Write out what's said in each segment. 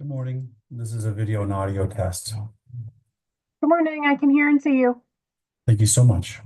Good morning. This is a video and audio test. Good morning. I can hear and see you. Thank you so much.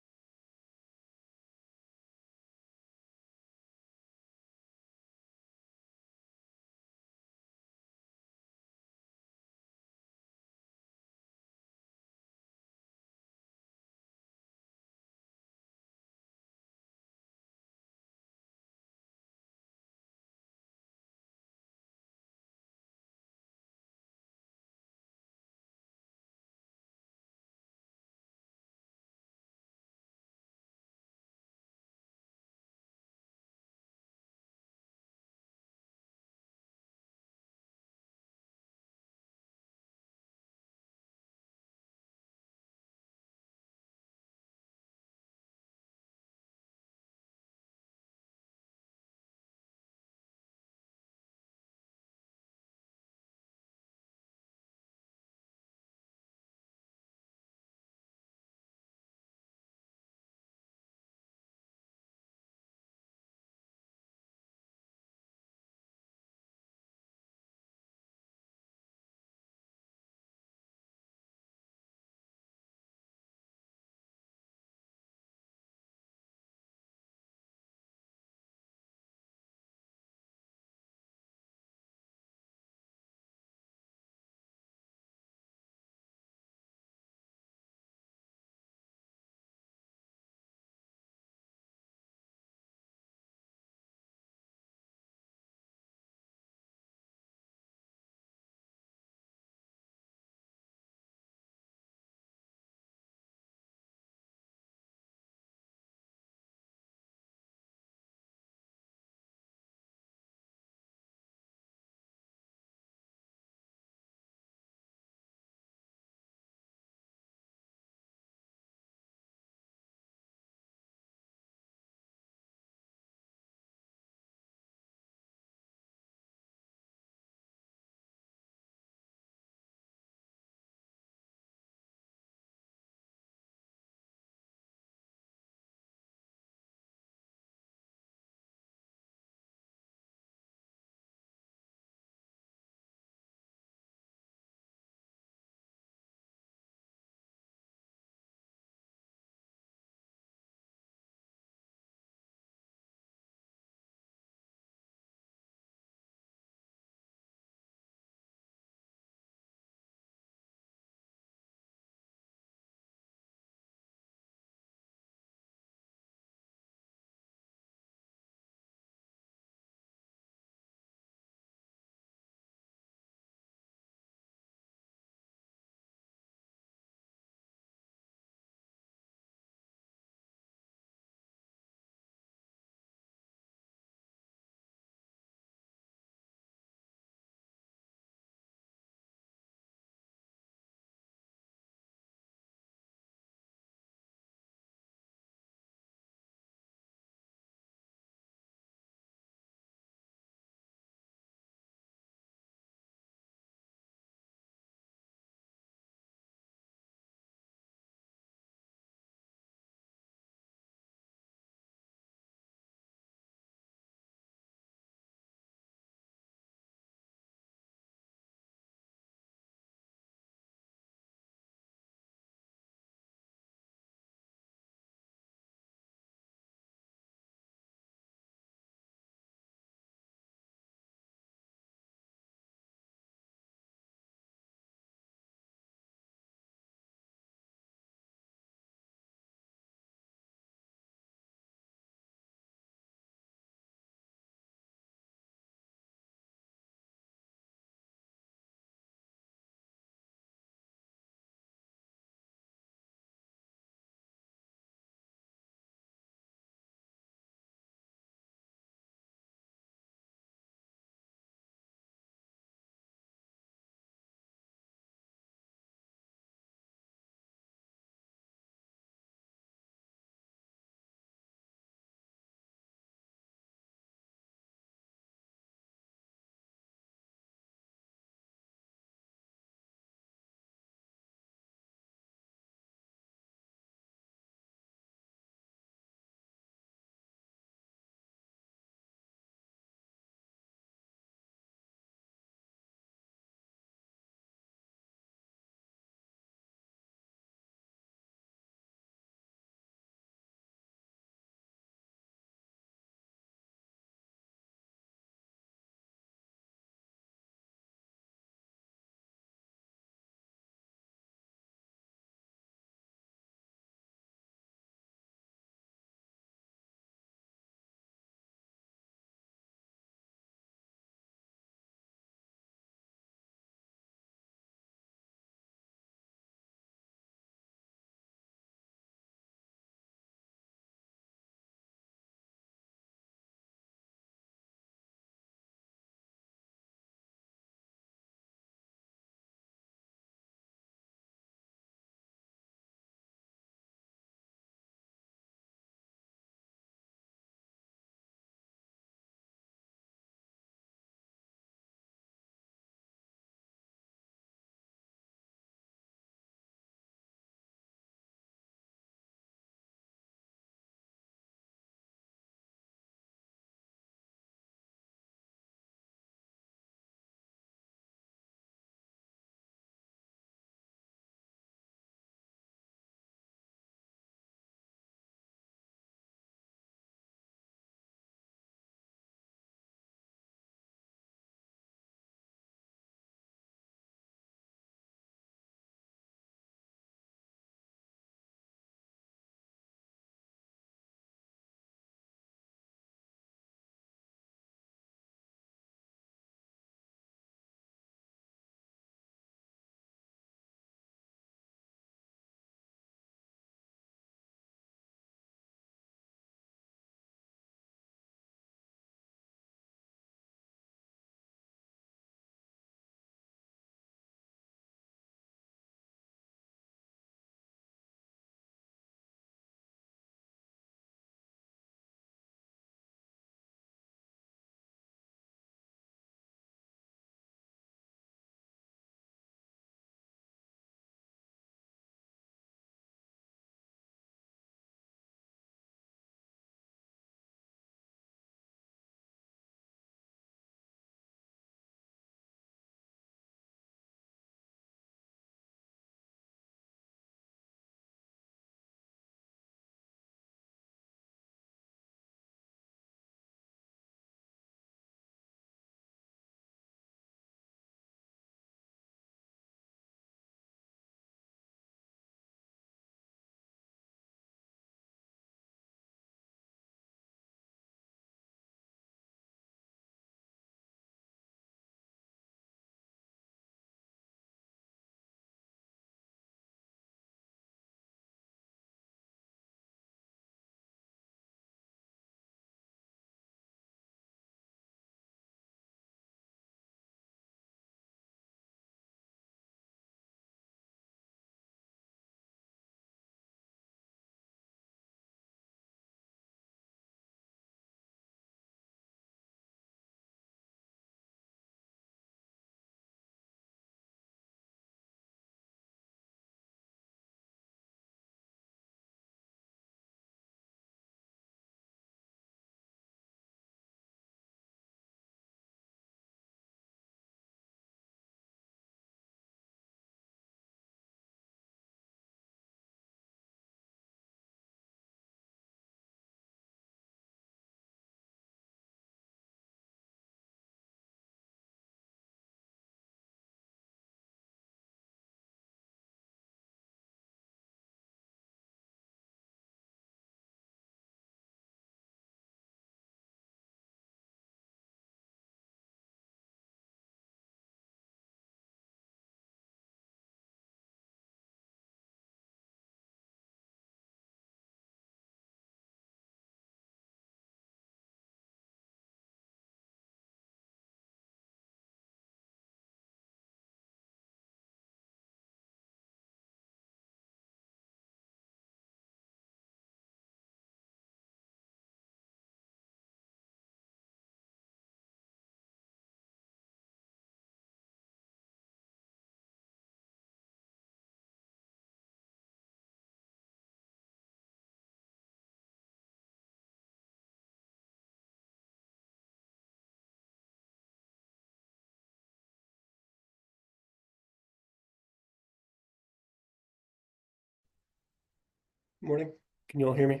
Morning. Can you all hear me?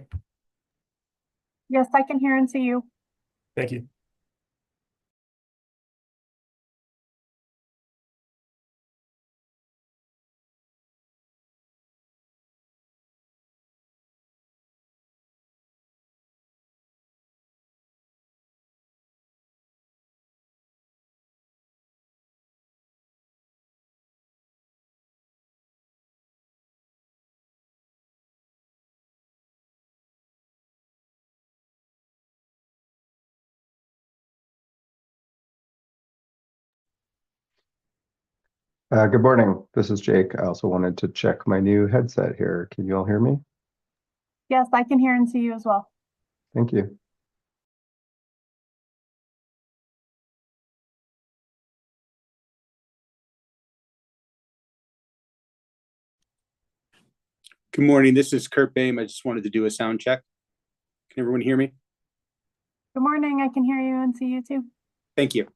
Yes, I can hear and see you. Thank you. Good morning. This is Jake. I also wanted to check my new headset here. Can you all hear me? Yes, I can hear and see you as well. Thank you. Good morning. This is Kurt Boehm. I just wanted to do a sound check. Can everyone hear me? Good morning. I can hear you and see you too. Thank you.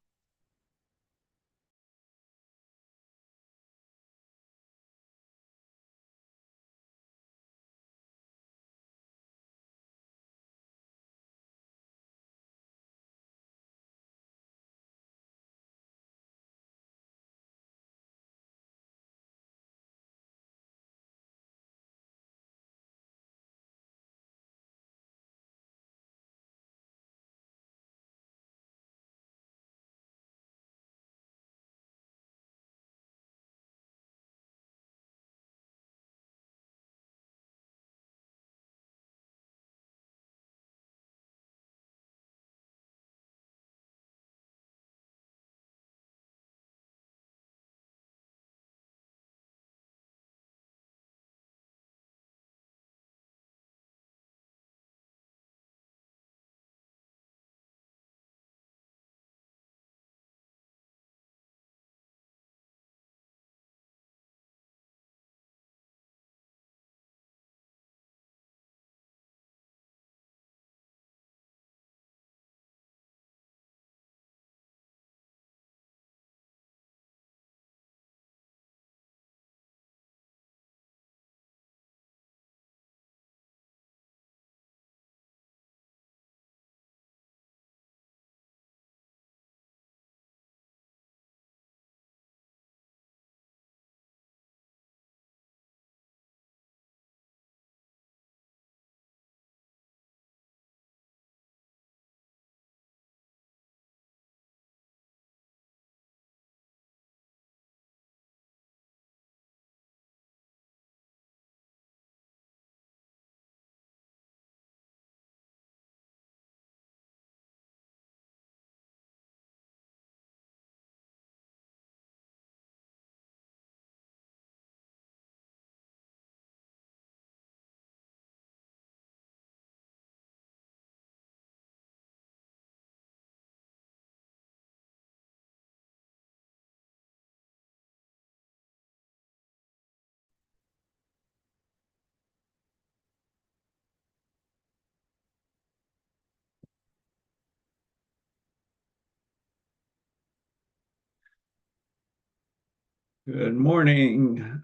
Good morning,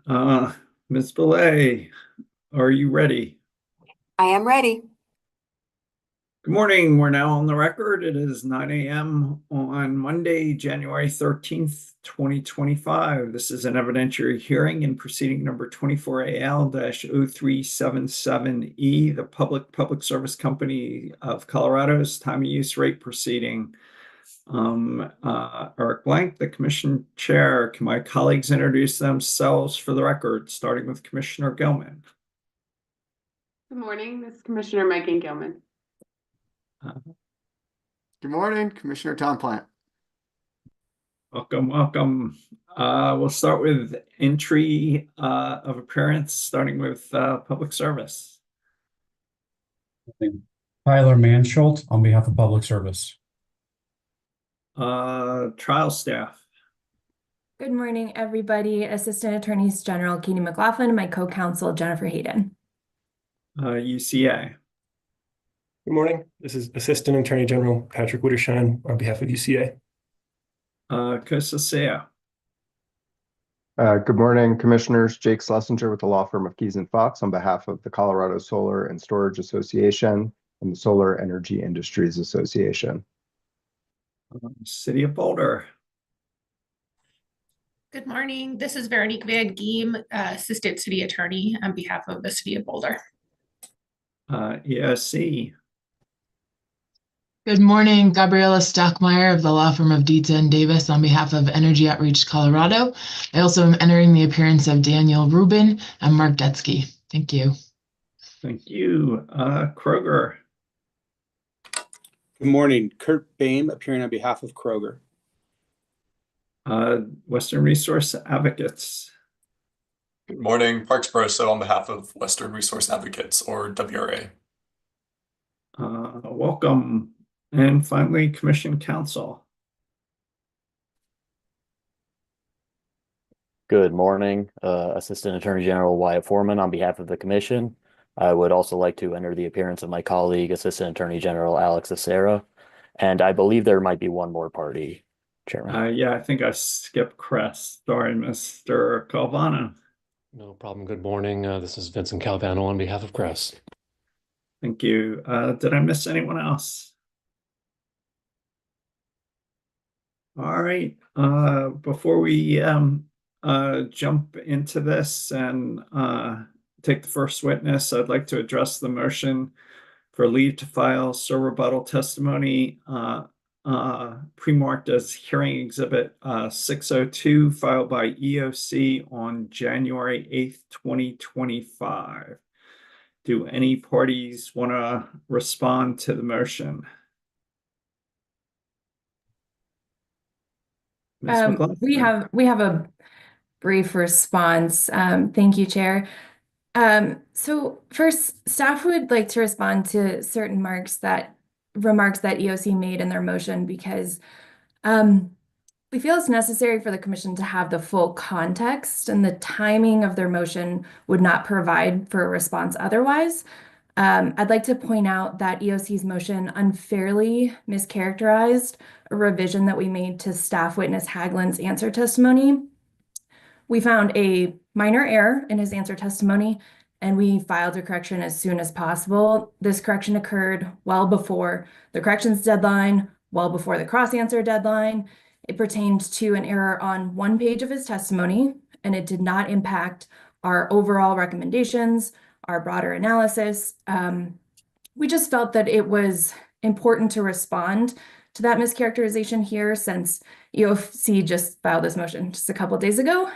Ms. Belay. Are you ready? I am ready. Good morning. We're now on the record. It is 9 a.m. on Monday, January 13th, 2025. This is an evidentiary hearing in proceeding number 24AL-0377E, the Public Service Company of Colorado's time of use rate proceeding. Eric Blank, the commission chair. Can my colleagues introduce themselves for the record, starting with Commissioner Gilman? Good morning, this is Commissioner Megan Gilman. Good morning, Commissioner Tom Plant. Welcome, welcome. We'll start with entry of appearance, starting with public service. Tyler Mansholt on behalf of Public Service. Trial staff. Good morning, everybody. Assistant Attorneys General Katie McLaughlin, my co-counsel Jennifer Hayden. UCA. Good morning. This is Assistant Attorney General Patrick Wittershine on behalf of UCA. COSASEA. Good morning, Commissioners. Jake Schlesinger with the law firm of Keys and Fox on behalf of the Colorado Solar and Storage Association and the Solar Energy Industries Association. City of Boulder. Good morning. This is Veronique Van Giem, Assistant City Attorney on behalf of the City of Boulder. ESC. Good morning, Gabriela Stockmeyer of the law firm of Dietza and Davis on behalf of Energy Outreach Colorado. I also am entering the appearance of Daniel Rubin and Mark Detsky. Thank you. Thank you. Kroger. Good morning, Kurt Boehm, appearing on behalf of Kroger. Western Resource Advocates. Good morning, Parks Broso on behalf of Western Resource Advocates, or WRA. Welcome. And finally, Commission Counsel. Good morning, Assistant Attorney General Wyatt Foreman on behalf of the Commission. I would also like to enter the appearance of my colleague, Assistant Attorney General Alex Acera, and I believe there might be one more party, Chairman. Yeah, I think I skipped Crest. Sorry, Mr. Calvano. No problem. Good morning. This is Vincent Calvano on behalf of Crest. Thank you. Did I miss anyone else? All right. Before we jump into this and take the first witness, I'd like to address the motion for leave to file sir rebuttal testimony pre-marked as hearing exhibit 602 filed by EOC on January 8th, 2025. Do any parties want to respond to the motion? We have a brief response. Thank you, Chair. So first, staff would like to respond to certain remarks that EOC made in their motion because we feel it's necessary for the Commission to have the full context, and the timing of their motion would not provide for a response otherwise. I'd like to point out that EOC's motion unfairly mischaracterized a revision that we made to staff witness Hagelin's answer testimony. We found a minor error in his answer testimony, and we filed a correction as soon as possible. This correction occurred well before the corrections deadline, well before the cross-answer deadline. It pertained to an error on one page of his testimony, and it did not impact our overall recommendations, our broader analysis. We just felt that it was important to respond to that mischaracterization here since EOC just filed this motion just a couple of days ago.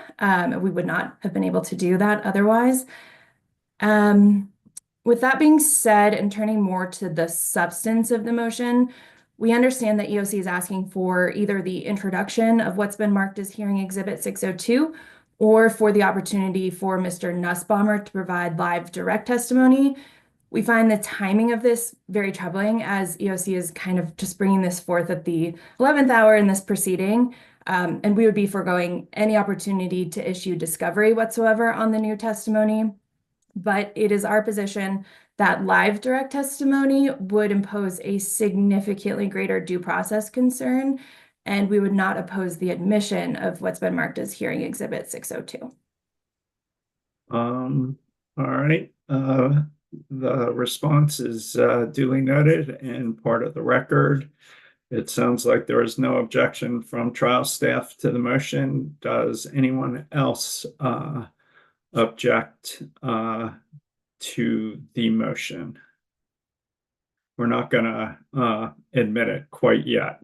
We would not have been able to do that otherwise. With that being said, and turning more to the substance of the motion, we understand that EOC is asking for either the introduction of what's been marked as hearing exhibit 602 or for the opportunity for Mr. Nussbaumer to provide live direct testimony. We find the timing of this very troubling as EOC is kind of just bringing this forth at the 11th hour in this proceeding. And we would be foregoing any opportunity to issue discovery whatsoever on the new testimony. But it is our position that live direct testimony would impose a significantly greater due process concern, and we would not oppose the admission of what's been marked as hearing exhibit 602. All right. The response is duly noted and part of the record. It sounds like there is no objection from trial staff to the motion. Does anyone else object to the motion? We're not going to admit it quite yet.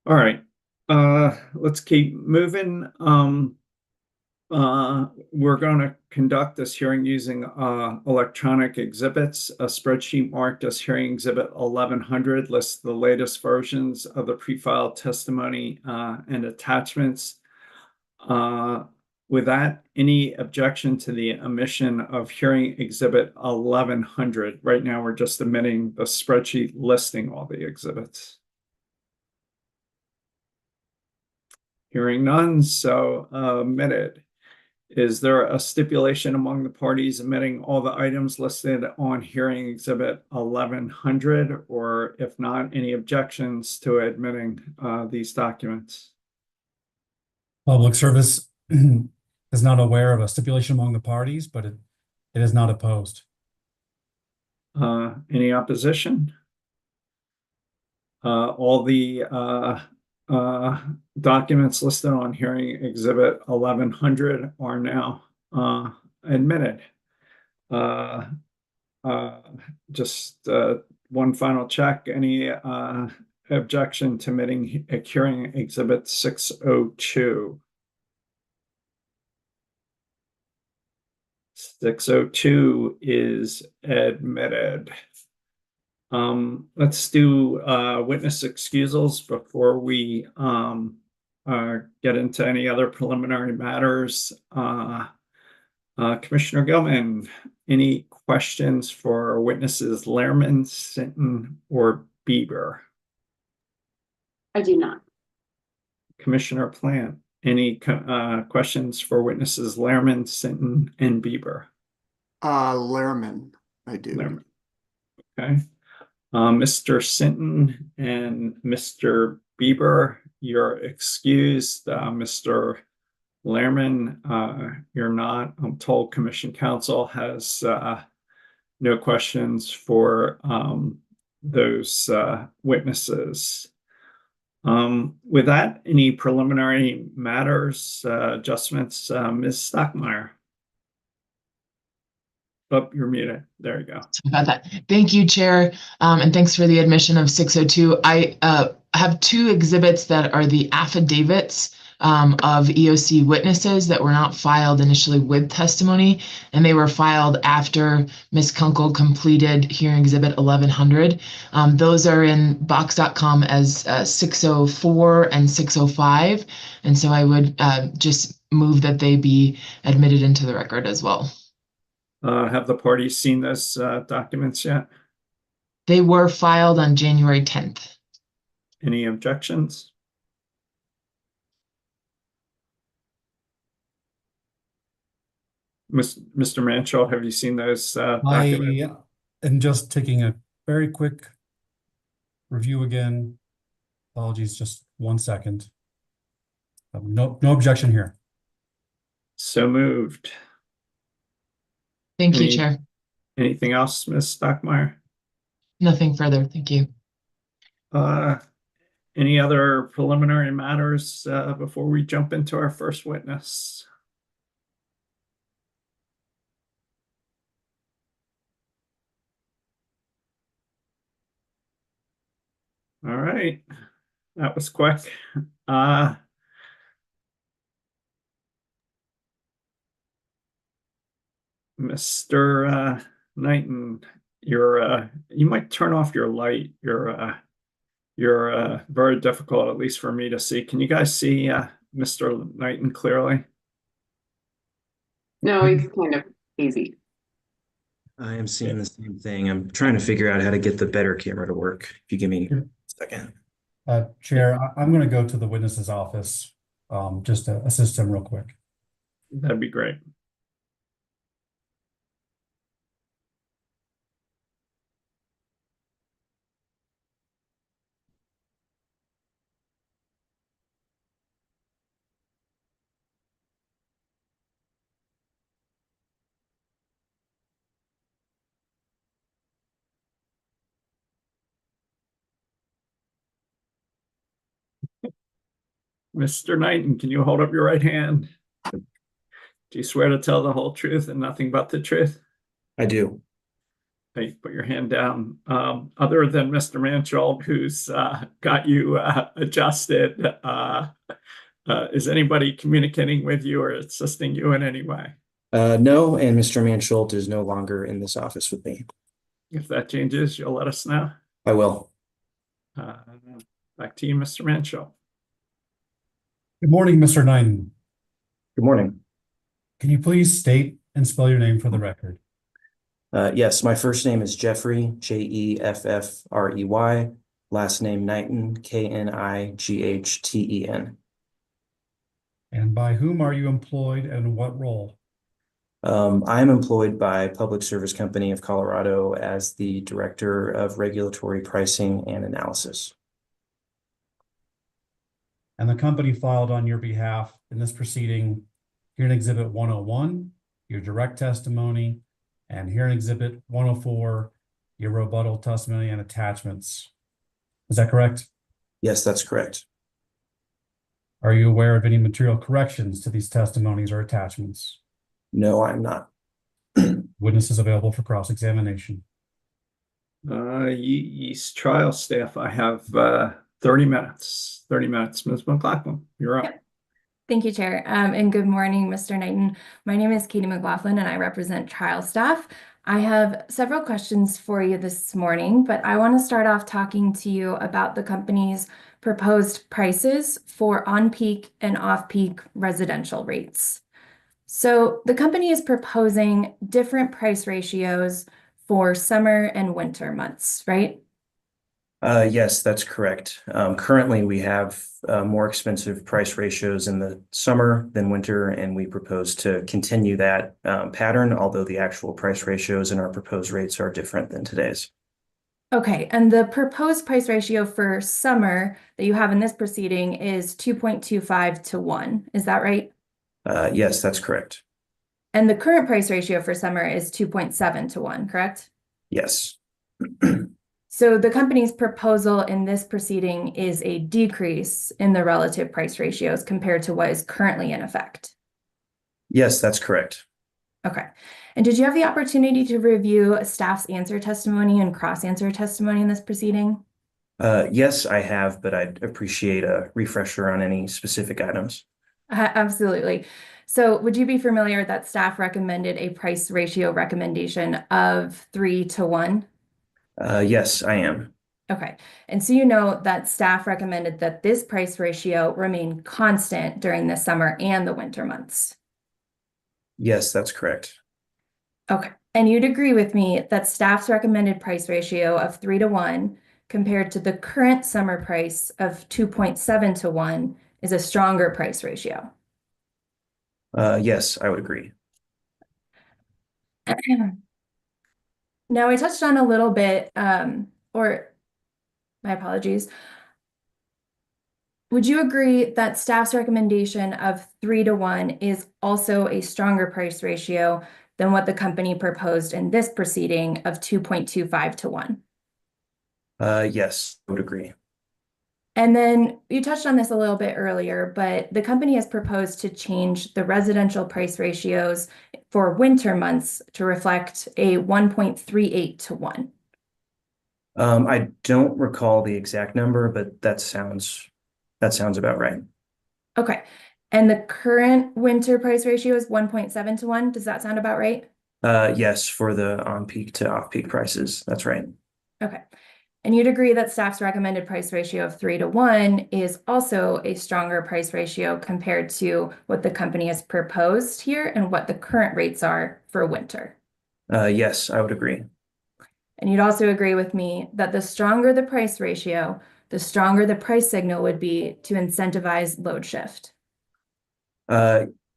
All right, let's keep moving. We're going to conduct this hearing using electronic exhibits. A spreadsheet marked as hearing exhibit 1100 lists the latest versions of the pre-filed testimony and attachments. With that, any objection to the omission of hearing exhibit 1100? Right now, we're just omitting the spreadsheet listing all the exhibits. Hearing none, so omitted. Is there a stipulation among the parties omitting all the items listed on hearing exhibit 1100? Or if not, any objections to admitting these documents? Public Service is not aware of a stipulation among the parties, but it is not opposed. Any opposition? All the documents listed on hearing exhibit 1100 are now admitted. Just one final check. Any objection to admitting hearing exhibit 602? 602 is admitted. Let's do witness excusals before we get into any other preliminary matters. Commissioner Gilman, any questions for witnesses Lehrman, Sinton, or Bieber? I do not. Commissioner Plant, any questions for witnesses Lehrman, Sinton, and Bieber? Lehrman, I do. Lehrman. Okay. Mr. Sinton and Mr. Bieber, you're excused. Mr. Lehrman, you're not. I'm told Commission Counsel has no questions for those witnesses. With that, any preliminary matters, adjustments, Ms. Stockmeyer? Oh, you're muted. There you go. Sorry about that. Thank you, Chair, and thanks for the admission of 602. I have two exhibits that are the affidavits of EOC witnesses that were not filed initially with testimony, and they were filed after Ms. Kunkel completed hearing exhibit 1100. Those are in box.com as 604 and 605, and so I would just move that they be admitted into the record as well. Have the parties seen those documents yet? They were filed on January 10th. Any objections? Mr. Manshaw, have you seen those documents? I am just taking a very quick review again. Apologies, just 1 second. No objection here. So moved. Thank you, Chair. Anything else, Ms. Stockmeyer? Nothing further. Thank you. Any other preliminary matters before we jump into our first witness? All right, that was quick. Mr. Knighton, you might turn off your light. You're very difficult, at least for me to see. Can you guys see Mr. Knighton clearly? No, he's kind of hazy. I am seeing the same thing. I'm trying to figure out how to get the better camera to work. If you give me a second. Chair, I'm going to go to the witness's office just to assist him real quick. That'd be great. Mr. Knighton, can you hold up your right hand? Do you swear to tell the whole truth and nothing but the truth? I do. Hey, put your hand down. Other than Mr. Manshaw, who's got you adjusted, is anybody communicating with you or assisting you in any way? No, and Mr. Mansholt is no longer in this office with me. If that changes, you'll let us know. I will. Back to you, Mr. Manshaw. Good morning, Mr. Knighton. Good morning. Can you please state and spell your name for the record? Yes, my first name is Jeffrey, Jeffrey. Last name Knighton, Knighthen. And by whom are you employed and in what role? I am employed by Public Service Company of Colorado as the Director of Regulatory Pricing and Analysis. and the company filed on your behalf in this proceeding, here in Exhibit 101, your direct testimony, and here in Exhibit 104, your rebuttal testimony and attachments. Is that correct? Yes, that's correct. Are you aware of any material corrections to these testimonies or attachments? No, I'm not. Witnesses available for cross-examination. Yeast trial staff, I have 30 minutes. 30 minutes. Ms. McLaughlin, you're up. Yep. Thank you, Chair. And good morning, Mr. Knighton. My name is Katie McLaughlin, and I represent trial staff. I have several questions for you this morning, but I want to start off talking to you about the company's proposed prices for on-peak and off-peak residential rates. So the company is proposing different price ratios for summer and winter months, right? Yes, that's correct. Currently, we have more expensive price ratios in the summer than winter, and we propose to continue that pattern, although the actual price ratios in our proposed rates are different than today's. Okay, and the proposed price ratio for summer that you have in this proceeding is 2.25 to 1. Is that right? Yes, that's correct. And the current price ratio for summer is 2.7 to 1, correct? Yes. So the company's proposal in this proceeding is a decrease in the relative price ratios compared to what is currently in effect. Yes, that's correct. Okay. And did you have the opportunity to review staff's answer testimony and cross-answer testimony in this proceeding? Yes, I have, but I'd appreciate a refresher on any specific items. Absolutely. So would you be familiar that staff recommended a price ratio recommendation of 3 to 1? Yes, I am. Okay. And so you know that staff recommended that this price ratio remain constant during the summer and the winter months. Yes, that's correct. Okay. And you'd agree with me that staff's recommended price ratio of 3 to 1 compared to the current summer price of 2.7 to 1 is a stronger price ratio. Yes, I would agree. Now, I touched on a little bit, or my apologies. Would you agree that staff's recommendation of 3 to 1 is also a stronger price ratio than what the company proposed in this proceeding of 2.25 to 1? Yes, I would agree. And then you touched on this a little bit earlier, but the company has proposed to change the residential price ratios for winter months to reflect a 1.38 to 1. I don't recall the exact number, but that sounds about right. Okay. And the current winter price ratio is 1.7 to 1. Does that sound about right? Yes, for the on-peak to off-peak prices. That's right. Okay. And you'd agree that staff's recommended price ratio of 3 to 1 is also a stronger price ratio compared to what the company has proposed here and what the current rates are for winter. Yes, I would agree. And you'd also agree with me that the stronger the price ratio, the stronger the price signal would be to incentivize load shift.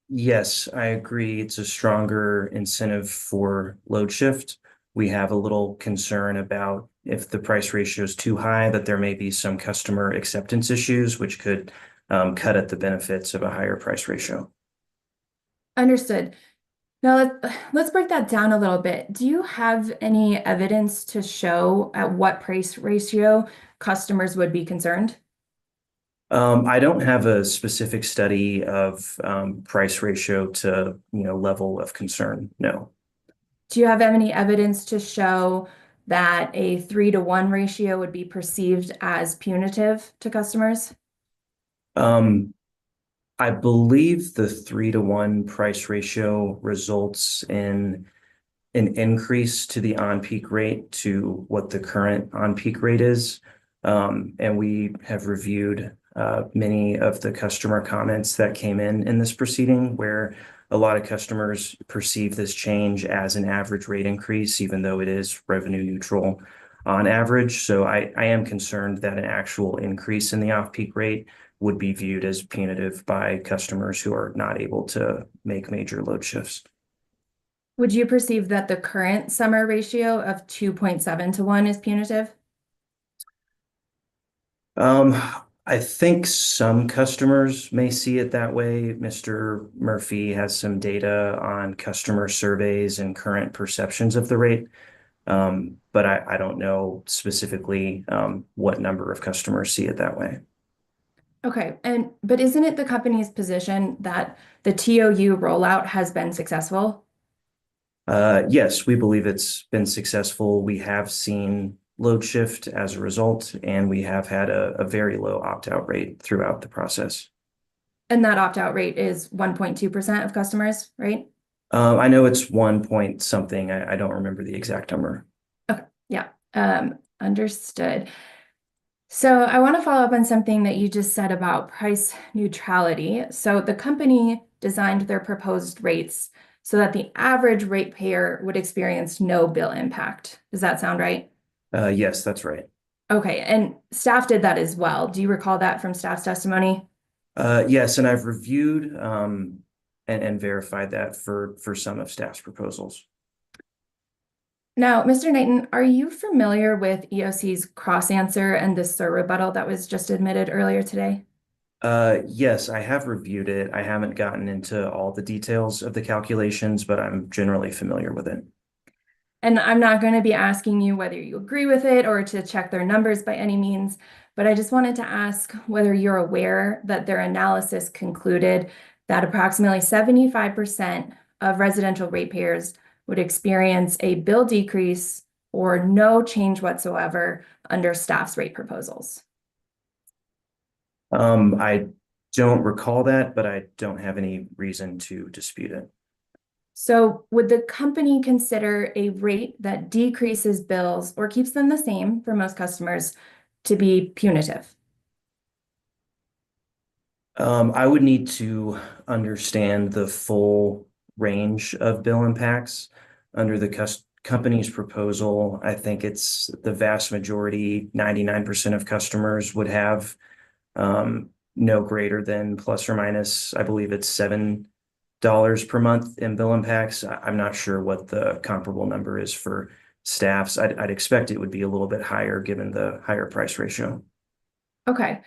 Yes, I agree. It's a stronger incentive for load shift. We have a little concern about if the price ratio is too high, that there may be some customer acceptance issues, which could cut at the benefits of a higher price ratio. Understood. Now let's break that down a little bit. Do you have any evidence to show at what price ratio customers would be concerned? I don't have a specific study of price ratio to, level of concern. No. Do you have any evidence to show that a 3 to 1 ratio would be perceived as punitive to customers? I believe the 3 to 1 price ratio results in an increase to the on-peak rate to what the current on-peak rate is. And we have reviewed many of the customer comments that came in this proceeding, where a lot of customers perceive this change as an average rate increase, even though it is revenue neutral on average. So I am concerned that an actual increase in the off-peak rate would be viewed as punitive by customers who are not able to make major load shifts. Would you perceive that the current summer ratio of 2.7 to 1 is punitive? I think some customers may see it that way. Mr. Murphy has some data on customer surveys and current perceptions of the rate. But I don't know specifically what number of customers see it that way. Okay, but isn't it the company's position that the TOU rollout has been successful? Yes, we believe it's been successful. We have seen load shift as a result, and we have had a very low opt-out rate throughout the process. And that opt-out rate is 1.2% of customers, right? I know it's 1 point something. I don't remember the exact number. Okay, yeah, understood. So I want to follow up on something that you just said about price neutrality. So the company designed their proposed rates so that the average ratepayer would experience no bill impact. Does that sound right? Yes, that's right. Okay, and staff did that as well. Do you recall that from staff's testimony? Yes, and I've reviewed and verified that for some of staff's proposals. Now, Mr. Knighton, are you familiar with EOC's cross answer and the SIR rebuttal that was just admitted earlier today? Yes, I have reviewed it. I haven't gotten into all the details of the calculations, but I'm generally familiar with it. And I'm not going to be asking you whether you agree with it or to check their numbers by any means, but I just wanted to ask whether you're aware that their analysis concluded that approximately 75% of residential ratepayers would experience a bill decrease or no change whatsoever under staff's rate proposals. I don't recall that, but I don't have any reason to dispute it. So would the company consider a rate that decreases bills or keeps them the same for most customers to be punitive? I would need to understand the full range of bill impacts under the company's proposal. I think it's the vast majority, 99% of customers would have no greater than plus or minus, I believe it's $7 per month in bill impacts. I'm not sure what the comparable number is for staffs. I'd expect it would be a little bit higher given the higher price ratio. Okay.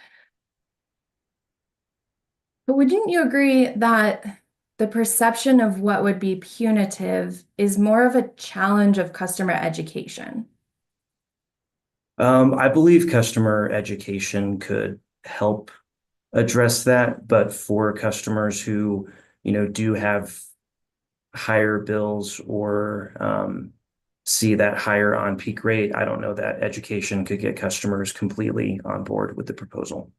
But wouldn't you agree that the perception of what would be punitive is more of a challenge of customer education? I believe customer education could help address that, but for customers who, do have higher bills or see that higher on-peak rate, I don't know that education could get customers completely on board with the proposal.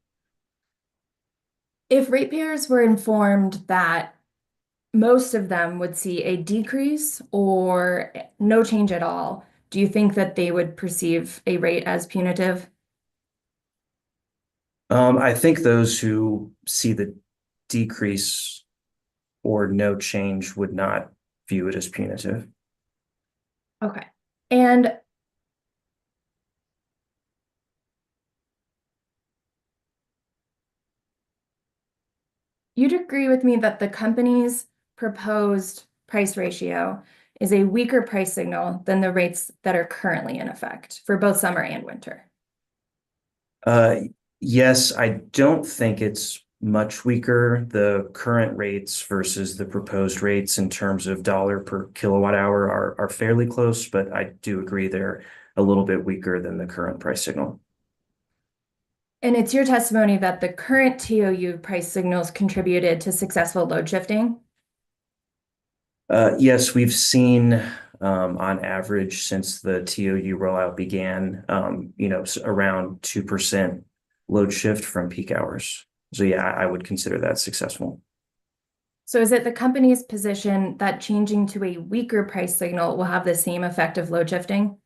If ratepayers were informed that most of them would see a decrease or no change at all, do you think that they would perceive a rate as punitive? I think those who see the decrease or no change would not view it as punitive. Okay. And you'd agree with me that the company's proposed price ratio is a weaker price signal than the rates that are currently in effect for both summer and winter. Yes, I don't think it's much weaker. The current rates versus the proposed rates in terms of dollar per kilowatt hour are fairly close, but I do agree they're a little bit weaker than the current price signal. And it's your testimony that the current TOU price signals contributed to successful load shifting? Yes, we've seen on average since the TOU rollout began, around 2% load shift from peak hours. So yeah, I would consider that successful. So is it the company's position that changing to a weaker price signal will have the same effect of load shifting?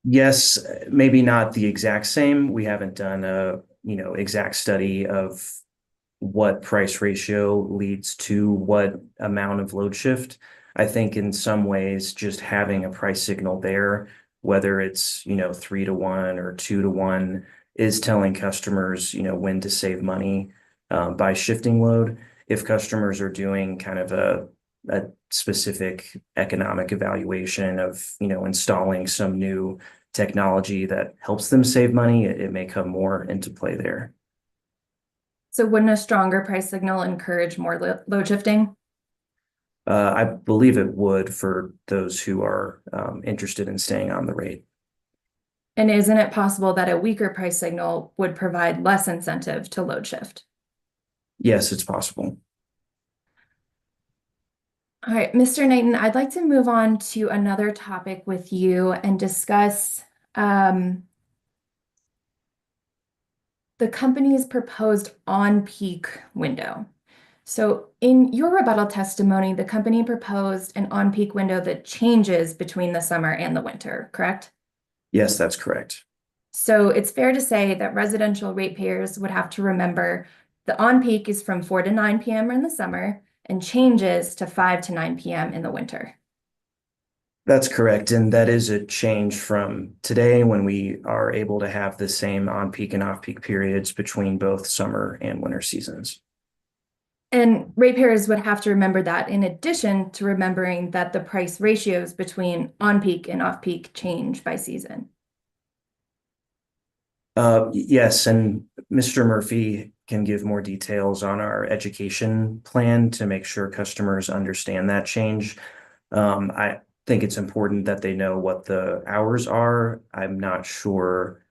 Yes, maybe not the exact same. We haven't done a, exact study of what price ratio leads to what amount of load shift. I think in some ways, just having a price signal there, whether it's, 3 to 1 or 2 to 1, is telling customers, when to save money by shifting load. If customers are doing kind of a a specific economic evaluation of, installing some new technology that helps them save money, it may come more into play there. So wouldn't a stronger price signal encourage more load shifting? I believe it would for those who are interested in staying on the rate. And isn't it possible that a weaker price signal would provide less incentive to load shift? Yes, it's possible. All right, Mr. Knighton, I'd like to move on to another topic with you and discuss the company's proposed on-peak window. So in your rebuttal testimony, the company proposed an on-peak window that changes between the summer and the winter, correct? Yes, that's correct. So it's fair to say that residential ratepayers would have to remember the on-peak is from 4 to 9 p.m. in the summer and changes to 5 to 9 p.m. in the winter. That's correct. And that is a change from today when we are able to have the same on-peak and off-peak periods between both summer and winter seasons. And ratepayers would have to remember that in addition to remembering that the price ratios between on-peak and off-peak change by season. Yes, and Mr. Murphy can give more details on our education plan to make sure customers understand that change. I think it's important that they know what the hours are. I'm not sure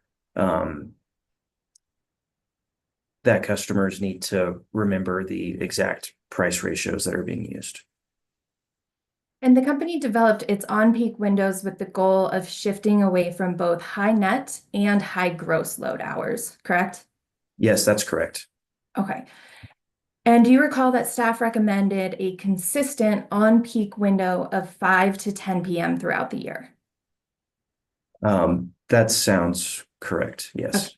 that customers need to remember the exact price ratios that are being used. And the company developed its on-peak windows with the goal of shifting away from both high net and high gross load hours, correct? Yes, that's correct. Okay. And do you recall that staff recommended a consistent on-peak window of 5 to 10 p.m. throughout the year? That sounds correct, yes. Okay.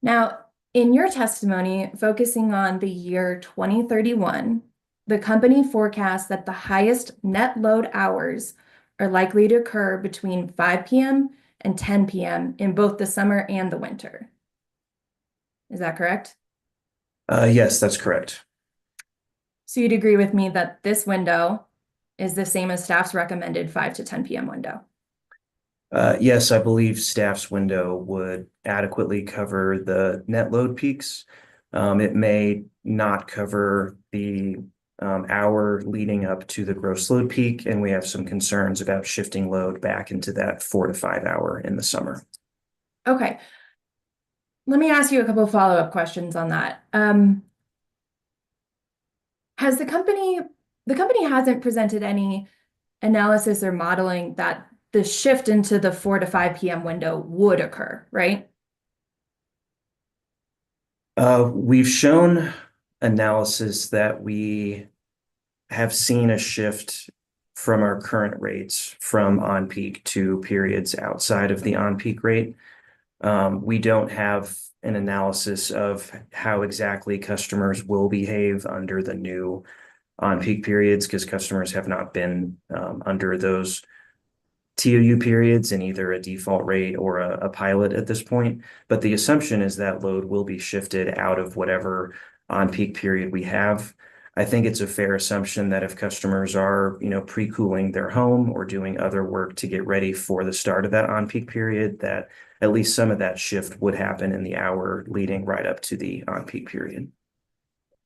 Now, in your testimony, focusing on the year 2031, the company forecasts that the highest net load hours are likely to occur between 5 p.m. and 10 p.m. in both the summer and the winter. Is that correct? Yes, that's correct. So you'd agree with me that this window is the same as staff's recommended 5 to 10 p.m. window? Yes, I believe staff's window would adequately cover the net load peaks. It may not cover the hour leading up to the gross load peak, and we have some concerns about shifting load back into that 4 to 5 hour in the summer. Okay. Let me ask you a couple of follow-up questions on that. Has the company hasn't presented any analysis or modeling that the shift into the 4 to 5 p.m. window would occur, right? We've shown analysis that we have seen a shift from our current rates from on-peak to periods outside of the on-peak rate. We don't have an analysis of how exactly customers will behave under the new on-peak periods because customers have not been under those TOU periods in either a default rate or a pilot at this point. But the assumption is that load will be shifted out of whatever on-peak period we have. I think it's a fair assumption that if customers are, pre-cooling their home or doing other work to get ready for the start of that on-peak period, that at least some of that shift would happen in the hour leading right up to the on-peak period.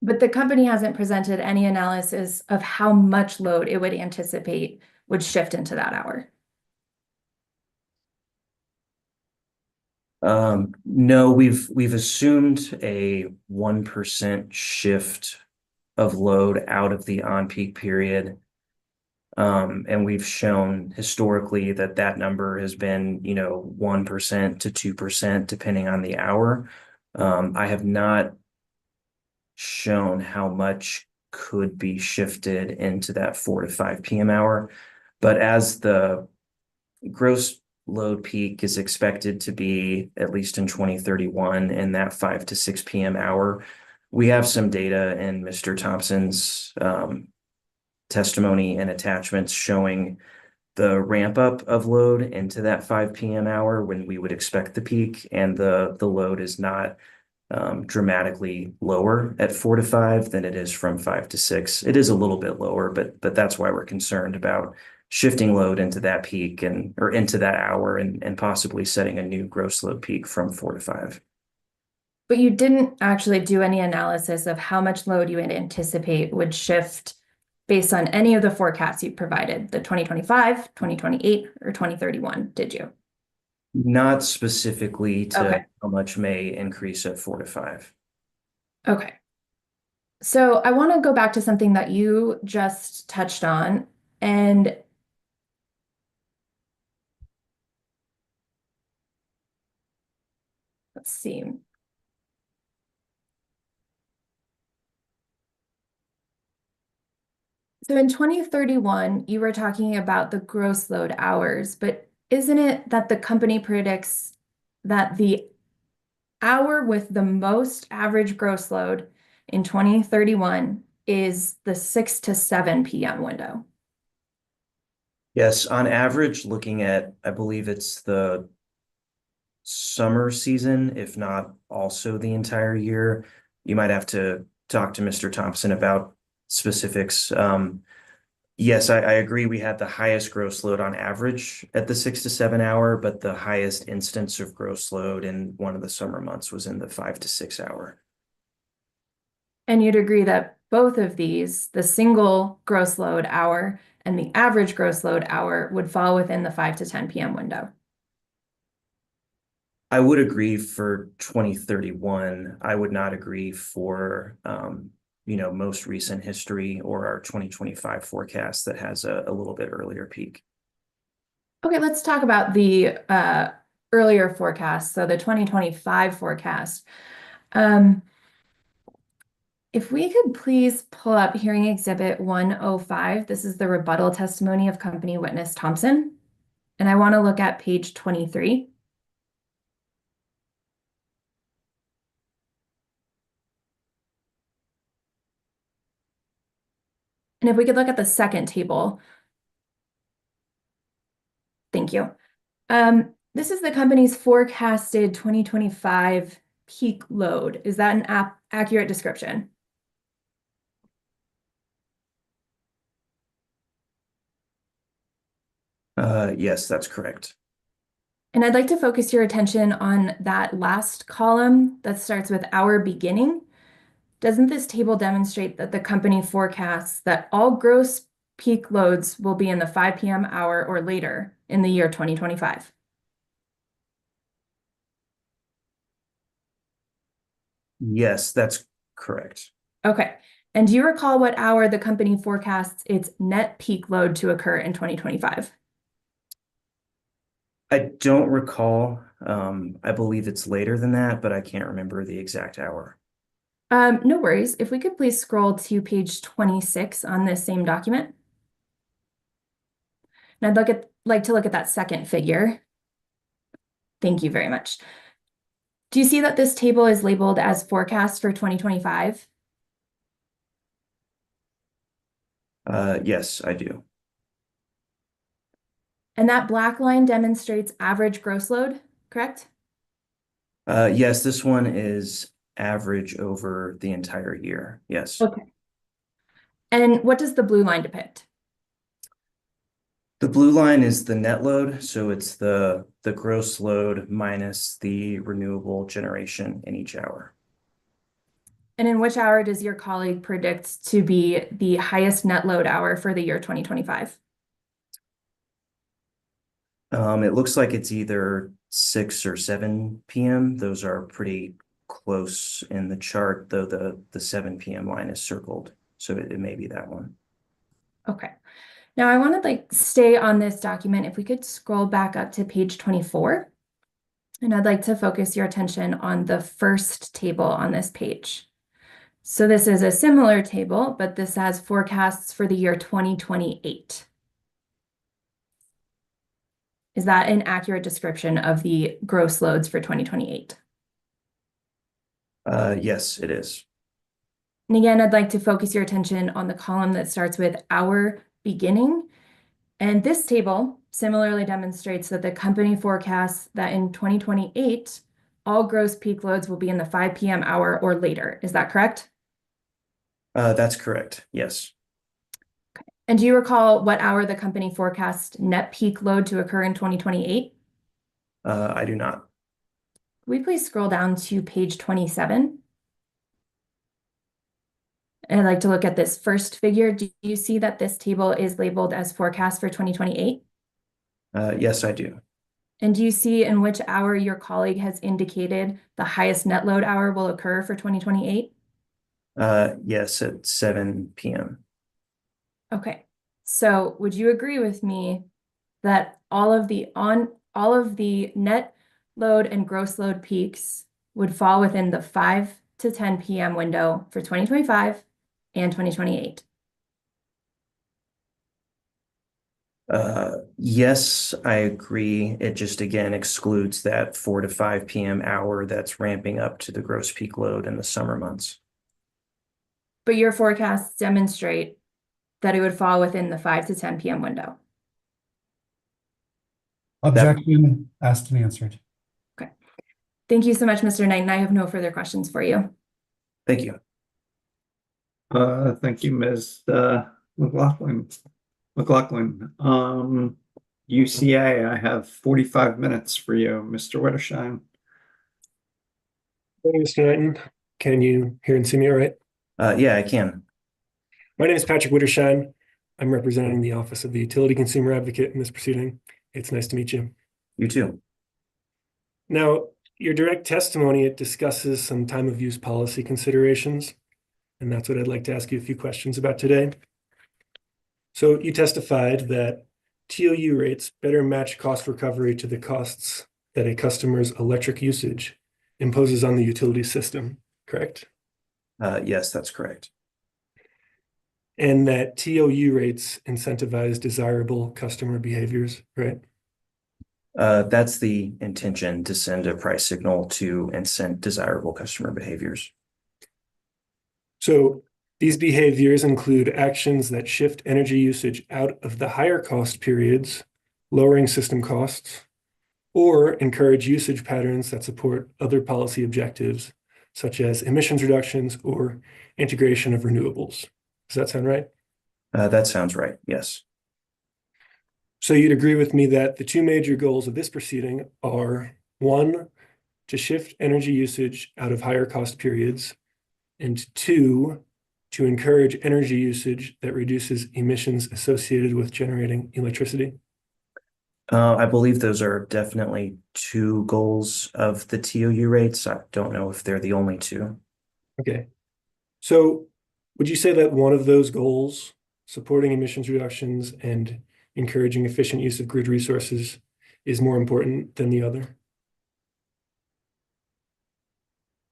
But the company hasn't presented any analysis of how much load it would anticipate would shift into that hour. No, we've assumed a 1% shift of load out of the on-peak period. And we've shown historically that number has been, 1% to 2%, depending on the hour. I have not shown how much could be shifted into that 4 to 5 p.m. hour. But as the gross load peak is expected to be, at least in 2031, in that 5 to 6 p.m. hour, we have some data in Mr. Thompson's testimony and attachments showing the ramp up of load into that 5 p.m. hour when we would expect the peak, and the load is not dramatically lower at 4 to 5 than it is from 5 to 6. It is a little bit lower, but that's why we're concerned about shifting load into that peak or into that hour and possibly setting a new gross load peak from 4 to 5. But you didn't actually do any analysis of how much load you would anticipate would shift based on any of the forecasts you provided, the 2025, 2028, or 2031, did you? Not specifically to Okay. how much may increase at 4 to 5. Okay. So I want to go back to something that you just touched on, and let's see. So in 2031, you were talking about the gross load hours, but isn't it that the company predicts that the hour with the most average gross load in 2031 is the 6 to 7 p.m. window? Yes, on average, looking at, I believe it's the summer season, if not also the entire year. You might have to talk to Mr. Thompson about specifics. Yes, I agree. We had the highest gross load on average at the 6 to 7 hour, but the highest instance of gross load in one of the summer months was in the 5 to 6 hour. And you'd agree that both of these, the single gross load hour and the average gross load hour, would fall within the 5 to 10 p.m. window? I would agree for 2031. I would not agree for most recent history or our 2025 forecast that has a little bit earlier peak. Okay, let's talk about the earlier forecast, so the 2025 forecast. If we could please pull up hearing exhibit 105, this is the rebuttal testimony of company witness Thompson, and I want to look at page 23. And if we could look at the second table. Thank you. This is the company's forecasted 2025 peak load. Is that an accurate description? Yes, that's correct. And I'd like to focus your attention on that last column that starts with hour beginning. Doesn't this table demonstrate that the company forecasts that all gross peak loads will be in the 5 p.m. hour or later in the year 2025? Yes, that's correct. Okay. And do you recall what hour the company forecasts its net peak load to occur in 2025? I don't recall. I believe it's later than that, but I can't remember the exact hour. No worries. If we could please scroll to page 26 on this same document. And I'd like to look at that second figure. Thank you very much. Do you see that this table is labeled as forecast for 2025? Yes, I do. And that black line demonstrates average gross load, correct? Yes, this one is average over the entire year. Yes. Okay. And what does the blue line depict? The blue line is the net load, so it's the gross load minus the renewable generation in each hour. And in which hour does your colleague predict to be the highest net load hour for the year 2025? It looks like it's either 6 or 7 p.m. Those are pretty close in the chart, though the 7 p.m. line is circled, so it may be that one. Okay. Now I want to stay on this document. If we could scroll back up to page 24, and I'd like to focus your attention on the first table on this page. So this is a similar table, but this has forecasts for the year 2028. Is that an accurate description of the gross loads for 2028? Yes, it is. And again, I'd like to focus your attention on the column that starts with hour beginning. And this table similarly demonstrates that the company forecasts that in 2028, all gross peak loads will be in the 5 p.m. hour or later. Is that correct? That's correct. Yes. And do you recall what hour the company forecast net peak load to occur in 2028? I do not. Can we please scroll down to page 27? And I'd like to look at this first figure. Do you see that this table is labeled as forecast for 2028? Yes, I do. And do you see in which hour your colleague has indicated the highest net load hour will occur for 2028? Yes, at 7 p.m. Okay, so would you agree with me that all of the net load and gross load peaks would fall within the 5 to 10 p.m. window for 2025 and 2028? Yes, I agree. It just again excludes that 4 to 5 p.m. hour that's ramping up to the gross peak load in the summer months. But your forecasts demonstrate that it would fall within the 5 to 10 p.m. window. Objection asked and answered. Okay. Thank you so much, Mr. Knight, and I have no further questions for you. Thank you. Thank you, Ms. McLaughlin. UCA, I have 45 minutes for you, Mr. Wittersheim. Morning, Mr. Knighton. Can you hear and see me all right? Yeah, I can. My name is Patrick Wittersheim. I'm representing the Office of the Utility Consumer Advocate in this proceeding. It's nice to meet you. You too. Now, your direct testimony, it discusses some time of use policy considerations, and that's what I'd like to ask you a few questions about today. So you testified that TOU rates better match cost recovery to the costs that a customer's electric usage imposes on the utility system, correct? Yes, that's correct. And that TOU rates incentivize desirable customer behaviors, right? That's the intention, to send a price signal to incent desirable customer behaviors. So these behaviors include actions that shift energy usage out of the higher cost periods, lowering system costs, or encourage usage patterns that support other policy objectives, such as emissions reductions or integration of renewables. Does that sound right? That sounds right, yes. So you'd agree with me that the two major goals of this proceeding are, one, to shift energy usage out of higher cost periods, and two, to encourage energy usage that reduces emissions associated with generating electricity? I believe those are definitely two goals of the TOU rates. I don't know if they're the only two. Okay. So would you say that one of those goals, supporting emissions reductions and encouraging efficient use of grid resources, is more important than the other?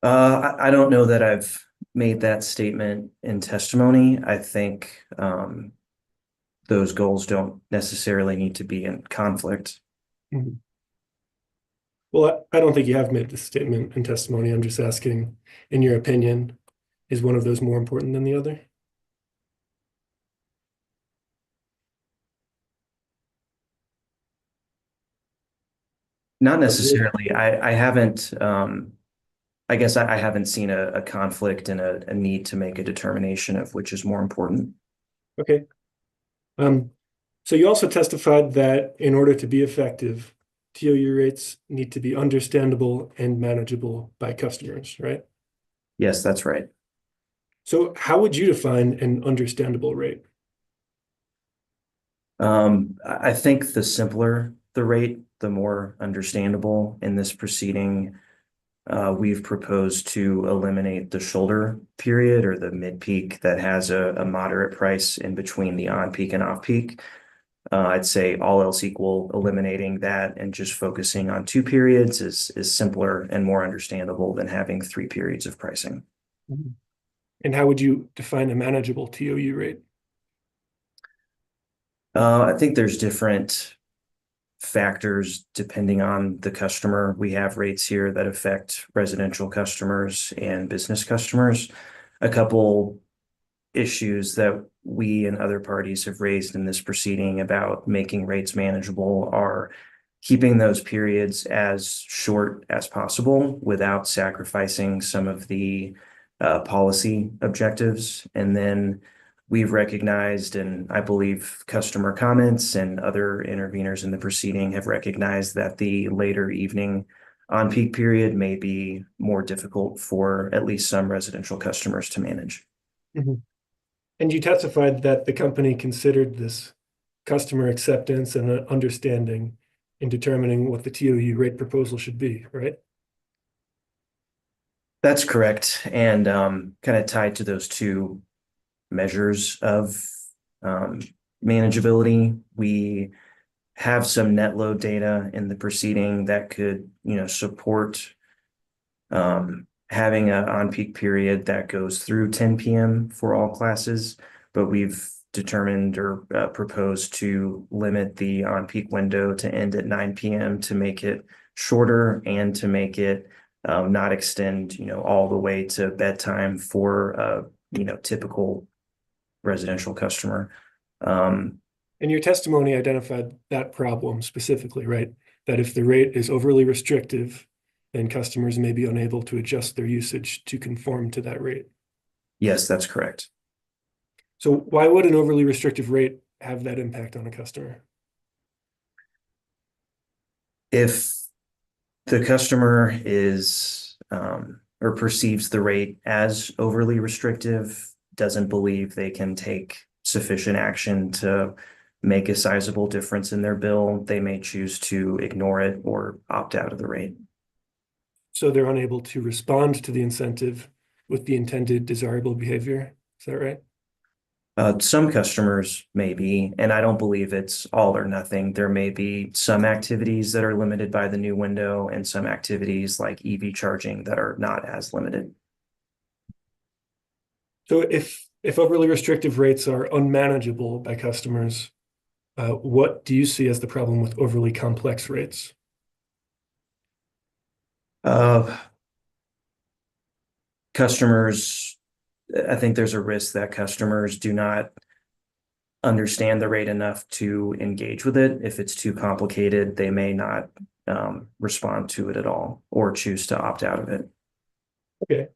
I don't know that I've made that statement in testimony. I think those goals don't necessarily need to be in conflict. Mm-hmm. Well, I don't think you have made this statement in testimony. I'm just asking, in your opinion, is one of those more important than the other? Not necessarily. I haven't, I guess I haven't seen a conflict and a need to make a determination of which is more important. Okay. So you also testified that in order to be effective, TOU rates need to be understandable and manageable by customers, right? Yes, that's right. So how would you define an understandable rate? I think the simpler the rate, the more understandable. In this proceeding, we've proposed to eliminate the shoulder period or the mid-peak that has a moderate price in between the on-peak and off-peak. I'd say all else equal, eliminating that and just focusing on 2 periods is simpler and more understandable than having 3 periods of pricing. Mm-hmm. And how would you define a manageable TOU rate? I think there's different factors depending on the customer. We have rates here that affect residential customers and business customers. A couple issues that we and other parties have raised in this proceeding about making rates manageable are keeping those periods as short as possible without sacrificing some of the policy objectives. And then we've recognized, and I believe customer comments and other interveners in the proceeding have recognized that the later evening on-peak period may be more difficult for at least some residential customers to manage. Mhm. And you testified that the company considered this customer acceptance and understanding in determining what the TOU rate proposal should be, right? That's correct. And kind of tied to those two measures of manageability, we have some net load data in the proceeding that could, support having an on-peak period that goes through 10 p.m. for all classes, but we've determined or proposed to limit the on-peak window to end at 9 p.m. to make it shorter and to make it not extend, all the way to bedtime for a, typical residential customer. And your testimony identified that problem specifically, right? That if the rate is overly restrictive, then customers may be unable to adjust their usage to conform to that rate. Yes, that's correct. So why would an overly restrictive rate have that impact on a customer? If the customer is or perceives the rate as overly restrictive, doesn't believe they can take sufficient action to make a sizable difference in their bill, they may choose to ignore it or opt out of the rate. So they're unable to respond to the incentive with the intended desirable behavior. Is that right? Some customers may be, and I don't believe it's all or nothing. There may be some activities that are limited by the new window and some activities like EV charging that are not as limited. So if overly restrictive rates are unmanageable by customers, what do you see as the problem with overly complex rates? Customers, I think there's a risk that customers do not understand the rate enough to engage with it. If it's too complicated, they may not respond to it at all or choose to opt out of it. Okay.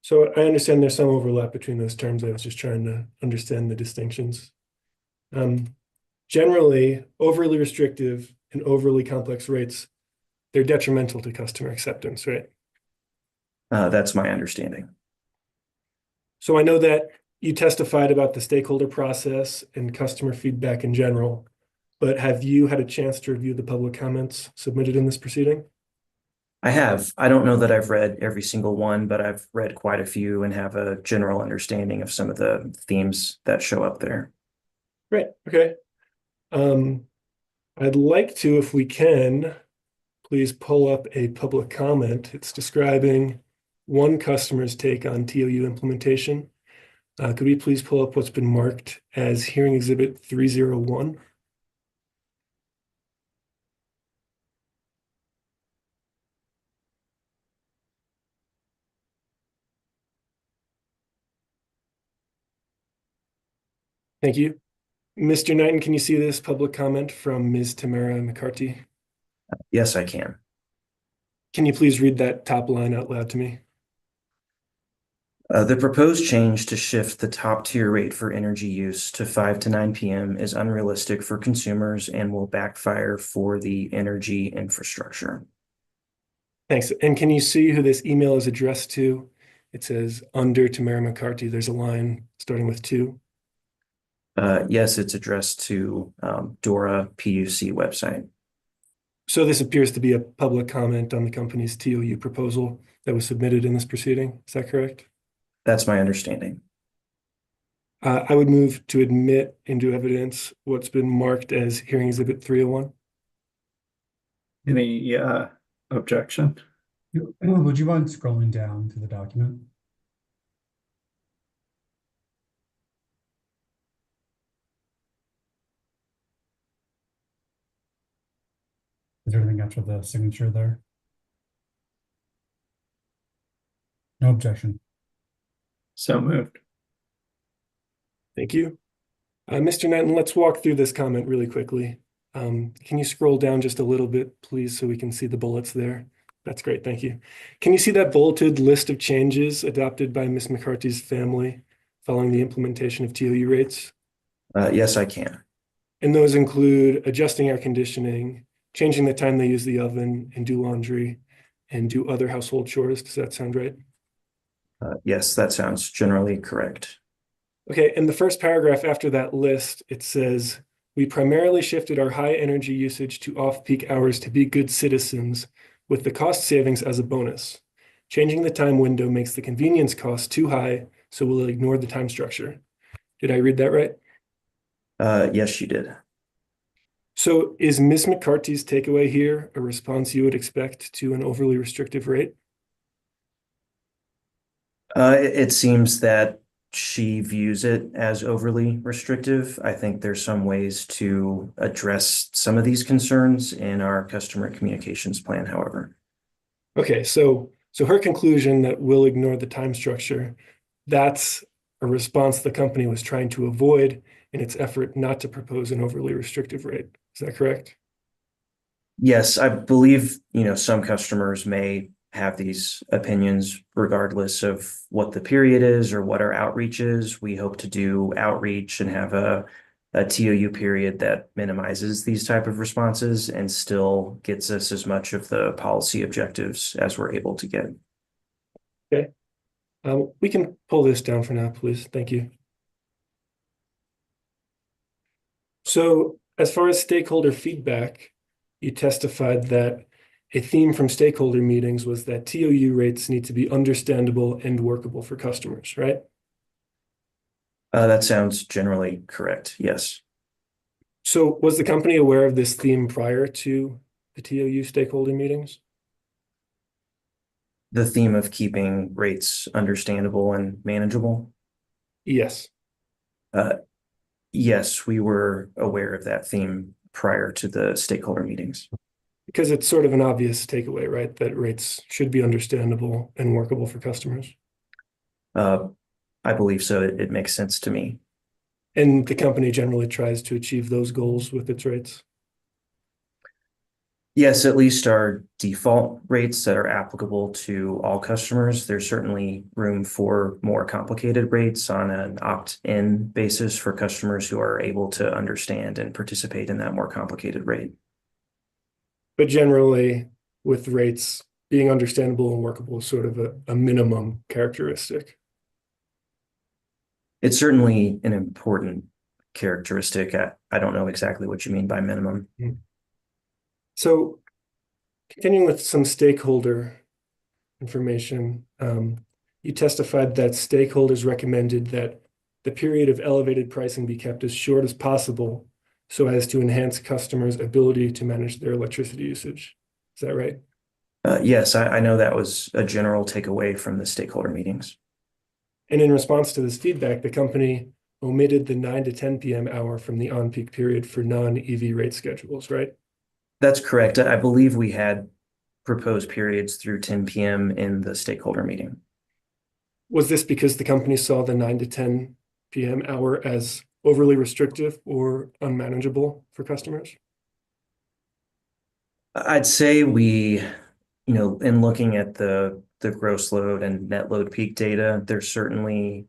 So I understand there's some overlap between those terms. I was just trying to understand the distinctions. Generally, overly restrictive and overly complex rates, they're detrimental to customer acceptance, right? That's my understanding. So I know that you testified about the stakeholder process and customer feedback in general, but have you had a chance to review the public comments submitted in this proceeding? I have. I don't know that I've read every single one, but I've read quite a few and have a general understanding of some of the themes that show up there. Right. Okay. I'd like to, if we can, please pull up a public comment. It's describing one customer's take on TOU implementation. Could we please pull up what's been marked as hearing exhibit 301? Thank you. Mr. Knighton, can you see this public comment from Ms. Tamara McCarthy? Yes, I can. Can you please read that top line out loud to me? The proposed change to shift the top tier rate for energy use to 5 to 9 p.m. is unrealistic for consumers and will backfire for the energy infrastructure. Thanks. And can you see who this email is addressed to? It says under Tamara McCarthy. There's a line starting with 2. Yes, it's addressed to DORA PUC website. So this appears to be a public comment on the company's TOU proposal that was submitted in this proceeding. Is that correct? That's my understanding. I would move to admit into evidence what's been marked as hearing exhibit 301. Any objection? Would you mind scrolling down to the document? Is there anything after the signature there? No objection. So moved. Thank you. Mr. Knighton, let's walk through this comment really quickly. Can you scroll down just a little bit, please, so we can see the bullets there? That's great, thank you. Can you see that bulleted list of changes adopted by Ms. McCarthy's family following the implementation of TOU rates? Yes, I can. And those include adjusting air conditioning, changing the time they use the oven and do laundry, and do other household chores. Does that sound right? Yes, that sounds generally correct. Okay, in the first paragraph after that list, it says, we primarily shifted our high energy usage to off-peak hours to be good citizens with the cost savings as a bonus. Changing the time window makes the convenience cost too high, so we'll ignore the time structure. Did I read that right? Yes, you did. So is Ms. McCarthy's takeaway here a response you would expect to an overly restrictive rate? It seems that she views it as overly restrictive. I think there's some ways to address some of these concerns in our customer communications plan, however. Okay, so her conclusion that we'll ignore the time structure, that's a response the company was trying to avoid in its effort not to propose an overly restrictive rate. Is that correct? Yes, I believe, some customers may have these opinions regardless of what the period is or what our outreach is. We hope to do outreach and have a TOU period that minimizes these type of responses and still gets us as much of the policy objectives as we're able to get. Okay. We can pull this down for now, please. Thank you. So as far as stakeholder feedback, you testified that a theme from stakeholder meetings was that TOU rates need to be understandable and workable for customers, right? That sounds generally correct, yes. So was the company aware of this theme prior to the TOU stakeholder meetings? The theme of keeping rates understandable and manageable? Yes. Yes, we were aware of that theme prior to the stakeholder meetings. Because it's sort of an obvious takeaway, right? That rates should be understandable and workable for customers. I believe so. It makes sense to me. And the company generally tries to achieve those goals with its rates? Yes, at least our default rates that are applicable to all customers. There's certainly room for more complicated rates on an opt-in basis for customers who are able to understand and participate in that more complicated rate. But generally, with rates being understandable and workable is sort of a minimum characteristic. It's certainly an important characteristic. I don't know exactly what you mean by minimum. So continuing with some stakeholder information, you testified that stakeholders recommended that the period of elevated pricing be kept as short as possible so as to enhance customers' ability to manage their electricity usage. Is that right? Yes, I know that was a general takeaway from the stakeholder meetings. And in response to this feedback, the company omitted the 9 to 10 p.m. hour from the on-peak period for non-EV rate schedules, right? That's correct. I believe we had proposed periods through 10 p.m. in the stakeholder meeting. Was this because the company saw the 9 to 10 p.m. hour as overly restrictive or unmanageable for customers? I'd say we, in looking at the gross load and net load peak data, there's certainly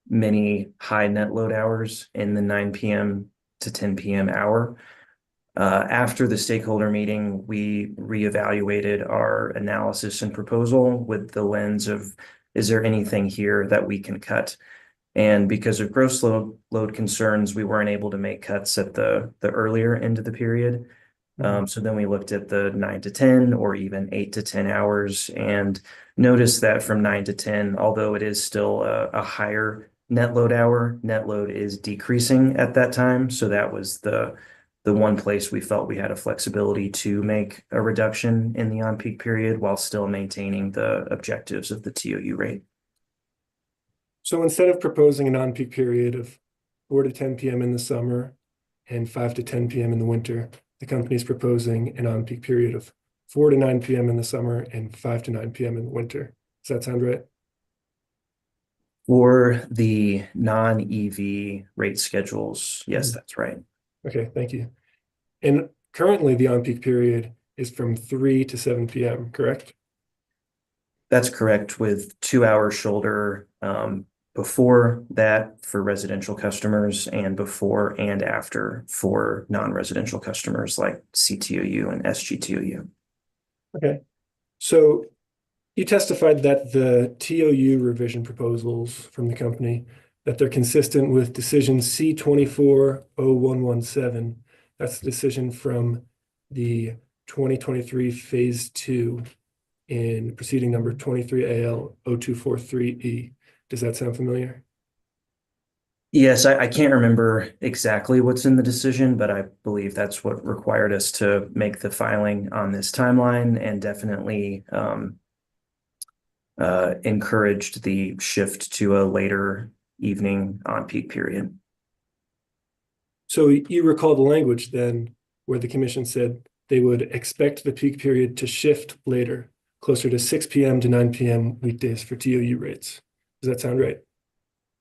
many high net load hours in the 9 p.m. to 10 p.m. hour. After the stakeholder meeting, we reevaluated our analysis and proposal with the lens of, is there anything here that we can cut? And because of gross load concerns, we weren't able to make cuts at the earlier end of the period. So then we looked at the 9 to 10 or even 8 to 10 hours and noticed that from 9 to 10, although it is still a higher net load hour, net load is decreasing at that time. So that was the one place we felt we had a flexibility to make a reduction in the on-peak period while still maintaining the objectives of the TOU rate. So instead of proposing an on-peak period of 4 to 10 p.m. in the summer and 5 to 10 p.m. in the winter, the company is proposing an on-peak period of 4 to 9 p.m. in the summer and 5 to 9 p.m. in the winter. Does that sound right? For the non-EV rate schedules, yes, that's right. Okay, thank you. And currently the on-peak period is from 3 to 7 p.m., correct? That's correct, with 2 hour shoulder before that for residential customers and before and after for non-residential customers like CTOU and SGTOU. Okay. So you testified that the TOU revision proposals from the company, that they're consistent with decision C240117. That's the decision from the 2023 Phase 2 in proceeding number 23AL-0243E. Does that sound familiar? Yes, I can't remember exactly what's in the decision, but I believe that's what required us to make the filing on this timeline and definitely encouraged the shift to a later evening on-peak period. So you recall the language then where the commission said they would expect the peak period to shift later, closer to 6 p.m. to 9 p.m. weekdays for TOU rates. Does that sound right?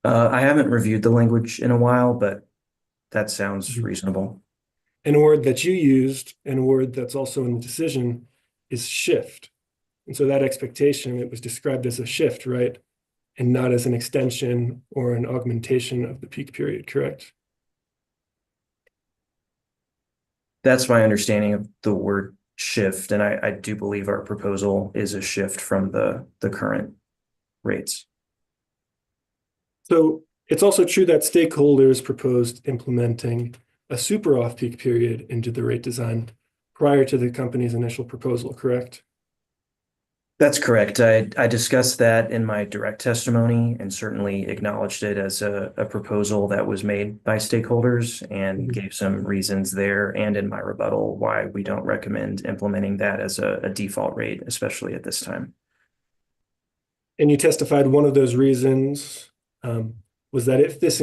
I haven't reviewed the language in a while, but that sounds reasonable. And a word that you used, and a word that's also in the decision, is shift. And so that expectation, it was described as a shift, right? And not as an extension or an augmentation of the peak period, correct? That's my understanding of the word shift, and I do believe our proposal is a shift from the current rates. So it's also true that stakeholders proposed implementing a super off-peak period into the rate design prior to the company's initial proposal, correct? That's correct. I discussed that in my direct testimony and certainly acknowledged it as a proposal that was made by stakeholders and gave some reasons there and in my rebuttal why we don't recommend implementing that as a default rate, especially at this time. And you testified one of those reasons was that if this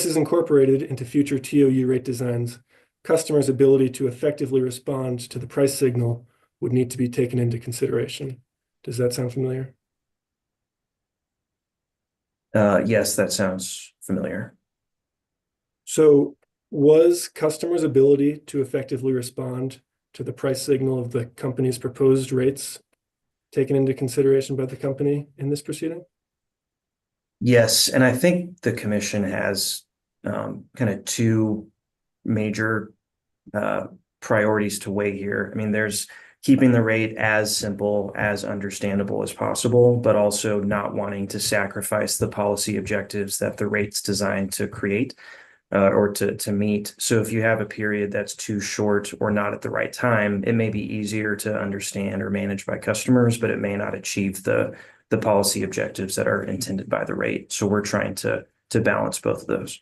is incorporated into future TOU rate designs, customers' ability to effectively respond to the price signal would need to be taken into consideration. Does that sound familiar? Yes, that sounds familiar. So was customers' ability to effectively respond to the price signal of the company's proposed rates taken into consideration by the company in this proceeding? Yes, and I think the commission has kind of two major priorities to weigh here. I mean, there's keeping the rate as simple, as understandable as possible, but also not wanting to sacrifice the policy objectives that the rate's designed to create or to meet. So if you have a period that's too short or not at the right time, it may be easier to understand or manage by customers, but it may not achieve the policy objectives that are intended by the rate. So we're trying to balance both of those.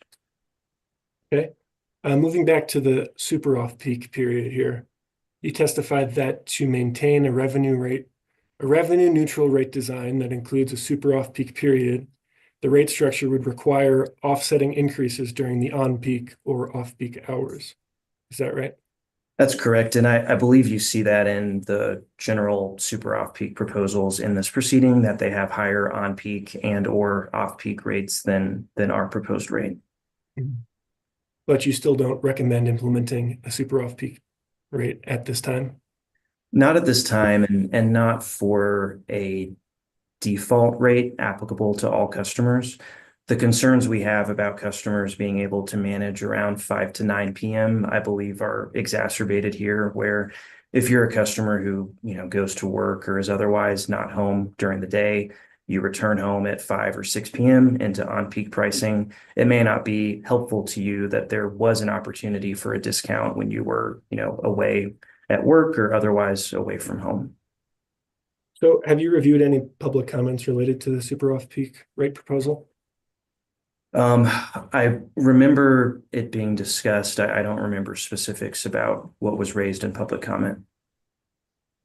Okay. Moving back to the super off-peak period here, you testified that to maintain a revenue neutral rate design that includes a super off-peak period, the rate structure would require offsetting increases during the on-peak or off-peak hours. Is that right? That's correct. And I believe you see that in the general super off-peak proposals in this proceeding, that they have higher on-peak and or off-peak rates than our proposed rate. But you still don't recommend implementing a super off-peak rate at this time? Not at this time, and not for a default rate applicable to all customers. The concerns we have about customers being able to manage around 5 to 9 p.m., I believe, are exacerbated here, where if you're a customer who, goes to work or is otherwise not home during the day, you return home at 5 or 6 p.m. into on-peak pricing, it may not be helpful to you that there was an opportunity for a discount when you were, away at work or otherwise away from home. So have you reviewed any public comments related to the super off-peak rate proposal? I remember it being discussed. I don't remember specifics about what was raised in public comment.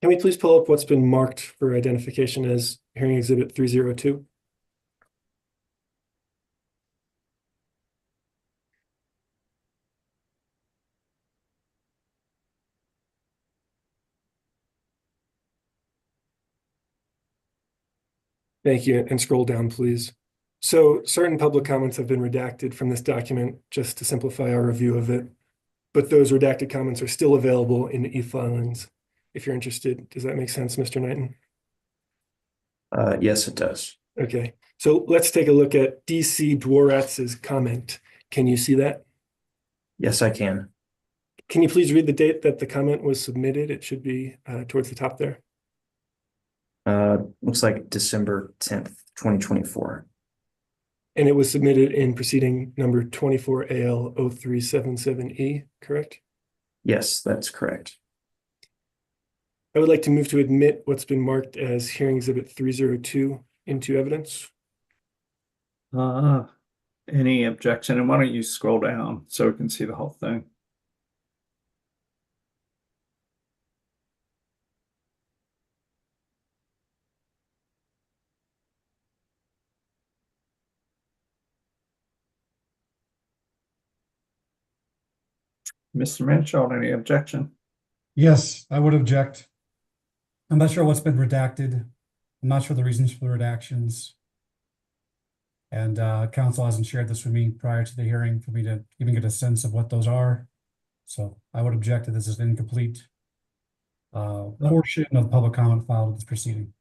Can we please pull up what's been marked for identification as hearing exhibit 302? Thank you, and scroll down, please. So certain public comments have been redacted from this document just to simplify our review of it. But those redacted comments are still available in the e-filings if you're interested. Does that make sense, Mr. Knighton? Yes, it does. Okay, so let's take a look at DC Dworatz's comment. Can you see that? Yes, I can. Can you please read the date that the comment was submitted? It should be towards the top there. Looks like December 10th, 2024. And it was submitted in proceeding number 24AL-0377E, correct? Yes, that's correct. I would like to move to admit what's been marked as hearing exhibit 302 into evidence. Any objection? And why don't you scroll down so we can see the whole thing? Mr. Manshaw, any objection? Yes, I would object. I'm not sure what's been redacted. I'm not sure the reasons for the redactions. And council hasn't shared this with me prior to the hearing for me to even get a sense of what those are. So I would object that this is an incomplete portion of public comment filed with this proceeding.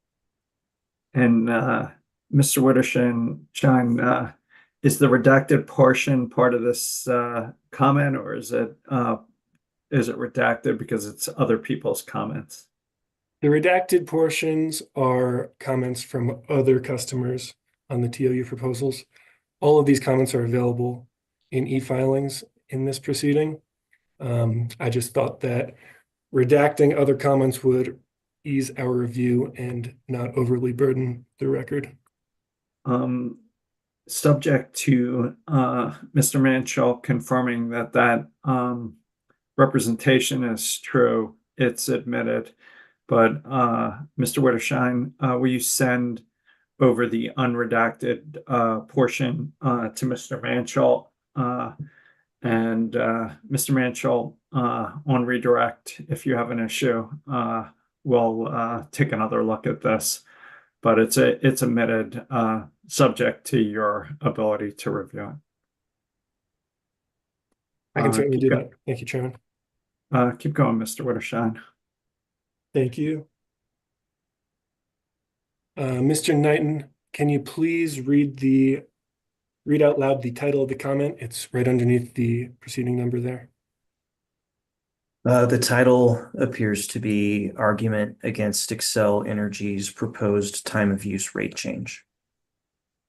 And Mr. Wittersheim, is the redacted portion part of this comment, or is it redacted because it's other people's comments? The redacted portions are comments from other customers on the TOU proposals. All of these comments are available in e-filings in this proceeding. I just thought that redacting other comments would ease our review and not overly burden the record. Subject to Mr. Manshaw confirming that representation is true, it's admitted. But Mr. Wittersheim, will you send over the unredacted portion to Mr. Manshaw? And Mr. Manshaw, on redirect, if you have an issue, we'll take another look at this. But it's admitted, subject to your ability to review it. I can certainly do that. Thank you, Chairman. Keep going, Mr. Wittersheim. Thank you. Mr. Knighton, can you please read out loud the title of the comment? It's right underneath the proceeding number there. The title appears to be Argument Against Xcel Energy's Proposed Time of Use Rate Change.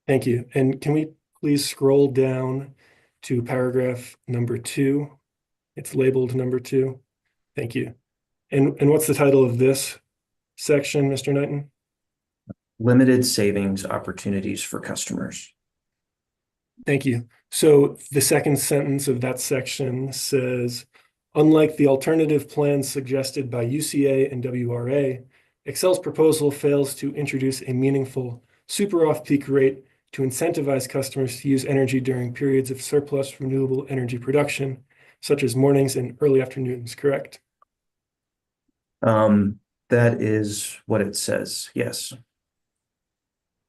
Thank you. And can we please scroll down to paragraph number 2? It's labeled number 2. Thank you. And what's the title of this section, Mr. Knighton? Limited savings opportunities for customers. Thank you. So the second sentence of that section says, unlike the alternative plans suggested by UCA and WRA, Xcel's proposal fails to introduce a meaningful super off-peak rate to incentivize customers to use energy during periods of surplus renewable energy production, such as mornings and early afternoons, correct? That is what it says, yes.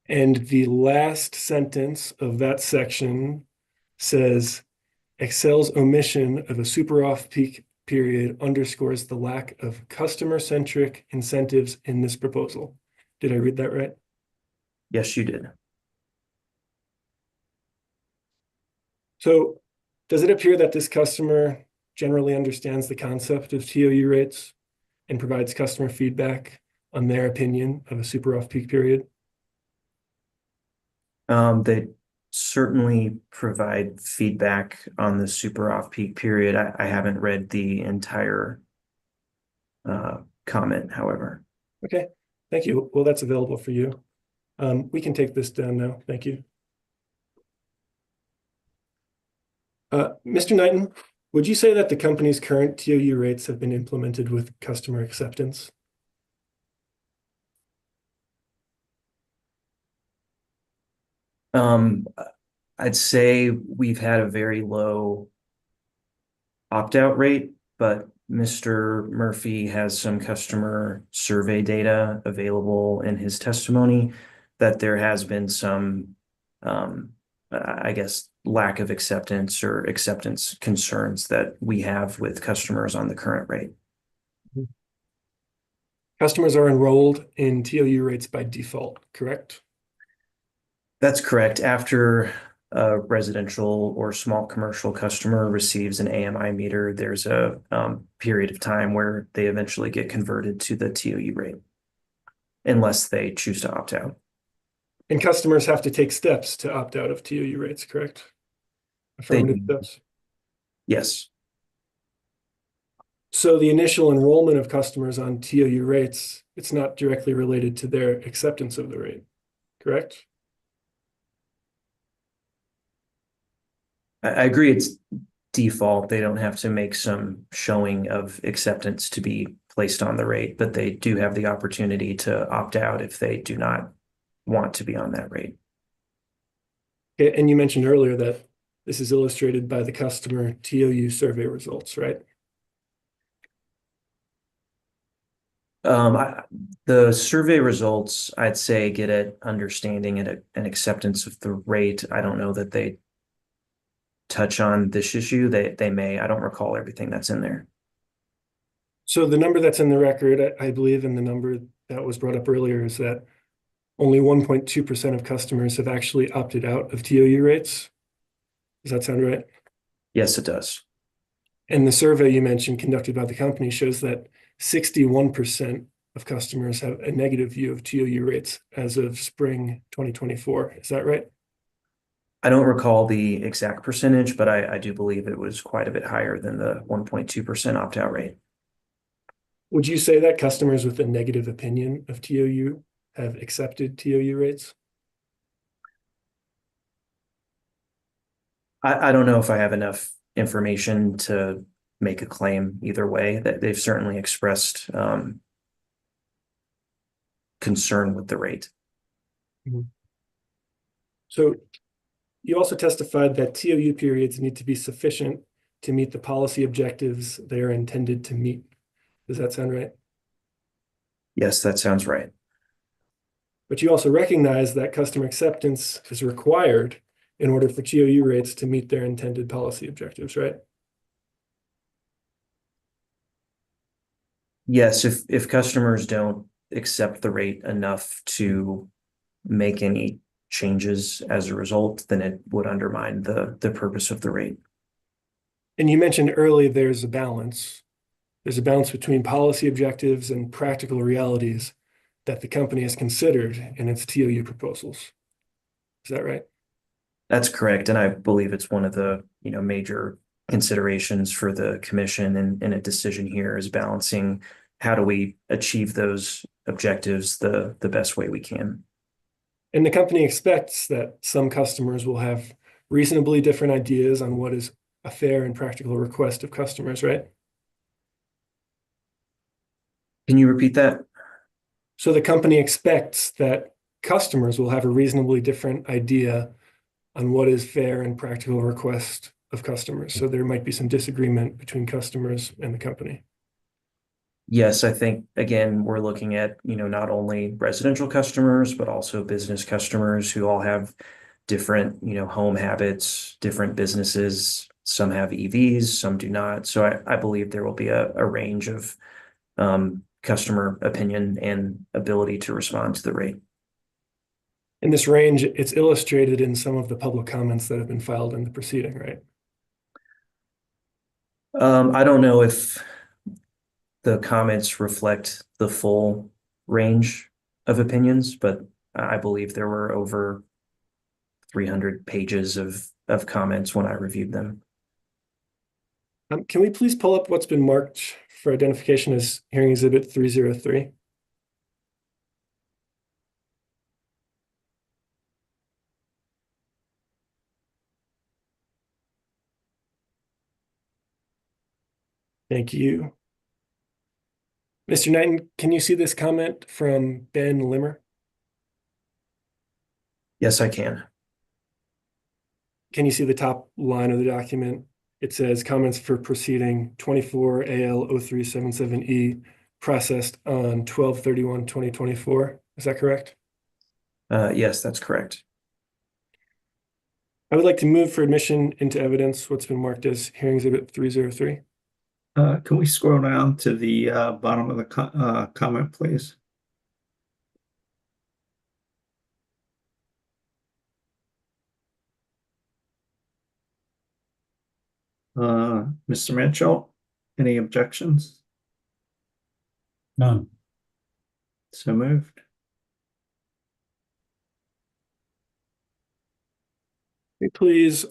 And the last sentence of that section says, Xcel's omission of a super off-peak period underscores the lack of customer-centric incentives in this proposal. Did I read that right? Yes, you did. So does it appear that this customer generally understands the concept of TOU rates and provides customer feedback on their opinion of a super off-peak period? They certainly provide feedback on the super off-peak period. I haven't read the entire comment, however. Okay, thank you. Well, that's available for you. We can take this down now. Thank you. Mr. Knighton, would you say that the company's current TOU rates have been implemented with customer acceptance? I'd say we've had a very low opt-out rate, but Mr. Murphy has some customer survey data available in his testimony that there has been some I guess, lack of acceptance or acceptance concerns that we have with customers on the current rate. Customers are enrolled in TOU rates by default, correct? That's correct. After a residential or small commercial customer receives an AMI meter, there's a period of time where they eventually get converted to the TOU rate, unless they choose to opt out. And customers have to take steps to opt out of TOU rates, correct? Affirmative steps. Yes. So the initial enrollment of customers on TOU rates, it's not directly related to their acceptance of the rate, correct? I agree it's default. They don't have to make some showing of acceptance to be placed on the rate, but they do have the opportunity to opt out if they do not want to be on that rate. Okay, and you mentioned earlier that this is illustrated by the customer TOU survey results, right? The survey results, I'd say, get at understanding and an acceptance of the rate. I don't know that they touch on this issue. They may. I don't recall everything that's in there. So the number that's in the record, I believe, and the number that was brought up earlier is that only 1.2% of customers have actually opted out of TOU rates. Does that sound right? Yes, it does. And the survey you mentioned conducted by the company shows that 61% of customers have a negative view of TOU rates as of spring 2024. Is that right? I don't recall the exact percentage, but I do believe it was quite a bit higher than the 1.2% opt-out rate. Would you say that customers with a negative opinion of TOU have accepted TOU rates? I don't know if I have enough information to make a claim either way. That they've certainly expressed concern with the rate. So you also testified that TOU periods need to be sufficient to meet the policy objectives they are intended to meet. Does that sound right? Yes, that sounds right. But you also recognize that customer acceptance is required in order for TOU rates to meet their intended policy objectives, right? Yes, if customers don't accept the rate enough to make any changes as a result, then it would undermine the purpose of the rate. And you mentioned earlier there's a balance. There's a balance between policy objectives and practical realities that the company has considered in its TOU proposals. Is that right? That's correct. And I believe it's one of the major considerations for the commission in a decision here is balancing how do we achieve those objectives the best way we can. And the company expects that some customers will have reasonably different ideas on what is a fair and practical request of customers, right? Can you repeat that? So the company expects that customers will have a reasonably different idea on what is fair and practical request of customers. So there might be some disagreement between customers and the company. Yes, I think, again, we're looking at, not only residential customers, but also business customers who all have different, home habits, different businesses. Some have EVs, some do not. So I believe there will be a range of customer opinion and ability to respond to the rate. In this range, it's illustrated in some of the public comments that have been filed in the proceeding, right? I don't know if the comments reflect the full range of opinions, but I believe there were over 300 pages of comments when I reviewed them. Can we please pull up what's been marked for identification as hearing exhibit 303? Thank you. Mr. Knighton, can you see this comment from Ben Limmer? Yes, I can. Can you see the top line of the document? It says comments for proceeding 24AL-0377E processed on 12/31/2024. Is that correct? Yes, that's correct. I would like to move for admission into evidence what's been marked as hearing exhibit 303. Can we scroll down to the bottom of the comment, please? Mr. Mitchell, any objections? None. So moved. Please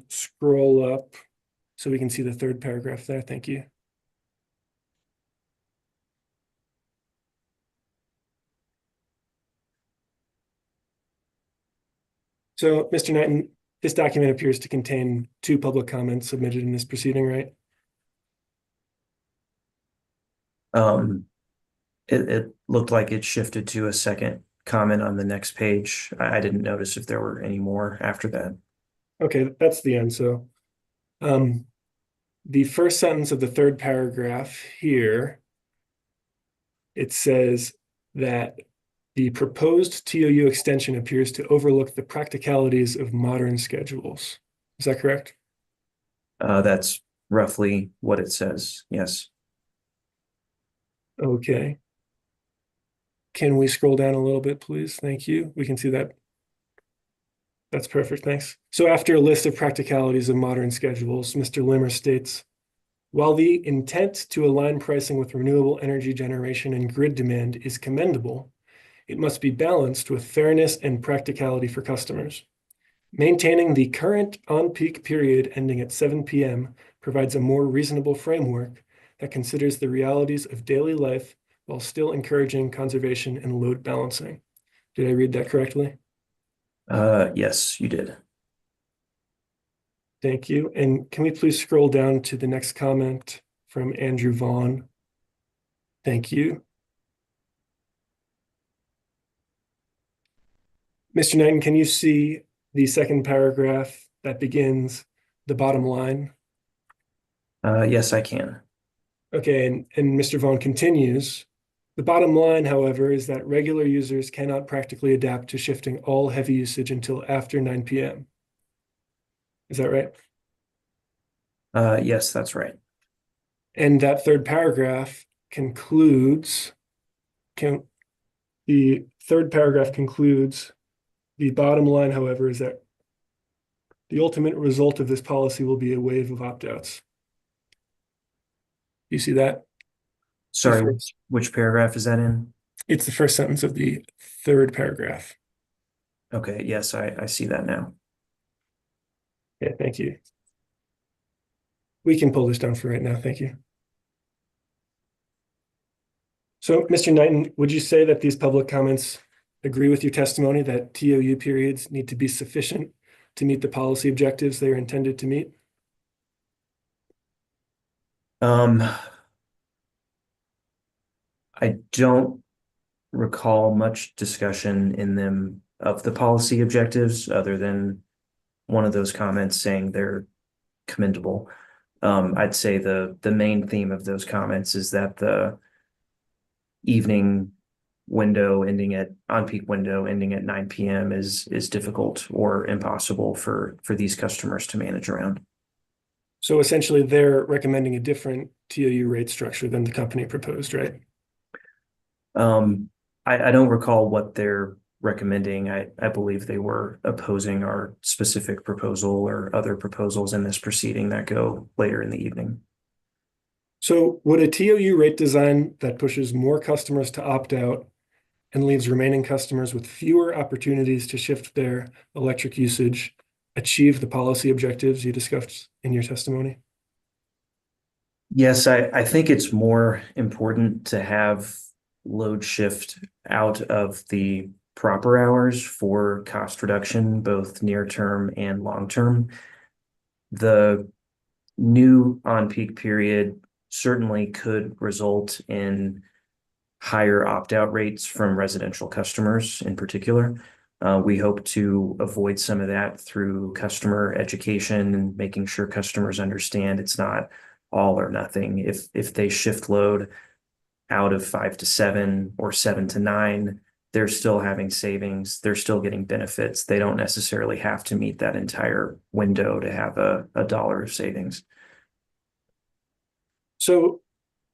scroll up so we can see the third paragraph there. Thank you. So, Mr. Knighton, this document appears to contain 2 public comments submitted in this proceeding, right? It looked like it shifted to a second comment on the next page. I didn't notice if there were any more after that. Okay, that's the end. So, the first sentence of the third paragraph here, it says that the proposed TOU extension appears to overlook the practicalities of modern schedules. Is that correct? That's roughly what it says. Yes. Okay. Can we scroll down a little bit, please? Thank you. We can see that. That's perfect. Thanks. So after a list of practicalities of modern schedules, Mr. Limmer states, while the intent to align pricing with renewable energy generation and grid demand is commendable, it must be balanced with fairness and practicality for customers. Maintaining the current on-peak period ending at 7 p.m. provides a more reasonable framework that considers the realities of daily life while still encouraging conservation and load balancing. Did I read that correctly? Yes, you did. Thank you. And can we please scroll down to the next comment from Andrew Vaughn? Thank you. Mr. Knighton, can you see the second paragraph that begins the bottom line? Yes, I can. Okay, and Mr. Vaughn continues. The bottom line, however, is that regular users cannot practically adapt to shifting all heavy usage until after 9 p.m. Is that right? Yes, that's right. And that third paragraph concludes, the bottom line, however, is that the ultimate result of this policy will be a wave of opt-outs. You see that? Sorry, which paragraph is that in? It's the first sentence of the third paragraph. Okay, yes, I see that now. Yeah, thank you. We can pull this down for right now. Thank you. So, Mr. Knighton, would you say that these public comments agree with your testimony that TOU periods need to be sufficient to meet the policy objectives they are intended to meet? I don't recall much discussion in them of the policy objectives other than one of those comments saying they're commendable. I'd say the main theme of those comments is that the evening window on-peak window ending at 9 p.m. is difficult or impossible for these customers to manage around. So essentially they're recommending a different TOU rate structure than the company proposed, right? I don't recall what they're recommending. I believe they were opposing our specific proposal or other proposals in this proceeding that go later in the evening. So would a TOU rate design that pushes more customers to opt out and leaves remaining customers with fewer opportunities to shift their electric usage achieve the policy objectives you discussed in your testimony? Yes, I think it's more important to have load shift out of the proper hours for cost reduction, both near term and long term. The new on-peak period certainly could result in higher opt-out rates from residential customers in particular. We hope to avoid some of that through customer education and making sure customers understand it's not all or nothing. If they shift load out of 5 to 7 or 7 to 9, they're still having savings, they're still getting benefits. They don't necessarily have to meet that entire window to have a dollar of savings. So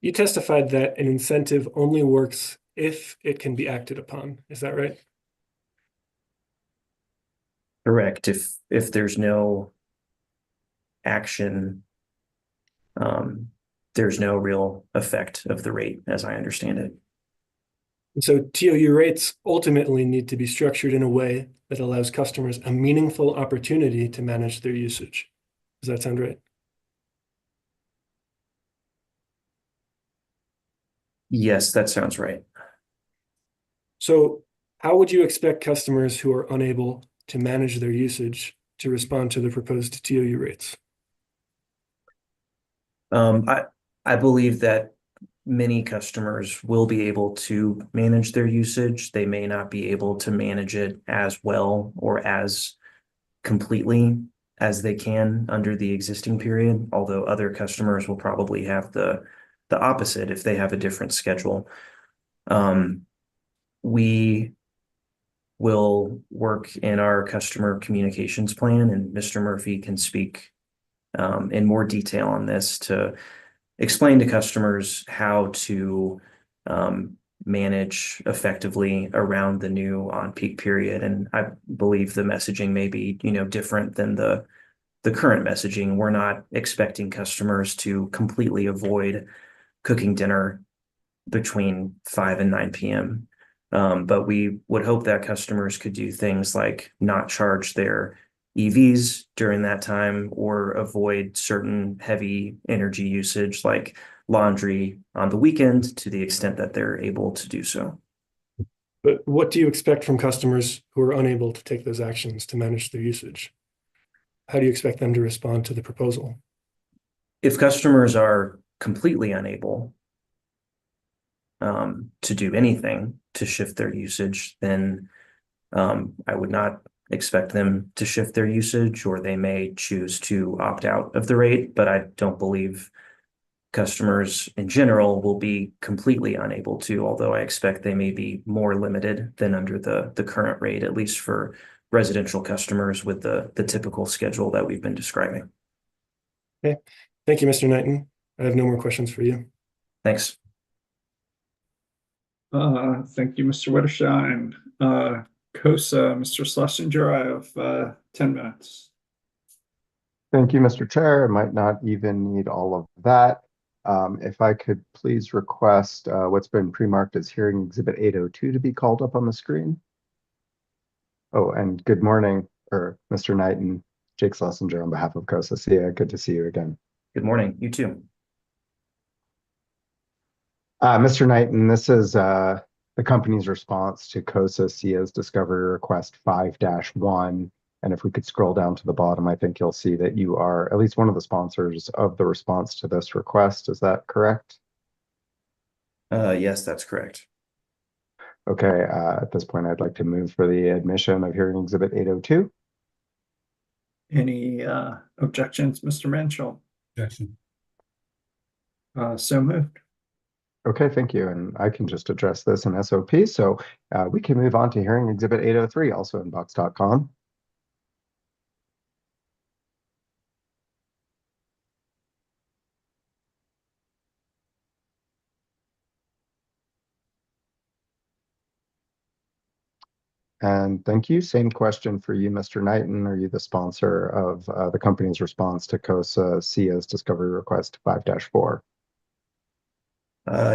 you testified that an incentive only works if it can be acted upon. Is that right? Correct. If there's no action, there's no real effect of the rate, as I understand it. And so TOU rates ultimately need to be structured in a way that allows customers a meaningful opportunity to manage their usage. Does that sound right? Yes, that sounds right. So how would you expect customers who are unable to manage their usage to respond to the proposed TOU rates? I believe that many customers will be able to manage their usage. They may not be able to manage it as well or as completely as they can under the existing period, although other customers will probably have the opposite if they have a different schedule. We will work in our customer communications plan, and Mr. Murphy can speak in more detail on this to explain to customers how to manage effectively around the new on-peak period. And I believe the messaging may be, different than the current messaging. We're not expecting customers to completely avoid cooking dinner between 5 and 9 p.m. But we would hope that customers could do things like not charge their EVs during that time or avoid certain heavy energy usage like laundry on the weekend to the extent that they're able to do so. But what do you expect from customers who are unable to take those actions to manage their usage? How do you expect them to respond to the proposal? If customers are completely unable to do anything to shift their usage, then I would not expect them to shift their usage, or they may choose to opt out of the rate. But I don't believe customers in general will be completely unable to, although I expect they may be more limited than under the current rate, at least for residential customers with the typical schedule that we've been describing. Okay, thank you, Mr. Knighton. I have no more questions for you. Thanks. Thank you, Mr. Witterstein. COSA, Mr. Schlesinger, I have 10 minutes. Thank you, Mr. Chair. I might not even need all of that. If I could please request what's been pre-marked as hearing exhibit 802 to be called up on the screen. Oh, and good morning, Mr. Knighton, Jake Schlesinger on behalf of COSA. SIA, good to see you again. Good morning, you too. Mr. Knighton, this is the company's response to COSA SIA's discovery request 5-1. And if we could scroll down to the bottom, I think you'll see that you are at least one of the sponsors of the response to this request. Is that correct? Yes, that's correct. Okay, at this point, I'd like to move for the admission of hearing exhibit 802. Any objections, Mr. Mansell? Objection. So moved. Okay, thank you. And I can just address this in SOP. So we can move on to hearing exhibit 803, also in box.com. And thank you. Same question for you, Mr. Knighton. Are you the sponsor of the company's response to COSA SIA's discovery request 5-4?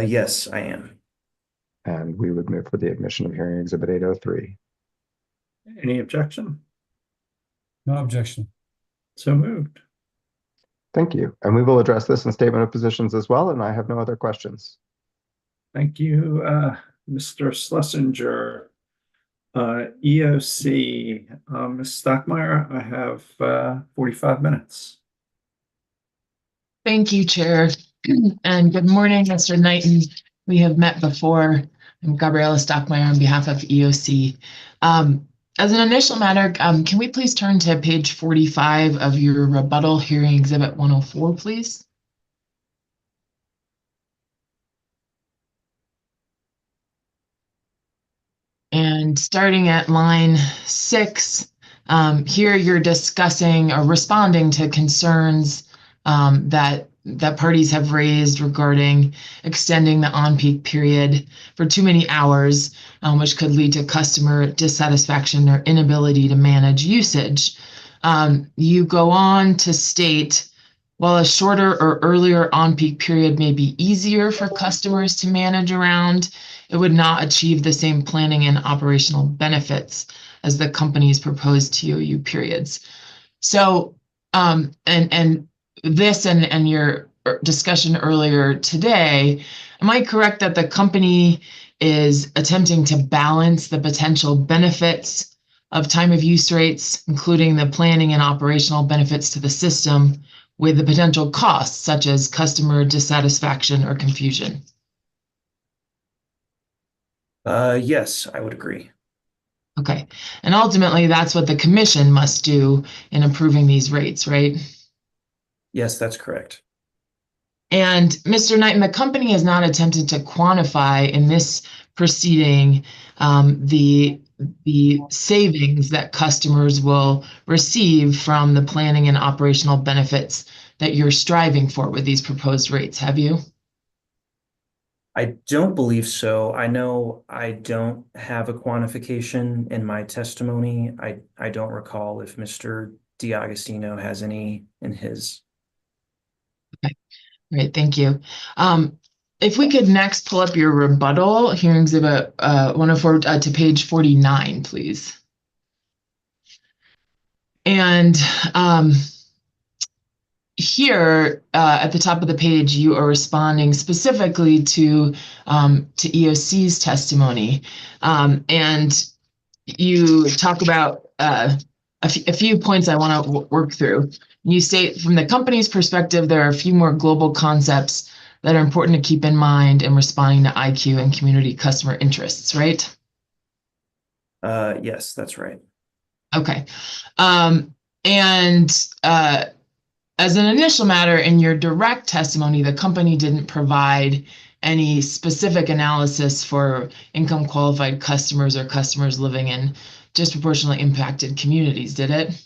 Yes, I am. And we would move for the admission of hearing exhibit 803. Any objection? No objection. So moved. Thank you. And we will address this in statement of positions as well. And I have no other questions. Thank you, Mr. Schlesinger. EOC, Ms. Stockmeyer, I have 45 minutes. Thank you, Chair. And good morning, Mr. Knighton. We have met before. I'm Gabriella Stockmeyer on behalf of EOC. As an initial matter, can we please turn to page 45 of your rebuttal hearing exhibit 104, please? And starting at line 6, here you're discussing or responding to concerns that parties have raised regarding extending the on-peak period for too many hours, which could lead to customer dissatisfaction or inability to manage usage. You go on to state, while a shorter or earlier on-peak period may be easier for customers to manage around, it would not achieve the same planning and operational benefits as the company's proposed TOU periods. So, and this and your discussion earlier today, am I correct that the company is attempting to balance the potential benefits of time of use rates, including the planning and operational benefits to the system, with the potential costs such as customer dissatisfaction or confusion? Yes, I would agree. Okay, and ultimately that's what the commission must do in approving these rates, right? Yes, that's correct. And Mr. Knighton, the company has not attempted to quantify in this proceeding the savings that customers will receive from the planning and operational benefits that you're striving for with these proposed rates, have you? I don't believe so. I know I don't have a quantification in my testimony. I don't recall if Mr. DiAgostino has any in his. Okay, great, thank you. If we could next pull up your rebuttal, hearing exhibit 104 to page 49, please. And here at the top of the page, you are responding specifically to EOC's testimony. And you talk about a few points I want to work through. You state, from the company's perspective, there are a few more global concepts that are important to keep in mind in responding to IQ and community customer interests, right? Yes, that's right. Okay. As an initial matter, in your direct testimony, the company didn't provide any specific analysis for income qualified customers or customers living in disproportionately impacted communities, did it?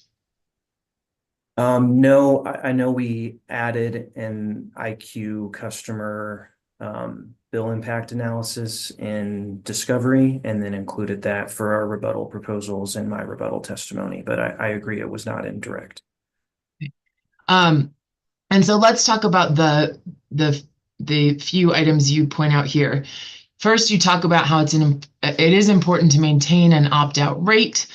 No, I know we added an IQ customer bill impact analysis in discovery and then included that for our rebuttal proposals in my rebuttal testimony, but I agree it was not in direct. And so let's talk about the few items you point out here. First, you talk about how it is important to maintain an opt-out rate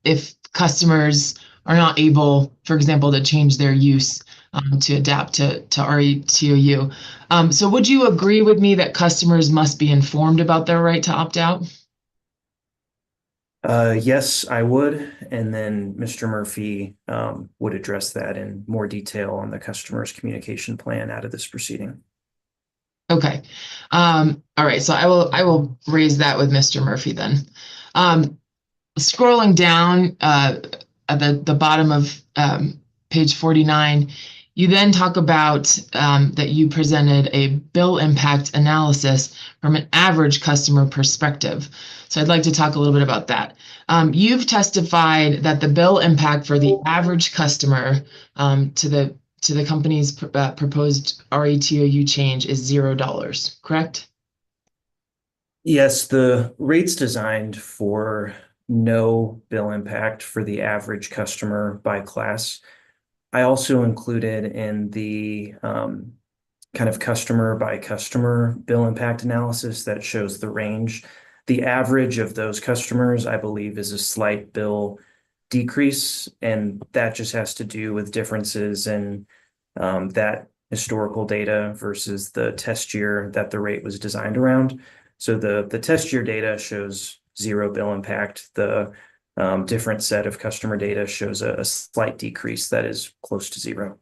if customers are not able, for example, to change their use to adapt to RETOU. So would you agree with me that customers must be informed about their right to opt out? Yes, I would. And then Mr. Murphy would address that in more detail on the customer's communication plan out of this proceeding. Okay. All right. So I will raise that with Mr. Murphy then. Scrolling down at the bottom of page 49, you then talk about that you presented a bill impact analysis from an average customer perspective. So I'd like to talk a little bit about that. You've testified that the bill impact for the average customer to the company's proposed RETOU change is $0, correct? Yes, the rate's designed for no bill impact for the average customer by class. I also included in the kind of customer by customer bill impact analysis that shows the range. The average of those customers, I believe, is a slight bill decrease, and that just has to do with differences in that historical data versus the test year that the rate was designed around. So the test year data shows zero bill impact. The different set of customer data shows a slight decrease that is close to zero.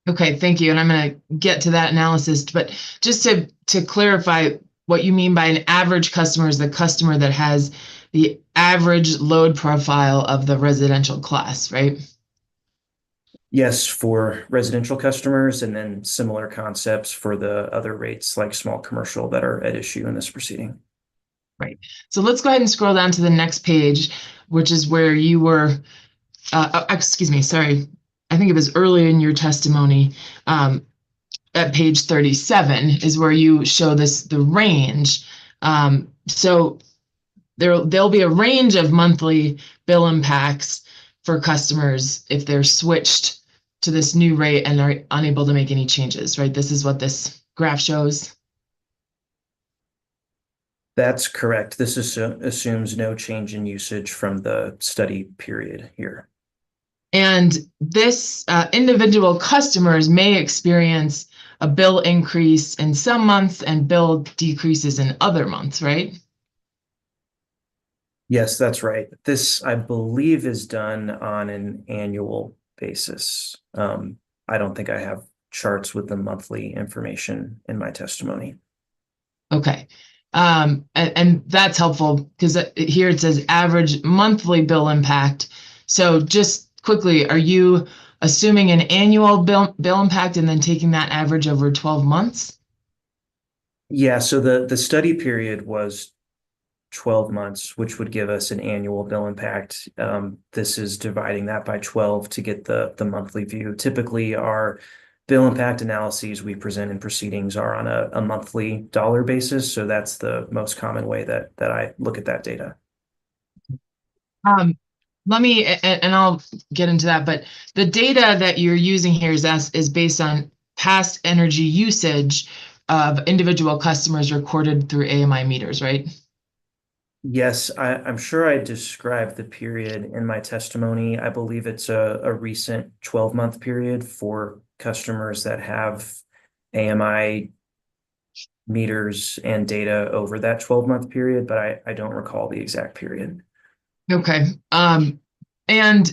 Okay, thank you. And I'm going to get to that analysis, but just to clarify, what you mean by an average customer is the customer that has the average load profile of the residential class, right? Yes, for residential customers, and then similar concepts for the other rates like small commercial that are at issue in this proceeding. Right. So let's go ahead and scroll down to the next page, which is where you were, excuse me, sorry. I think it was early in your testimony, at page 37 is where you show the range. So there'll be a range of monthly bill impacts for customers if they're switched to this new rate and are unable to make any changes, right? This is what this graph shows. That's correct. This assumes no change in usage from the study period here. And this individual customers may experience a bill increase in some months and bill decreases in other months, right? Yes, that's right. This, I believe, is done on an annual basis. I don't think I have charts with the monthly information in my testimony. Okay. And that's helpful because here it says average monthly bill impact. So just quickly, are you assuming an annual bill impact and then taking that average over 12 months? Yeah, so the study period was 12 months, which would give us an annual bill impact. This is dividing that by 12 to get the monthly view. Typically, our bill impact analyses we present in proceedings are on a monthly dollar basis. So that's the most common way that I look at that data. Let me, and I'll get into that, but the data that you're using here is based on past energy usage of individual customers recorded through AMI meters, right? Yes, I'm sure I described the period in my testimony. I believe it's a recent 12-month period for customers that have AMI meters and data over that 12-month period, but I don't recall the exact period. Okay. And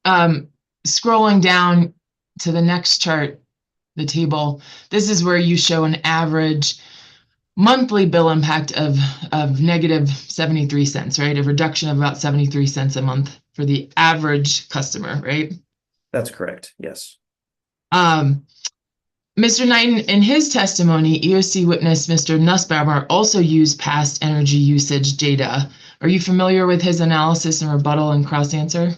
scrolling down to the next chart, the table, this is where you show an average monthly bill impact of negative 73 cents, right? A reduction of about 73 cents a month for the average customer, right? That's correct. Yes. Mr. Knighton, in his testimony, EOC witness Mr. Nussbaumer also used past energy usage data. Are you familiar with his analysis and rebuttal and cross answer?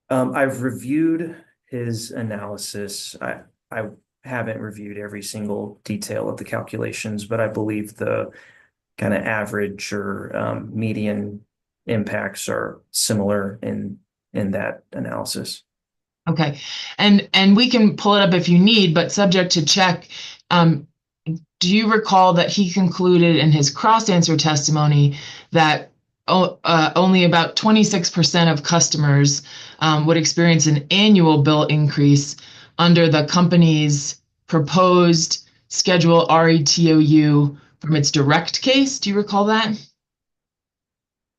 I've reviewed his analysis. I haven't reviewed every single detail of the calculations, but I believe the kind of average or median impacts are similar in that analysis. Okay, and we can pull it up if you need, but subject to check. Do you recall that he concluded in his cross answer testimony that only about 26% of customers would experience an annual bill increase under the company's proposed schedule RETOU from its direct case? Do you recall that?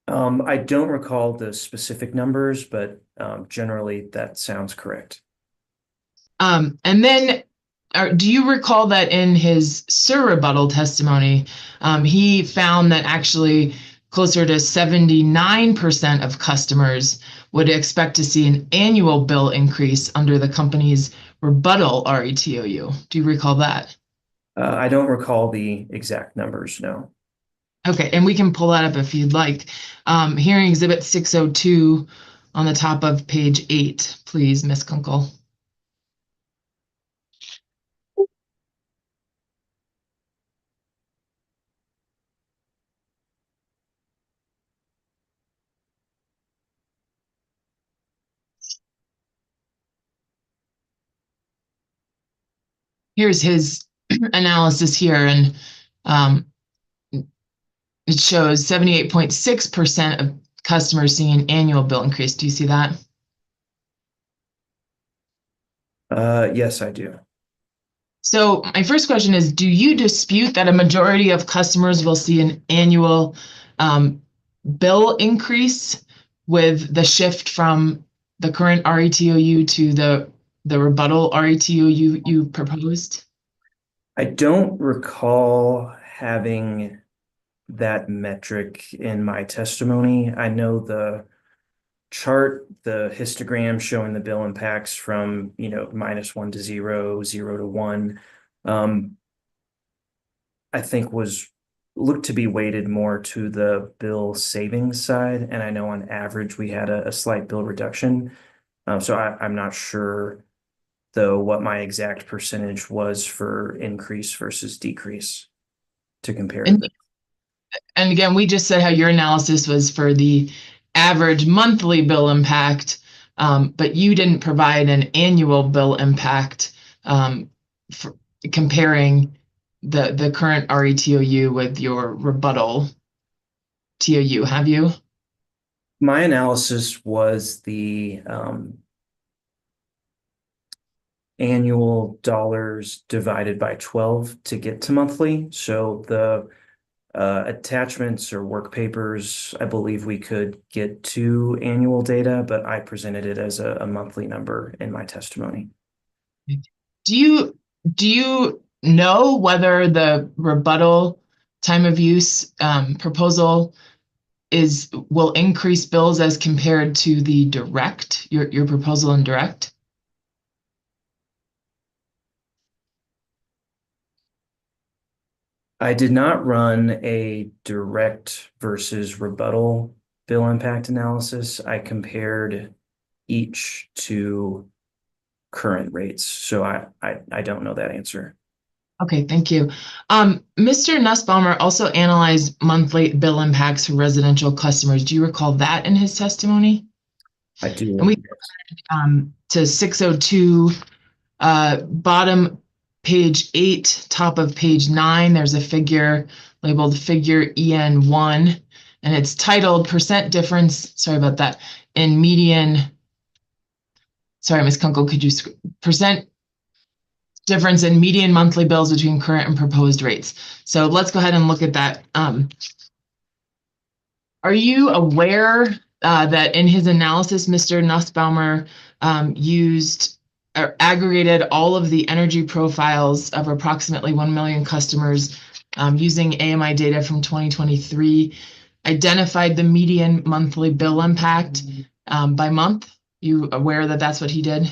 I don't recall the specific numbers, but generally that sounds correct. And then do you recall that in his rebuttal testimony, he found that actually closer to 79% of customers would expect to see an annual bill increase under the company's rebuttal RETOU. Do you recall that? I don't recall the exact numbers, no. Okay, and we can pull that up if you'd like. Hearing Exhibit 602 on the top of page 8, please, Ms. Kunkel. Here's his analysis here, and it shows 78.6% of customers seeing an annual bill increase. Do you see that? Yes, I do. So my first question is, do you dispute that a majority of customers will see an annual bill increase with the shift from the current RETOU to the rebuttal RETOU you proposed? I don't recall having that metric in my testimony. I know the chart, the histogram showing the bill impacts from, -1 to 0, 0 to 1, I think was looked to be weighted more to the bill savings side. And I know on average, we had a slight bill reduction. So I'm not sure, though, what my exact percentage was for increase versus decrease to compare to this. And again, we just said how your analysis was for the average monthly bill impact, but you didn't provide an annual bill impact for comparing the current RETOU with your rebuttal TOU, have you? My analysis was the annual dollars divided by 12 to get to monthly. So the attachments or work papers, I believe we could get to annual data, but I presented it as a monthly number in my testimony. Do you know whether the rebuttal time of use proposal will increase bills as compared to the direct, your proposal in direct? I did not run a direct versus rebuttal bill impact analysis. I compared each to current rates. So I don't know that answer. Okay, thank you. Mr. Nussbaumer also analyzed monthly bill impacts for residential customers. Do you recall that in his testimony? I do. And we to 602, bottom page 8, top of page 9, there's a figure labeled figure EN1, and it's titled percent difference, sorry about that, in median, sorry, Ms. Kunkel, could you, percent difference in median monthly bills between current and proposed rates. So let's go ahead and look at that. Are you aware that in his analysis, Mr. Nussbaumer used or aggregated all of the energy profiles of approximately 1 million customers using AMI data from 2023, identified the median monthly bill impact by month? You aware that that's what he did?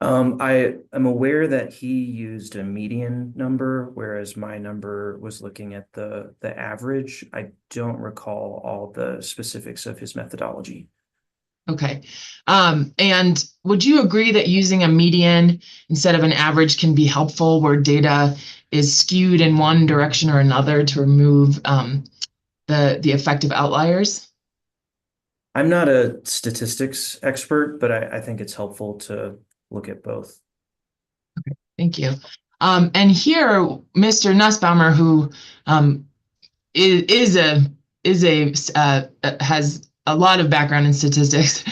I am aware that he used a median number, whereas my number was looking at the average. I don't recall all the specifics of his methodology. Okay. And would you agree that using a median instead of an average can be helpful where data is skewed in one direction or another to remove the effective outliers? I'm not a statistics expert, but I think it's helpful to look at both. Okay, thank you. And here, Mr. Nussbaumer, who has a lot of background in statistics,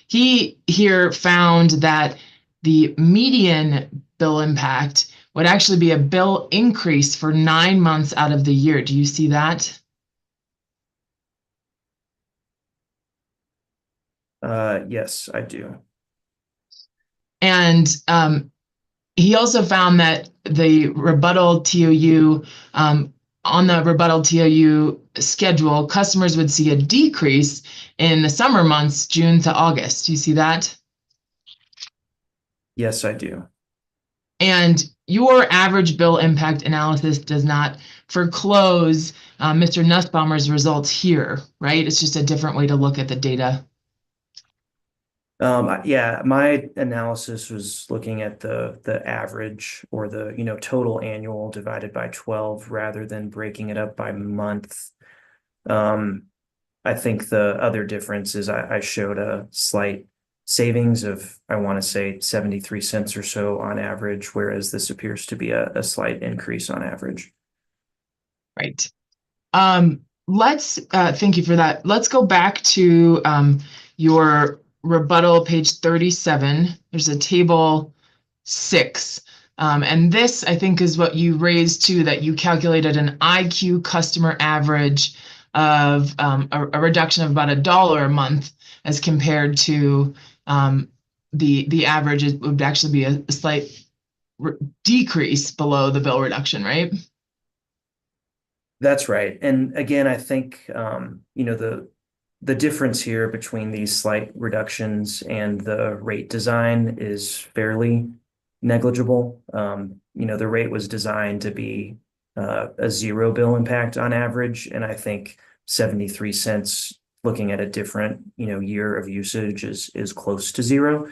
he here found that the median bill impact would actually be a bill increase for 9 months out of the year. Do you see that? Yes, I do. And he also found that the rebuttal TOU, on the rebuttal TOU schedule, customers would see a decrease in the summer months, June to August. Do you see that? Yes, I do. And your average bill impact analysis does not foreclose Mr. Nussbaumer's results here, right? It's just a different way to look at the data. Yeah, my analysis was looking at the average or the total annual divided by 12 rather than breaking it up by month. I think the other difference is I showed a slight savings of, I want to say, 73 cents or so on average, whereas this appears to be a slight increase on average. Right. Let's thank you for that. Let's go back to your rebuttal, page 37. There's a table 6. And this, I think, is what you raised too, that you calculated an IQ customer average of a reduction of about $1 a month as compared to the average. It would actually be a slight decrease below the bill reduction, right? That's right. And again, I think, the difference here between these slight reductions and the rate design is fairly negligible. The rate was designed to be a zero bill impact on average. And I think 73 cents, looking at a different, year of usage is close to zero.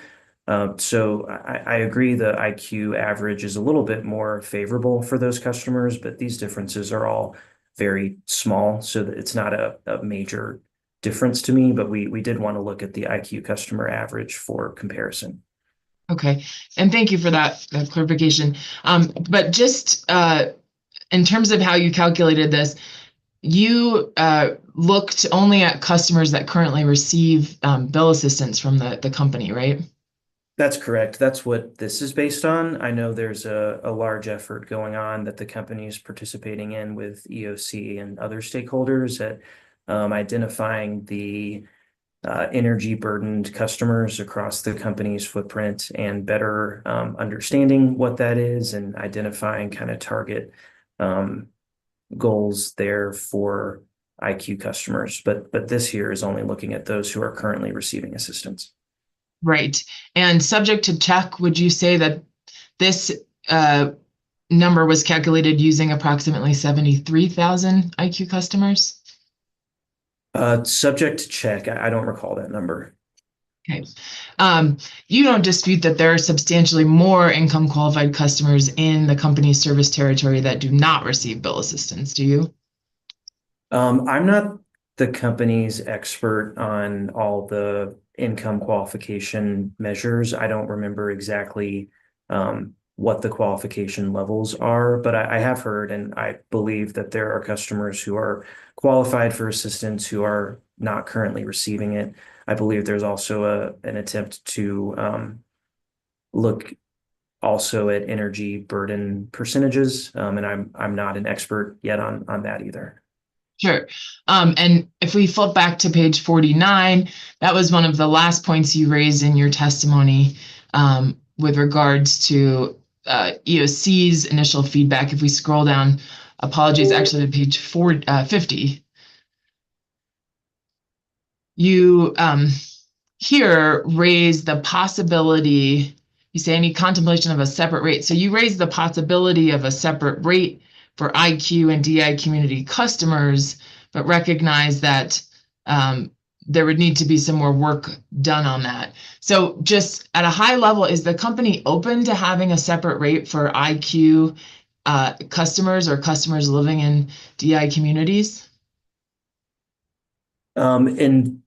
So I agree the IQ average is a little bit more favorable for those customers, but these differences are all very small, so that it's not a major difference to me, but we did want to look at the IQ customer average for comparison. Okay, and thank you for that clarification. But just in terms of how you calculated this, you looked only at customers that currently receive bill assistance from the company, right? That's correct. That's what this is based on. I know there's a large effort going on that the company is participating in with EOC and other stakeholders at identifying the energy burdened customers across the company's footprint and better understanding what that is and identifying kind of target goals there for IQ customers. But this here is only looking at those who are currently receiving assistance. Right. And subject to check, would you say that this number was calculated using approximately 73,000 IQ customers? Subject to check. I don't recall that number. Okay. You don't dispute that there are substantially more income qualified customers in the company's service territory that do not receive bill assistance, do you? I'm not the company's expert on all the income qualification measures. I don't remember exactly what the qualification levels are, but I have heard and I believe that there are customers who are qualified for assistance who are not currently receiving it. I believe there's also an attempt to look also at energy burden percentages, and I'm not an expert yet on that either. Sure. And if we flip back to page 49, that was one of the last points you raised in your testimony with regards to EOC's initial feedback. If we scroll down, apologies, actually to page 50, you here raise the possibility, you say any contemplation of a separate rate. So you raise the possibility of a separate rate for IQ and DI community customers, but recognize that there would need to be some more work done on that. So just at a high level, is the company open to having a separate rate for IQ customers or customers living in DI communities? And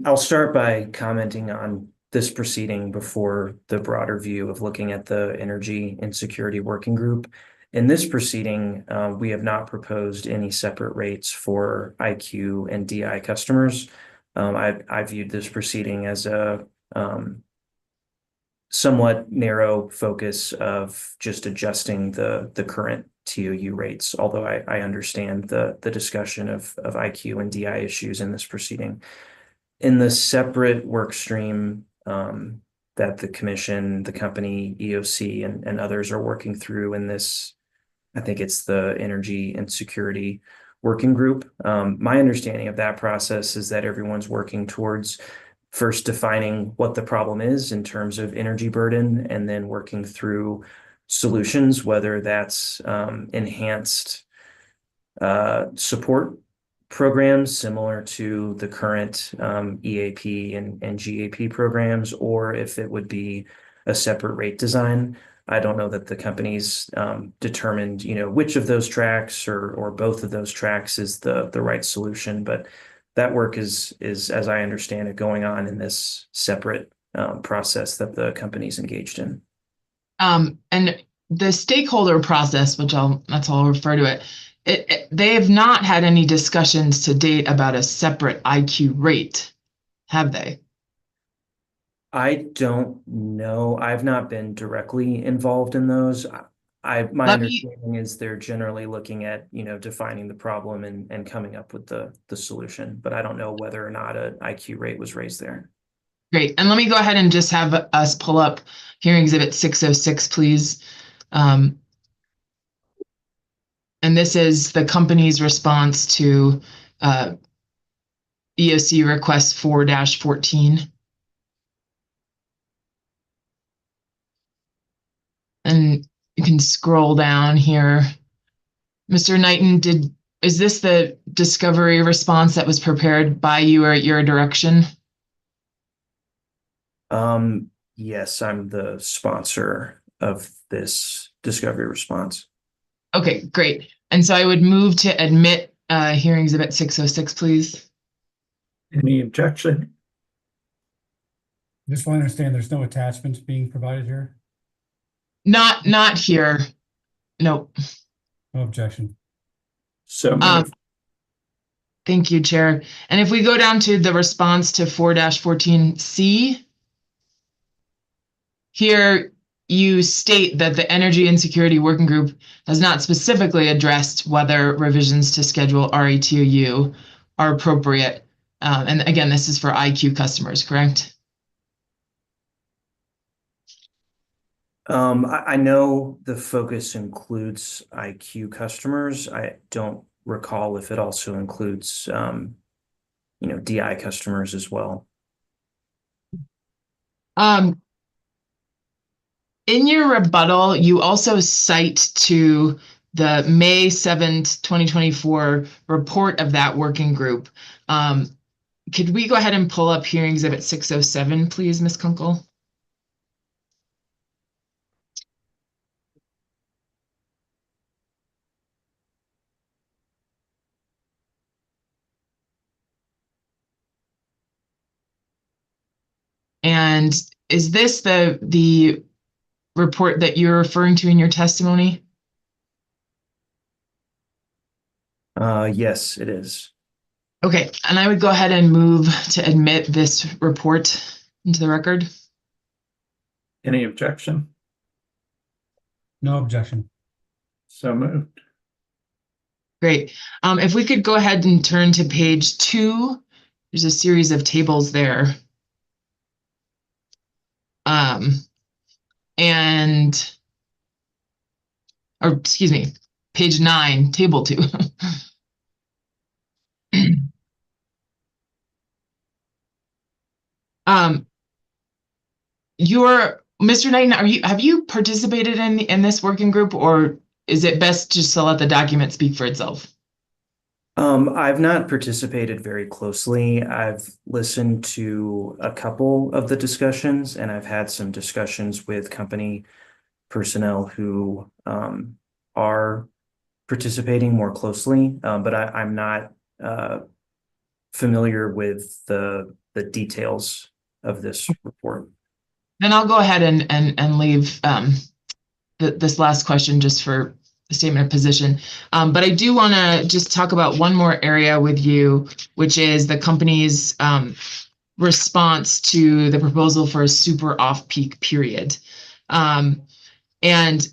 I'll start by commenting on this proceeding before the broader view of looking at the Energy and Security Working Group. In this proceeding, we have not proposed any separate rates for IQ and DI customers. I viewed this proceeding as a somewhat narrow focus of just adjusting the current TOU rates, although I understand the discussion of IQ and DI issues in this proceeding. In the separate work stream that the commission, the company, EOC, and others are working through in this, I think it's the Energy and Security Working Group. My understanding of that process is that everyone's working towards first defining what the problem is in terms of energy burden, and then working through solutions, whether that's enhanced support programs similar to the current EAP and GAP programs, or if it would be a separate rate design. I don't know that the company's determined, which of those tracks or both of those tracks is the right solution, but that work is, as I understand it, going on in this separate process that the company's engaged in. And the stakeholder process, that's how I'll refer to it, they have not had any discussions to date about a separate IQ rate, have they? I don't know. I've not been directly involved in those. My understanding is they're generally looking at, defining the problem and coming up with the solution, but I don't know whether or not an IQ rate was raised there. Great. And let me go ahead and just have us pull up hearing exhibit 606, please. And this is the company's response to EOC request 4-14. And you can scroll down here Mr. Knighton, is this the discovery response that was prepared by you or at your direction? Yes, I'm the sponsor of this discovery response. Okay, great. And so I would move to admit hearing exhibit 606, please. Any objection? Just want to understand, there's no attachments being provided here? Not here. Nope. No objection. So moved. Thank you, Chair. And if we go down to the response to 4-14C, here you state that the Energy and Security Working Group has not specifically addressed whether revisions to Schedule RETOU are appropriate. And again, this is for IQ customers, correct? I know the focus includes IQ customers. I don't recall if it also includes, DI customers as well. In your rebuttal, you also cite to the May 7th, 2024 report of that working group. Could we go ahead and pull up hearing exhibit 607, please, Ms. Kunkel? And is this the report that you're referring to in your testimony? Yes, it is. Okay, and I would go ahead and move to admit this report into the record. Any objection? No objection. So moved. Great. If we could go ahead and turn to page 2, there's a series of tables there. Excuse me, page 9, table 2. Mr. Knighton, have you participated in this working group, or is it best just to let the document speak for itself? I've not participated very closely. I've listened to a couple of the discussions, and I've had some discussions with company personnel who are participating more closely, but I'm not familiar with the details of this report. Then I'll go ahead and leave this last question just for the statement of position. But I do want to just talk about one more area with you, which is the company's response to the proposal for a super off-peak period. And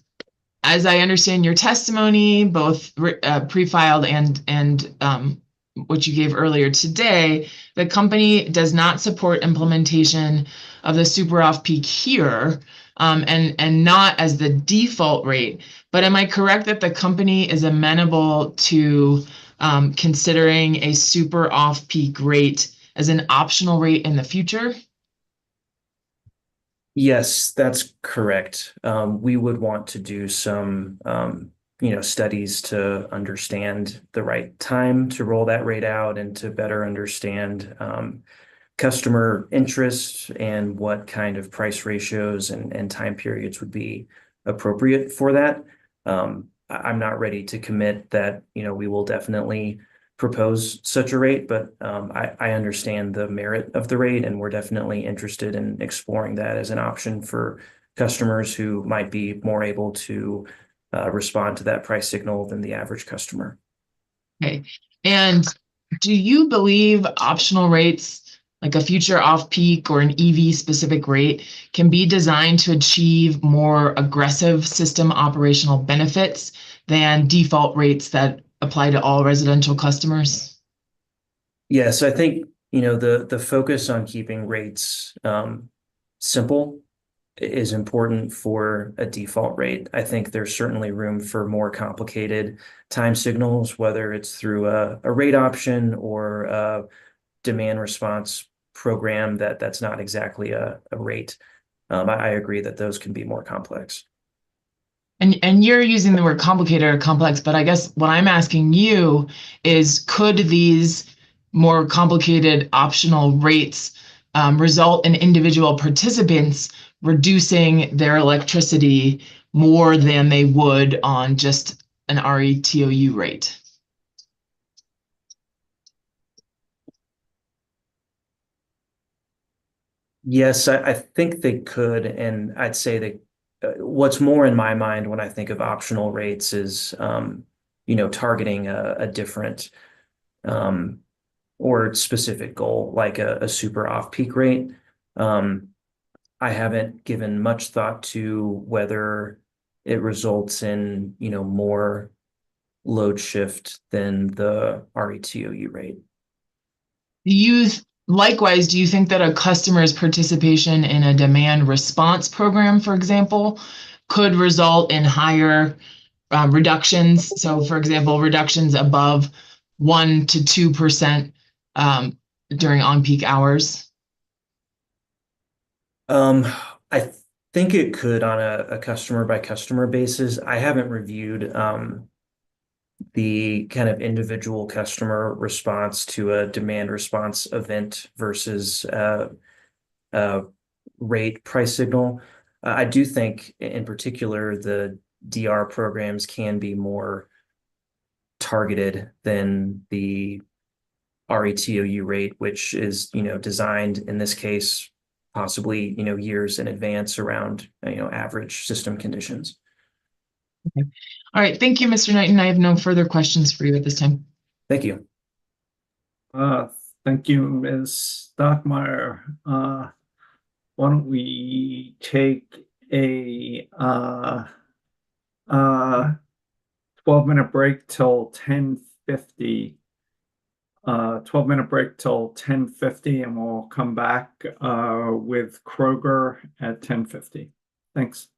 as I understand your testimony, both pre-filed and what you gave earlier today, the company does not support implementation of the super off-peak here, and not as the default rate. But am I correct that the company is amenable to considering a super off-peak rate as an optional rate in the future? Yes, that's correct. We would want to do some, studies to understand the right time to roll that rate out and to better understand customer interest and what kind of price ratios and time periods would be appropriate for that. I'm not ready to commit that, we will definitely propose such a rate, but I understand the merit of the rate, and we're definitely interested in exploring that as an option for customers who might be more able to respond to that price signal than the average customer. Okay. And do you believe optional rates, like a future off-peak or an EV-specific rate, can be designed to achieve more aggressive system operational benefits than default rates that apply to all residential customers? Yes, I think, the focus on keeping rates simple is important for a default rate. I think there's certainly room for more complicated time signals, whether it's through a rate option or a demand response program that's not exactly a rate. I agree that those can be more complex. And you're using the word complicated or complex, but I guess what I'm asking you is, could these more complicated optional rates result in individual participants reducing their electricity more than they would on just an RETOU rate? Yes, I think they could, and I'd say that what's more in my mind when I think of optional rates is, targeting a different or specific goal, like a super off-peak rate. I haven't given much thought to whether it results in, more load shift than the RETOU rate. Likewise, do you think that a customer's participation in a demand response program, for example, could result in higher reductions? So, for example, reductions above 1 to 2% during on-peak hours? I think it could on a customer by customer basis. I haven't reviewed the kind of individual customer response to a demand response event versus rate price signal. I do think in particular the DR programs can be more targeted than the RETOU rate, which is, designed in this case possibly, years in advance around, average system conditions. Okay. All right. Thank you, Mr. Knighton. I have no further questions for you at this time. Thank you. Thank you, Ms. Stockmeyer. Why don't we take a 12-minute break till 10:50. 12-minute break till 10:50, and we'll come back with Kroger at 10:50. Thanks.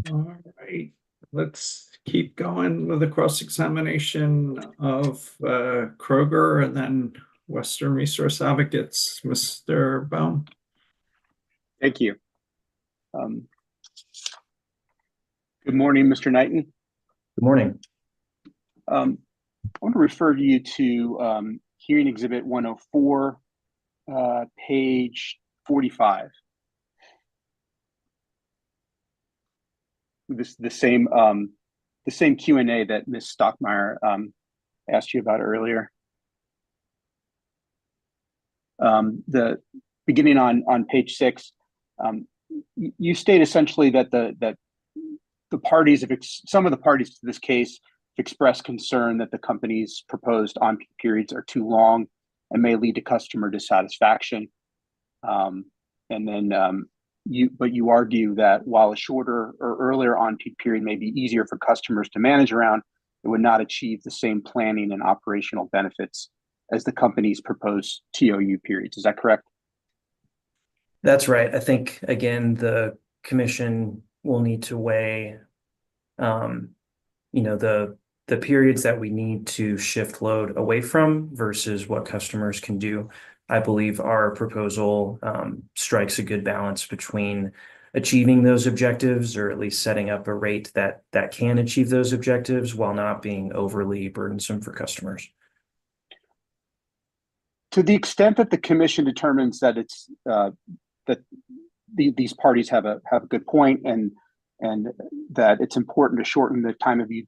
All right, let's keep going with the cross-examination of Kroger and then Western Resource Advocates. Mr. Baum. Thank you. Good morning, Mr. Knighton. Good morning. I want to refer you to hearing exhibit 104, page 45. The same Q&A that Ms. Stockmeyer asked you about earlier. The beginning on page 6, you state essentially that the parties some of the parties to this case expressed concern that the company's proposed on-peak periods are too long and may lead to customer dissatisfaction. And then you argue that while a shorter or earlier on-peak period may be easier for customers to manage around, it would not achieve the same planning and operational benefits as the company's proposed TOU periods. Is that correct? That's right. I think, again, the commission will need to weigh, the periods that we need to shift load away from versus what customers can do. I believe our proposal strikes a good balance between achieving those objectives, or at least setting up a rate that can achieve those objectives while not being overly burdensome for customers. To the extent that the commission determines that it's that these parties have a good point and that it's important to shorten the time of use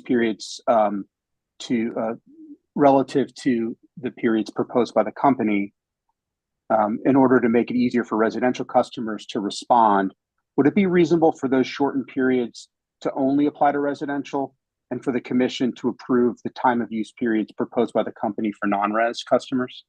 periods to relative to the periods proposed by the company, in order to make it easier for residential customers to respond, would it be reasonable for those shortened periods to only apply to residential, and for the commission to approve the time of use periods proposed by the company for non-res customers?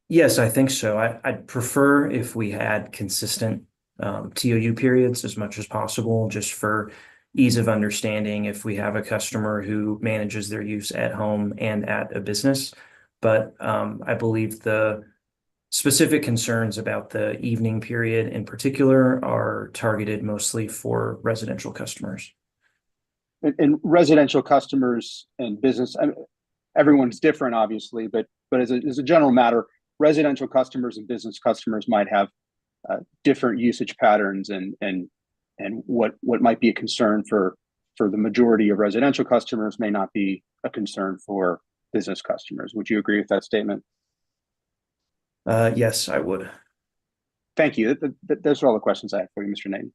Yes, I think so. I'd prefer if we had consistent TOU periods as much as possible, just for ease of understanding if we have a customer who manages their use at home and at a business. But I believe the specific concerns about the evening period in particular are targeted mostly for residential customers. And residential customers and business, everyone's different, obviously, but as a general matter, residential customers and business customers might have different usage patterns, and what might be a concern for the majority of residential customers may not be a concern for business customers. Would you agree with that statement? Yes, I would. Thank you. Those are all the questions I have for you, Mr. Knighton.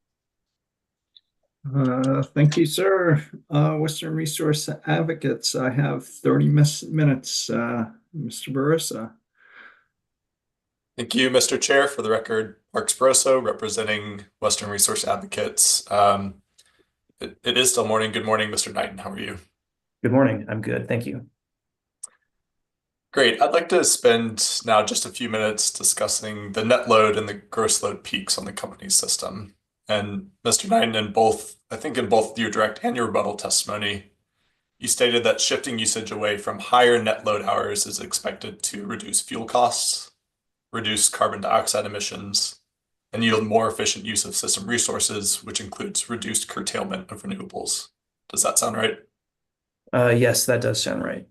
Thank you, sir. Western Resource Advocates, I have 30 minutes. Mr. Barissa. Thank you, Mr. Chair. For the record, Mark Sproso, representing Western Resource Advocates. It is still morning. Good morning, Mr. Knighton. How are you? Good morning. I'm good. Thank you. Great. I'd like to spend now just a few minutes discussing the net load and the gross load peaks on the company's system. And Mr. Knighton, in both your direct and your rebuttal testimony, you stated that shifting usage away from higher net load hours is expected to reduce fuel costs, reduce carbon dioxide emissions, and yield more efficient use of system resources, which includes reduced curtailment of renewables. Does that sound right? Yes, that does sound right.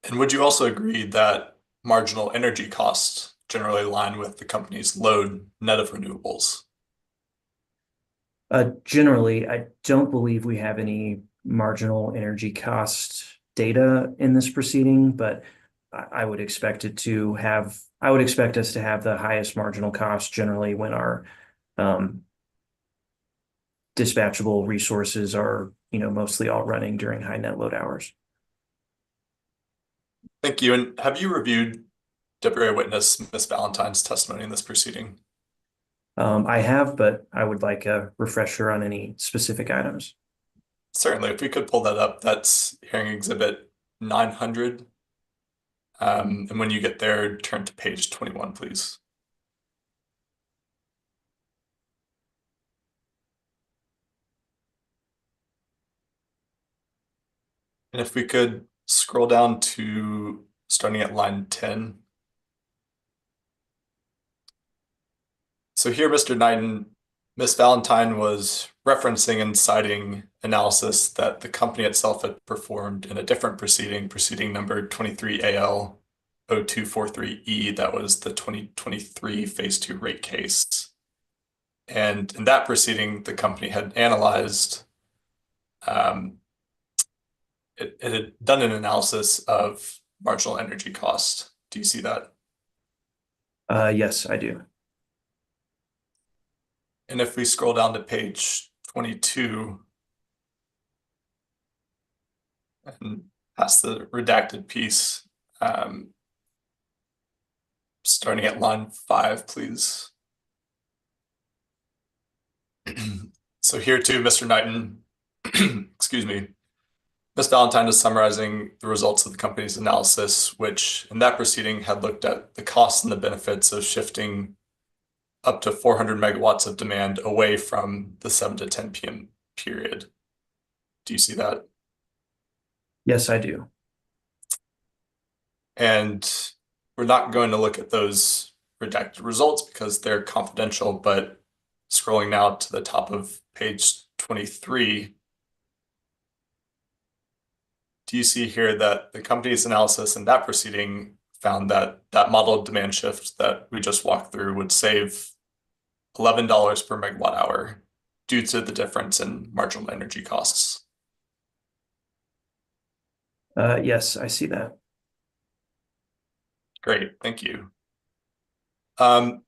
And would you also agree that marginal energy costs generally align with the company's load net of renewables? Generally, I don't believe we have any marginal energy cost data in this proceeding, but I would expect us to have the highest marginal cost generally when our dispatchable resources are, mostly all running during high net load hours. Thank you. And have you reviewed WRA witness Ms. Valentine's testimony in this proceeding? I have, but I would like a refresher on any specific items. Certainly. If we could pull that up, that's hearing exhibit 900. And when you get there, turn to page 21, please. And if we could scroll down to starting at line 10. So here, Mr. Knighton, Ms. Valentine was referencing and citing analysis that the company itself had performed in a different proceeding number 23AL-0243E. That was the 2023 Phase 2 rate case. And in that proceeding, the company had analyzed, it had done an analysis of marginal energy cost. Do you see that? Yes, I do. And if we scroll down to page 22 and past the redacted piece, starting at line 5, please. So here too, Mr. Knighton, excuse me, Ms. Valentine is summarizing the results of the company's analysis, which in that proceeding had looked at the costs and the benefits of shifting up to 400 megawatts of demand away from the 7 to 10 p.m. period. Do you see that? Yes, I do. And we're not going to look at those redacted results because they're confidential, but scrolling now to the top of page 23, do you see here that the company's analysis in that proceeding found that that modeled demand shift that we just walked through would save $11 per megawatt hour due to the difference in marginal energy costs? Yes, I see that. Great, thank you. And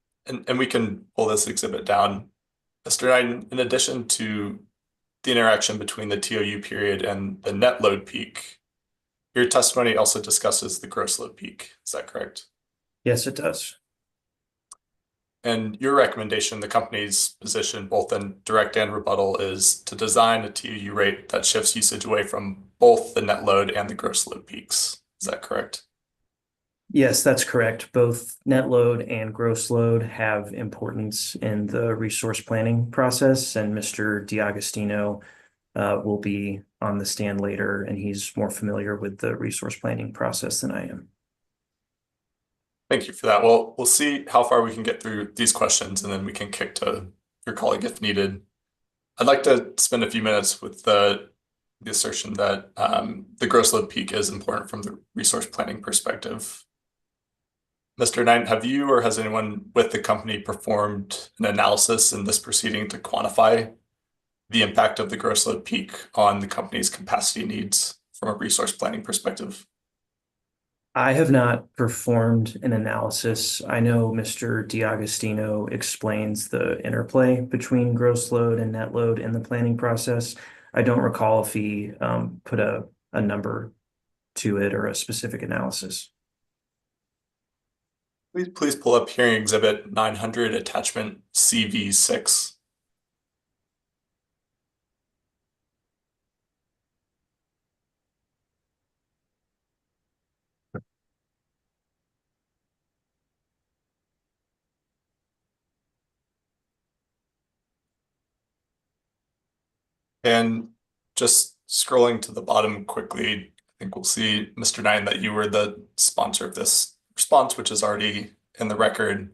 we can pull this exhibit down. Mr. Knighton, in addition to the interaction between the TOU period and the net load peak, your testimony also discusses the gross load peak. Is that correct? Yes, it does. And your recommendation, the company's position, both in direct and rebuttal, is to design a TOU rate that shifts usage away from both the net load and the gross load peaks. Is that correct? Yes, that's correct. Both net load and gross load have importance in the resource planning process, and Mr. DiAgostino will be on the stand later, and he's more familiar with the resource planning process than I am. Thank you for that. Well, we'll see how far we can get through these questions, and then we can kick to your colleague if needed. I'd like to spend a few minutes with the assertion that the gross load peak is important from the resource planning perspective. Mr. Knight, have you or has anyone with the company performed an analysis in this proceeding to quantify the impact of the gross load peak on the company's capacity needs from a resource planning perspective? I have not performed an analysis. I know Mr. DiAgostino explains the interplay between gross load and net load in the planning process. I don't recall if he put a number to it or a specific analysis. Please pull up hearing exhibit 900, attachment CV6. And just scrolling to the bottom quickly, I think we'll see, Mr. Knight, that you were the sponsor of this response, which is already in the record.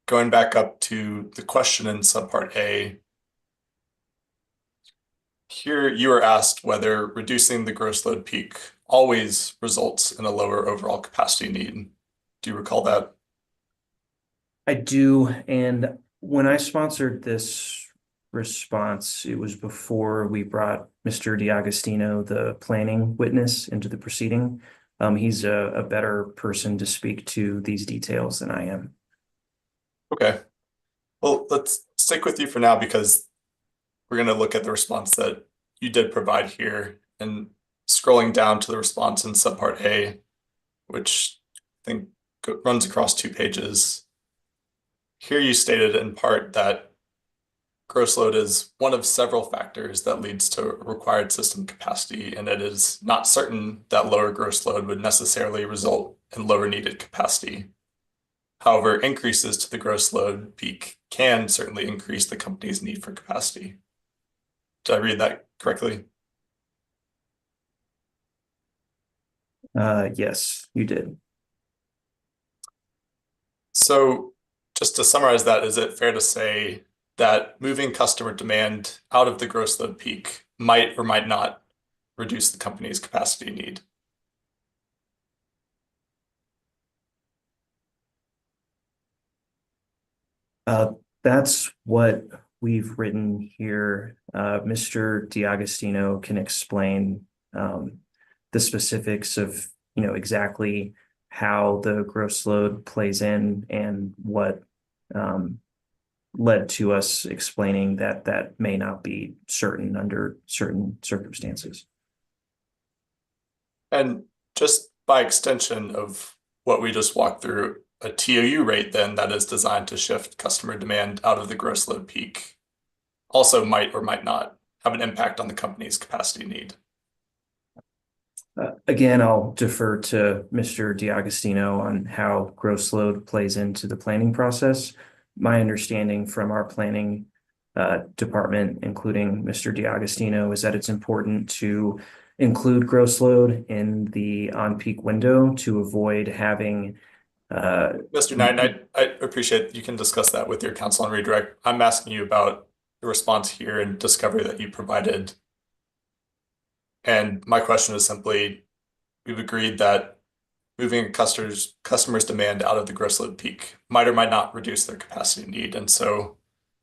Going back up to the question in subpart A, here you are asked whether reducing the gross load peak always results in a lower overall capacity need. Do you recall that? I do, and when I sponsored this response, it was before we brought Mr. DiAgostino, the planning witness, into the proceeding. He's a better person to speak to these details than I am. Okay. Well, let's stick with you for now because we're going to look at the response that you did provide here, and scrolling down to the response in subpart A, which I think runs across 2 pages. Here you stated in part that gross load is one of several factors that leads to required system capacity, and it is not certain that lower gross load would necessarily result in lower needed capacity. However, increases to the gross load peak can certainly increase the company's need for capacity. Did I read that correctly? Yes, you did. So just to summarize that, is it fair to say that moving customer demand out of the gross load peak might or might not reduce the company's capacity need? That's what we've written here. Mr. DiAgostino can explain the specifics of, exactly how the gross load plays in and what led to us explaining that that may not be certain under certain circumstances. And just by extension of what we just walked through, a TOU rate then that is designed to shift customer demand out of the gross load peak also might or might not have an impact on the company's capacity need. Again, I'll defer to Mr. DiAgostino on how gross load plays into the planning process. My understanding from our planning department, including Mr. DiAgostino, is that it's important to include gross load in the on-peak window to avoid having Mr. Knight, I appreciate you can discuss that with your counsel and redirect. I'm asking you about the response here and discovery that you provided. And my question is simply, we've agreed that moving a customer's demand out of the gross load peak might or might not reduce their capacity need. And so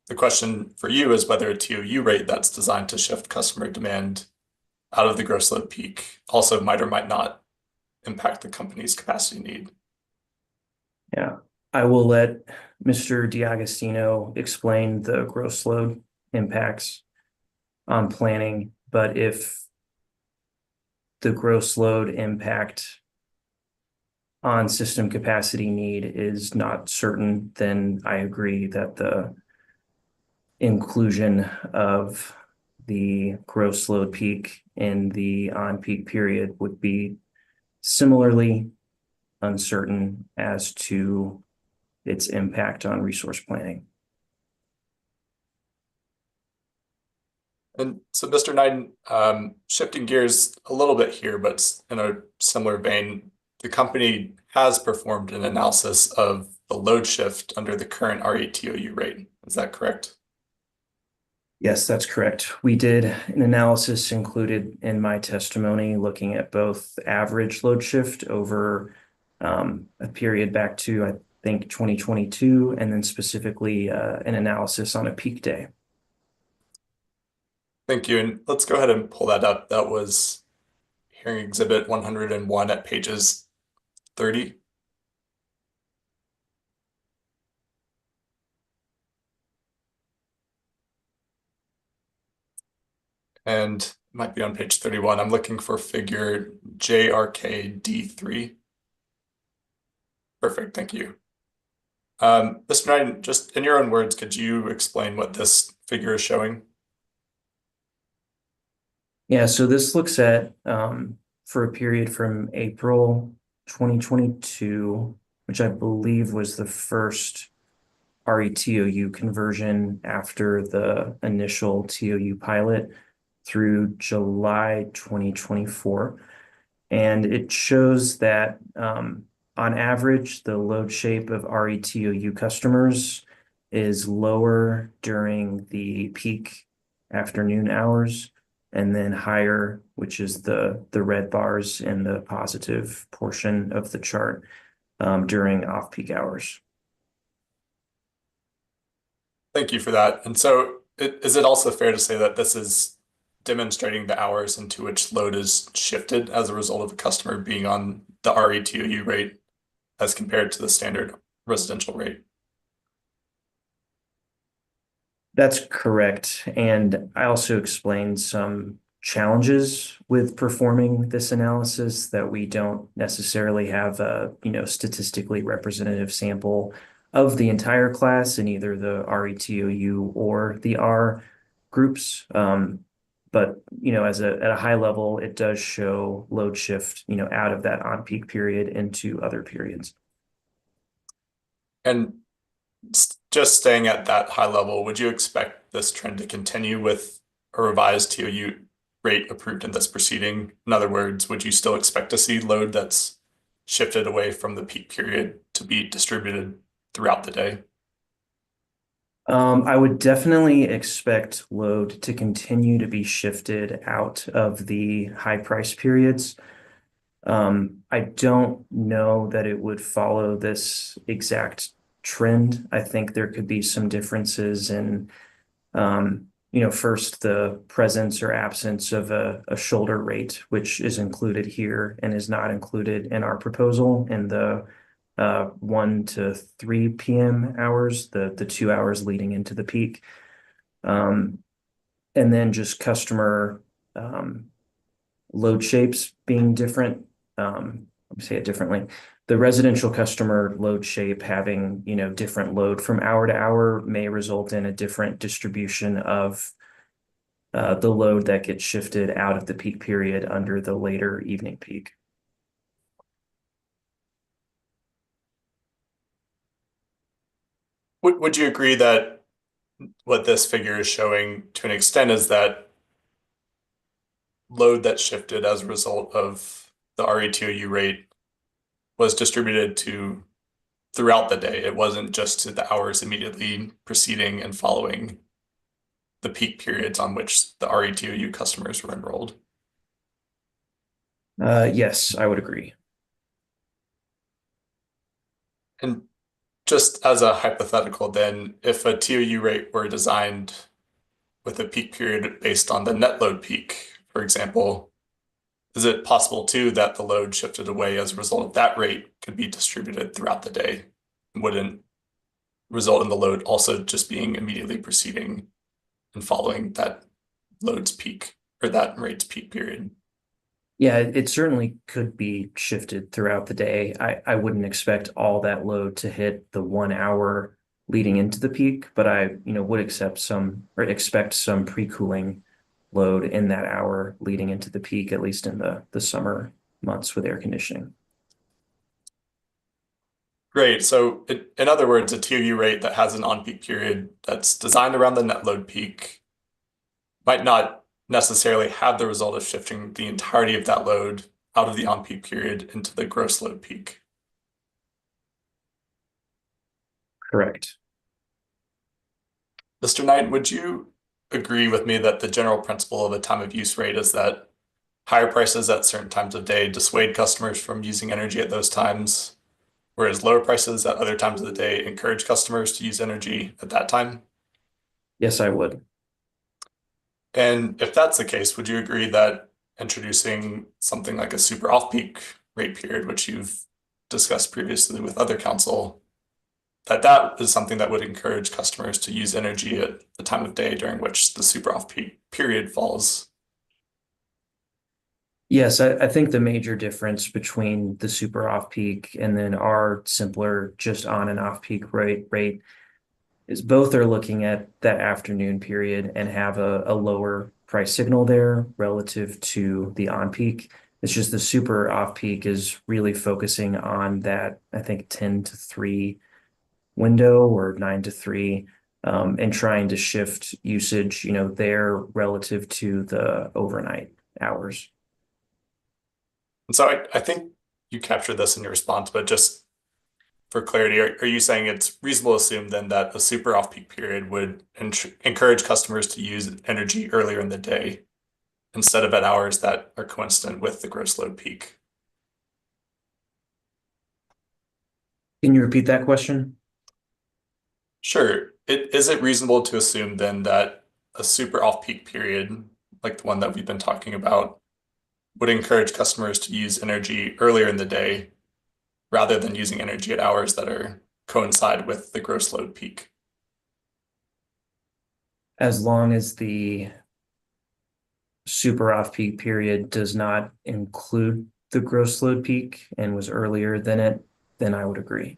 the question for you is whether a TOU rate that's designed to shift customer demand out of the gross load peak also might or might not impact the company's capacity need. Yeah, I will let Mr. DiAgostino explain the gross load impacts on planning, but if the gross load impact on system capacity need is not certain, then I agree that the inclusion of the gross load peak in the on-peak period would be similarly uncertain as to its impact on resource planning. And so, Mr. Knight, shifting gears a little bit here, but in a similar vein, the company has performed an analysis of the load shift under the current RETOU rate. Is that correct? Yes, that's correct. We did an analysis included in my testimony looking at both average load shift over a period back to, I think, 2022, and then specifically an analysis on a peak day. Thank you. And let's go ahead and pull that up. That was hearing exhibit 101 at pages 30. And it might be on page 31. I'm looking for figure JRKD3. Perfect, thank you. Mr. Knight, just in your own words, could you explain what this figure is showing? Yeah, so this looks at for a period from April 2022, which I believe was the first RETOU conversion after the initial TOU pilot, through July 2024. And it shows that on average, the load shape of RETOU customers is lower during the peak afternoon hours, and then higher, which is the red bars in the positive portion of the chart, during off-peak hours. Thank you for that. And so is it also fair to say that this is demonstrating the hours into which load is shifted as a result of a customer being on the RETOU rate as compared to the standard residential rate? That's correct. And I also explained some challenges with performing this analysis, that we don't necessarily have a, statistically representative sample of the entire class in either the RETOU or the R groups. But, at a high level, it does show load shift, out of that on-peak period into other periods. And just staying at that high level, would you expect this trend to continue with a revised TOU rate approved in this proceeding? In other words, would you still expect to see load that's shifted away from the peak period to be distributed throughout the day? I would definitely expect load to continue to be shifted out of the high price periods. I don't know that it would follow this exact trend. I think there could be some differences in, first the presence or absence of a shoulder rate, which is included here and is not included in our proposal in the 1 to 3 p.m. hours, the 2 hours leading into the peak. And then just customer load shapes being different. Let me say it differently. The residential customer load shape having, different load from hour to hour may result in a different distribution of the load that gets shifted out of the peak period under the later evening peak. Would you agree that what this figure is showing to an extent is that load that shifted as a result of the RETOU rate was distributed to throughout the day? It wasn't just to the hours immediately preceding and following the peak periods on which the RETOU customers were enrolled. Yes, I would agree. And just as a hypothetical, then, if a TOU rate were designed with a peak period based on the net load peak, for example, is it possible too that the load shifted away as a result of that rate could be distributed throughout the day? Wouldn't result in the load also just being immediately preceding and following that load's peak or that rate's peak period? Yeah, it certainly could be shifted throughout the day. I wouldn't expect all that load to hit the 1 hour leading into the peak, but I, would expect some pre-cooling load in that hour leading into the peak, at least in the summer months with air conditioning. Great. So in other words, a TOU rate that has an on-peak period that's designed around the net load peak might not necessarily have the result of shifting the entirety of that load out of the on-peak period into the gross load peak. Correct. Mr. Knight, would you agree with me that the general principle of a time of use rate is that higher prices at certain times of day dissuade customers from using energy at those times, whereas lower prices at other times of the day encourage customers to use energy at that time? Yes, I would. And if that's the case, would you agree that introducing something like a super off-peak rate period, which you've discussed previously with other council, that is something that would encourage customers to use energy at the time of day during which the super off-peak period falls? Yes, I think the major difference between the super off-peak and then our simpler just on and off-peak rate is both are looking at that afternoon period and have a lower price signal there relative to the on-peak. It's just the super off-peak is really focusing on that, I think, 10 to 3 window or 9 to 3, and trying to shift usage, there relative to the overnight hours. And so I think you captured this in your response, but just for clarity, are you saying it's reasonable to assume then that a super off-peak period would encourage customers to use energy earlier in the day instead of at hours that are coincident with the gross load peak? Can you repeat that question? Sure. Is it reasonable to assume then that a super off-peak period, like the one that we've been talking about, would encourage customers to use energy earlier in the day rather than using energy at hours that coincide with the gross load peak? As long as the super off-peak period does not include the gross load peak and was earlier than it, then I would agree.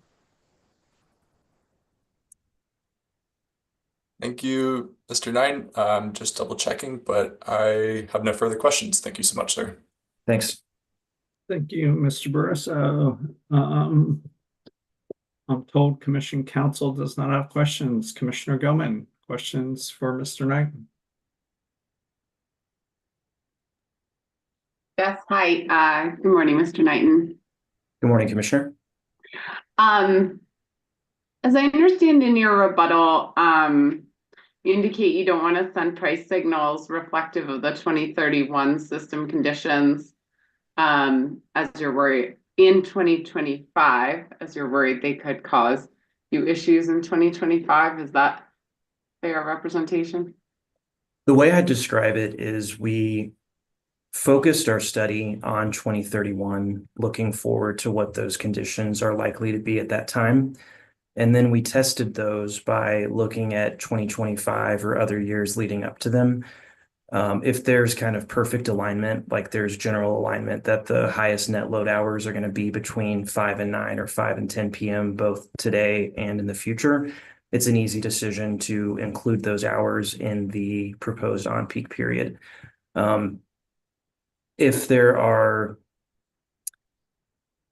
Thank you, Mr. Knight. I'm just double checking, but I have no further questions. Thank you so much, sir. Thanks. Thank you, Mr. Burris. I'm told Commission Council does not have questions. Commissioner Gilman, questions for Mr. Knight? Yes, hi. Good morning, Mr. Knighton. Good morning, Commissioner. As I understand in your rebuttal, you indicate you don't want to send price signals reflective of the 2031 system conditions, as you're worried in 2025, as you're worried they could cause you issues in 2025. Is that fair representation? The way I describe it is we focused our study on 2031, looking forward to what those conditions are likely to be at that time. And then we tested those by looking at 2025 or other years leading up to them. If there's kind of perfect alignment, like there's general alignment that the highest net load hours are going to be between 5 and 9 or 5 and 10 p.m. both today and in the future, it's an easy decision to include those hours in the proposed on-peak period. If there are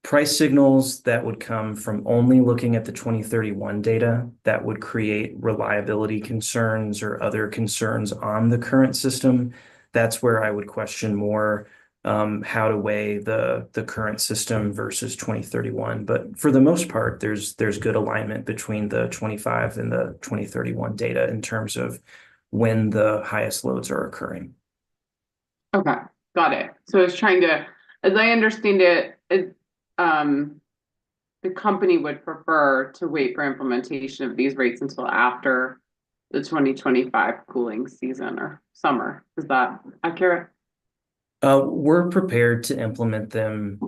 price signals that would come from only looking at the 2031 data that would create reliability concerns or other concerns on the current system, that's where I would question more how to weigh the current system versus 2031. But for the most part, there's good alignment between the 25 and the 2031 data in terms of when the highest loads are occurring. Okay, got it. So I was trying to, as I understand it, the company would prefer to wait for implementation of these rates until after the 2025 cooling season or summer. Is that accurate? We're prepared to implement them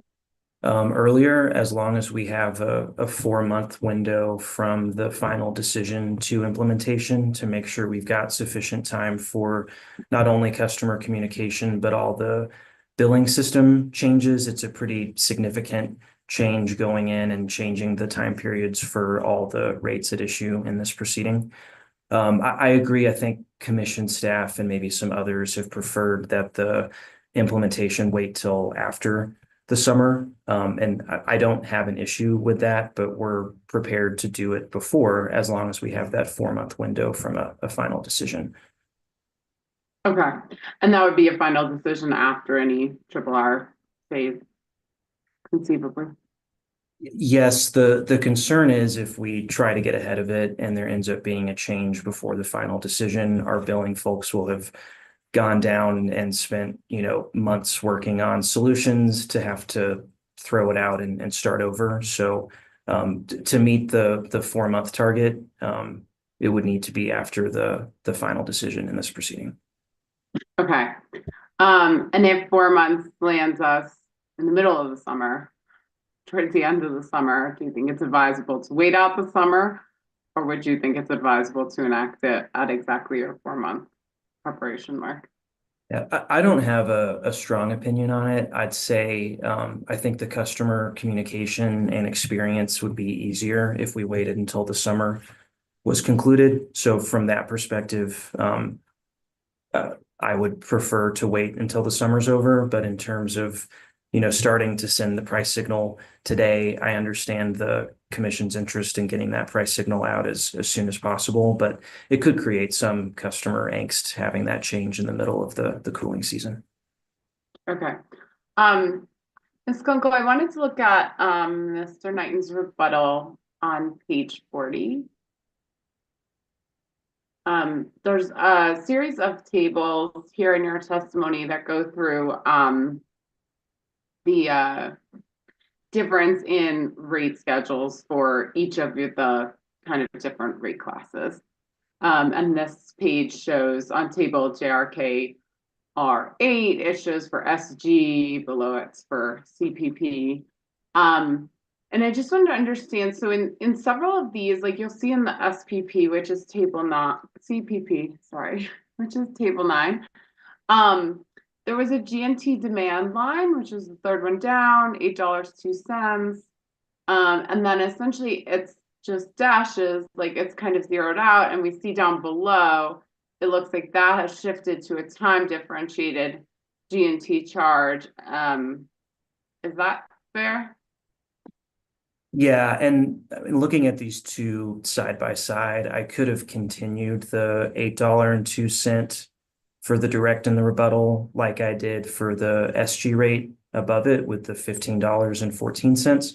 earlier as long as we have a 4-month window from the final decision to implementation to make sure we've got sufficient time for not only customer communication, but all the billing system changes. It's a pretty significant change going in and changing the time periods for all the rates at issue in this proceeding. I agree. I think commission staff and maybe some others have preferred that the implementation wait till after the summer. And I don't have an issue with that, but we're prepared to do it before as long as we have that 4-month window from a final decision. Okay, and that would be a final decision after any RRR phase, conceivably. Yes, the concern is if we try to get ahead of it and there ends up being a change before the final decision, our billing folks will have gone down and spent, months working on solutions to have to throw it out and start over. So to meet the 4-month target, it would need to be after the final decision in this proceeding. Okay. And if 4 months lands us in the middle of the summer, towards the end of the summer, do you think it's advisable to wait out the summer, or would you think it's advisable to enact it at exactly your 4-month preparation mark? Yeah, I don't have a strong opinion on it. I'd say I think the customer communication and experience would be easier if we waited until the summer was concluded. So from that perspective, I would prefer to wait until the summer's over. But in terms of starting to send the price signal today, I understand the commission's interest in getting that price signal out as soon as possible, but it could create some customer angst having that change in the middle of the cooling season. Okay. Ms. Kunkel, I wanted to look at Mr. Knighton's rebuttal on page 40. There's a series of tables here in your testimony that go through the difference in rate schedules for each of the kind of different rate classes. And this page shows on table JRK R8, it shows for SG, below it's for CPP. And I just wanted to understand, so in several of these, like you'll see in the SPP, which is table not CPP, sorry, which is table 9. There was a GNT demand line, which is the third one down, $8.02. And then essentially it's just dashes, like it's kind of zeroed out, and we see down below, it looks like that has shifted to a time differentiated GNT charge. Is that fair? Yeah, and looking at these two side by side, I could have continued the $8.02 for the direct and the rebuttal like I did for the SG rate above it with the $15.14.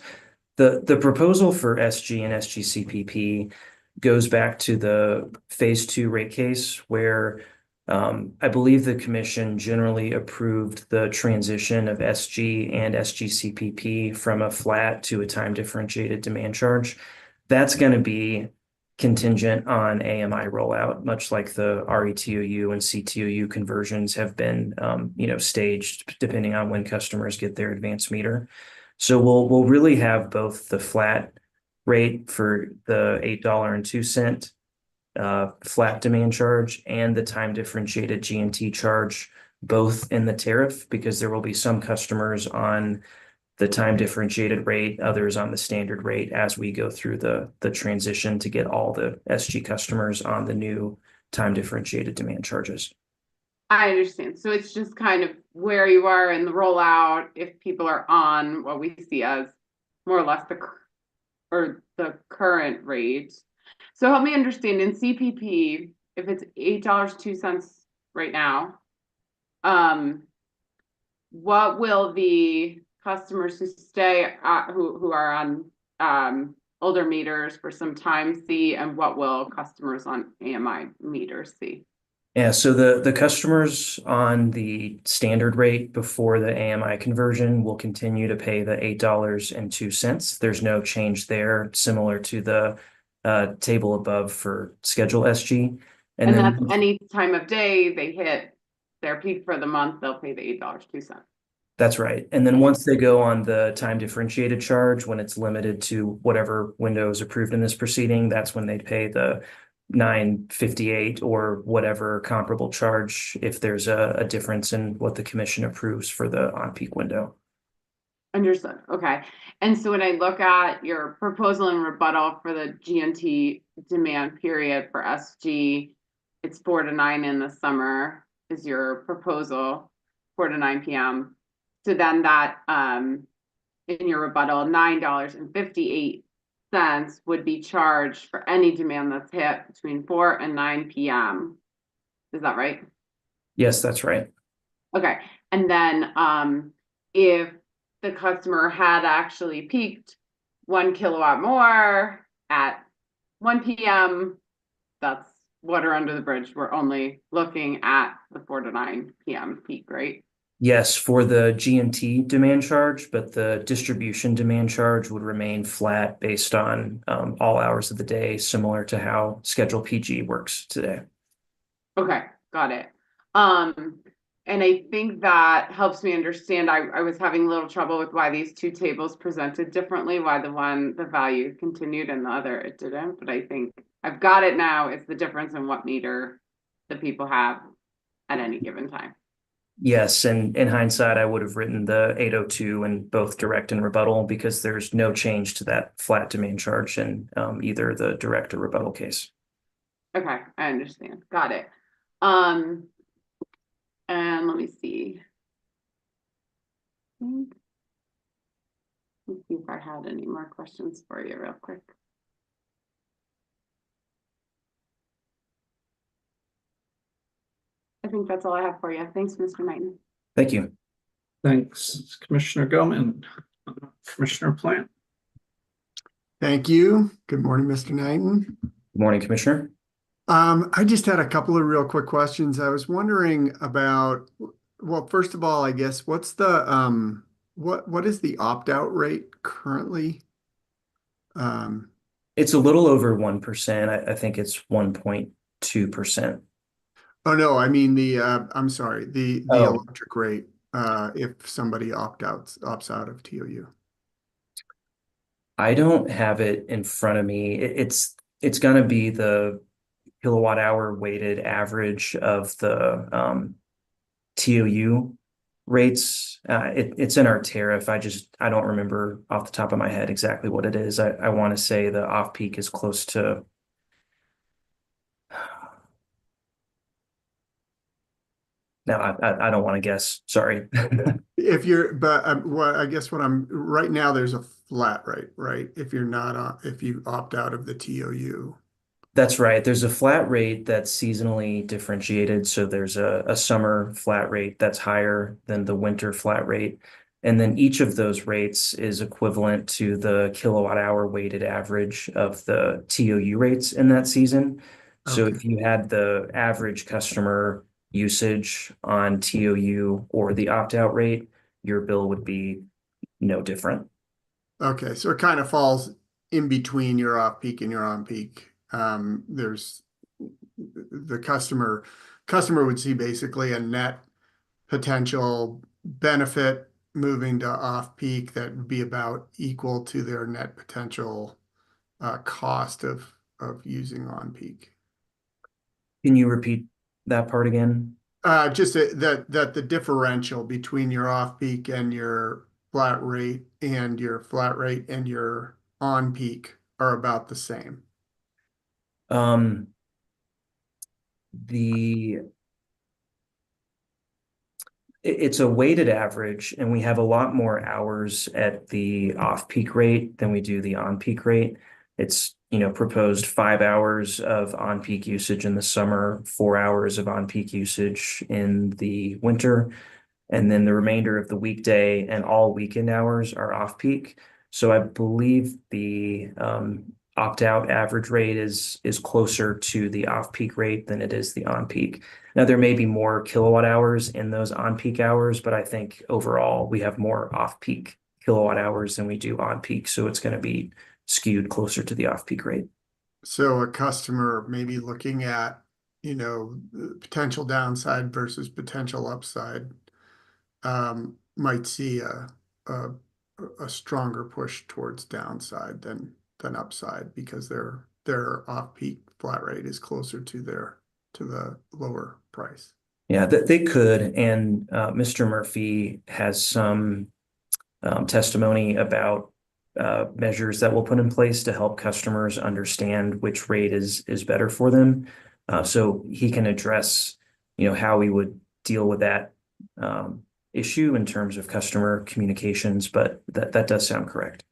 The proposal for SG and SGCPP goes back to the phase 2 rate case where I believe the commission generally approved the transition of SG and SGCPP from a flat to a time differentiated demand charge. That's going to be contingent on AMI rollout, much like the RETOU and CTOU conversions have been, staged depending on when customers get their advanced meter. So we'll really have both the flat rate for the $8.02 flat demand charge and the time differentiated GNT charge both in the tariff, because there will be some customers on the time differentiated rate, others on the standard rate as we go through the transition to get all the SG customers on the new time differentiated demand charges. I understand. So it's just kind of where you are in the rollout. If people are on what we see as more or less the current rate. So help me understand in CPP, if it's $8.02 right now, what will the customers who stay who are on older meters for some time see, and what will customers on AMI meters see? Yeah, so the customers on the standard rate before the AMI conversion will continue to pay the $8.02. There's no change there, similar to the table above for schedule SG. And then that's any time of day they hit their peak for the month, they'll pay the $8.02. That's right. And then once they go on the time differentiated charge, when it's limited to whatever window is approved in this proceeding, that's when they pay the $9.58 or whatever comparable charge if there's a difference in what the commission approves for the on-peak window. Understood. Okay. And so when I look at your proposal and rebuttal for the GNT demand period for SG, it's 4 to 9 in the summer is your proposal, 4 to 9 p.m. So then that in your rebuttal, $9.58 would be charged for any demand that's hit between 4 and 9 p.m. Is that right? Yes, that's right. Okay. And then if the customer had actually peaked 1 kilowatt more at 1 p.m., that's water under the bridge. We're only looking at the 4 to 9 p.m. peak, right? Yes, for the GNT demand charge, but the distribution demand charge would remain flat based on all hours of the day, similar to how Schedule PG works today. Okay, got it. And I think that helps me understand. I was having a little trouble with why these two tables presented differently, why the value continued and the other it didn't. But I think I've got it now. It's the difference in what meter the people have at any given time. Yes, and in hindsight, I would have written the 802 in both direct and rebuttal because there's no change to that flat demand charge in either the direct or rebuttal case. Okay, I understand. Got it. And let me see. Let's see if I had any more questions for you real quick. I think that's all I have for you. Thanks, Mr. Knighton. Thank you. Thanks, Commissioner Goman. Commissioner Plant. Thank you. Good morning, Mr. Knighton. Good morning, Commissioner. I just had a couple of real quick questions. I was wondering about, well, first of all, I guess, what's the what is the opt-out rate currently? It's a little over 1%. I think it's 1.2%. Oh no, I mean I'm sorry, the electric rate if somebody opts out of TOU. I don't have it in front of me. It's going to be the kilowatt hour weighted average of the TOU rates. It's in our tariff. I don't remember off the top of my head exactly what it is. I want to say the off peak is close to no, I don't want to guess. Sorry. If you're, but what I guess what I'm right now, there's a flat rate, right? If you're not if you opt out of the TOU. That's right. There's a flat rate that's seasonally differentiated. So there's a summer flat rate that's higher than the winter flat rate. And then each of those rates is equivalent to the kilowatt hour weighted average of the TOU rates in that season. So Okay. if you had the average customer usage on TOU or the opt-out rate, your bill would be no different. Okay, so it kind of falls in between your off-peak and your on-peak. There's the customer would see basically a net potential benefit moving to off-peak that would be about equal to their net potential cost of using on-peak. Can you repeat that part again? Just that the differential between your off-peak and your flat rate and your on-peak are about the same. It's a weighted average, and we have a lot more hours at the off-peak rate than we do the on-peak rate. It's, proposed 5 hours of on-peak usage in the summer, 4 hours of on-peak usage in the winter, and then the remainder of the weekday and all weekend hours are off-peak. So I believe the opt-out average rate is closer to the off-peak rate than it is the on-peak. Now, there may be more kilowatt hours in those on-peak hours, but I think overall we have more off-peak kilowatt hours than we do on-peak. So it's going to be skewed closer to the off-peak rate. So a customer may be looking at, potential downside versus potential upside, might see a stronger push towards downside than upside because their off-peak flat rate is closer to the lower price. Yeah, they could. And Mr. Murphy has some testimony about measures that we'll put in place to help customers understand which rate is better for them. So he can address, how we would deal with that issue in terms of customer communications, but that does sound correct.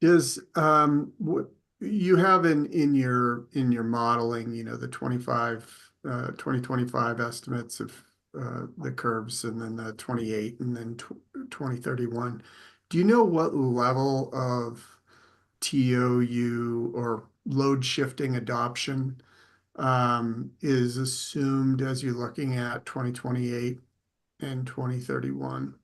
Is what you have in your modeling, the 2025 estimates of the curves, and then the 28 and then 2031. Do you know what level of TOU or load shifting adoption is assumed as you're looking at 2028 and 2031?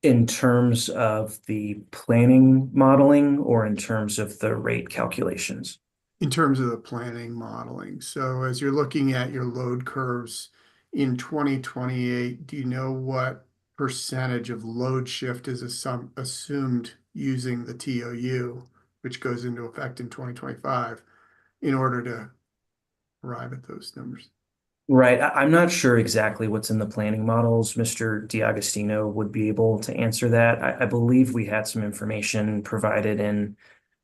In terms of the planning modeling or in terms of the rate calculations? In terms of the planning modeling. So as you're looking at your load curves in 2028, do you know what percentage of load shift is assumed using the TOU, which goes into effect in 2025, in order to arrive at those numbers? Right. I'm not sure exactly what's in the planning models. Mr. DiAgostino would be able to answer that. I believe we had some information provided in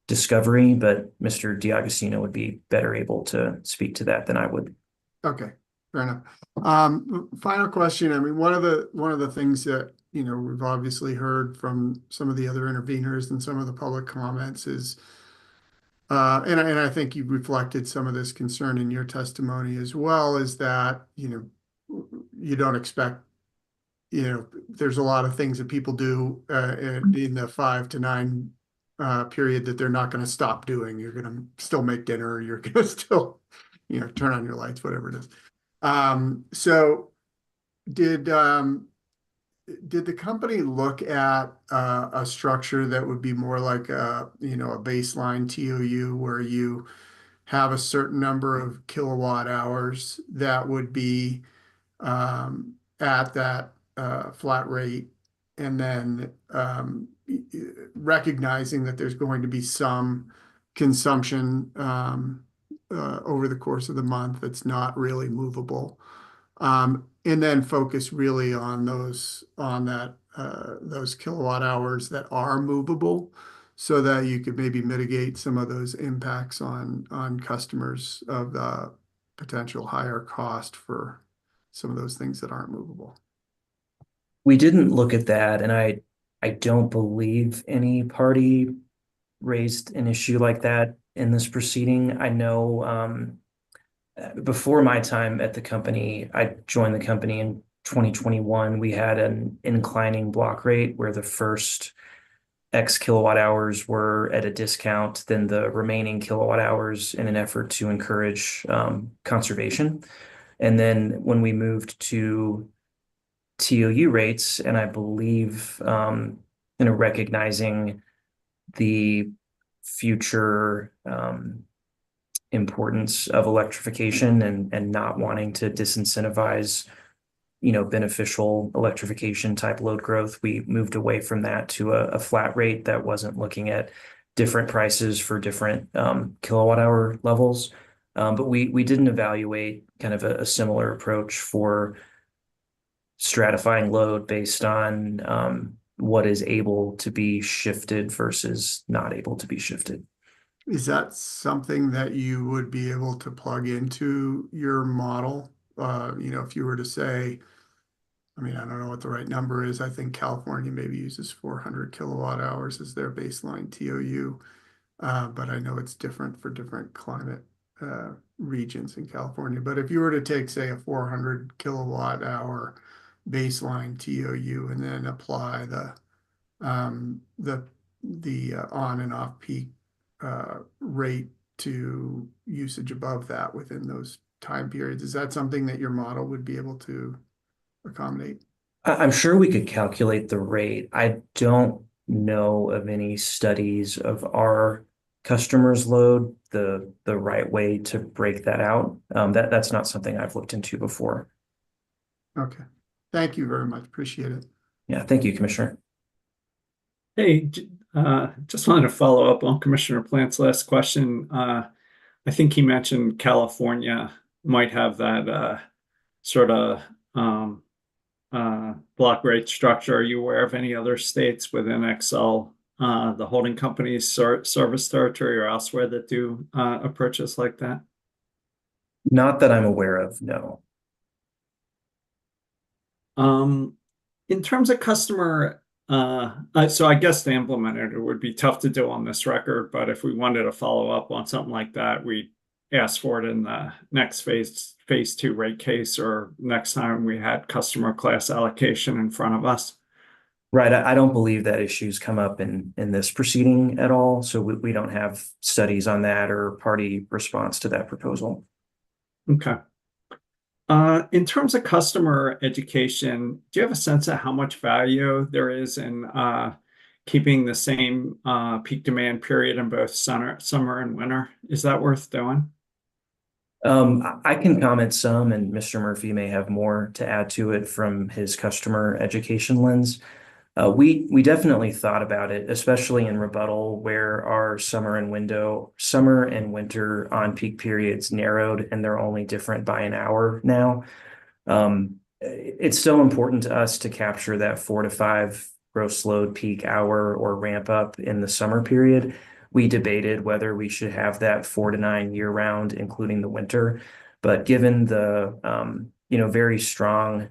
Discovery, but Mr. DiAgostino would be better able to speak to that than I would. Okay, fair enough. Final question. I mean, one of the things that, we've obviously heard from some of the other interveners and some of the public comments is, and I think you reflected some of this concern in your testimony as well, is that, you don't expect, there's a lot of things that people do in the 5 to 9 period that they're not going to stop doing. You're going to still make dinner. You're going to still, turn on your lights, whatever it is. So did the company look at a structure that would be more like a baseline TOU where you have a certain number of kilowatt hours that would be at that flat rate, and then recognizing that there's going to be some consumption over the course of the month that's not really movable, and then focus really on those kilowatt hours that are movable, so that you could maybe mitigate some of those impacts on customers of the potential higher cost for some of those things that aren't movable. We didn't look at that, and I don't believe any party raised an issue like that in this proceeding. I know before my time at the company, I joined the company in 2021, we had an inclining block rate where the first X kilowatt hours were at a discount than the remaining kilowatt hours in an effort to encourage conservation. And then when we moved to TOU rates, and I believe recognizing the future importance of electrification and not wanting to disincentivize beneficial electrification type load growth, we moved away from that to a flat rate that wasn't looking at different prices for different kilowatt hour levels. But we didn't evaluate kind of a similar approach for stratifying load based on what is able to be shifted versus not able to be shifted. Is that something that you would be able to plug into your model? If you were to say, I mean, I don't know what the right number is. I think California maybe uses 400 kilowatt hours as their baseline TOU, but I know it's different for different climate regions in California. But if you were to take, say, a 400 kilowatt hour baseline TOU and then apply the on and off peak rate to usage above that within those time periods, is that something that your model would be able to accommodate? I'm sure we could calculate the rate. I don't know of any studies of our customers' load, the right way to break that out. That's not something I've looked into before. Okay. Thank you very much. Appreciate it. Yeah, thank you, Commissioner. Hey, just wanted to follow up on Commissioner Plant's last question. I think he mentioned California might have that sort of block rate structure. Are you aware of any other states within Excel, the holding company's service territory or elsewhere that do a purchase like that? Not that I'm aware of, no. In terms of customer, so I guess to implement it, it would be tough to do on this record, but if we wanted to follow up on something like that, we'd ask for it in the next phase 2 rate case or next time we had customer class allocation in front of us. Right. I don't believe that issues come up in this proceeding at all. So we don't have studies on that or party response to that proposal. Okay. In terms of customer education, do you have a sense of how much value there is in keeping the same peak demand period in both summer and winter? Is that worth doing? I can comment some, and Mr. Murphy may have more to add to it from his customer education lens. We definitely thought about it, especially in rebuttal where our summer and winter on-peak periods narrowed and they're only different by an hour now. It's still important to us to capture that 4 to 5 gross load peak hour or ramp up in the summer period. We debated whether we should have that 4 to 9 year round, including the winter. But given the very strong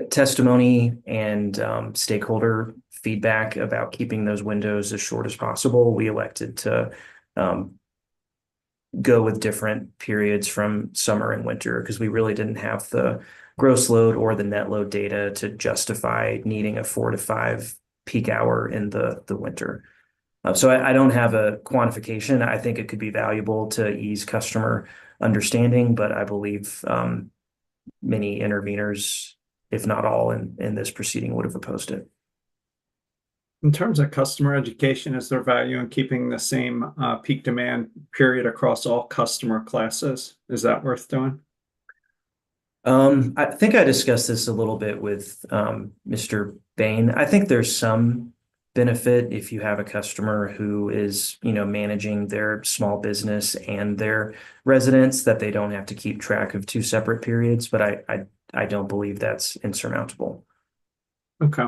testimony and stakeholder feedback about keeping those windows as short as possible, we elected to go with different periods from summer and winter because we really didn't have the gross load or the net load data to justify needing a 4 to 5 peak hour in the winter. So I don't have a quantification. I think it could be valuable to ease customer understanding, but I believe many interveners, if not all in this proceeding, would have opposed it. In terms of customer education, is there value in keeping the same peak demand period across all customer classes? Is that worth doing? I think I discussed this a little bit with Mr. Bain. I think there's some benefit if you have a customer who is, managing their small business and their residents, that they don't have to keep track of 2 separate periods, but I don't believe that's insurmountable. Okay.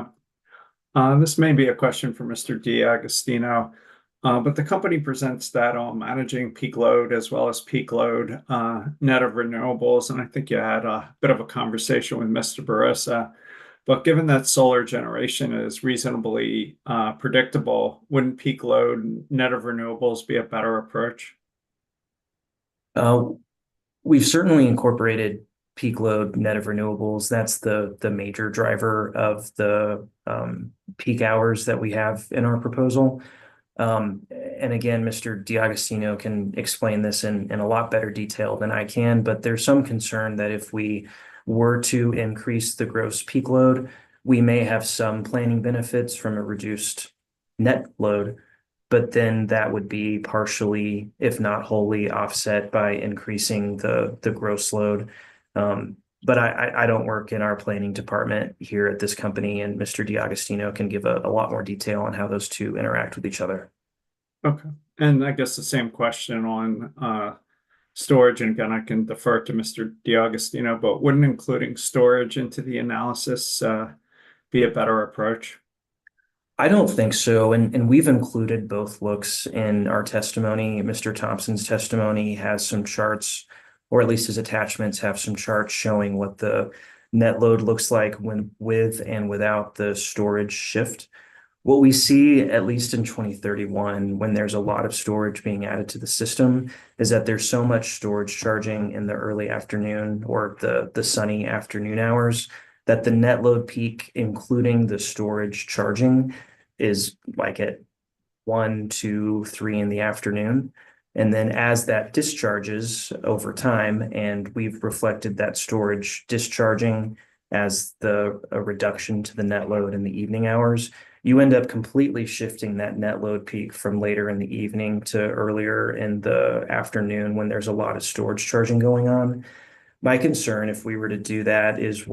This may be a question for Mr. D'Agostino, but the company presents data on managing peak load as well as peak load net of renewables, and I think you had a bit of a conversation with Mr. Barissa. But given that solar generation is reasonably predictable, wouldn't peak load net of renewables be a better approach? We've certainly incorporated peak load net of renewables. That's the major driver of the peak hours that we have in our proposal. And again, Mr. DiAgostino can explain this in a lot better detail than I can, but there's some concern that if we were to increase the gross peak load, we may have some planning benefits from a reduced net load, but then that would be partially, if not wholly, offset by increasing the gross load. But I don't work in our planning department here at this company, and Mr. DiAgostino can give a lot more detail on how those two interact with each other. Okay. And I guess the same question on storage, and again, I can defer to Mr. DiAgostino, but wouldn't including storage into the analysis be a better approach? I don't think so. And we've included both looks in our testimony. Mr. Thompson's testimony has some charts, or at least his attachments have some charts showing what the net load looks like when with and without the storage shift. What we see, at least in 2031, when there's a lot of storage being added to the system, is that there's so much storage charging in the early afternoon or the sunny afternoon hours that the net load peak, including the storage charging, is like at 1, 2, 3 in the afternoon. And then as that discharges over time, and we've reflected that storage discharging as a reduction to the net load in the evening hours, you end up completely shifting that net load peak from later in the evening to earlier in the afternoon when there's a lot of storage charging going on. My concern, if we were to do that, is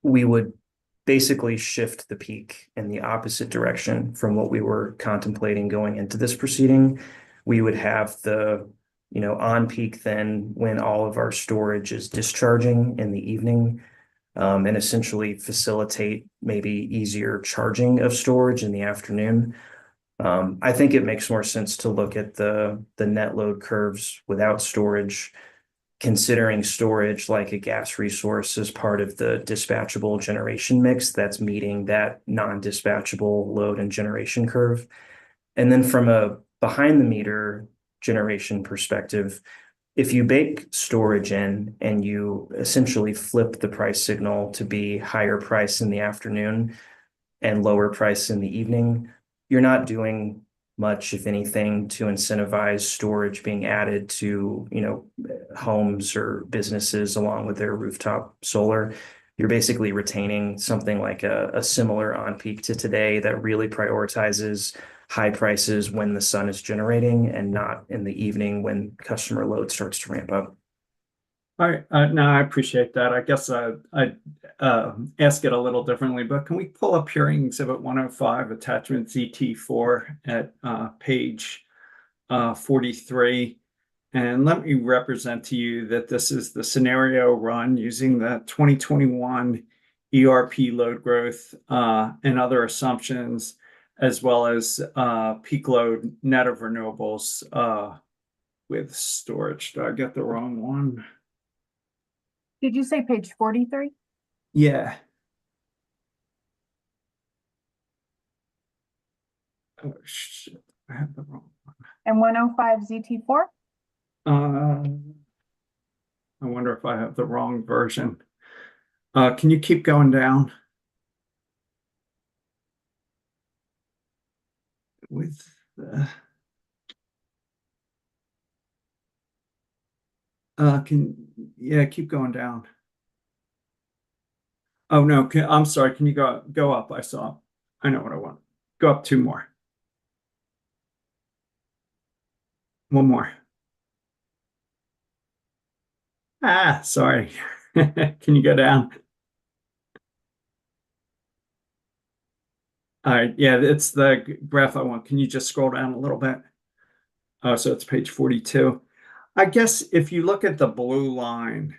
we would basically shift the peak in the opposite direction from what we were contemplating going into this proceeding. We would have the on peak then when all of our storage is discharging in the evening, and essentially facilitate maybe easier charging of storage in the afternoon. I think it makes more sense to look at the net load curves without storage, considering storage like a gas resource as part of the dispatchable generation mix that's meeting that non-dispatchable load and generation curve. And then from a behind the meter generation perspective, if you bake storage in and you essentially flip the price signal to be higher price in the afternoon and lower price in the evening, you're not doing much, if anything, to incentivize storage being added to, homes or businesses along with their rooftop solar. You're basically retaining something like a similar on peak to today that really prioritizes high prices when the sun is generating and not in the evening when customer load starts to ramp up. All right. No, I appreciate that. I guess I'd ask it a little differently, but can we pull up Hearing Exhibit 105, attachment ZT4 at page 43? And let me represent to you that this is the scenario run using the 2021 ERP load growth and other assumptions, as well as peak load net of renewables with storage. Did I get the wrong one? Did you say page 43? Yeah. Oh, shit. I have the wrong one. And 105 ZT4? I wonder if I have the wrong version. Can you keep going down? With the... keep going down. Oh no, I'm sorry. Can you go up? I know what I want. Go up 2 more. 1 more. Sorry. Can you go down? All right. Yeah, it's the graph I want. Can you just scroll down a little bit? Oh, so it's page 42. I guess if you look at the blue line,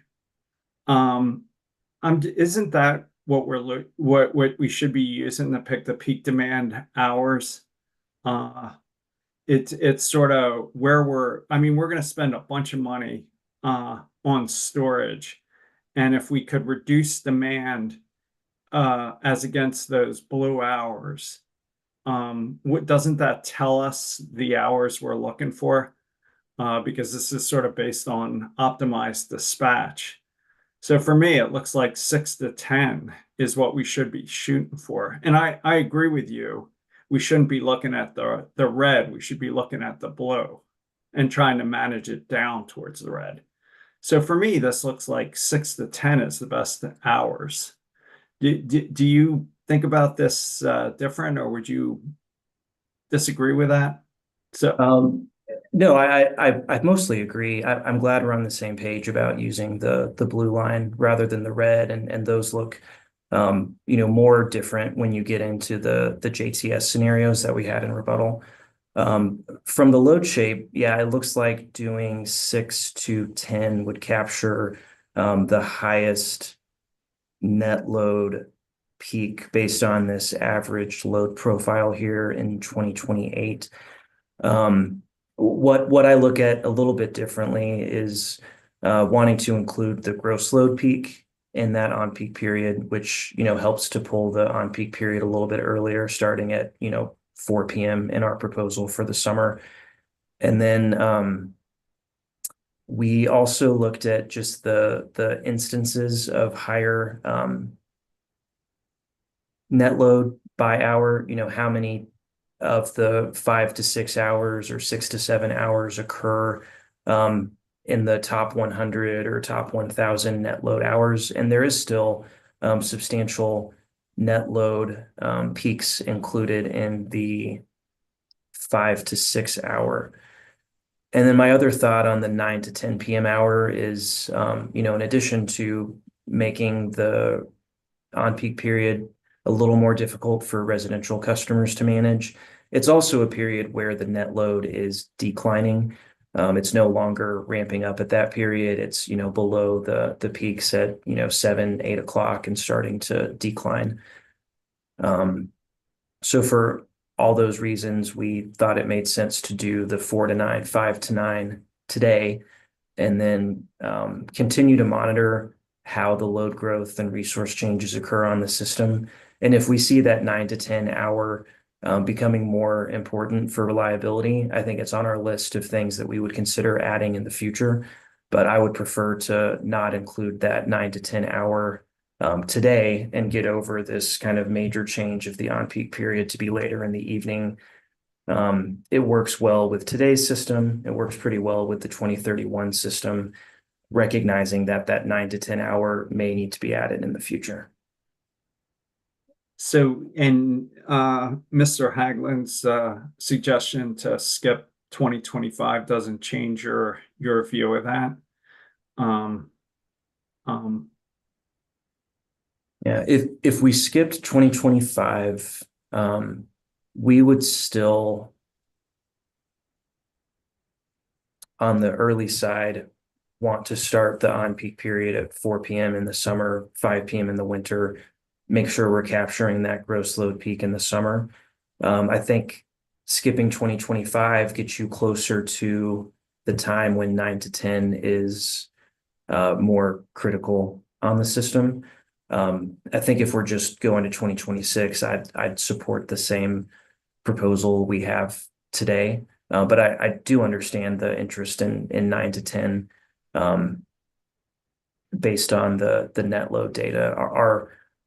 isn't that what we should be using to pick the peak demand hours? It's sort of where we're going to spend a bunch of money on storage, and if we could reduce demand as against those blue hours, doesn't that tell us the hours we're looking for? because this is sort of based on optimized dispatch. So for me, it looks like 6 to 10 is what we should be shooting for. And I agree with you. We shouldn't be looking at the red. We should be looking at the blue and trying to manage it down towards the red. So for me, this looks like 6 to 10 is the best hours. Do you think about this different, or would you disagree with that? So No, I mostly agree. I'm glad we're on the same page about using the blue line rather than the red, and those look more different when you get into the JTS scenarios that we had in rebuttal. From the load shape, yeah, it looks like doing 6 to 10 would capture the highest net load peak based on this average load profile here in 2028. What I look at a little bit differently is wanting to include the gross load peak in that on-peak period, which helps to pull the on-peak period a little bit earlier, starting at 4 p.m. in our proposal for the summer. And then we also looked at just the instances of higher net load by hour, how many of the 5 to 6 hours or 6 to 7 hours occur in the top 100 or top 1,000 net load hours. And there is still substantial net load peaks included in the 5 to 6 hour. And then my other thought on the 9 to 10 p.m. hour is, in addition to making the on-peak period a little more difficult for residential customers to manage, it's also a period where the net load is declining. It's no longer ramping up at that period. It's, below the peaks at, 7, 8 o'clock and starting to decline. So for all those reasons, we thought it made sense to do the 4 to 9, 5 to 9 today, and then continue to monitor how the load growth and resource changes occur on the system. And if we see that 9 to 10 hour becoming more important for reliability, I think it's on our list of things that we would consider adding in the future. But I would prefer to not include that 9 to 10 hour today and get over this kind of major change of the on-peak period to be later in the evening. It works well with today's system. It works pretty well with the 2031 system, recognizing that 9 to 10 hour may need to be added in the future. So, and Mr. Hagland's suggestion to skip 2025 doesn't change your view of that. Yeah, if we skipped 2025, we would still, on the early side, want to start the on-peak period at 4 p.m. in the summer, 5 p.m. in the winter, make sure we're capturing that gross load peak in the summer. I think skipping 2025 gets you closer to the time when 9 to 10 is more critical on the system. I think if we're just going to 2026, I'd support the same proposal we have today. But I do understand the interest in 9 to 10 based on the net load data.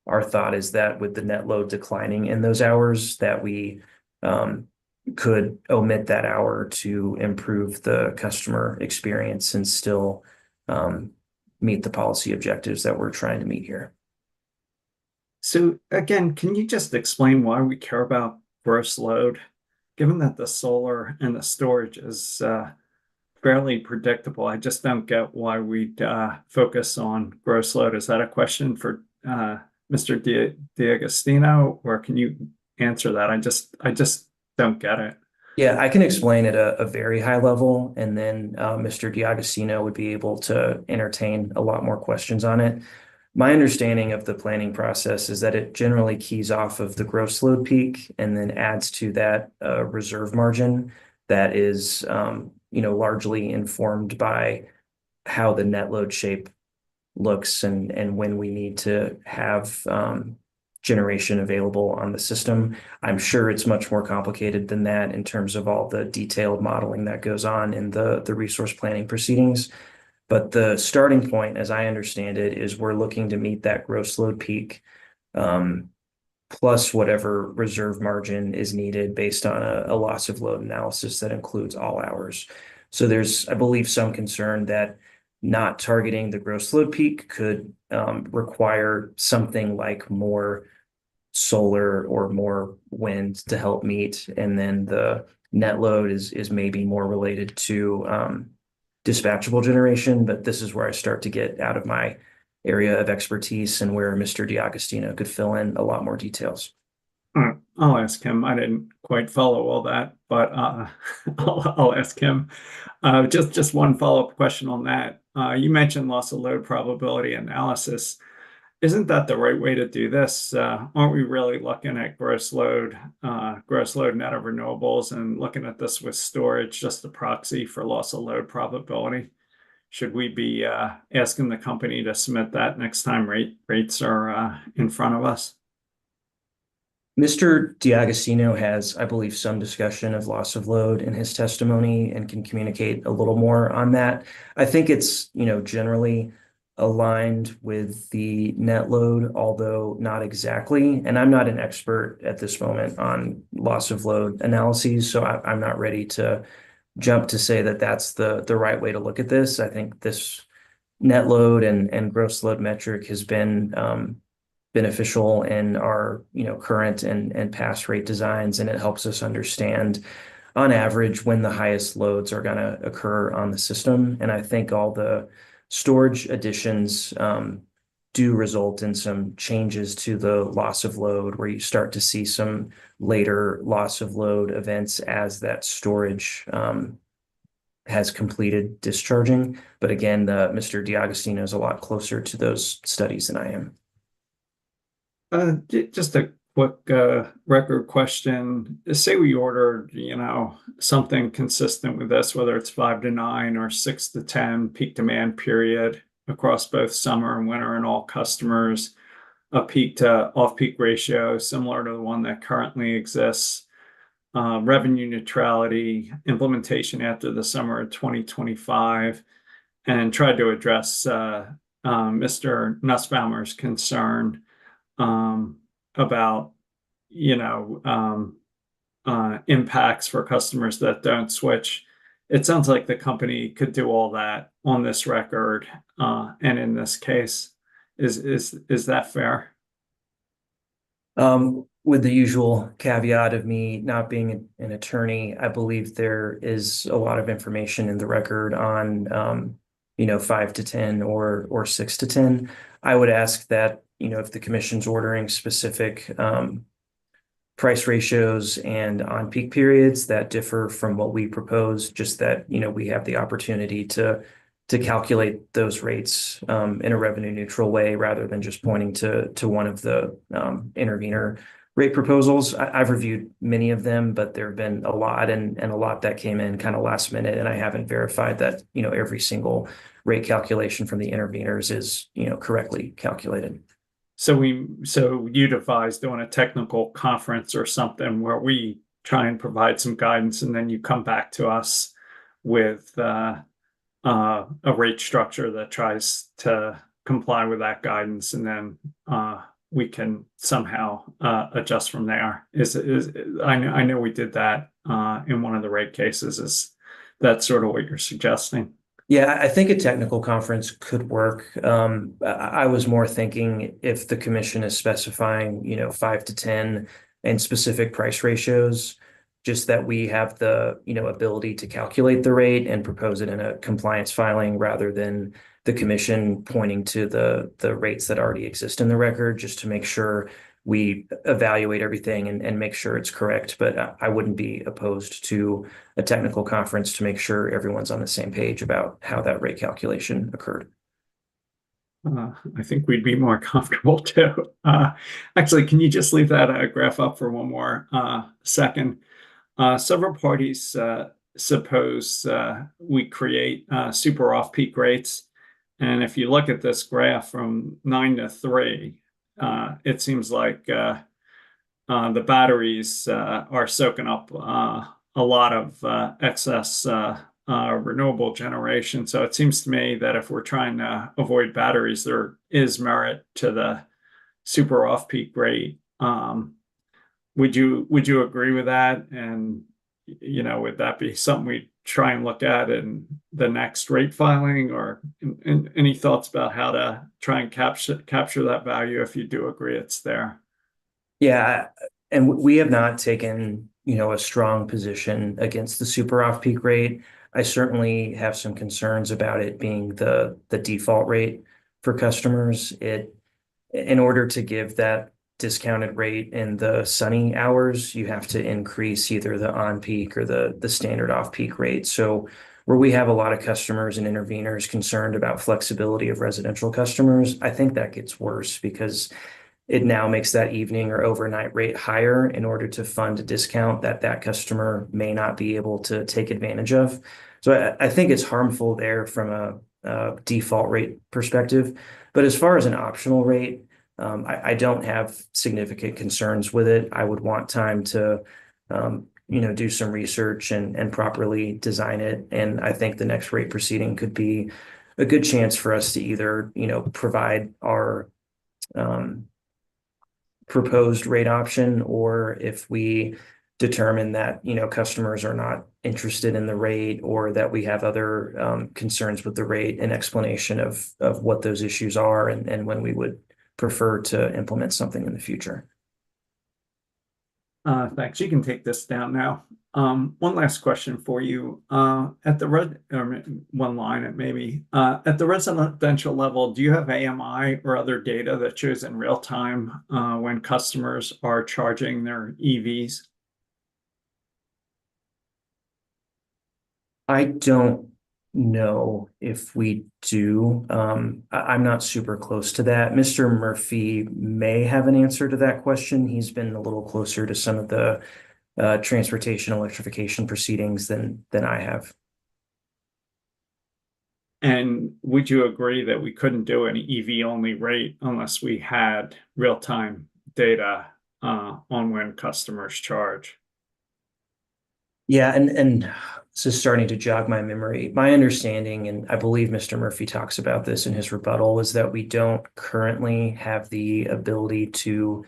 Our thought is that with the net load declining in those hours, that we could omit that hour to improve the customer experience and still meet the policy objectives that we're trying to meet here. So again, can you just explain why we care about gross load, given that the solar and the storage is fairly predictable? I just don't get why we'd focus on gross load. Is that a question for Mr. D'Agostino, or can you answer that? I just don't get it. Yeah, I can explain at a very high level, and then Mr. D'Agostino would be able to entertain a lot more questions on it. My understanding of the planning process is that it generally keys off of the gross load peak and then adds to that reserve margin that is, largely informed by how the net load shape looks and when we need to have generation available on the system. I'm sure it's much more complicated than that in terms of all the detailed modeling that goes on in the resource planning proceedings. But the starting point, as I understand it, is we're looking to meet that gross load peak, plus whatever reserve margin is needed based on a loss of load analysis that includes all hours. So there's, I believe, some concern that not targeting the gross load peak could require something like more solar or more wind to help meet. And then the net load is maybe more related to dispatchable generation, but this is where I start to get out of my area of expertise and where Mr. DiAgostino could fill in a lot more details. I'll ask him. I didn't quite follow all that, but I'll ask him. Just one follow-up question on that. You mentioned loss of load probability analysis. Isn't that the right way to do this? Aren't we really looking at gross load net of renewables and looking at this with storage, just a proxy for loss of load probability? Should we be asking the company to submit that next time rates are in front of us? Mr. DiAgostino has, I believe, some discussion of loss of load in his testimony and can communicate a little more on that. I think it's, generally aligned with the net load, although not exactly. And I'm not an expert at this moment on loss of load analyses, so I'm not ready to jump to say that that's the right way to look at this. I think this net load and gross load metric has been beneficial in our current and past rate designs, and it helps us understand on average when the highest loads are going to occur on the system. And I think all the storage additions do result in some changes to the loss of load, where you start to see some later loss of load events as that storage has completed discharging. But again, Mr. DiAgostino is a lot closer to those studies than I am. Just a quick record question. Say we ordered, something consistent with this, whether it's 5 to 9 or 6 to 10 peak demand period across both summer and winter and all customers, a peak to off-peak ratio similar to the one that currently exists, revenue neutrality, implementation after the summer of 2025, and tried to address Mr. Nussbaumer's concern about impacts for customers that don't switch. It sounds like the company could do all that on this record and in this case. Is that fair? With the usual caveat of me not being an attorney, I believe there is a lot of information in the record on 5 to 10 or 6 to 10. I would ask that if the commission's ordering specific price ratios and on-peak periods that differ from what we propose, just that, we have the opportunity to calculate those rates in a revenue neutral way, rather than just pointing to one of the intervenor rate proposals. I've reviewed many of them, but there have been a lot and a lot that came in kind of last minute, and I haven't verified that, every single rate calculation from the intervenors is, correctly calculated. So you'd advise doing a technical conference or something where we try and provide some guidance, and then you come back to us with a rate structure that tries to comply with that guidance, and then we can somehow adjust from there. I know we did that in one of the rate cases. Is that sort of what you're suggesting? Yeah, I think a technical conference could work. I was more thinking if the commission is specifying, 5 to 10 and specific price ratios, just that we have the, ability to calculate the rate and propose it in a compliance filing, rather than the commission pointing to the rates that already exist in the record, just to make sure we evaluate everything and make sure it's correct. But I wouldn't be opposed to a technical conference to make sure everyone's on the same page about how that rate calculation occurred. I think we'd be more comfortable too. Actually, can you just leave that graph up for one more second? Several parties suppose we create super off-peak rates. And if you look at this graph from 9 to 3, it seems like the batteries are soaking up a lot of excess renewable generation. So it seems to me that if we're trying to avoid batteries, there is merit to the super off-peak rate. Would you agree with that? And would that be something we try and look at in the next rate filing, or any thoughts about how to try and capture that value if you do agree it's there? Yeah, and we have not taken, a strong position against the super off-peak rate. I certainly have some concerns about it being the default rate for customers. In order to give that discounted rate in the sunny hours, you have to increase either the on-peak or the standard off-peak rate. So where we have a lot of customers and interveners concerned about flexibility of residential customers, I think that gets worse because it now makes that evening or overnight rate higher in order to fund a discount that customer may not be able to take advantage of. So I think it's harmful there from a default rate perspective. But as far as an optional rate, I don't have significant concerns with it. I would want time to, do some research and properly design it. And I think the next rate proceeding could be a good chance for us to either, provide our proposed rate option, or if we determine that, customers are not interested in the rate, or that we have other concerns with the rate, an explanation of what those issues are and when we would prefer to implement something in the future. Thanks. You can take this down now. One last question for you. At the one line, it maybe at the residential level, do you have AMI or other data that shows in real time when customers are charging their EVs? I don't know if we do. I'm not super close to that. Mr. Murphy may have an answer to that question. He's been a little closer to some of the transportation electrification proceedings than I have. And would you agree that we couldn't do an EV only rate unless we had real-time data on when customers charge? Yeah, and this is starting to jog my memory. My understanding, and I believe Mr. Murphy talks about this in his rebuttal, is that we don't currently have the ability to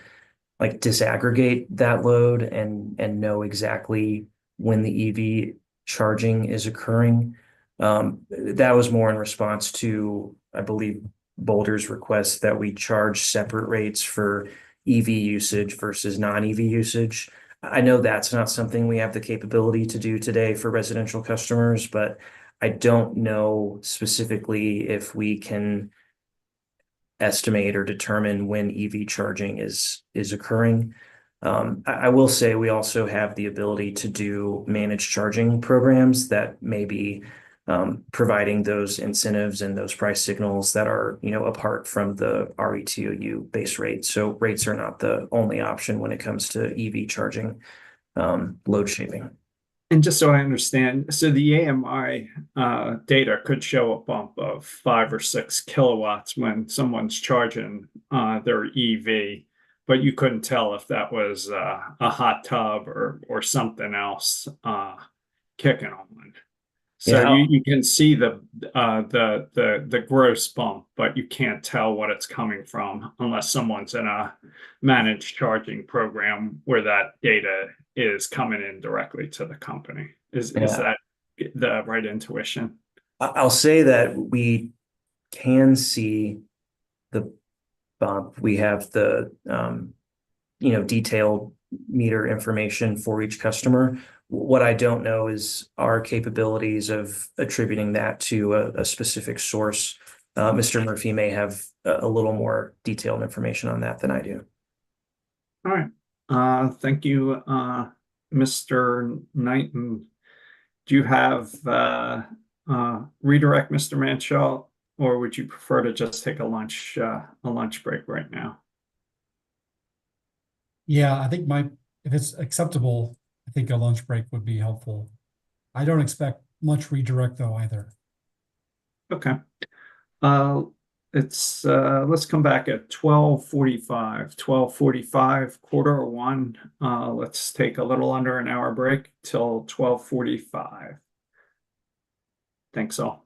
disaggregate that load and know exactly when the EV charging is occurring. That was more in response to, I believe, Boulder's request that we charge separate rates for EV usage versus non-EV usage. I know that's not something we have the capability to do today for residential customers, but I don't know specifically if we can estimate or determine when EV charging is occurring. I will say we also have the ability to do managed charging programs that may be providing those incentives and those price signals that are, apart from the RETOU base rate. So rates are not the only option when it comes to EV charging load shaping. And just so I understand, so the AMI data could show a bump of 5 or 6 kilowatts when someone's charging their EV, but you couldn't tell if that was a hot tub or something else kicking on. So Yeah. you can see the gross bump, but you can't tell what it's coming from unless someone's in a managed charging program where that data is coming in directly to the company. Is that the right intuition? I'll say that we can see the bump. We have the detailed meter information for each customer. What I don't know is our capabilities of attributing that to a specific source. Mr. Murphy may have a little more detailed information on that than I do. All right. Thank you, Mr. Knighton. Do you have redirect Mr. Manshaw, or would you prefer to just take a lunch break right now? Yeah, I think if it's acceptable, I think a lunch break would be helpful. I don't expect much redirect though either. Okay. let's come back at 12:45, quarter of one. Let's take a little under an hour break till 12:45. Thanks all.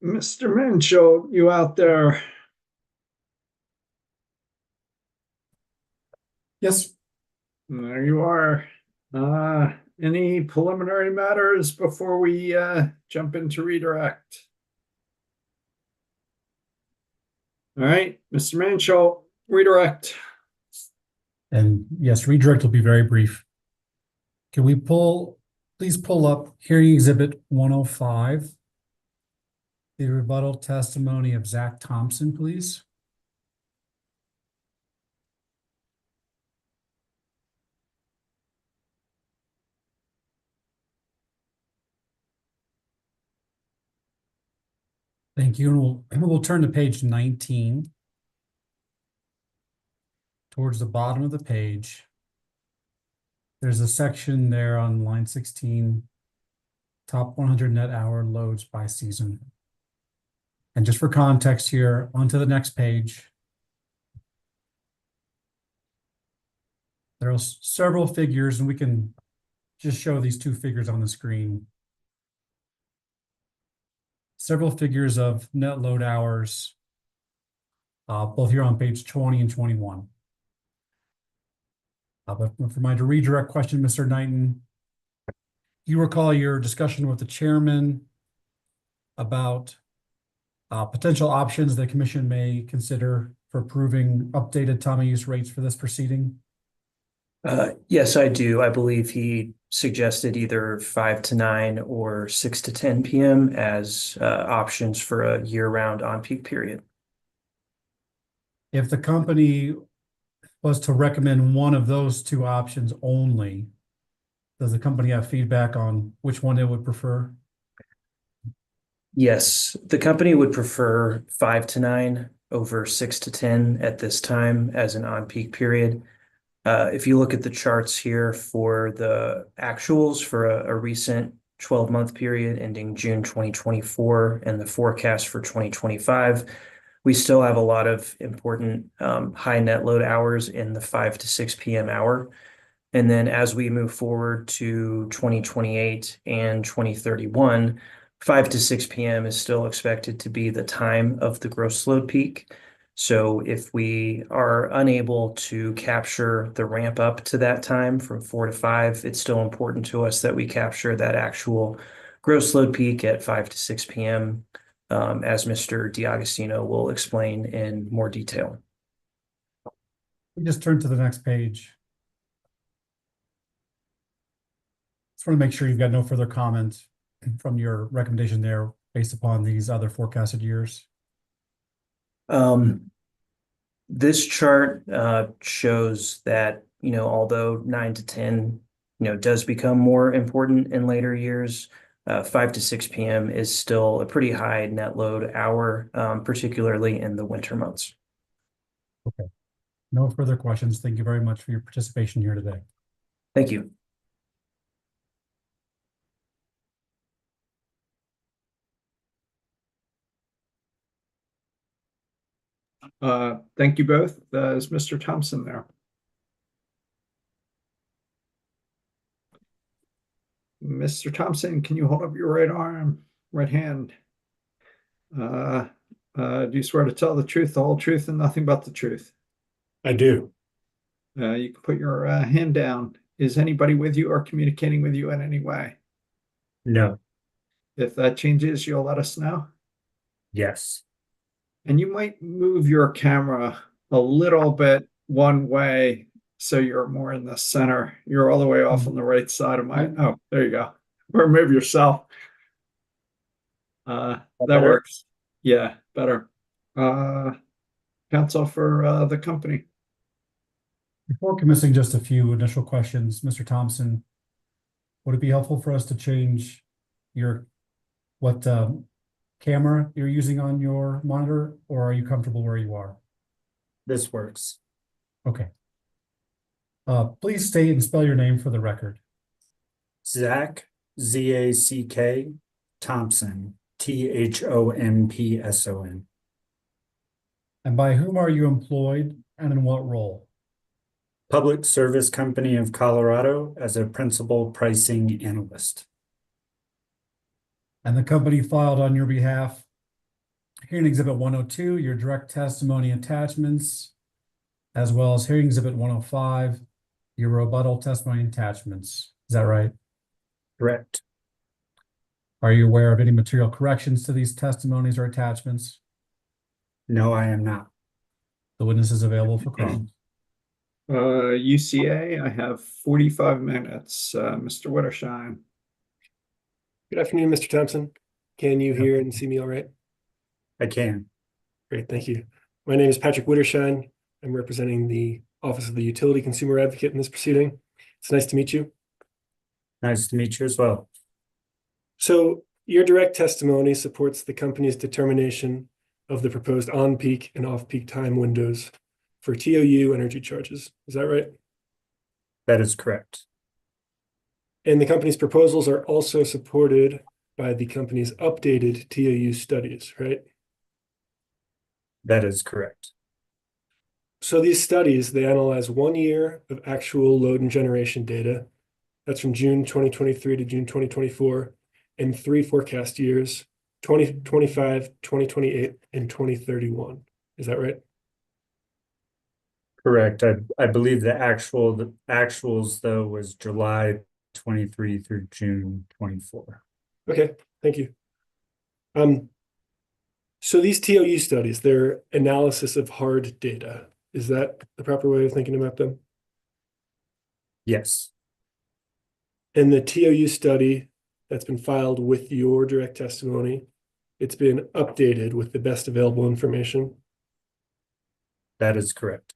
Mr. Minchell, you out there? Yes, There you are. Any preliminary matters before we jump into redirect? All right, Mr. Minchell, redirect. and yes, redirect will be very brief. Can we please pull up hearing exhibit 105? The rebuttal testimony of Zach Thompson, please. Thank you. And we'll turn to page 19. Towards the bottom of the page. There's a section there on line 16, top 100 net hour loads by season. And just for context here, onto the next page. There are several figures, and we can just show these two figures on the screen. Several figures of net load hours, both here on page 20 and 21. But for my redirect question, Mr. Knighton, you recall your discussion with the chairman about potential options the commission may consider for approving updated TOU use rates for this proceeding? Yes, I do. I believe he suggested either 5 to 9 or 6 to 10 p.m. as options for a year-round on-peak period. If the company was to recommend one of those two options only, does the company have feedback on which one it would prefer? Yes, the company would prefer 5 to 9 over 6 to 10 at this time as an on-peak period. If you look at the charts here for the actuals for a recent 12-month period ending June 2024 and the forecast for 2025, we still have a lot of important high net load hours in the 5 to 6 p.m. hour. And then as we move forward to 2028 and 2031, 5 to 6 p.m. is still expected to be the time of the gross load peak. So if we are unable to capture the ramp up to that time from 4 to 5, it's still important to us that we capture that actual gross load peak at 5 to 6 p.m. As Mr. D'Agostino will explain in more detail. We just turn to the next page. Just want to make sure you've got no further comments from your recommendation there based upon these other forecasted years. This chart shows that, although 9 to 10, does become more important in later years, 5 to 6 p.m. is still a pretty high net load hour, particularly in the winter months. Okay. No further questions. Thank you very much for your participation here today. Thank you. Thank you both. Is Mr. Thompson there? Mr. Thompson, can you hold up your right hand? Do you swear to tell the truth, the whole truth, and nothing but the truth? I do. You can put your hand down. Is anybody with you or communicating with you in any way? No. If that changes, you'll let us know? Yes. And you might move your camera a little bit one way so you're more in the center. You're all the way off on the right side of my, oh, there you go. Or move yourself. That works. Yeah, better. Counsel for the company. Before commencing just a few initial questions, Mr. Thompson, would it be helpful for us to change what camera you're using on your monitor, or are you comfortable where you are? This works. Okay. Please state and spell your name for the record. Zach, Z-A-C-K, Thompson, T-H-O-M-P-S-O-N. And by whom are you employed and in what role? Public Service Company of Colorado as a principal pricing analyst. And the company filed on your behalf Hearing exhibit 102, your direct testimony attachments, as well as hearing exhibit 105, your rebuttal testimony attachments. Is that right? Correct. Are you aware of any material corrections to these testimonies or attachments? No, I am not. The witness is available for cross. UCA, I have 45 minutes. Mr. Wittershine. Good afternoon, Mr. Thompson. Can you hear and see me all right? I can. Great, thank you. My name is Patrick Wittershine. I'm representing the Office of the Utility Consumer Advocate in this proceeding. It's nice to meet you. Nice to meet you as well. So your direct testimony supports the company's determination of the proposed on-peak and off-peak time windows for TOU energy charges. Is that right? That is correct. And the company's proposals are also supported by the company's updated TOU studies, right? That is correct. So these studies, they analyze 1 year of actual load and generation data. That's from June 2023 to June 2024, and 3 forecast years, 2025, 2028, and 2031. Is that right? Correct. I believe the actuals though was July 23 through June 24. Okay, thank you. So these TOU studies, they're analysis of hard data. Is that the proper way of thinking about them? Yes. And the TOU study that's been filed with your direct testimony, it's been updated with the best available information. That is correct.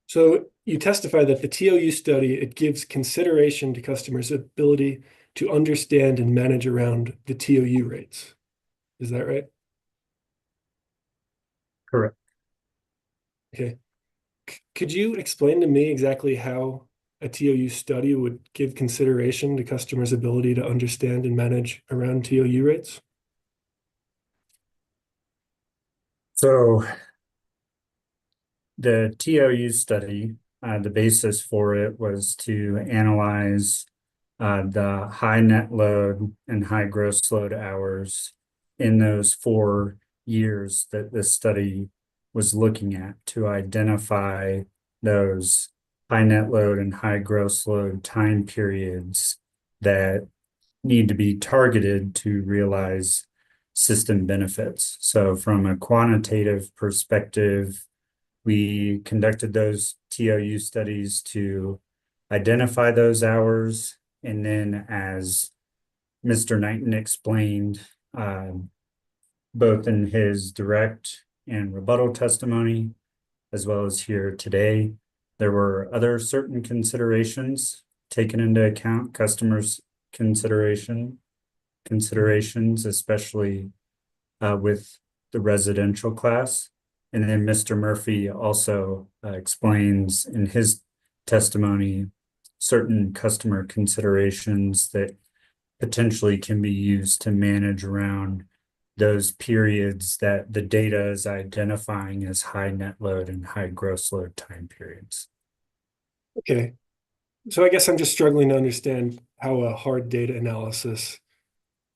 So you testify that the TOU study, it gives consideration to customers' ability to understand and manage around the TOU rates. Is that right? Correct. Okay. Could you explain to me exactly how a TOU study would give consideration to customers' ability to understand and manage around TOU rates? So the TOU study, the basis for it was to analyze the high net load and high gross load hours in those 4 years that this study was looking at to identify those high net load and high gross load time periods that need to be targeted to realize system benefits. So from a quantitative perspective, we conducted those TOU studies to identify those hours. And then as Mr. Knighton explained, both in his direct and rebuttal testimony, as well as here today, there were other certain considerations taken into account, customers' considerations, especially with the residential class. And then Mr. Murphy also explains in his testimony certain customer considerations that potentially can be used to manage around those periods that the data is identifying as high net load and high gross load time periods. Okay. So I guess I'm just struggling to understand how a hard data analysis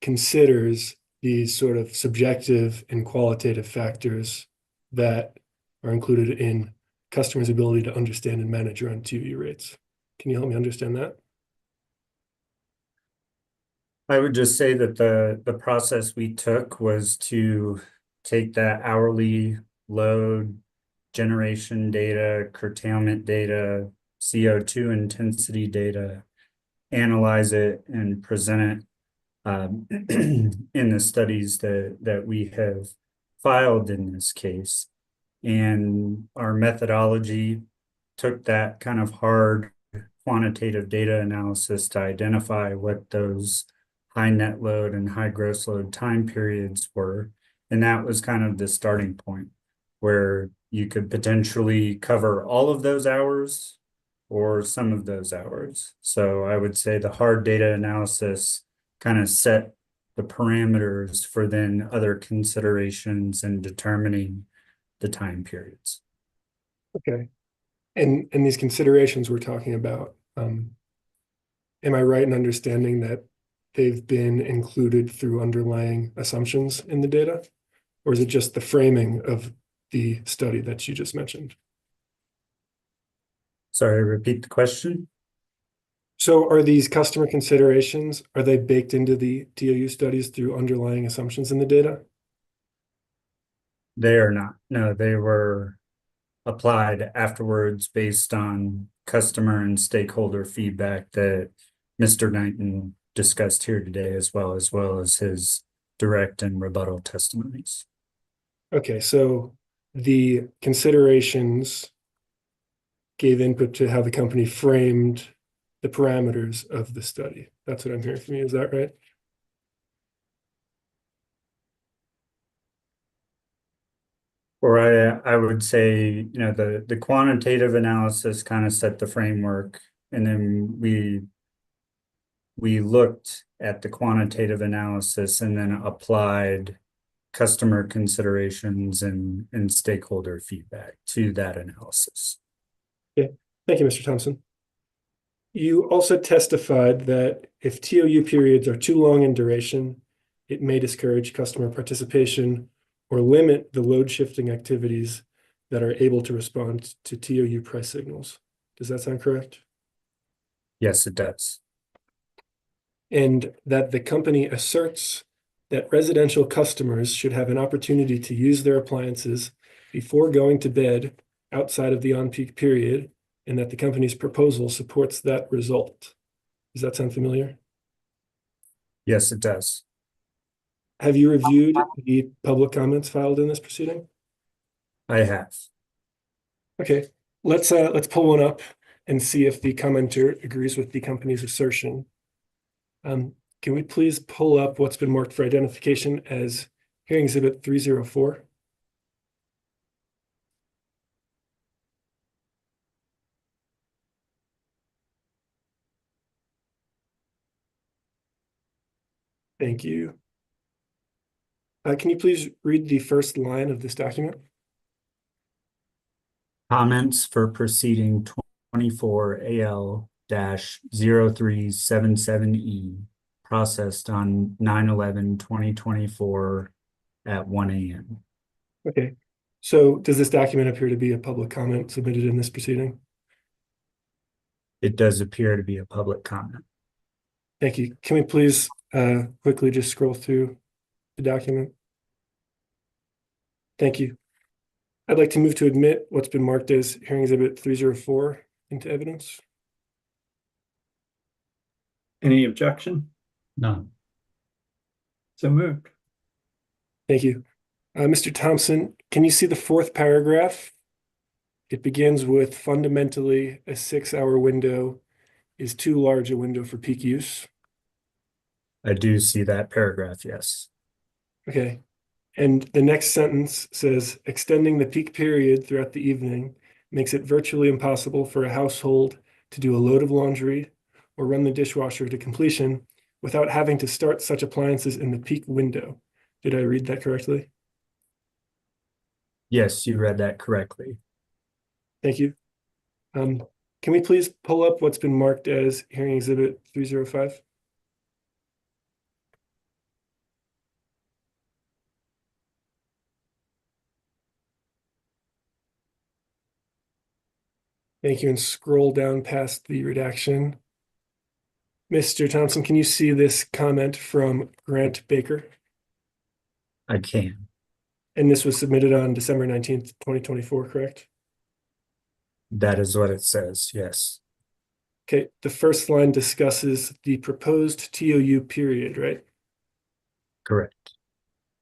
considers these sort of subjective and qualitative factors that are included in customers' ability to understand and manage around TOU rates. Can you help me understand that? I would just say that the process we took was to take that hourly load generation data, curtailment data, CO2 intensity data, analyze it and present it in the studies that we have filed in this case. And our methodology took that kind of hard quantitative data analysis to identify what those high net load and high gross load time periods were. And that was kind of the starting point where you could potentially cover all of those hours or some of those hours. So I would say the hard data analysis kind of set the parameters for then other considerations in determining the time periods. Okay. And these considerations we're talking about, am I right in understanding that they've been included through underlying assumptions in the data? Or is it just the framing of the study that you just mentioned? Sorry, repeat the question. So are these customer considerations, are they baked into the TOU studies through underlying assumptions in the data? They are not. No, they were applied afterwards based on customer and stakeholder feedback that Mr. Knighton discussed here today, as well as his direct and rebuttal testimonies. Okay, so the considerations gave input to how the company framed the parameters of the study. That's what I'm hearing from you. Is that right? Or I would say, you know, the quantitative analysis kind of set the framework, and then we looked at the quantitative analysis and then applied customer considerations and stakeholder feedback to that analysis. Okay, thank you, Mr. Thompson. You also testified that if TOU periods are too long in duration, it may discourage customer participation or limit the load shifting activities that are able to respond to TOU price signals. Does that sound correct? Yes, it does. And that the company asserts that residential customers should have an opportunity to use their appliances before going to bed outside of the on-peak period, and that the company's proposal supports that result. Does that sound familiar? Yes, it does. Have you reviewed the public comments filed in this proceeding? I have. Okay, let's pull one up and see if the commenter agrees with the company's assertion. Can we please pull up what's been marked for identification as hearing exhibit 304? Thank you. Can you please read the first line of this document? Comments for proceeding 24AL-0377E processed on 9/11/2024 at 1 a.m. Okay, so does this document appear to be a public comment submitted in this proceeding? It does appear to be a public comment. Thank you. Can we please quickly just scroll through the document? Thank you. I'd like to move to admit what's been marked as hearing exhibit 304 into evidence. Any objection? None. So moved. Thank you. Mr. Thompson, can you see the fourth paragraph? It begins with fundamentally a 6-hour window is too large a window for peak use. I do see that paragraph, yes. Okay. And the next sentence says, extending the peak period throughout the evening makes it virtually impossible for a household to do a load of laundry or run the dishwasher to completion without having to start such appliances in the peak window. Did I read that correctly? Yes, you read that correctly. Thank you. Can we please pull up what's been marked as hearing exhibit 305? Thank you, and scroll down past the redaction. Mr. Thompson, can you see this comment from Grant Baker? I can. And this was submitted on December 19th, 2024, correct? That is what it says, yes. Okay, the first line discusses the proposed TOU period, right? Correct.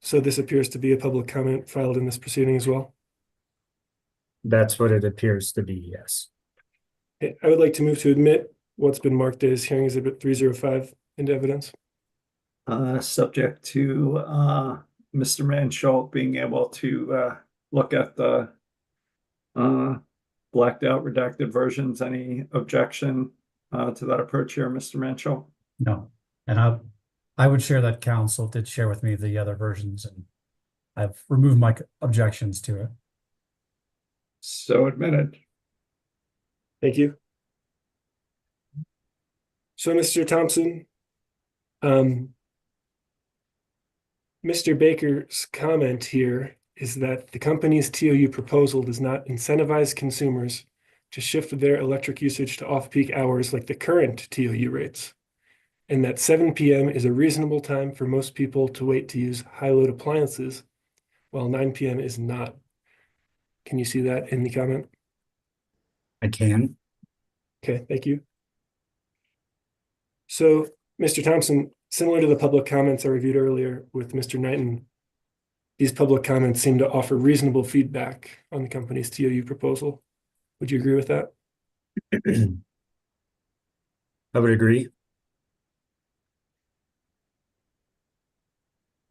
So this appears to be a public comment filed in this proceeding as well? That's what it appears to be, yes. Okay, I would like to move to admit what's been marked as hearing exhibit 305 into evidence. Subject to Mr. Mansholt being able to look at the blacked out redacted versions. Any objection to that approach here, Mr. Mansholt? No. And I would share that counsel did share with me the other versions, and I've removed my objections to it. So admitted. Thank you. So, Mr. Thompson, Mr. Baker's comment here is that the company's TOU proposal does not incentivize consumers to shift their electric usage to off-peak hours like the current TOU rates, and that 7 p.m. is a reasonable time for most people to wait to use high-load appliances, while 9 p.m. is not. Can you see that in the comment? I can. Okay, thank you. So, Mr. Thompson, similar to the public comments I reviewed earlier with Mr. Knighton, these public comments seem to offer reasonable feedback on the company's TOU proposal. Would you agree with that? I would agree.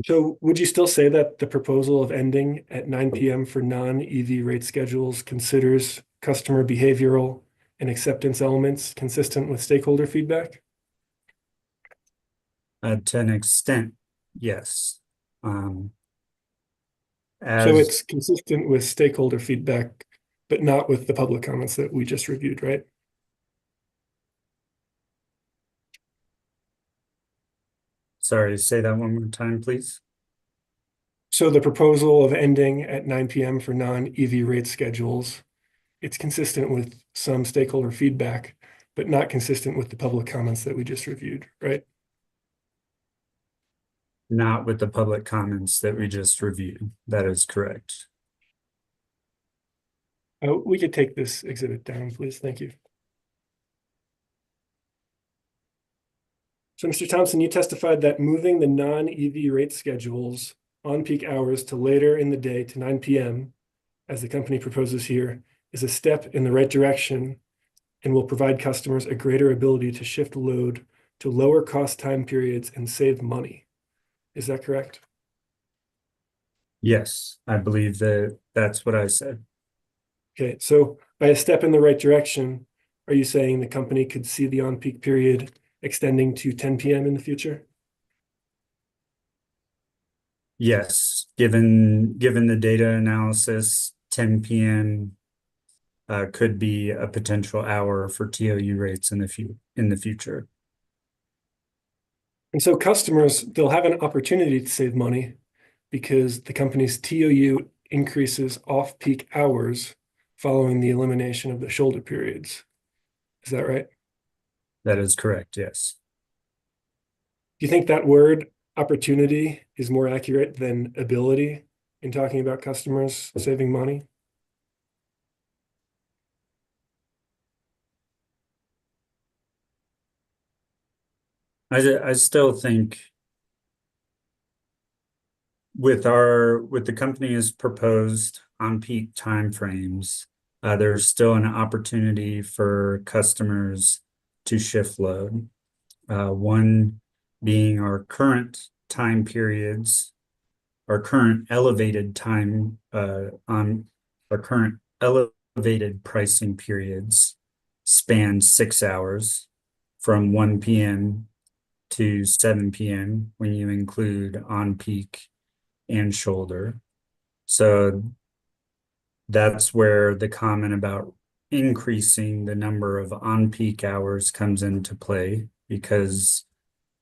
So would you still say that the proposal of ending at 9 p.m. for non-EV rate schedules considers customer behavioral and acceptance elements consistent with stakeholder feedback? To an extent, yes. So As it's consistent with stakeholder feedback, but not with the public comments that we just reviewed, right? sorry, say that one more time, please. So the proposal of ending at 9 p.m. for non-EV rate schedules, it's consistent with some stakeholder feedback, but not consistent with the public comments that we just reviewed, right? Not with the public comments that we just reviewed. That is correct. We could take this exhibit down, please. Thank you. So, Mr. Thompson, you testified that moving the non-EV rate schedules on peak hours to later in the day to 9 p.m., as the company proposes here, is a step in the right direction and will provide customers a greater ability to shift load to lower cost time periods and save money. Is that correct? Yes, I believe that that's what I said. Okay, so by a step in the right direction, are you saying the company could see the on-peak period extending to 10 p.m. in the future? Yes, given the data analysis, 10 p.m. Could be a potential hour for TOU rates in the future. And so customers, they'll have an opportunity to save money because the company's TOU increases off-peak hours following the elimination of the shoulder periods. Is that right? That is correct, yes. Do you think that word opportunity is more accurate than ability in talking about customers saving money? I still think with the company's proposed on-peak timeframes, there's still an opportunity for customers to shift load. One being our current time periods, our current elevated time on our current elevated pricing periods span 6 hours from 1 p.m. to 7 p.m. when you include on-peak and shoulder. So that's where the comment about increasing the number of on-peak hours comes into play, because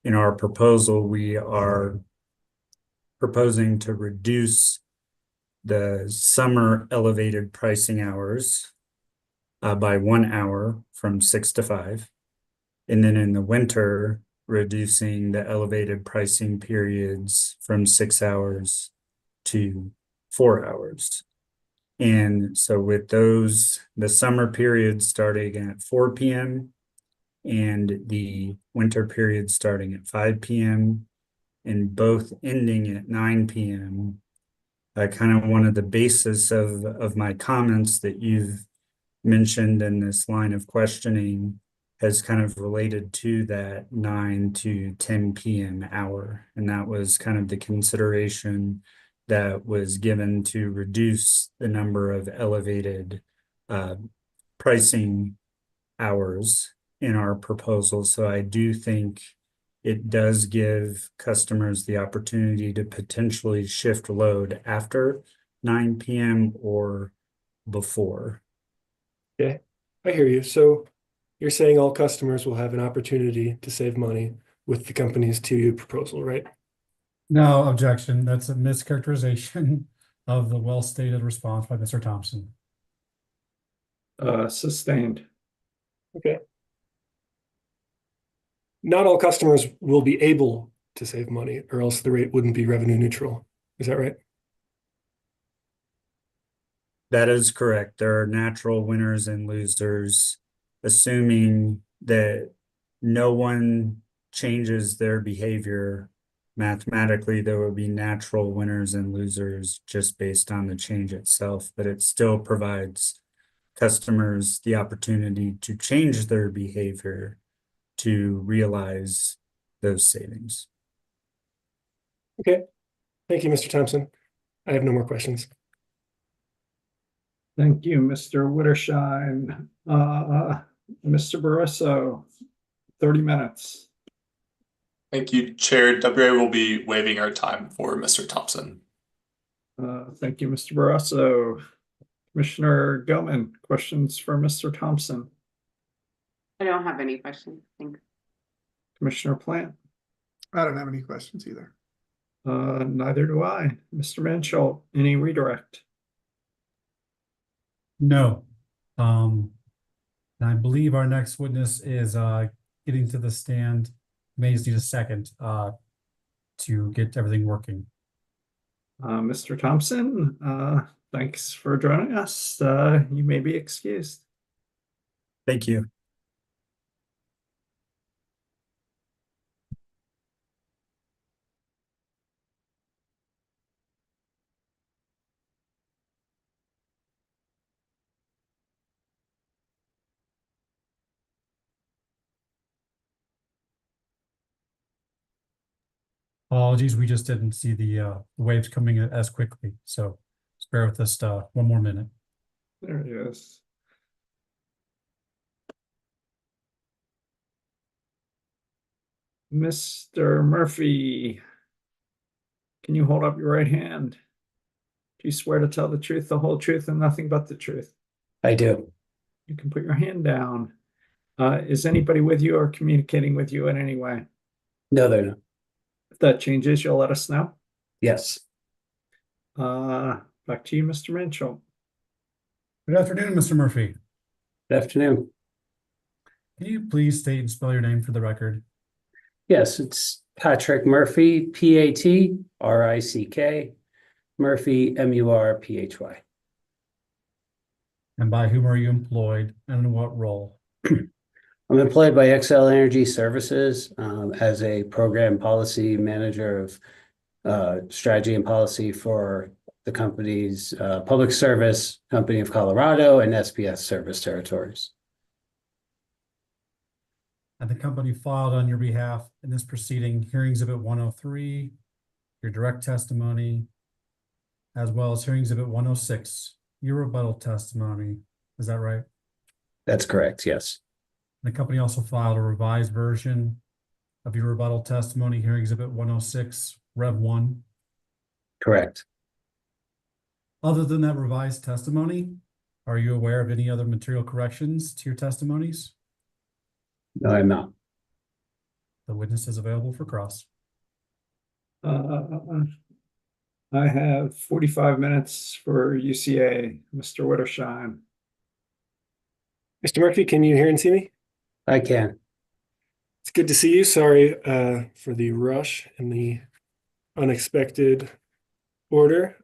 in our proposal, we are proposing to reduce the summer elevated pricing hours by 1 hour from 6 to 5. And then in the winter, reducing the elevated pricing periods from 6 hours to 4 hours. And so with those, the summer period starting at 4 p.m. and the winter period starting at 5 p.m. and both ending at 9 p.m. Kind of one of the basis of my comments that you've mentioned in this line of questioning has kind of related to that 9 to 10 p.m. hour. And that was kind of the consideration that was given to reduce the number of elevated pricing hours in our proposal. So I do think it does give customers the opportunity to potentially shift load after 9 p.m. or before. Okay, I hear you. So you're saying all customers will have an opportunity to save money with the company's TOU proposal, right? No objection. That's a mischaracterization of the well-stated response by Mr. Thompson. Sustained. Okay. Not all customers will be able to save money, or else the rate wouldn't be revenue neutral. Is that right? That is correct. There are natural winners and losers, assuming that no one changes their behavior. Mathematically, there will be natural winners and losers just based on the change itself, but it still provides customers the opportunity to change their behavior to realize those savings. Okay. Thank you, Mr. Thompson. I have no more questions. Thank you, Mr. Wittershine. Mr. Barroso, 30 minutes. Thank you, Chair. WA will be waiving our time for Mr. Thompson. Thank you, Mr. Barroso. Commissioner Gilman, questions for Mr. Thompson? I don't have any questions. Thanks. Commissioner Plant? I don't have any questions either. Neither do I. Mr. Mansholt, any redirect? No. And I believe our next witness is getting to the stand. May just need a second to get everything working. Mr. Thompson, thanks for joining us. You may be excused. Thank you. Apologies, we just didn't see the waves coming in as quickly. So just bear with us one more minute. There he is. Mr. Murphy, can you hold up your right hand? Do you swear to tell the truth, the whole truth, and nothing but the truth? I do. You can put your hand down. Is anybody with you or communicating with you in any way? No, they're not. If that changes, you'll let us know. Yes. Back to you, Mr. Mansholt. Good afternoon, Mr. Murphy. Good afternoon. Can you please state and spell your name for the record? Yes, it's Patrick Murphy, P-A-T-R-I-C-K, Murphy, M-U-R-P-H-Y. And by whom are you employed and in what role? I'm employed by XL Energy Services as a program policy manager of strategy and policy for the company's Public Service Company of Colorado and SPS service territories. And the company filed on your behalf in this proceeding, hearing exhibit 103, your direct testimony, as well as hearing exhibit 106, your rebuttal testimony. Is that right? That's correct, yes. The company also filed a revised version of your rebuttal testimony, hearing exhibit 106, Rev 1. Correct. Other than that revised testimony, are you aware of any other material corrections to your testimonies? No, I'm not. The witness is available for cross. I have 45 minutes for UCA, Mr. Wittershine. Mr. Murphy, can you hear and see me? I can. It's good to see you. Sorry for the rush and the unexpected order.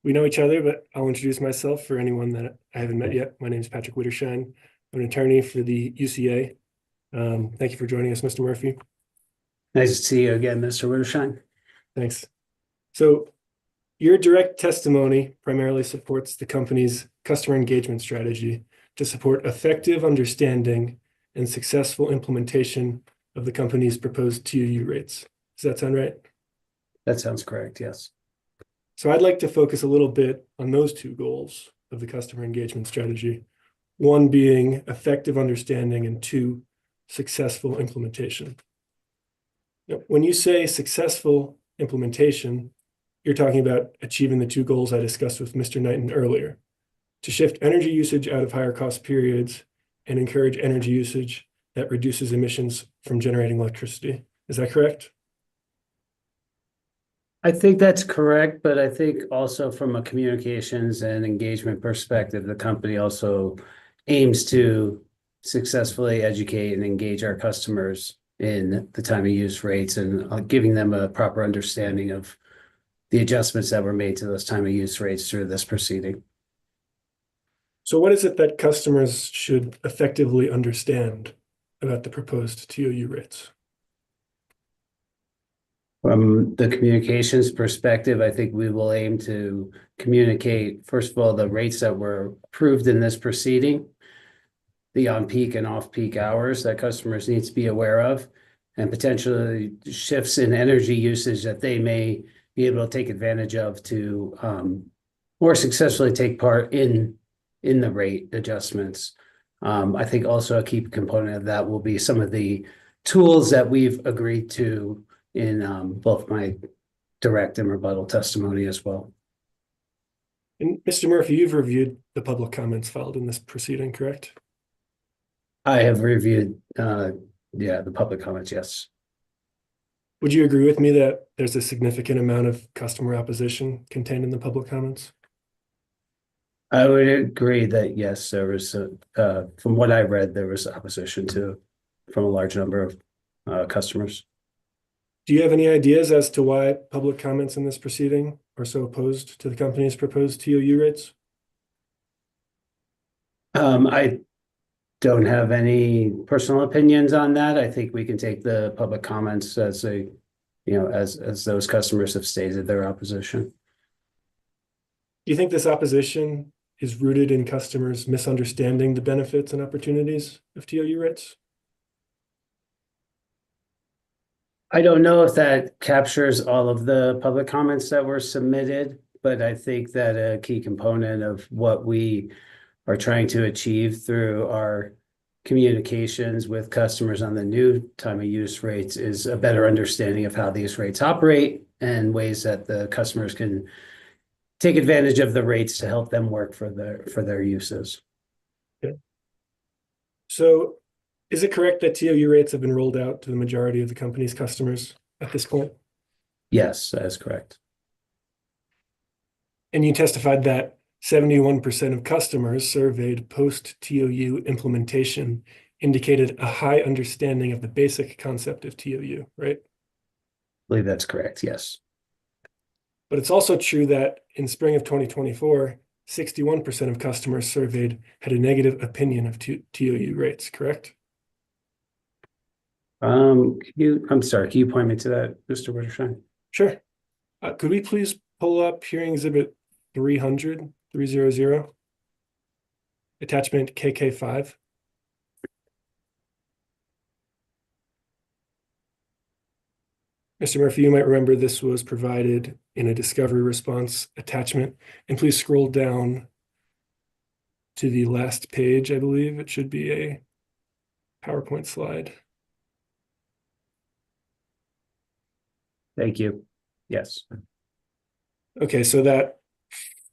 We know each other, but I'll introduce myself for anyone that I haven't met yet. My name is Patrick Wittershine. I'm an attorney for the UCA. Thank you for joining us, Mr. Murphy. Nice to see you again, Mr. Wittershine. Thanks. So your direct testimony primarily supports the company's customer engagement strategy to support effective understanding and successful implementation of the company's proposed TOU rates. Does that sound right? That sounds correct, yes. So I'd like to focus a little bit on those two goals of the customer engagement strategy. One being effective understanding and two, successful implementation. Now, when you say successful implementation, you're talking about achieving the two goals I discussed with Mr. Knighton earlier, to shift energy usage out of higher cost periods and encourage energy usage that reduces emissions from generating electricity. Is that correct? I think that's correct, but I think also from a communications and engagement perspective, the company also aims to successfully educate and engage our customers in the time of use rates and giving them a proper understanding of the adjustments that were made to those time of use rates through this proceeding. So what is it that customers should effectively understand about the proposed TOU rates? From the communications perspective, I think we will aim to communicate, first of all, the rates that were approved in this proceeding, the on-peak and off-peak hours that customers need to be aware of, and potentially shifts in energy usage that they may be able to take advantage of to more successfully take part in the rate adjustments. I think also a key component of that will be some of the tools that we've agreed to in both my direct and rebuttal testimony as well. And Mr. Murphy, you've reviewed the public comments filed in this proceeding, correct? I have reviewed, the public comments, yes. Would you agree with me that there's a significant amount of customer opposition contained in the public comments? I would agree that, yes, there was, from what I read, there was opposition from a large number of customers. Do you have any ideas as to why public comments in this proceeding are so opposed to the company's proposed TOU rates? I don't have any personal opinions on that. I think we can take the public comments as as those customers have stated their opposition. Do you think this opposition is rooted in customers misunderstanding the benefits and opportunities of TOU rates? I don't know if that captures all of the public comments that were submitted, but I think that a key component of what we are trying to achieve through our communications with customers on the new time of use rates is a better understanding of how these rates operate and ways that the customers can take advantage of the rates to help them work for their uses. Okay. So is it correct that TOU rates have been rolled out to the majority of the company's customers at this point? Yes, that is correct. And you testified that 71% of customers surveyed post-TOU implementation indicated a high understanding of the basic concept of TOU, right? I believe that's correct, yes. But it's also true that in spring of 2024, 61% of customers surveyed had a negative opinion of TOU rates, correct? I'm sorry, can you point me to that, Mr. Wittersheim? Sure. Could we please pull up hearing exhibit 300, attachment KK5? Mr. Murphy, you might remember this was provided in a discovery response attachment. And please scroll down to the last page, I believe. It should be a PowerPoint slide. Thank you. Yes. Okay, so that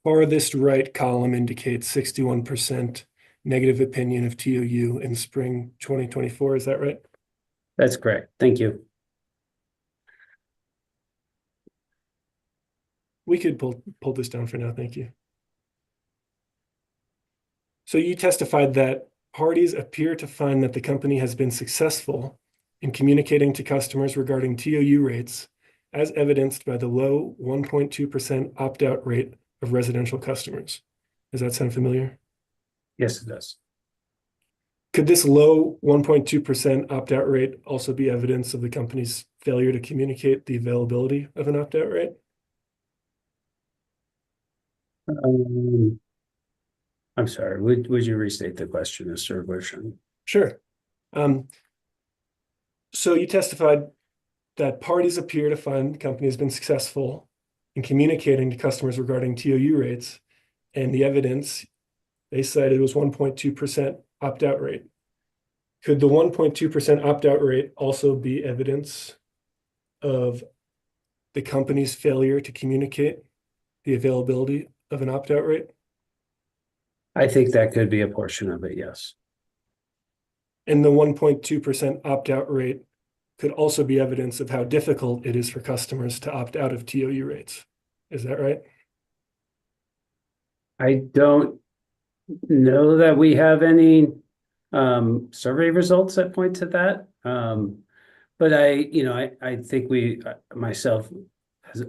farthest right column indicates 61% negative opinion of TOU in spring 2024. Is that right? That's correct. Thank you. We could pull this down for now. Thank you. So you testified that parties appear to find that the company has been successful in communicating to customers regarding TOU rates, as evidenced by the low 1.2% opt-out rate of residential customers. Does that sound familiar? Yes, it does. Could this low 1.2% opt-out rate also be evidence of the company's failure to communicate the availability of an opt-out rate? I'm sorry, would you restate the question, Mr. Wittersheim? Sure. So you testified that parties appear to find the company has been successful in communicating to customers regarding TOU rates, and the evidence they cited was 1.2% opt-out rate. Could the 1.2% opt-out rate also be evidence of the company's failure to communicate the availability of an opt-out rate? I think that could be a portion of it, yes. And the 1.2% opt-out rate could also be evidence of how difficult it is for customers to opt out of TOU rates. Is that right? I don't know that we have any survey results that point to that. But I think myself,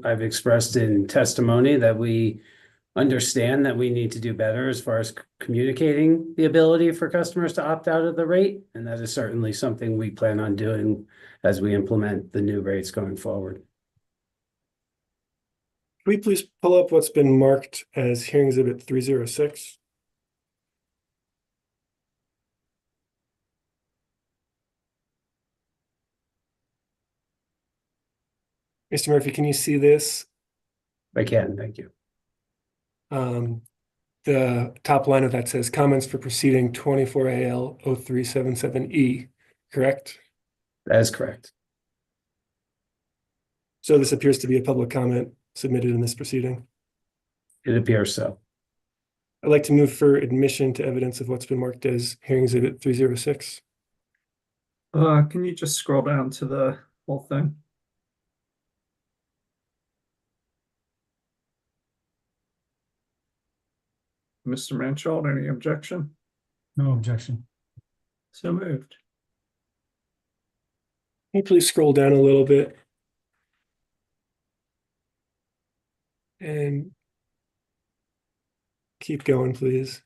I've expressed in testimony that we understand that we need to do better as far as communicating the ability for customers to opt out of the rate. And that is certainly something we plan on doing as we implement the new rates going forward. Can we please pull up what's been marked as hearing exhibit 306? Mr. Murphy, can you see this? I can, thank you. The top line of that says comments for proceeding 24AL-0377E, correct? That is correct. So this appears to be a public comment submitted in this proceeding. It appears so. I'd like to move for admission to evidence of what's been marked as hearing exhibit 306. Can you just scroll down to the whole thing? Mr. Mansholt, any objection? No objection. So moved. Can you please scroll down a little bit? And keep going, please.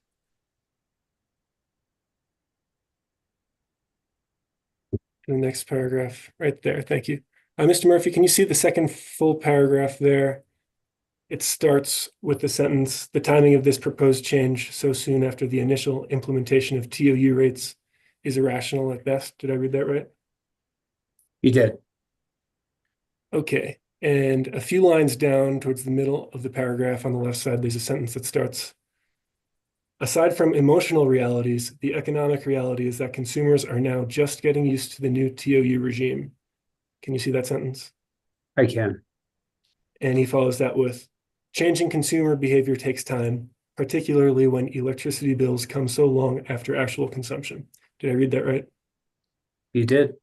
The next paragraph right there. Thank you. Mr. Murphy, can you see the second full paragraph there? It starts with the sentence, the timing of this proposed change so soon after the initial implementation of TOU rates is irrational at best. Did I read that right? You did. Okay. And a few lines down towards the middle of the paragraph on the left side, there's a sentence that starts, aside from emotional realities, the economic reality is that consumers are now just getting used to the new TOU regime. Can you see that sentence? I can. And he follows that with, changing consumer behavior takes time, particularly when electricity bills come so long after actual consumption. Did I read that right? You did.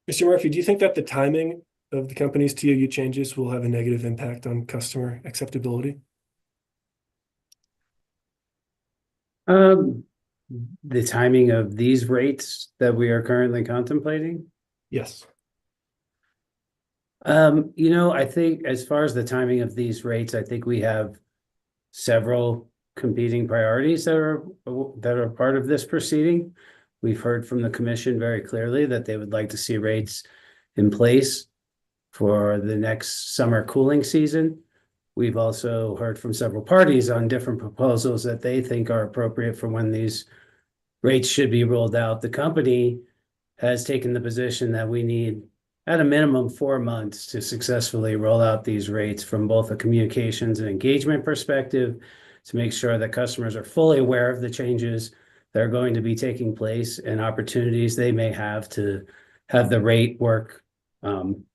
Mr. Murphy, do you think that the timing of the company's TOU changes will have a negative impact on customer acceptability? The timing of these rates that we are currently contemplating? Yes. I think as far as the timing of these rates, I think we have several competing priorities that are part of this proceeding. We've heard from the commission very clearly that they would like to see rates in place for the next summer cooling season. We've also heard from several parties on different proposals that they think are appropriate for when these rates should be rolled out. The company has taken the position that we need at a minimum 4 months to successfully roll out these rates from both a communications and engagement perspective to make sure that customers are fully aware of the changes that are going to be taking place and opportunities they may have to have the rate work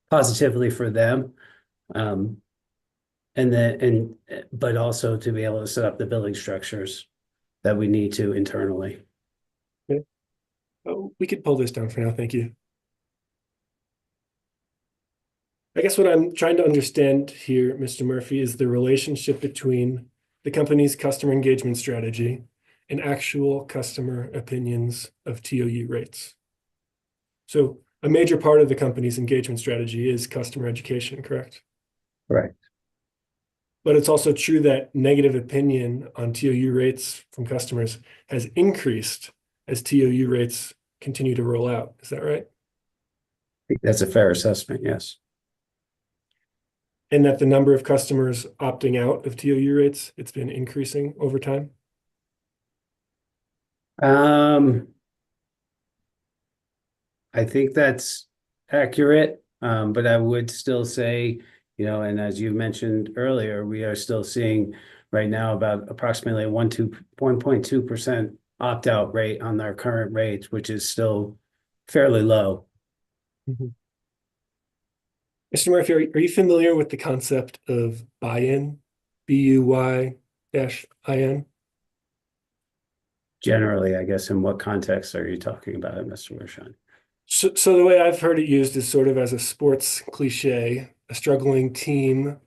positively for them. But also to be able to set up the billing structures that we need to internally. Okay. Oh, we could pull this down for now. Thank you. I guess what I'm trying to understand here, Mr. Murphy, is the relationship between the company's customer engagement strategy and actual customer opinions of TOU rates. So a major part of the company's engagement strategy is customer education, correct? Right. But it's also true that negative opinion on TOU rates from customers has increased as TOU rates continue to roll out. Is that right? I think that's a fair assessment, yes. And that the number of customers opting out of TOU rates, it's been increasing over time? I think that's accurate, but I would still say, and as you mentioned earlier, we are still seeing right now about approximately 1.2% opt-out rate on their current rates, which is still fairly low. Mm-hmm. Mr. Murphy, are you familiar with the concept of buy-in, BUY-IN? generally, I guess, in what context are you talking about it, Mr. Mershon? So the way I've heard it used is sort of as a sports cliche. A struggling team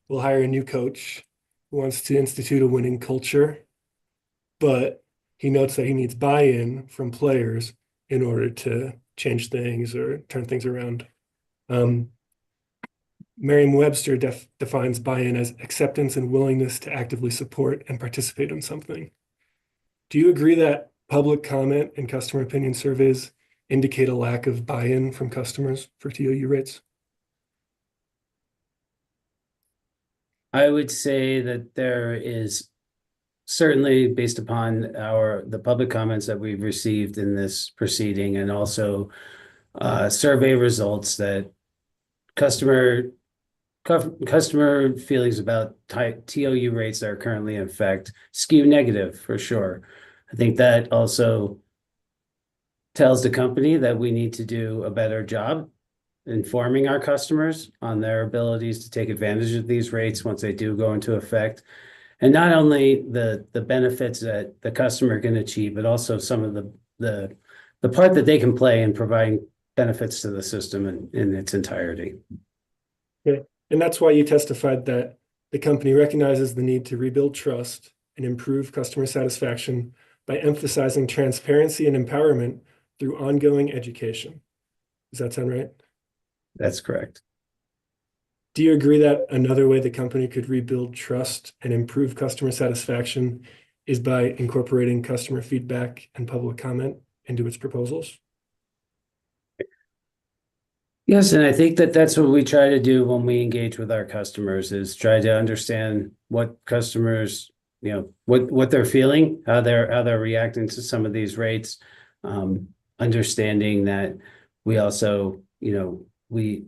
will hire a new coach who wants to institute a winning culture, but he notes that he needs buy-in from players in order to change things or turn things around. Merriam-Webster defines buy-in as acceptance and willingness to actively support and participate in something. Do you agree that public comment and customer opinion surveys indicate a lack of buy-in from customers for TOU rates? I would say that there is certainly, based upon the public comments that we've received in this proceeding, and also survey results, that customer feelings about TOU rates that are currently in effect skew negative for sure. I think that also tells the company that we need to do a better job informing our customers on their abilities to take advantage of these rates once they do go into effect. And not only the benefits that the customer can achieve, but also some of the part that they can play in providing benefits to the system in its entirety. Okay. And that's why you testified that the company recognizes the need to rebuild trust and improve customer satisfaction by emphasizing transparency and empowerment through ongoing education. Does that sound right? That's correct. Do you agree that another way the company could rebuild trust and improve customer satisfaction is by incorporating customer feedback and public comment into its proposals? Yes, and I think that that's what we try to do when we engage with our customers, is try to understand what customers, what they're feeling, how they're reacting to some of these rates, understanding that we also, we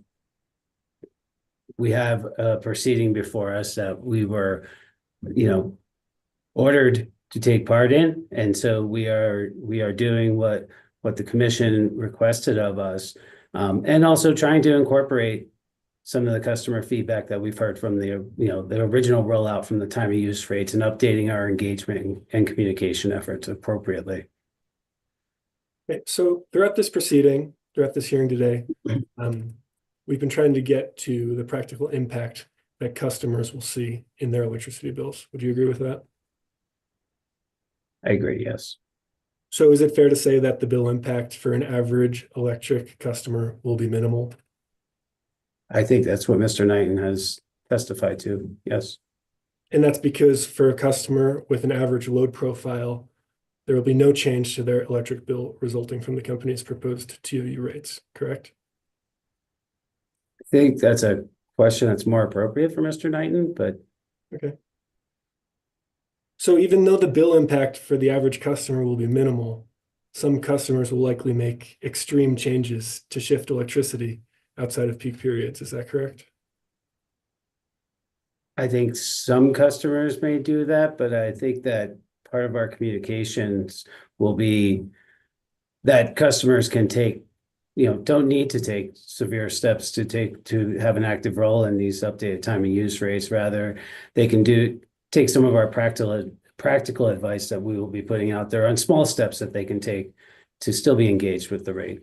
have a proceeding before us that we were, ordered to take part in, and so we are doing what the commission requested of us. And also trying to incorporate some of the customer feedback that we've heard from the original rollout from the time of use rates, and updating our engagement and communication efforts appropriately. Okay, so throughout this proceeding, throughout this hearing today, we've been trying to get to the practical impact that customers will see in their electricity bills. Would you agree with that? I agree, yes. So is it fair to say that the bill impact for an average electric customer will be minimal? I think that's what Mr. Knighton has testified to, yes. And that's because for a customer with an average load profile, there will be no change to their electric bill resulting from the company's proposed TOU rates, correct? I think that's a question that's more appropriate for Mr. Knighton, but. Okay. So even though the bill impact for the average customer will be minimal, some customers will likely make extreme changes to shift electricity outside of peak periods. Is that correct? I think some customers may do that, but I think that part of our communications will be that customers can take, don't need to take severe steps to have an active role in these updated time of use rates. Rather, they can take some of our practical advice that we will be putting out there on small steps that they can take to still be engaged with the rate.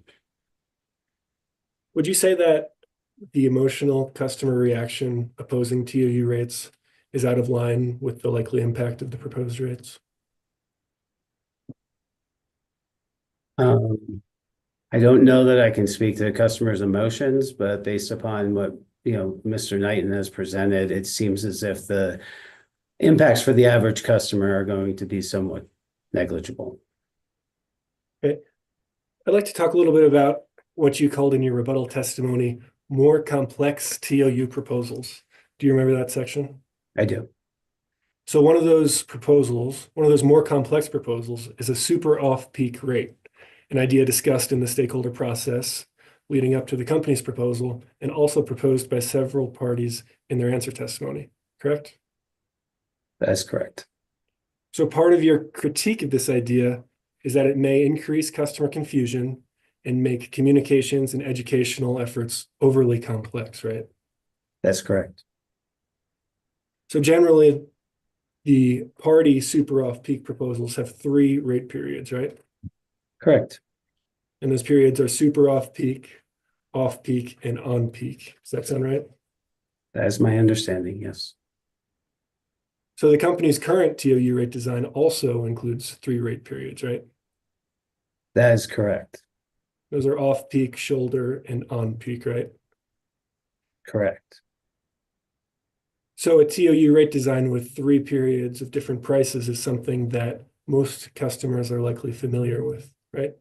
Would you say that the emotional customer reaction opposing TOU rates is out of line with the likely impact of the proposed rates? I don't know that I can speak to the customer's emotions, but based upon what Mr. Knighton has presented, it seems as if the impacts for the average customer are going to be somewhat negligible. Okay. I'd like to talk a little bit about what you called in your rebuttal testimony more complex TOU proposals. Do you remember that section? I do. So one of those more complex proposals, is a super off-peak rate, an idea discussed in the stakeholder process leading up to the company's proposal, and also proposed by several parties in their answer testimony, correct? That's correct. So part of your critique of this idea is that it may increase customer confusion and make communications and educational efforts overly complex, right? That's correct. So generally, the party super off-peak proposals have 3 rate periods, right? Correct. And those periods are super off-peak, and on-peak. Does that sound right? That is my understanding, yes. So the company's current TOU rate design also includes 3 rate periods, right? That is correct. Those are off-peak, shoulder, and on-peak, right? Correct. So a TOU rate design with 3 periods of different prices is something that most customers are likely familiar with, right?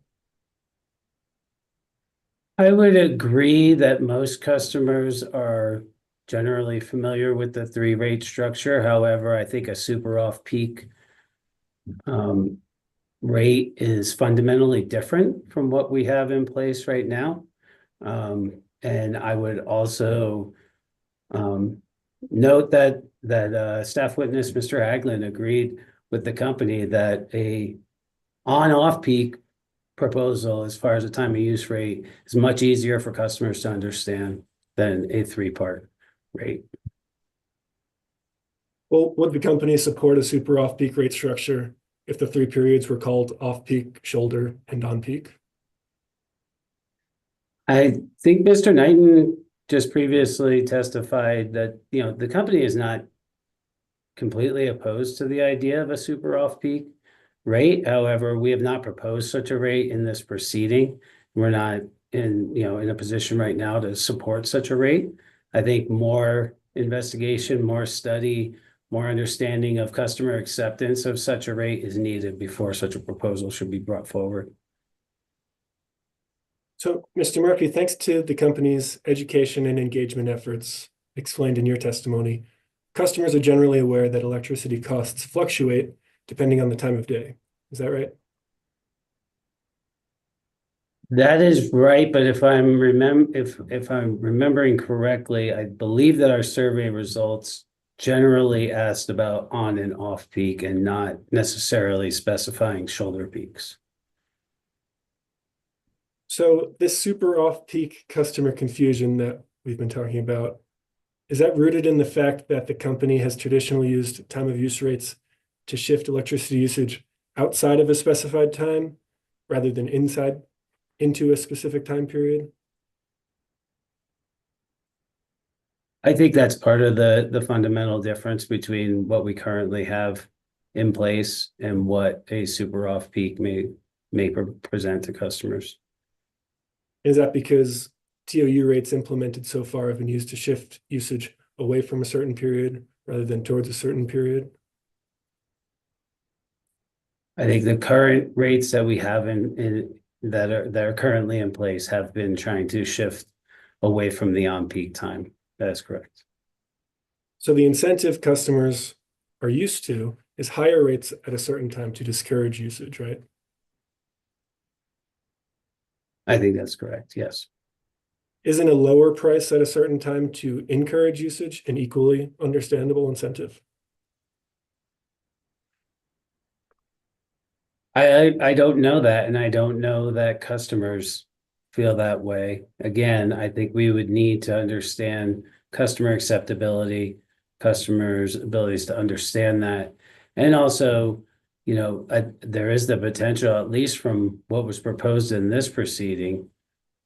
I would agree that most customers are generally familiar with the 3 rate structure. However, I think a super off-peak rate is fundamentally different from what we have in place right now. And I would also note that staff witness Mr. Haglund agreed with the company that a on-off peak proposal as far as the time of use rate is much easier for customers to understand than a 3-part rate. Well, would the company support a super off-peak rate structure if the 3 periods were called off-peak, shoulder, and on-peak? I think Mr. Knighton just previously testified that, the company is not completely opposed to the idea of a super off-peak rate. However, we have not proposed such a rate in this proceeding. We're not in a position right now to support such a rate. I think more investigation, more study, more understanding of customer acceptance of such a rate is needed before such a proposal should be brought forward. So, Mr. Murphy, thanks to the company's education and engagement efforts explained in your testimony, customers are generally aware that electricity costs fluctuate depending on the time of day. Is that right? That is right, but if I'm remembering correctly, I believe that our survey results generally asked about on and off peak and not necessarily specifying shoulder peaks. So this super off-peak customer confusion that we've been talking about, is that rooted in the fact that the company has traditionally used time of use rates to shift electricity usage outside of a specified time rather than into a specific time period? I think that's part of the fundamental difference between what we currently have in place and what a super off peak may present to customers. Is that because TOU rates implemented so far have been used to shift usage away from a certain period rather than towards a certain period? I think the current rates that we have that are currently in place have been trying to shift away from the on-peak time. That is correct. So the incentive customers are used to is higher rates at a certain time to discourage usage, right? I think that's correct, yes. Isn't a lower price at a certain time to encourage usage an equally understandable incentive? I don't know that, and I don't know that customers feel that way. Again, I think we would need to understand customer acceptability, customers' abilities to understand that. And also, there is the potential, at least from what was proposed in this proceeding,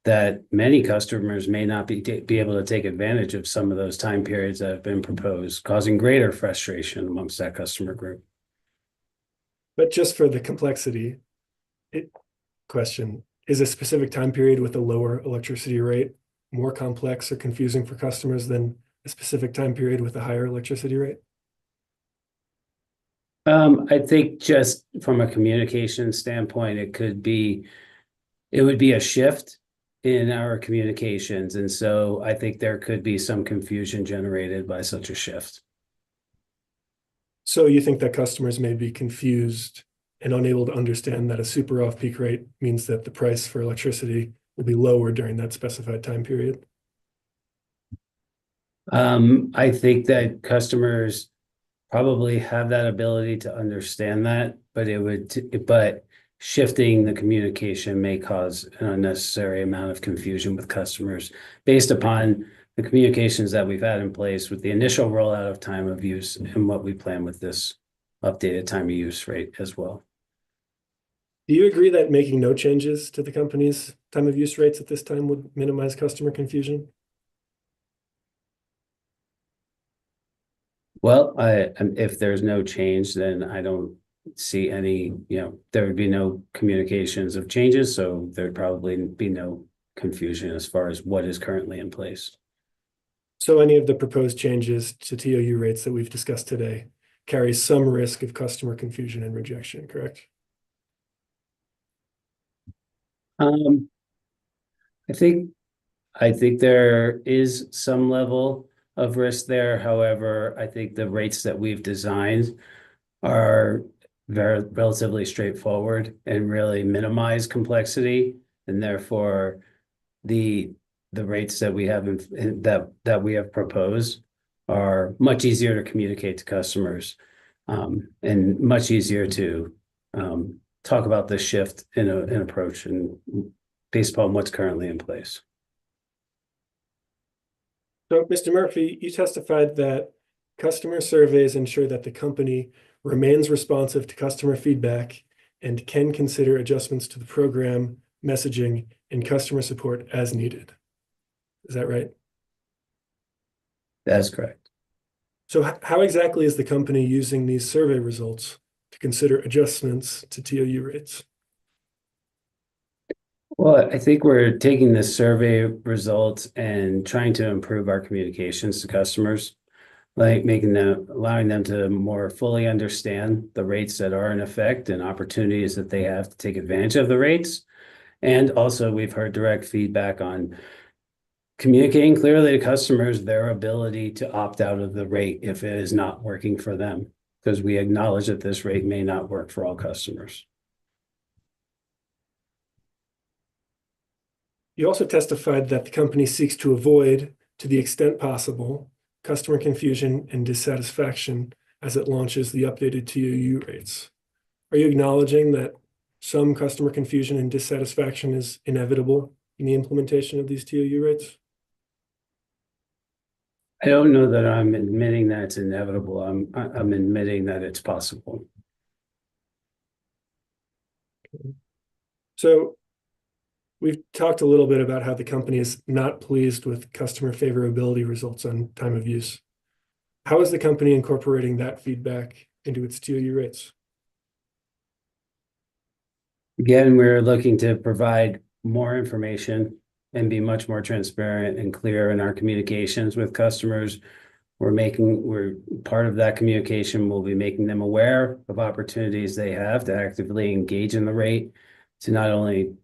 that many customers may not be able to take advantage of some of those time periods that have been proposed, causing greater frustration amongst that customer group. But just for the complexity question, is a specific time period with a lower electricity rate more complex or confusing for customers than a specific time period with a higher electricity rate? I think just from a communication standpoint, it would be a shift in our communications. And so I think there could be some confusion generated by such a shift. So you think that customers may be confused and unable to understand that a super off-peak rate means that the price for electricity will be lower during that specified time period? I think that customers probably have that ability to understand that, but shifting the communication may cause an unnecessary amount of confusion with customers based upon the communications that we've had in place with the initial rollout of time of use and what we plan with this updated time of use rate as well. Do you agree that making no changes to the company's time of use rates at this time would minimize customer confusion? Well, if there's no change, then I don't see any, there would be no communications of changes, so there'd probably be no confusion as far as what is currently in place. So any of the proposed changes to TOU rates that we've discussed today carry some risk of customer confusion and rejection, correct? I think there is some level of risk there. However, I think the rates that we've designed are relatively straightforward and really minimize complexity, and therefore the rates that we have that we have proposed are much easier to communicate to customers, and much easier to talk about the shift in an approach and based upon what's currently in place. So, Mr. Murphy, you testified that customer surveys ensure that the company remains responsive to customer feedback and can consider adjustments to the program, messaging, and customer support as needed. Is that right? That's correct. So how exactly is the company using these survey results to consider adjustments to TOU rates? Well, I think we're taking the survey results and trying to improve our communications to customers, like allowing them to more fully understand the rates that are in effect and opportunities that they have to take advantage of the rates. And also, we've heard direct feedback on communicating clearly to customers their ability to opt out of the rate if it is not working for them, because we acknowledge that this rate may not work for all customers. You also testified that the company seeks to avoid, to the extent possible, customer confusion and dissatisfaction as it launches the updated TOU rates. Are you acknowledging that some customer confusion and dissatisfaction is inevitable in the implementation of these TOU rates? I don't know that I'm admitting that it's inevitable. I'm admitting that it's possible. So we've talked a little bit about how the company is not pleased with customer favorability results on time of use. How is the company incorporating that feedback into its TOU rates? Again, we're looking to provide more information and be much more transparent and clear in our communications with customers. We're part of that communication. We'll be making them aware of opportunities they have to actively engage in the rate, to not only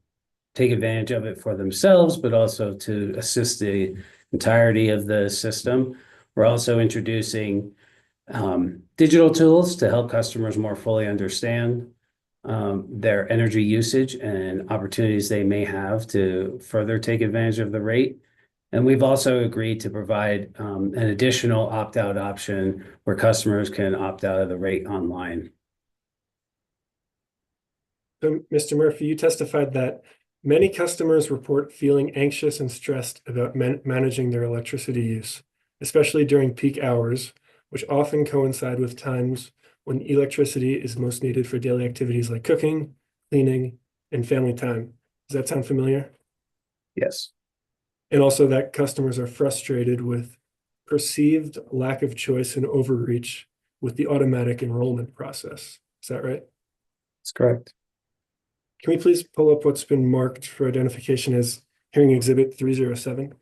take advantage of it for themselves, but also to assist the entirety of the system. We're also introducing digital tools to help customers more fully understand their energy usage and opportunities they may have to further take advantage of the rate. And we've also agreed to provide an additional opt-out option where customers can opt out of the rate online. So, Mr. Murphy, you testified that many customers report feeling anxious and stressed about managing their electricity use, especially during peak hours, which often coincide with times when electricity is most needed for daily activities like cooking, cleaning, and family time. Does that sound familiar? Yes. And also that customers are frustrated with perceived lack of choice and overreach with the automatic enrollment process. Is that right? That's correct. Can we please pull up what's been marked for identification as hearing exhibit 307?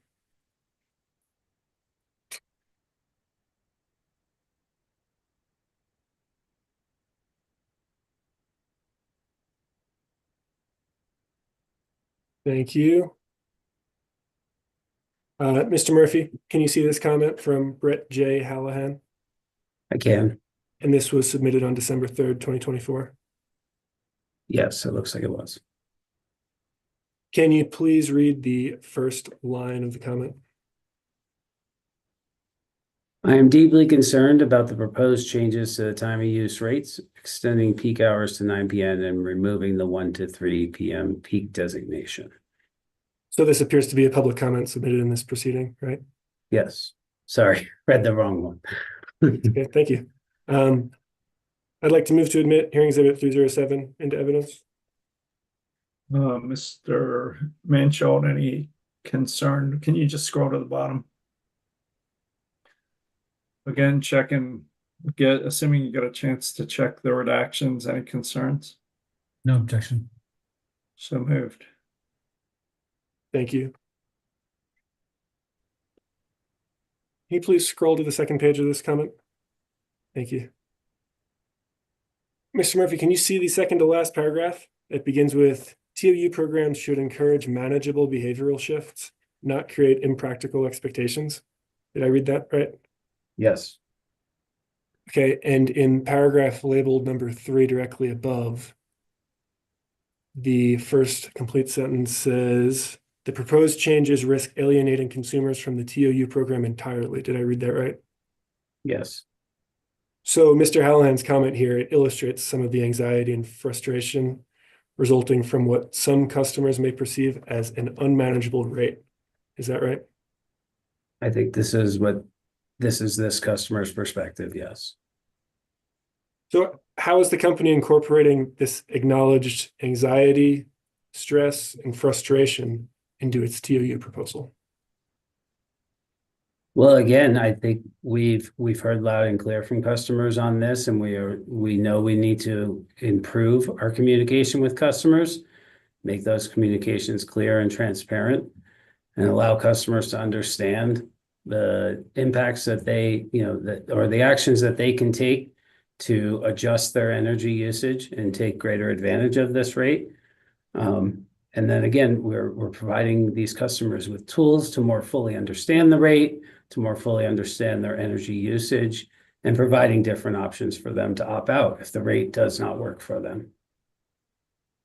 Thank you. Mr. Murphy, can you see this comment from Brett J. Hallahan? I can. And this was submitted on December 3rd, 2024. Yes, it looks like it was. Can you please read the first line of the comment? I am deeply concerned about the proposed changes to the time of use rates, extending peak hours to 9 p.m. and removing the 1 to 3 p.m. peak designation. So this appears to be a public comment submitted in this proceeding, right? Yes. Sorry, read the wrong one. Okay, thank you. I'd like to move to admit hearing exhibit 307 into evidence. Mr. Mansholt, any concern? Can you just scroll to the bottom? Again, assuming you get a chance to check the redactions, any concerns? No objection. So moved. Thank you. Can you please scroll to the second page of this comment? Thank you. Mr. Murphy, can you see the second to last paragraph? It begins with TOU programs should encourage manageable behavioral shifts, not create impractical expectations. Did I read that right? Yes. Okay, and in paragraph labeled number 3 directly above, the first complete sentence says, the proposed changes risk alienating consumers from the TOU program entirely. Did I read that right? Yes. So Mr. Hallahan's comment here, it illustrates some of the anxiety and frustration resulting from what some customers may perceive as an unmanageable rate. Is that right? I think this is this customer's perspective, yes. So how is the company incorporating this acknowledged anxiety, stress, and frustration into its TOU proposal? Well, again, I think we've heard loud and clear from customers on this, and we know we need to improve our communication with customers, make those communications clear and transparent, and allow customers to understand the impacts that they, or the actions that they can take to adjust their energy usage and take greater advantage of this rate. And then again, we're providing these customers with tools to more fully understand the rate, to more fully understand their energy usage, and providing different options for them to opt out if the rate does not work for them.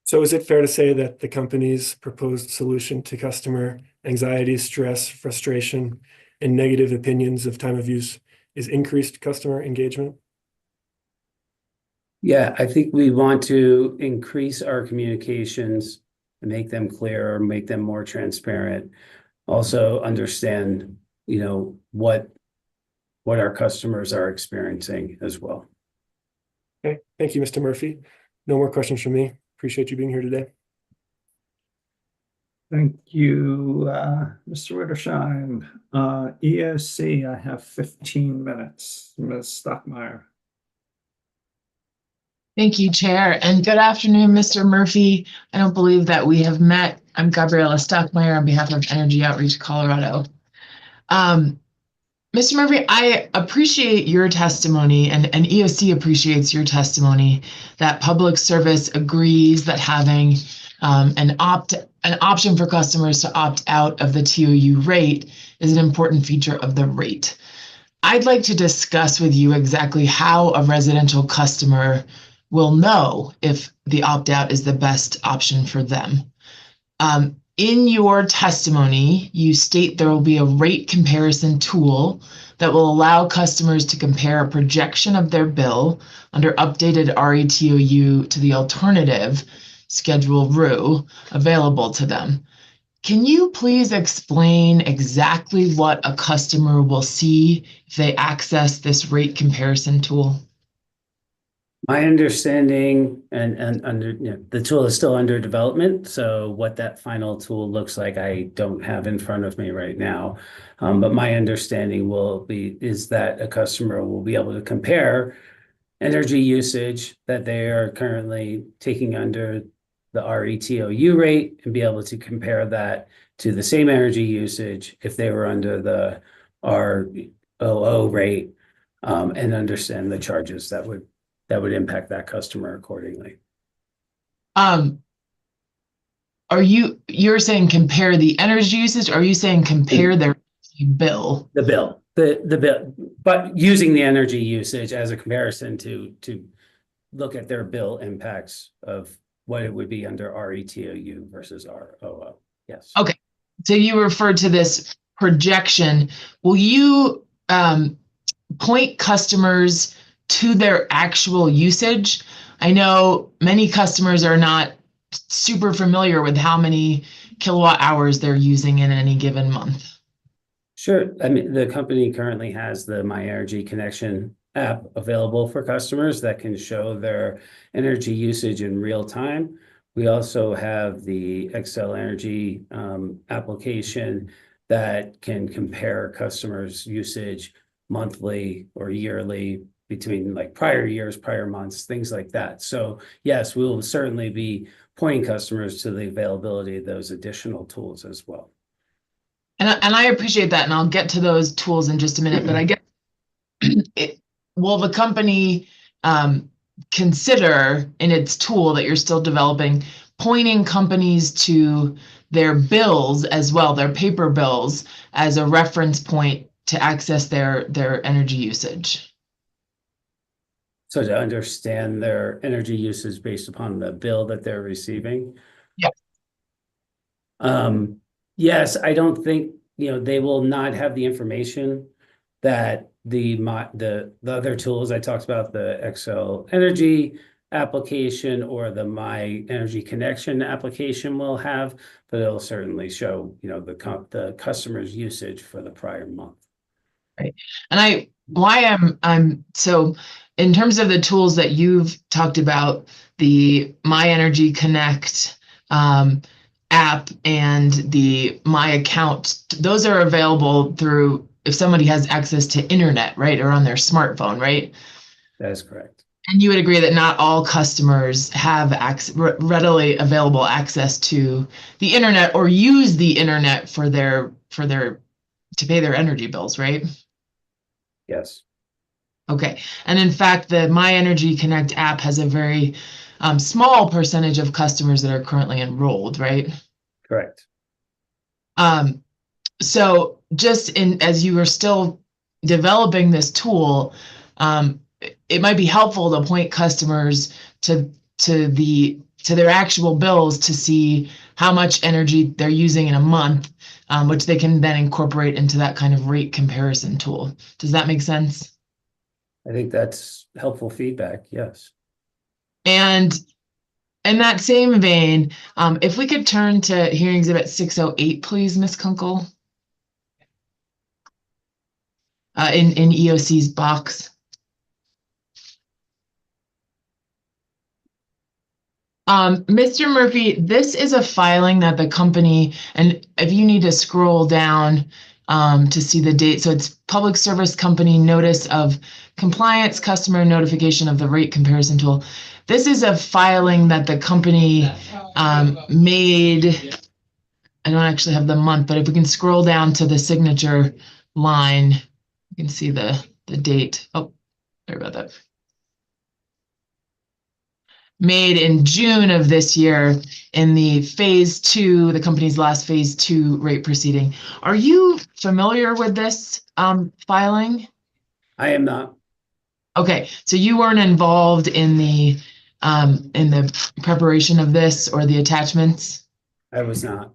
So is it fair to say that the company's proposed solution to customer anxiety, stress, frustration, and negative opinions of time of use is increased customer engagement? Yeah, I think we want to increase our communications and make them clearer, make them more transparent. Also understand, what our customers are experiencing as well. Okay, thank you, Mr. Murphy. No more questions from me. Appreciate you being here today. Thank you, Mr. Wittersheim. EOC, I have 15 minutes. Ms. Stockmeyer. Thank you, Chair, and good afternoon, Mr. Murphy. I don't believe that we have met. I'm Gabriella Stockmeyer on behalf of Energy Outreach Colorado. Mr. Murphy, I appreciate your testimony, and EOC appreciates your testimony that public service agrees that having an option for customers to opt out of the TOU rate is an important feature of the rate. I'd like to discuss with you exactly how a residential customer will know if the opt-out is the best option for them. In your testimony, you state there will be a rate comparison tool that will allow customers to compare a projection of their bill under updated RETOU to the alternative Schedule RU available to them. Can you please explain exactly what a customer will see if they access this rate comparison tool? My understanding, and the tool is still under development, so what that final tool looks like, I don't have in front of me right now. But my understanding is that a customer will be able to compare energy usage that they are currently taking under the RETOU rate and be able to compare that to the same energy usage if they were under the ROO rate, and understand the charges that would impact that customer accordingly. You're saying compare the energy usage, or are you saying compare their bill? The bill, but using the energy usage as a comparison to look at their bill impacts of what it would be under RETOU versus ROO. Yes. Okay, so you referred to this projection. Will you point customers to their actual usage? I know many customers are not super familiar with how many kilowatt hours they're using in any given month. Sure. I mean, the company currently has the My Energy Connection app available for customers that can show their energy usage in real time. We also have the Xcel Energy application that can compare customers' usage monthly or yearly between like prior years, prior months, things like that. So yes, we will certainly be pointing customers to the availability of those additional tools as well. And I appreciate that, and I'll get to those tools in just a minute, but I guess will the company consider in its tool that you're still developing, pointing companies to their bills as well, their paper bills, as a reference point to access their energy usage? So to understand their energy usage based upon the bill that they're receiving? Yeah. Yes, I don't think, they will not have the information that the other tools I talked about, the Xcel Energy application or the My Energy Connection application will have, but it'll certainly show, the customer's usage for the prior month. Right. And I'm so in terms of the tools that you've talked about, the My Energy Connect app and the My Account, those are available through if somebody has access to internet, right, or on their smartphone, right? That is correct. And you would agree that not all customers have readily available access to the internet or use the internet for their to pay their energy bills, right? Yes. Okay. And in fact, the My Energy Connect app has a very small percentage of customers that are currently enrolled, right? Correct. So just as you are still developing this tool, it might be helpful to point customers to their actual bills to see how much energy they're using in a month, which they can then incorporate into that kind of rate comparison tool. Does that make sense? I think that's helpful feedback, yes. And in that same vein, if we could turn to hearing exhibit 608, please, Ms. Kunkel, in EOC's box. Mr. Murphy, this is a filing that the company, and if you need to scroll down to see the date, so it's Public Service Company Notice of Compliance Customer Notification of the Rate Comparison Tool. This is a filing that the company made. I don't actually have the month, but if we can scroll down to the signature line, you can see the date. Oh, sorry about that. Made in June of this year in the phase 2, the company's last phase 2 rate proceeding. Are you familiar with this filing? I am not. Okay, so you weren't involved in the preparation of this or the attachments? I was not.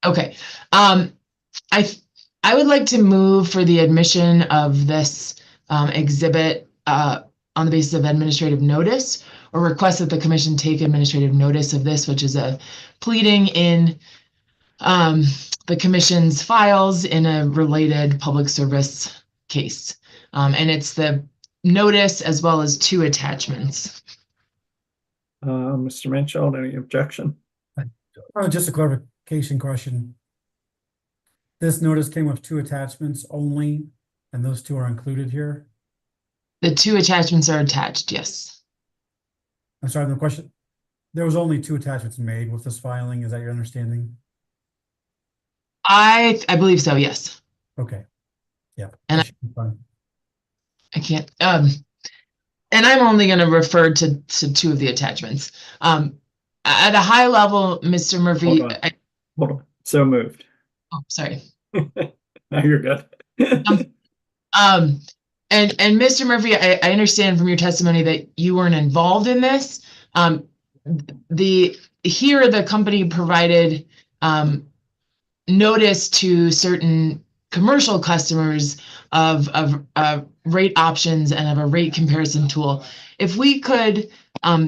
Okay. I would like to move for the admission of this exhibit on the basis of administrative notice, or request that the commission take administrative notice of this, which is a pleading in the commission's files in a related public service case. And it's the notice as well as 2 attachments. Mr. Mansholt, any objection? Just a clarification question. This notice came with 2 attachments only, and those 2 are included here? The 2 attachments are attached, yes. I'm sorry, the question, there was only 2 attachments made with this filing, is that your understanding? I believe so, yes. Okay. Yeah. And that should be fine. I can't, and I'm only going to refer to 2 of the attachments. At a high level, Mr. Murphy. Hold on. So moved. Oh, sorry. Now you're good. And Mr. Murphy, I understand from your testimony that you weren't involved in this. The company provided notice to certain commercial customers of rate options and of a rate comparison tool. If we could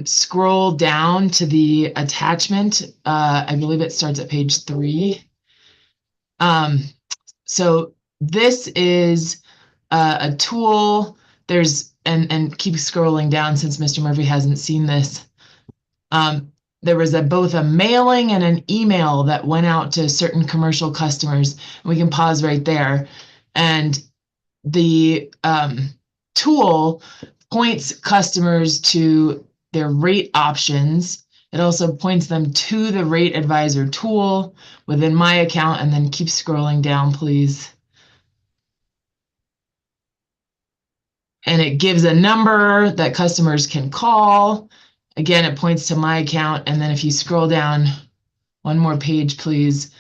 scroll down to the attachment, I believe it starts at page 3. So this is a tool. There's and keep scrolling down since Mr. Murphy hasn't seen this. There was both a mailing and an email that went out to certain commercial customers. We can pause right there. And the tool points customers to their rate options. It also points them to the rate advisor tool within my account, and then keep scrolling down, please. And it gives a number that customers can call. Again, it points to my account. And then if you scroll down one more page, please.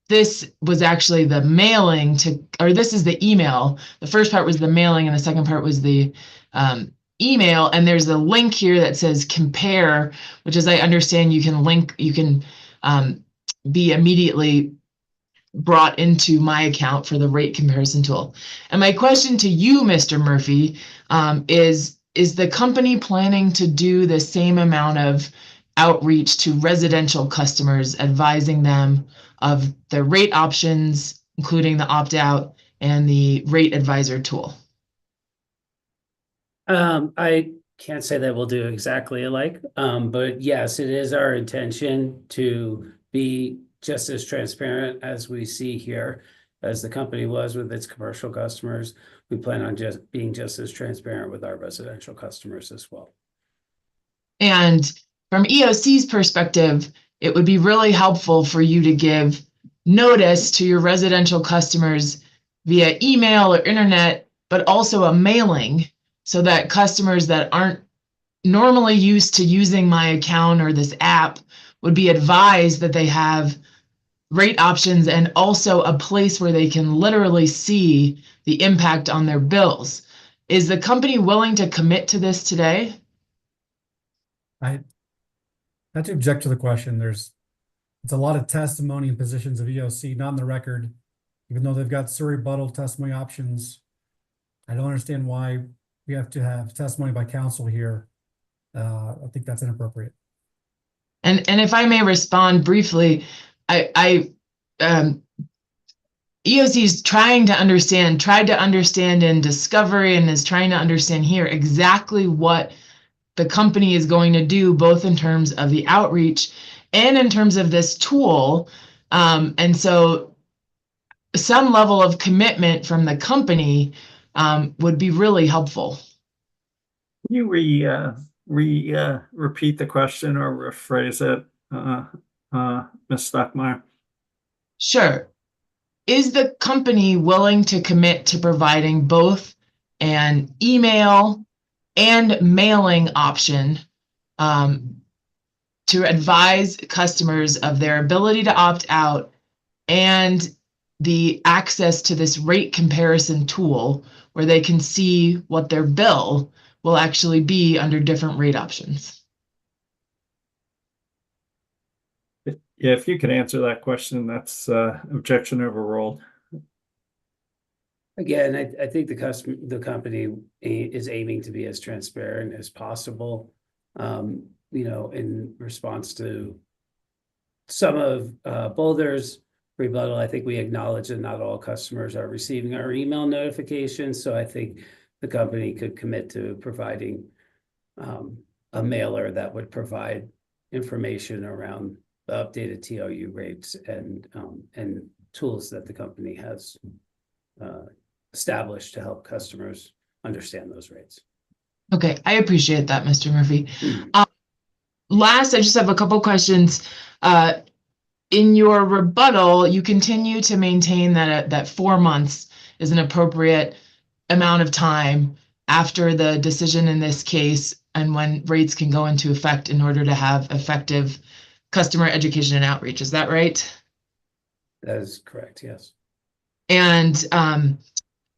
This was actually the mailing to, or this is the email. The first part was the mailing and the second part was the email. And there's a link here that says compare, which, as I understand, you can link, you can be immediately brought into my account for the rate comparison tool. And my question to you, Mr. Murphy, is the company planning to do the same amount of outreach to residential customers, advising them of the rate options, including the opt-out and the rate advisor tool? I can't say that we'll do exactly alike, but yes, it is our intention to be just as transparent as we see here, as the company was with its commercial customers. We plan on just being just as transparent with our residential customers as well. And from EOC's perspective, it would be really helpful for you to give notice to your residential customers via email or internet, but also a mailing, so that customers that aren't normally used to using my account or this app would be advised that they have rate options and also a place where they can literally see the impact on their bills. Is the company willing to commit to this today? I have to object to the question. It's a lot of testimony and positions of EOC, not in the record, even though they've got rebuttal testimony options. I don't understand why we have to have testimony by counsel here. I think that's inappropriate. And if I may respond briefly, EOC is tried to understand in discovery and is trying to understand here exactly what the company is going to do, both in terms of the outreach and in terms of this tool. And so some level of commitment from the company would be really helpful. Can you repeat the question or rephrase it, Ms. Stockmeyer? Sure. Is the company willing to commit to providing both an email and mailing option to advise customers of their ability to opt out and the access to this rate comparison tool where they can see what their bill will actually be under different rate options? Yeah, if you can answer that question, that's objection overruled. Again, I think the company is aiming to be as transparent as possible. In response to some of Boulder's rebuttal, I think we acknowledge that not all customers are receiving our email notifications. So I think the company could commit to providing a mailer that would provide information around the updated TOU rates and tools that the company has established to help customers understand those rates. Okay, I appreciate that, Mr. Murphy. Last, I just have a couple questions. In your rebuttal, you continue to maintain that 4 months is an appropriate amount of time after the decision in this case and when rates can go into effect in order to have effective customer education and outreach. Is that right? That is correct, yes. And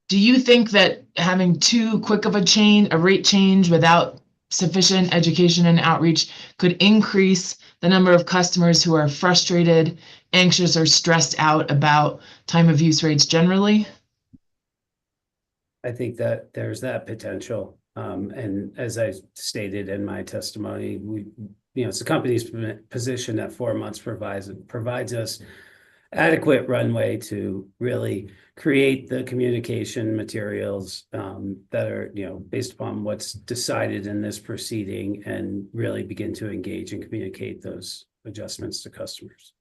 do you think that having too quick of a rate change without sufficient education and outreach could increase the number of customers who are frustrated, anxious, or stressed out about time of use rates generally? I think that there's that potential. And as I stated in my testimony, it's the company's position that 4 months provides us adequate runway to really create the communication materials that are, based upon what's decided in this proceeding and really begin to engage and communicate those adjustments to customers.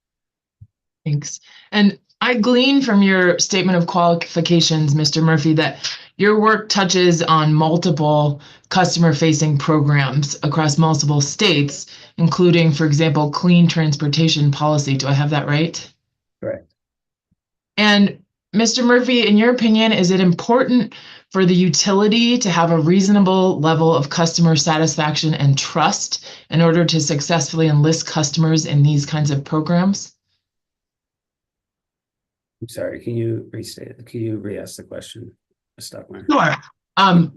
Thanks. And I glean from your statement of qualifications, Mr. Murphy, that your work touches on multiple customer-facing programs across multiple states, including, for example, clean transportation policy. Do I have that right? Correct. And Mr. Murphy, in your opinion, is it important for the utility to have a reasonable level of customer satisfaction and trust in order to successfully enlist customers in these kinds of programs? I'm sorry, can you re-ask the question, Ms. Stockmeyer? Sure.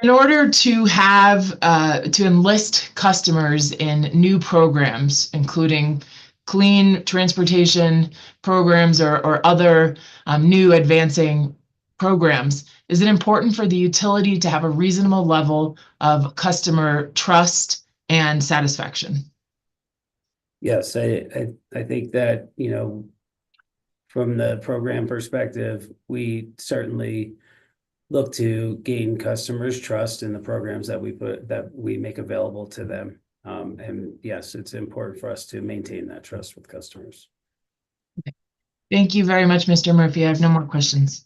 In order to have to enlist customers in new programs, including clean transportation programs or other new advancing programs, is it important for the utility to have a reasonable level of customer trust and satisfaction? Yes, I think that, from the program perspective, we certainly look to gain customers' trust in the programs that we make available to them. And yes, it's important for us to maintain that trust with customers. Thank you very much, Mr. Murphy. I have no more questions.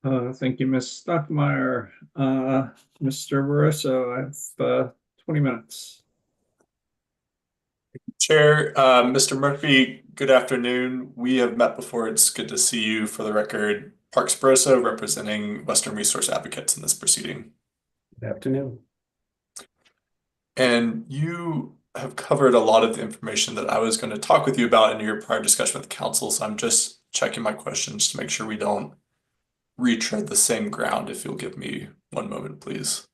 Thank you, Ms. Stockmeyer. Mr. Barroso, I have 20 minutes. Chair, Mr. Murphy, good afternoon. We have met before. It's good to see you. For the record, Parks Barroso, representing Western Resource Advocates in this proceeding. Good afternoon. And you have covered a lot of the information that I was going to talk with you about in your prior discussion with council, so I'm just checking my questions to make sure we don't retread the same ground. If you'll give me one moment, please.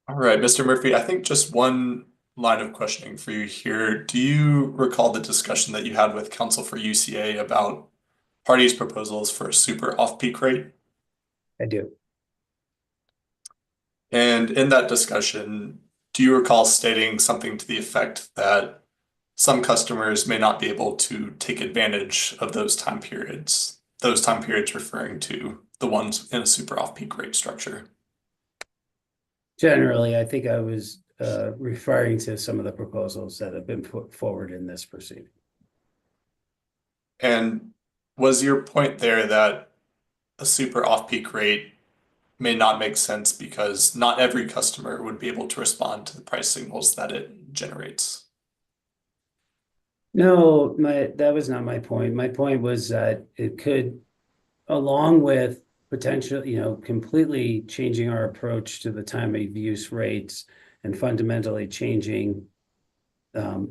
All right, Mr. Murphy, I think just one line of questioning for you here. Do you recall the discussion that you had with counsel for UCA about parties' proposals for a super off-peak rate? I do. And in that discussion, do you recall stating something to the effect that some customers may not be able to take advantage of those time periods referring to the ones in a super off-peak rate structure? Generally, I think I was referring to some of the proposals that have been put forward in this proceeding. And was your point there that a super off-peak rate may not make sense because not every customer would be able to respond to the price signals that it generates? No, that was not my point. My point was that it could, along with potential, completely changing our approach to the time of use rates and fundamentally changing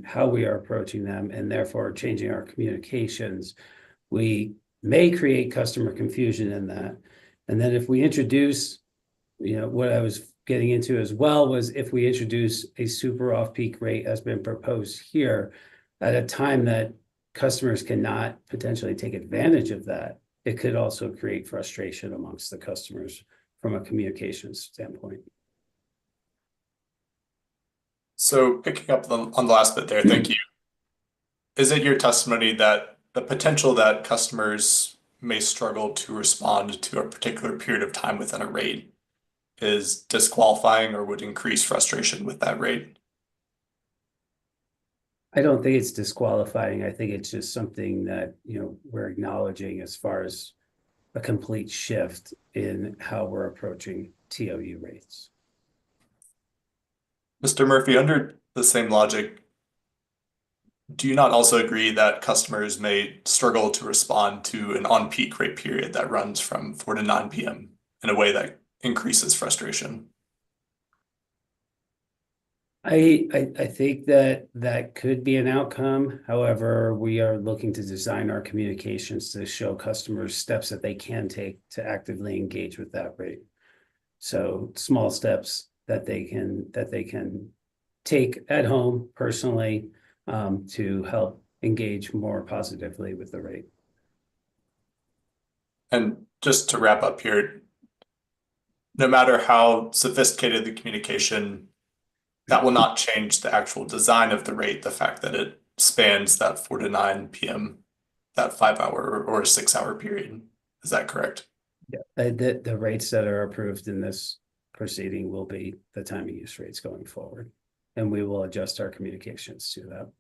how we are approaching them, and therefore changing our communications, we may create customer confusion in that. And then if we introduce, what I was getting into as well was if we introduce a super off-peak rate as been proposed here at a time that customers cannot potentially take advantage of that, it could also create frustration amongst the customers from a communications standpoint. So picking up on the last bit there, thank you. Is it your testimony that the potential that customers may struggle to respond to a particular period of time within a rate is disqualifying or would increase frustration with that rate? I don't think it's disqualifying. I think it's just something that, we're acknowledging as far as a complete shift in how we're approaching TOU rates. Mr. Murphy, under the same logic, do you not also agree that customers may struggle to respond to an on-peak rate period that runs from 4 to 9 p.m. in a way that increases frustration? I think that could be an outcome. However, we are looking to design our communications to show customers steps that they can take to actively engage with that rate. So small steps that they can take at home personally to help engage more positively with the rate. And just to wrap up here, no matter how sophisticated the communication that will not change the actual design of the rate, the fact that it spans that 4 to 9 p.m., that 5-hour or 6-hour period. Is that correct? Yeah, the rates that are approved in this proceeding will be the time of use rates going forward, and we will adjust our communications to that.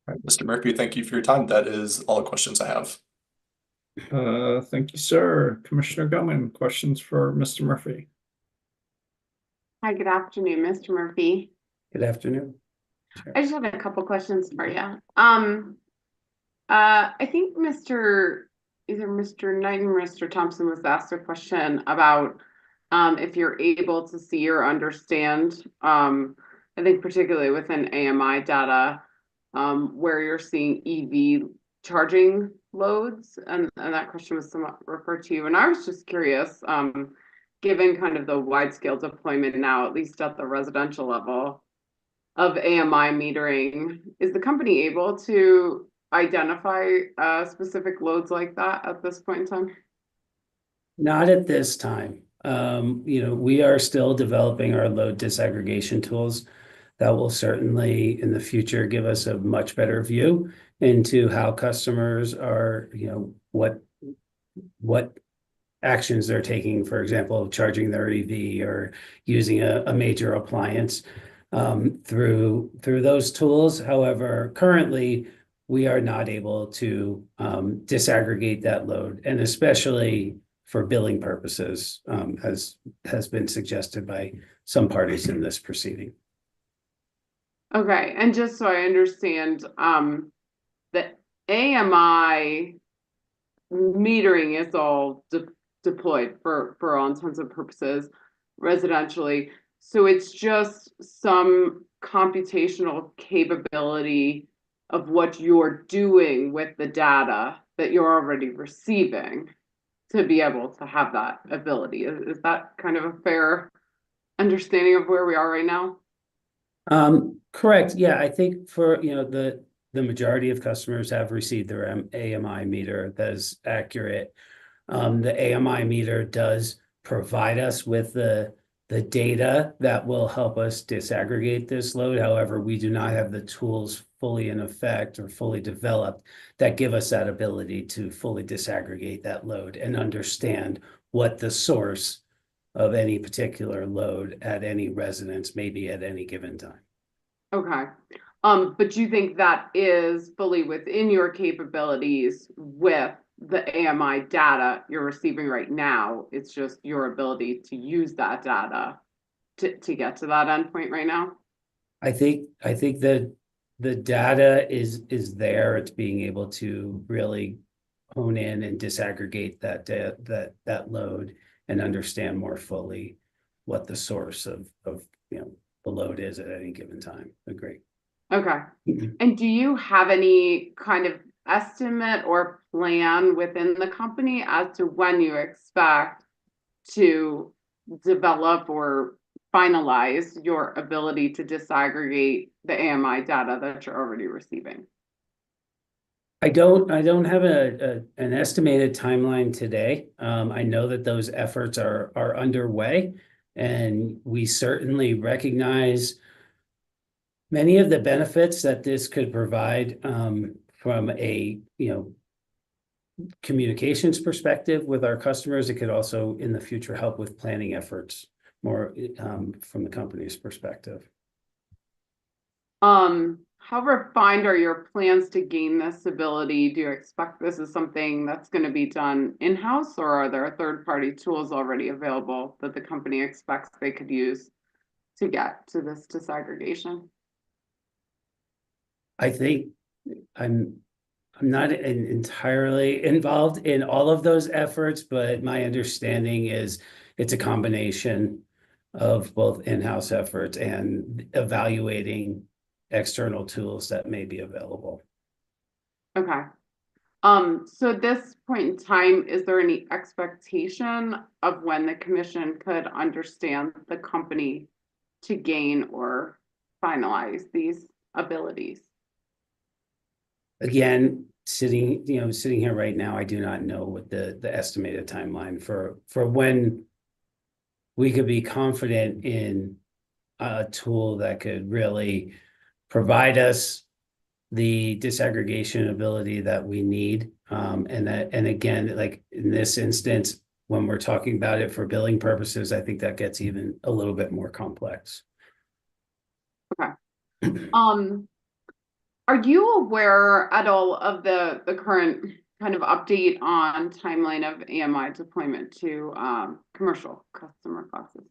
All right, Mr. Murphy, thank you for your time. That is all the questions I have. Thank you, sir. Commissioner Gilman, questions for Mr. Murphy? Hi, good afternoon, Mr. Murphy. Good afternoon. I just have a couple questions for you. I think either Mr. Knight or Mr. Thompson was asked a question about if you're able to see or understand, I think particularly within AMI data, where you're seeing EV charging loads, and that question was somewhat referred to you. And I was just curious, given kind of the wide scale deployment now, at least at the residential level of AMI metering, is the company able to identify specific loads like that at this point in time? Not at this time. We are still developing our load disaggregation tools that will certainly in the future give us a much better view into how customers are, what actions they're taking, for example, charging their EV or using a major appliance through those tools. However, currently we are not able to disaggregate that load, and especially for billing purposes, has been suggested by some parties in this proceeding. Okay, and just so I understand, the AMI metering is all deployed for all intents and purposes residentially. So it's just some computational capability of what you're doing with the data that you're already receiving to be able to have that ability. Is that kind of a fair understanding of where we are right now? Correct. Yeah, I think for the majority of customers have received their AMI meter. That is accurate. The AMI meter does provide us with the data that will help us disaggregate this load. However, we do not have the tools fully in effect or fully developed that give us that ability to fully disaggregate that load and understand what the source of any particular load at any residence may be at any given time. Okay. But do you think that is fully within your capabilities with the AMI data you're receiving right now? It's just your ability to use that data to get to that endpoint right now? I think that the data is there. It's being able to really hone in and disaggregate that load and understand more fully what the source of the load is at any given time. Agree. Okay. And do you have any kind of estimate or plan within the company as to when you expect to develop or finalize your ability to disaggregate the AMI data that you're already receiving? I don't have an estimated timeline today. I know that those efforts are underway, and we certainly recognize many of the benefits that this could provide from a communications perspective with our customers. It could also in the future help with planning efforts more from the company's perspective. How refined are your plans to gain this ability? Do you expect this is something that's going to be done in-house, or are there third-party tools already available that the company expects they could use to get to this disaggregation? I think I'm not entirely involved in all of those efforts, but my understanding is it's a combination of both in-house efforts and evaluating external tools that may be available. Okay. So at this point in time, is there any expectation of when the commission could understand the company to gain or finalize these abilities? Again, sitting here right now, I do not know what the estimated timeline for when we could be confident in a tool that could really provide us the disaggregation ability that we need. And again, like in this instance, when we're talking about it for billing purposes, I think that gets even a little bit more complex. Okay. Are you aware at all of the current kind of update on timeline of AMI deployment to commercial customer classes?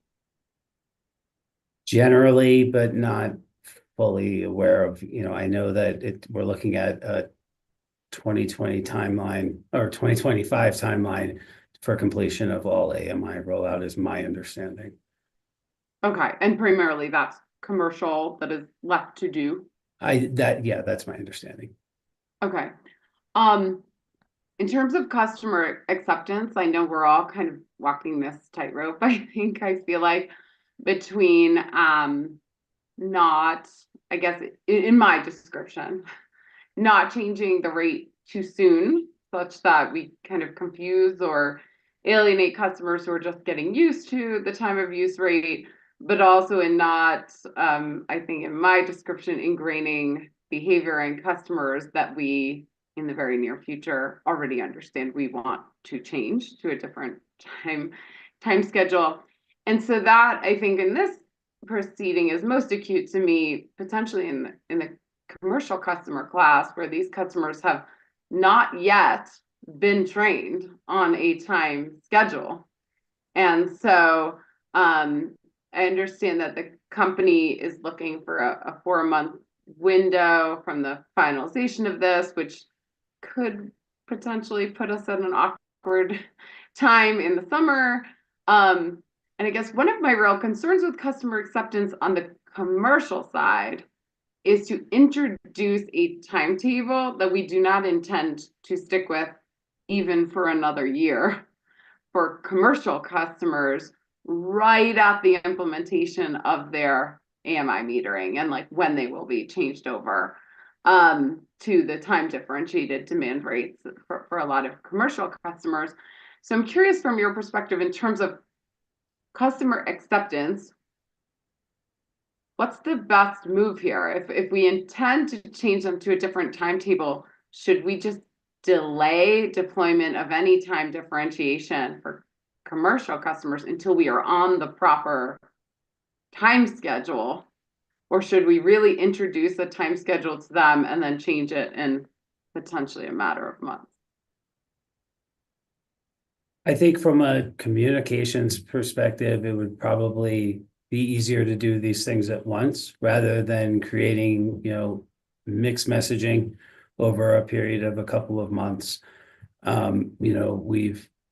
Generally, but not fully aware of, I know that we're looking at a 2020 timeline or 2025 timeline for completion of all AMI rollout is my understanding. Okay, and primarily that's commercial that is left to do. Yeah, that's my understanding. Okay. In terms of customer acceptance, I know we're all kind of walking this tightrope. I feel like between not, I guess in my description, not changing the rate too soon, such that we kind of confuse or alienate customers who are just getting used to the time of use rate, but also in not, I think in my description, ingraining behavior in customers that we, in the very near future, already understand we want to change to a different time schedule. And so that, I think, in this proceeding is most acute to me, potentially in the commercial customer class, where these customers have not yet been trained on a time schedule. And so I understand that the company is looking for a 4-month window from the finalization of this, which could potentially put us at an awkward time in the summer. And I guess one of my real concerns with customer acceptance on the commercial side is to introduce a timetable that we do not intend to stick with even for another year for commercial customers right at the implementation of their AMI metering and like when they will be changed over to the time differentiated demand rates for a lot of commercial customers. So I'm curious from your perspective in terms of customer acceptance, what's the best move here? If we intend to change them to a different timetable, should we just delay deployment of any time differentiation for commercial customers until we are on the proper time schedule? Or should we really introduce a time schedule to them and then change it in potentially a matter of months? I think from a communications perspective, it would probably be easier to do these things at once rather than creating, mixed messaging over a period of a couple of months.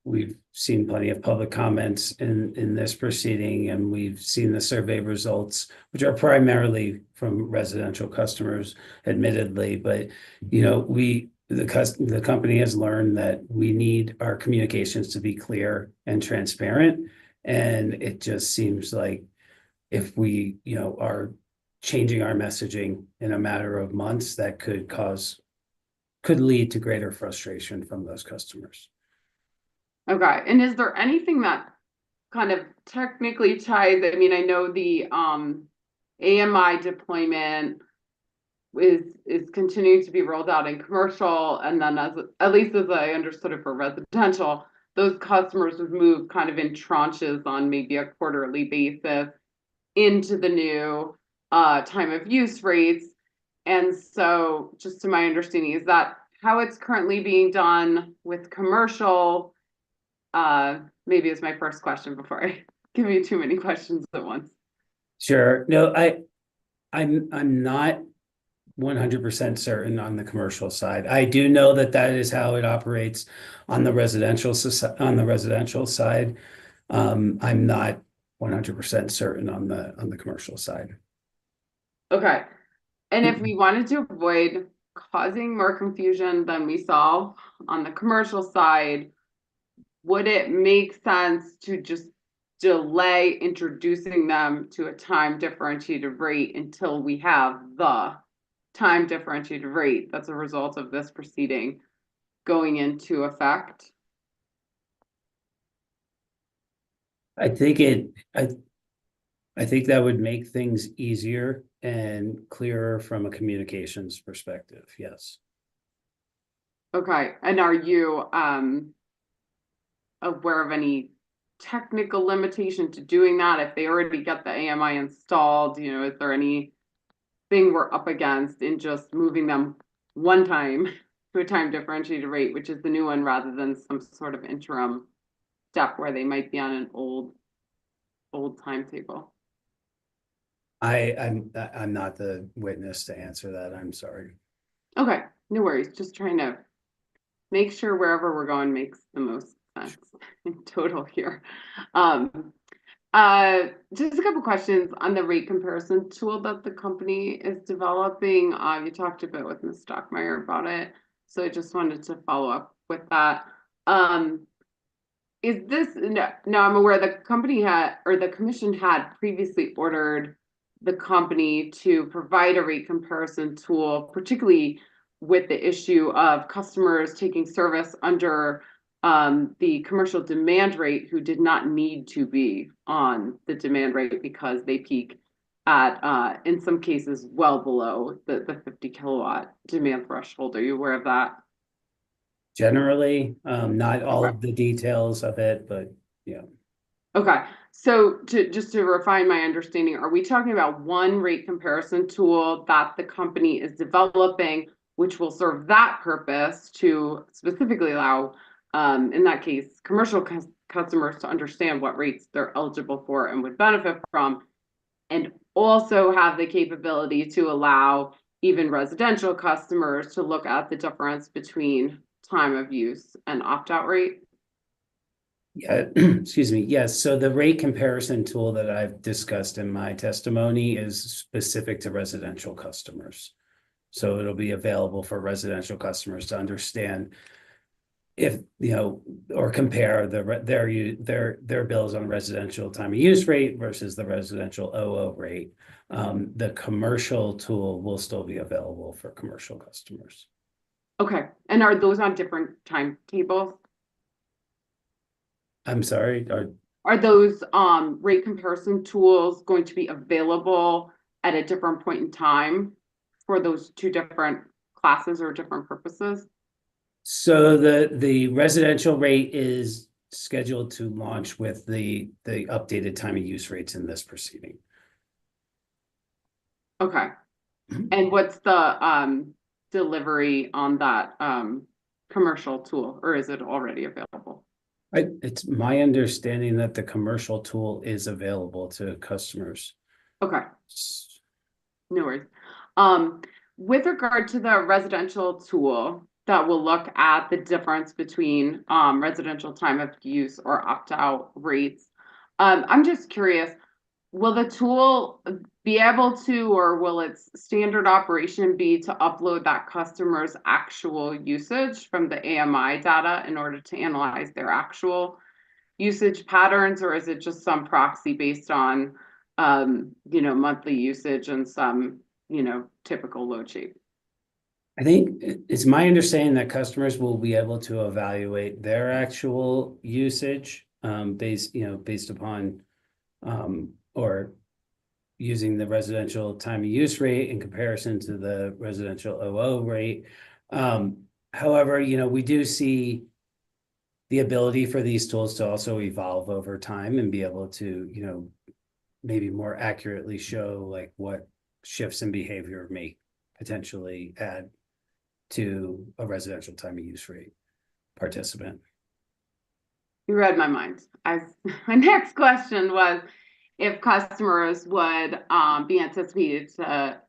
We've seen plenty of public comments in this proceeding, and we've seen the survey results, which are primarily from residential customers, admittedly, but the company has learned that we need our communications to be clear and transparent, and it just seems like if we are changing our messaging in a matter of months, that could lead to greater frustration from those customers. Okay, and is there anything that kind of technically ties? I mean, I know the AMI deployment is continuing to be rolled out in commercial, and then at least as I understood it for residential, those customers would move kind of in tranches on maybe a quarterly basis into the new time of use rates. And so just to my understanding, is that how it's currently being done with commercial? Maybe it's my first question before I give you too many questions at once. Sure. No, I'm not 100% certain on the commercial side. I do know that is how it operates on the residential side. I'm not 100% certain on the commercial side. Okay. And if we wanted to avoid causing more confusion than we saw on the commercial side, would it make sense to just delay introducing them to a time differentiated rate until we have the time differentiated rate that's a result of this proceeding going into effect? I think I think that would make things easier and clearer from a communications perspective, yes. Okay, and are you aware of any technical limitation to doing that? If they already got the AMI installed, you know, is there anything we're up against in just moving them one time to a time differentiated rate, which is the new one, rather than some sort of interim step where they might be on an old timetable? I'm not the witness to answer that. I'm sorry. Okay, no worries. Just trying to make sure wherever we're going makes the most sense in total here. Just a couple questions on the rate comparison tool that the company is developing. You talked a bit with Ms. Stockmeyer about it, so I just wanted to follow up with that. Is this now I'm aware the company had, or the commission had previously ordered the company to provide a rate comparison tool, particularly with the issue of customers taking service under the commercial demand rate who did not need to be on the demand rate because they peak at in some cases well below the 50 kilowatt demand threshold. Are you aware of that? Generally, not all of the details of it, but yeah. Okay, so just to refine my understanding, are we talking about one rate comparison tool that the company is developing, which will serve that purpose to specifically allow, in that case, commercial customers to understand what rates they're eligible for and would benefit from, and also have the capability to allow even residential customers to look at the difference between time of use and opt-out rate? Yeah, excuse me. Yes, so the rate comparison tool that I've discussed in my testimony is specific to residential customers. So it'll be available for residential customers to understand if, you know, or compare their bills on residential time of use rate versus the residential OO rate. The commercial tool will still be available for commercial customers. Okay, and are those on different timetables? I'm sorry, Are those rate comparison tools going to be available at a different point in time for those two different classes or different purposes? so the residential rate is scheduled to launch with the updated time of use rates in this proceeding. Okay, and what's the delivery on that commercial tool, or is it already available? It's my understanding that the commercial tool is available to customers. Okay, no worries. With regard to the residential tool that will look at the difference between residential time of use or opt-out rates, I'm just curious, will the tool be able to, or will its standard operation be to upload that customer's actual usage from the AMI data in order to analyze their actual usage patterns, or is it just some proxy based on, you know, monthly usage and some, you know, typical load shape? I think it's my understanding that customers will be able to evaluate their actual usage based upon or using the residential time of use rate in comparison to the residential OO rate. However, you know, we do see the ability for these tools to also evolve over time and be able to, you know, maybe more accurately show like what shifts in behavior may potentially add to a residential time of use rate participant. You read my mind. My next question was if customers would be anticipated to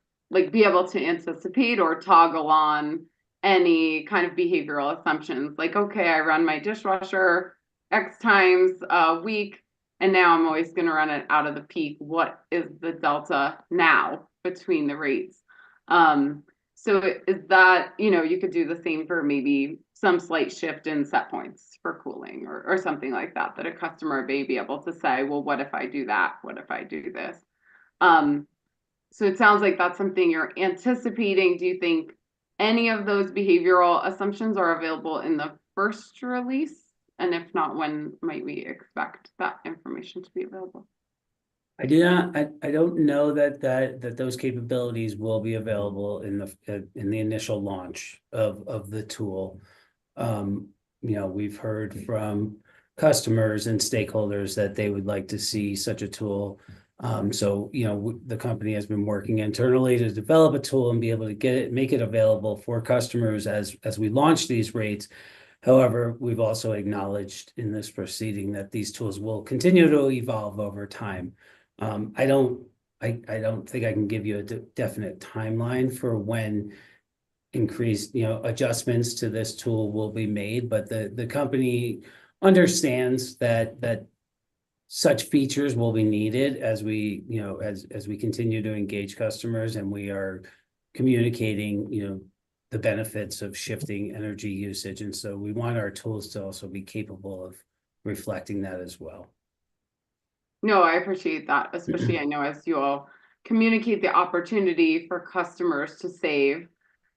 be able to anticipate or toggle on any kind of behavioral assumptions, like, okay, I run my dishwasher X times a week, and now I'm always going to run it out of the peak. What is the delta now between the rates? So is that, you know, you could do the same for maybe some slight shift in set points for cooling or something like that, that a customer may be able to say, well, what if I do that? What if I do this? So it sounds like that's something you're anticipating. Do you think any of those behavioral assumptions are available in the first release? And if not, when might we expect that information to be available? I do not, I don't know that those capabilities will be available in the initial launch of the tool. We've heard from customers and stakeholders that they would like to see such a tool. So, the company has been working internally to develop a tool and be able to make it available for customers as we launch these rates. However, we've also acknowledged in this proceeding that these tools will continue to evolve over time. I don't think I can give you a definite timeline for when increased, adjustments to this tool will be made, but the company understands that such features will be needed as we, as we continue to engage customers and we are communicating, the benefits of shifting energy usage. And so we want our tools to also be capable of reflecting that as well. No, I appreciate that, especially I know as you all communicate the opportunity for customers to save.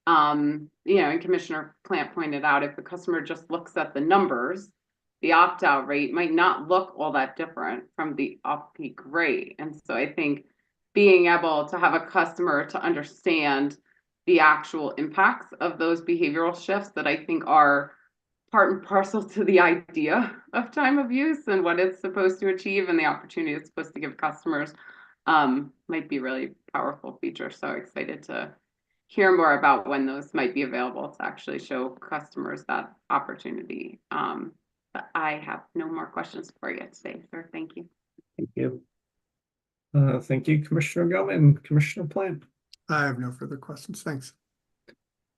And Commissioner Plant pointed out, if the customer just looks at the numbers, the opt-out rate might not look all that different from the off-peak rate. And so I think being able to have a customer to understand the actual impacts of those behavioral shifts that I think are part and parcel to the idea of time of use and what it's supposed to achieve and the opportunity it's supposed to give customers might be really powerful feature. So excited to hear more about when those might be available to actually show customers that opportunity. But I have no more questions for you today, sir. Thank you. Thank you. Thank you, Commissioner Gilman. Commissioner Plant. I have no further questions. Thanks.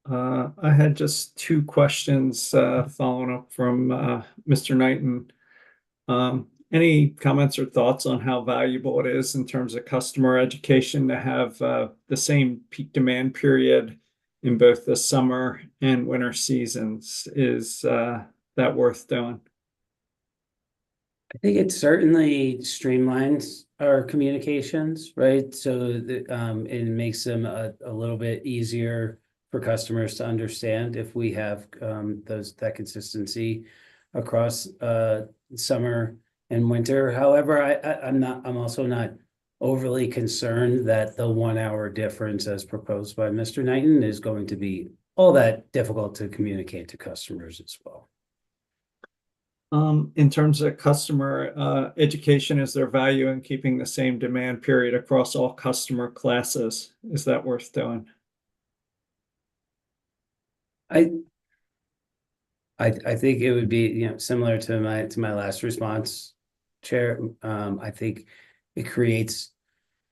I had just two questions following up from Mr. Knighton. Any comments or thoughts on how valuable it is in terms of customer education to have the same peak demand period in both the summer and winter seasons? Is that worth doing? I think it certainly streamlines our communications, right? So that it makes them a little bit easier for customers to understand if we have that consistency across summer and winter. However, I'm also not overly concerned that the 1 hour difference as proposed by Mr. Knighton is going to be all that difficult to communicate to customers as well. In terms of customer education, is there value in keeping the same demand period across all customer classes? Is that worth doing? I think it would be, similar to my last response, Chair. I think it creates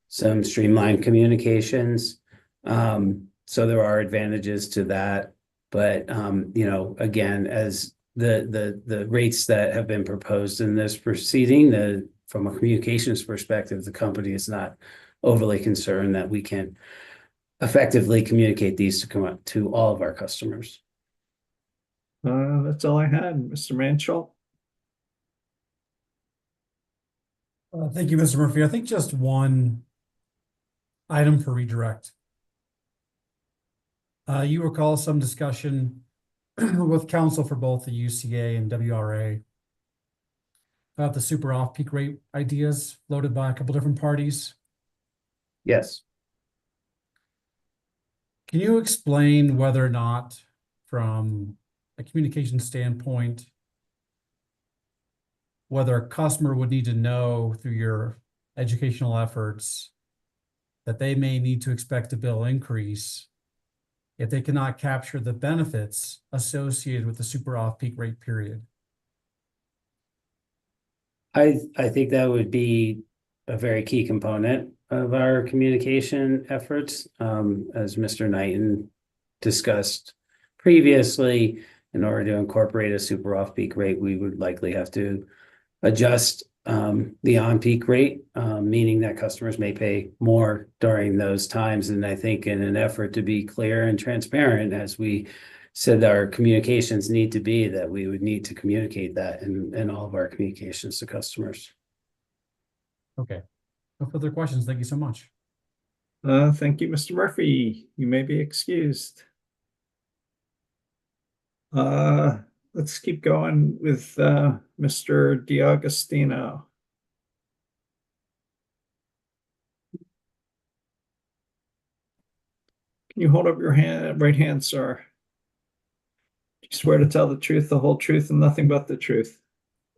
some streamlined communications. So there are advantages to that. But again, as the rates that have been proposed in this proceeding, from a communications perspective, the company is not overly concerned that we can effectively communicate these to come up to all of our customers. That's all I had, Mr. Mansholt. Thank you, Mr. Murphy. I think just one item for redirect. You recall some discussion with counsel for both the UCA and WRA about the super off-peak rate ideas floated by a couple different parties. Yes. Can you explain whether or not, from a communication standpoint, whether a customer would need to know through your educational efforts that they may need to expect a bill increase if they cannot capture the benefits associated with the super off-peak rate period? I think that would be a very key component of our communication efforts. As Mr. Knighton discussed previously, in order to incorporate a super off-peak rate, we would likely have to adjust the on-peak rate, meaning that customers may pay more during those times. And I think in an effort to be clear and transparent, as we said, our communications need to be, that we would need to communicate that in all of our communications to customers. Okay. No further questions. Thank you so much. Thank you, Mr. Murphy. You may be excused. Let's keep going with Mr. D'Agostino. Can you hold up your right hand, sir? Do you swear to tell the truth, the whole truth, and nothing but the truth?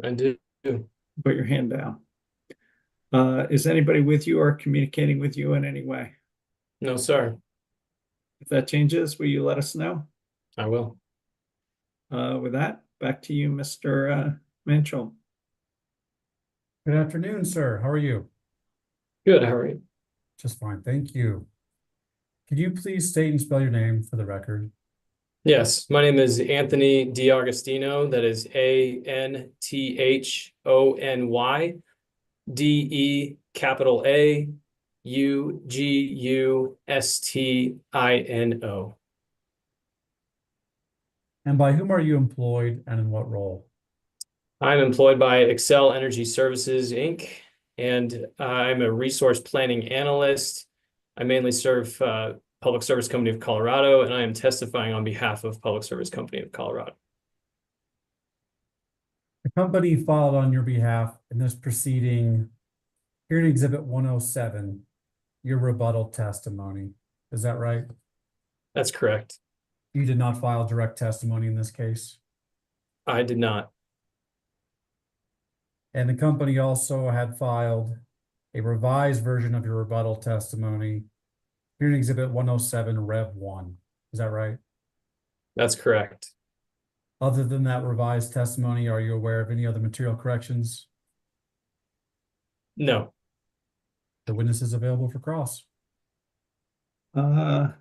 I do. Put your hand down. Is anybody with you or communicating with you in any way? No, sir. If that changes, will you let us know? I will. With that, back to you, Mr. Manchel. Good afternoon, sir. How are you? Good. How are you? Just fine, thank you. Could you please state and spell your name for the record? Yes, my name is Anthony D'Agostino. That is ANTHONY DEAUGUSTINO. And by whom are you employed and in what role? I'm employed by Excel Energy Services, Inc., and I'm a resource planning analyst. I mainly serve Public Service Company of Colorado, and I am testifying on behalf of Public Service Company of Colorado. The company filed on your behalf in this proceeding, here in Exhibit 107, your rebuttal testimony. Is that right? That's correct. You did not file direct testimony in this case? I did not. And the company also had filed a revised version of your rebuttal testimony here in Exhibit 107, Rev 1. Is that right? That's correct. Other than that revised testimony, are you aware of any other material corrections? No. The witness is available for cross. Mr.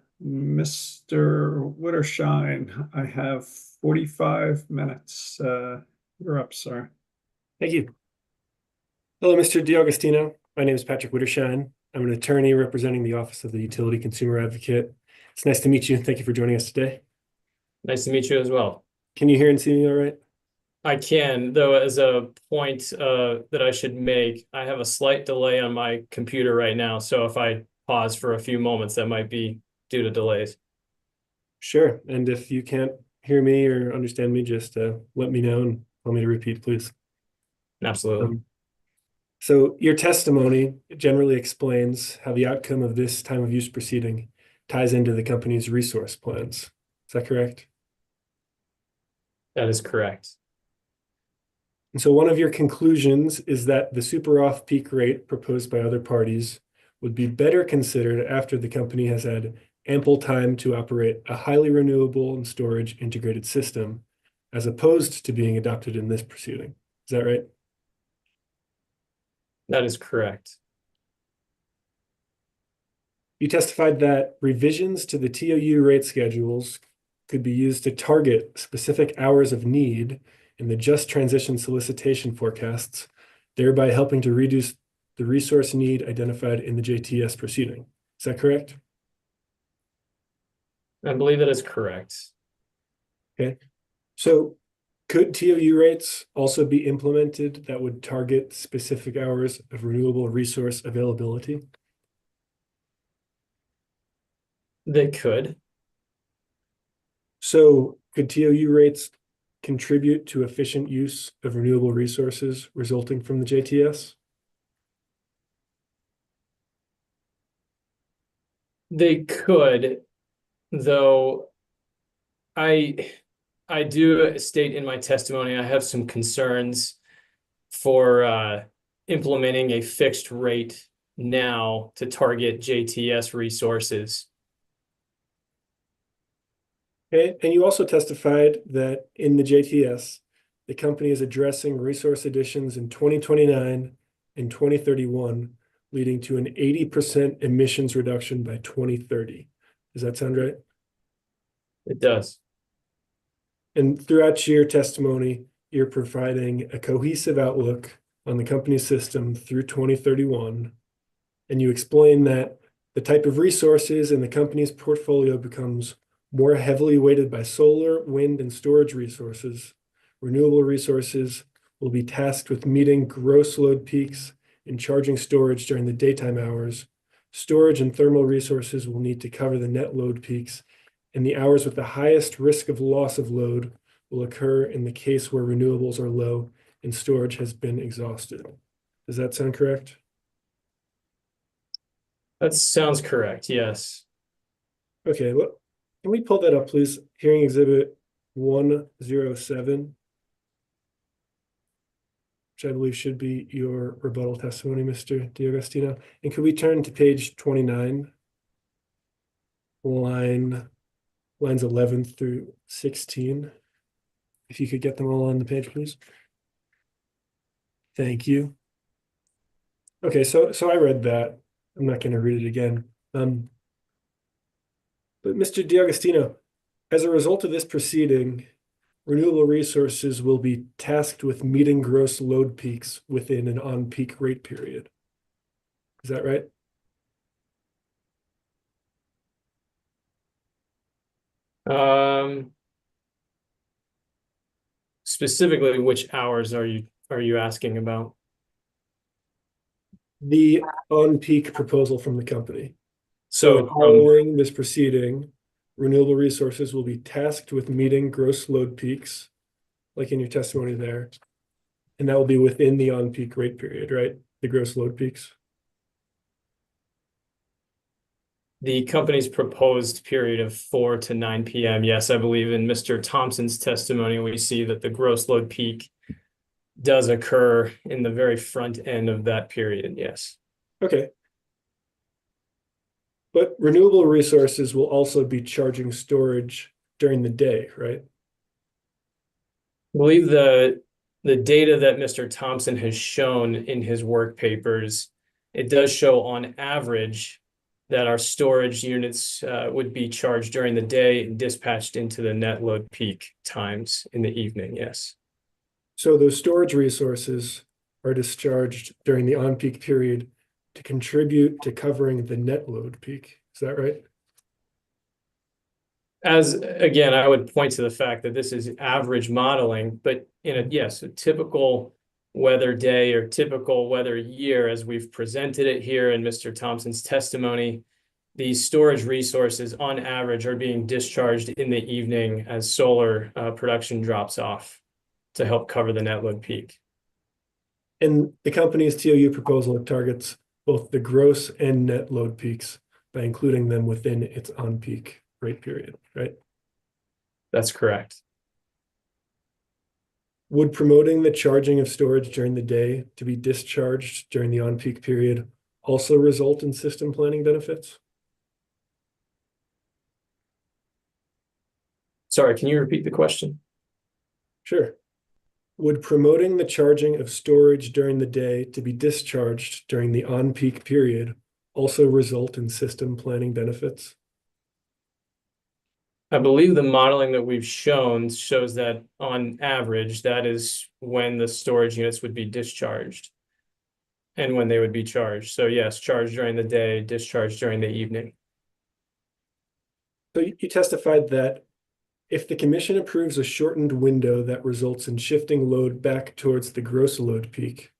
Wittershine, I have 45 minutes. You're up, sir. Thank you. Hello, Mr. D'Agostino. My name is Patrick Wittershine. I'm an attorney representing the Office of the Utility Consumer Advocate. It's nice to meet you. Thank you for joining us today. Nice to meet you as well. Can you hear and see me all right? I can, though, as a point that I should make, I have a slight delay on my computer right now. So if I pause for a few moments, that might be due to delays. Sure. And if you can't hear me or understand me, just let me know and tell me to repeat, please. Absolutely. So your testimony generally explains how the outcome of this time of use proceeding ties into the company's resource plans. Is that correct? That is correct. And so one of your conclusions is that the super off-peak rate proposed by other parties would be better considered after the company has had ample time to operate a highly renewable and storage integrated system, as opposed to being adopted in this proceeding. Is that right? That is correct. You testified that revisions to the TOU rate schedules could be used to target specific hours of need in the just transition solicitation forecasts, thereby helping to reduce the resource need identified in the JTS proceeding. Is that correct? I believe that is correct. Okay. So could TOU rates also be implemented that would target specific hours of renewable resource availability? They could. So could TOU rates contribute to efficient use of renewable resources resulting from the JTS? They could, though I do state in my testimony, I have some concerns for implementing a fixed rate now to target JTS resources. Okay, and you also testified that in the JTS, the company is addressing resource additions in 2029 and 2031, leading to an 80% emissions reduction by 2030. Does that sound right? It does. And throughout your testimony, you're providing a cohesive outlook on the company's system through 2031. And you explain that the type of resources in the company's portfolio becomes more heavily weighted by solar, wind, and storage resources. Renewable resources will be tasked with meeting gross load peaks and charging storage during the daytime hours. Storage and thermal resources will need to cover the net load peaks, and the hours with the highest risk of loss of load will occur in the case where renewables are low and storage has been exhausted. Does that sound correct? That sounds correct, yes. Okay, well, can we pull that up, please? Hearing exhibit 107, which I believe should be your rebuttal testimony, Mr. D'Agostino. And could we turn to page 29, lines 11 through 16? If you could get them all on the page, please. Thank you. Okay, so I read that. I'm not going to read it again. But Mr. D'Agostino, as a result of this proceeding, renewable resources will be tasked with meeting gross load peaks within an on-peak rate period. Is that right? Specifically, which hours are you asking about? The on-peak proposal from the company. So following this proceeding, renewable resources will be tasked with meeting gross load peaks, like in your testimony there. And that will be within the on-peak rate period, right? The gross load peaks. the company's proposed period of 4 to 9 p.m. Yes, I believe in Mr. Thompson's testimony, we see that the gross load peak does occur in the very front end of that period. Yes. Okay. But renewable resources will also be charging storage during the day, right? I believe the data that Mr. Thompson has shown in his work papers, it does show on average that our storage units would be charged during the day and dispatched into the net load peak times in the evening. Yes. So those storage resources are discharged during the on-peak period to contribute to covering the net load peak. Is that right? As again, I would point to the fact that this is average modeling, but in a typical weather day or typical weather year, as we've presented it here in Mr. Thompson's testimony, these storage resources on average are being discharged in the evening as solar production drops off to help cover the net load peak. And the company's TOU proposal targets both the gross and net load peaks by including them within its on-peak rate period, right? That's correct. Would promoting the charging of storage during the day to be discharged during the on-peak period also result in system planning benefits? Sorry, can you repeat the question? Sure. Would promoting the charging of storage during the day to be discharged during the on-peak period also result in system planning benefits? I believe the modeling that we've shown shows that on average, that is when the storage units would be discharged and when they would be charged. So yes, charged during the day, discharged during the evening. So you testified that if the commission approves a shortened window that results in shifting load back towards the gross load peak,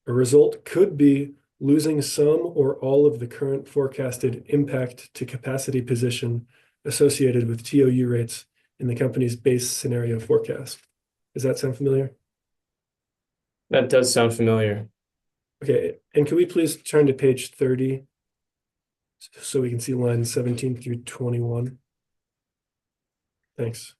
a result could be losing some or all of the current forecasted impact to capacity position associated with TOU rates in the company's base scenario forecast. Does that sound familiar? That does sound familiar. Okay, and can we please turn to page 30 so we can see lines 17 through 21? Thanks.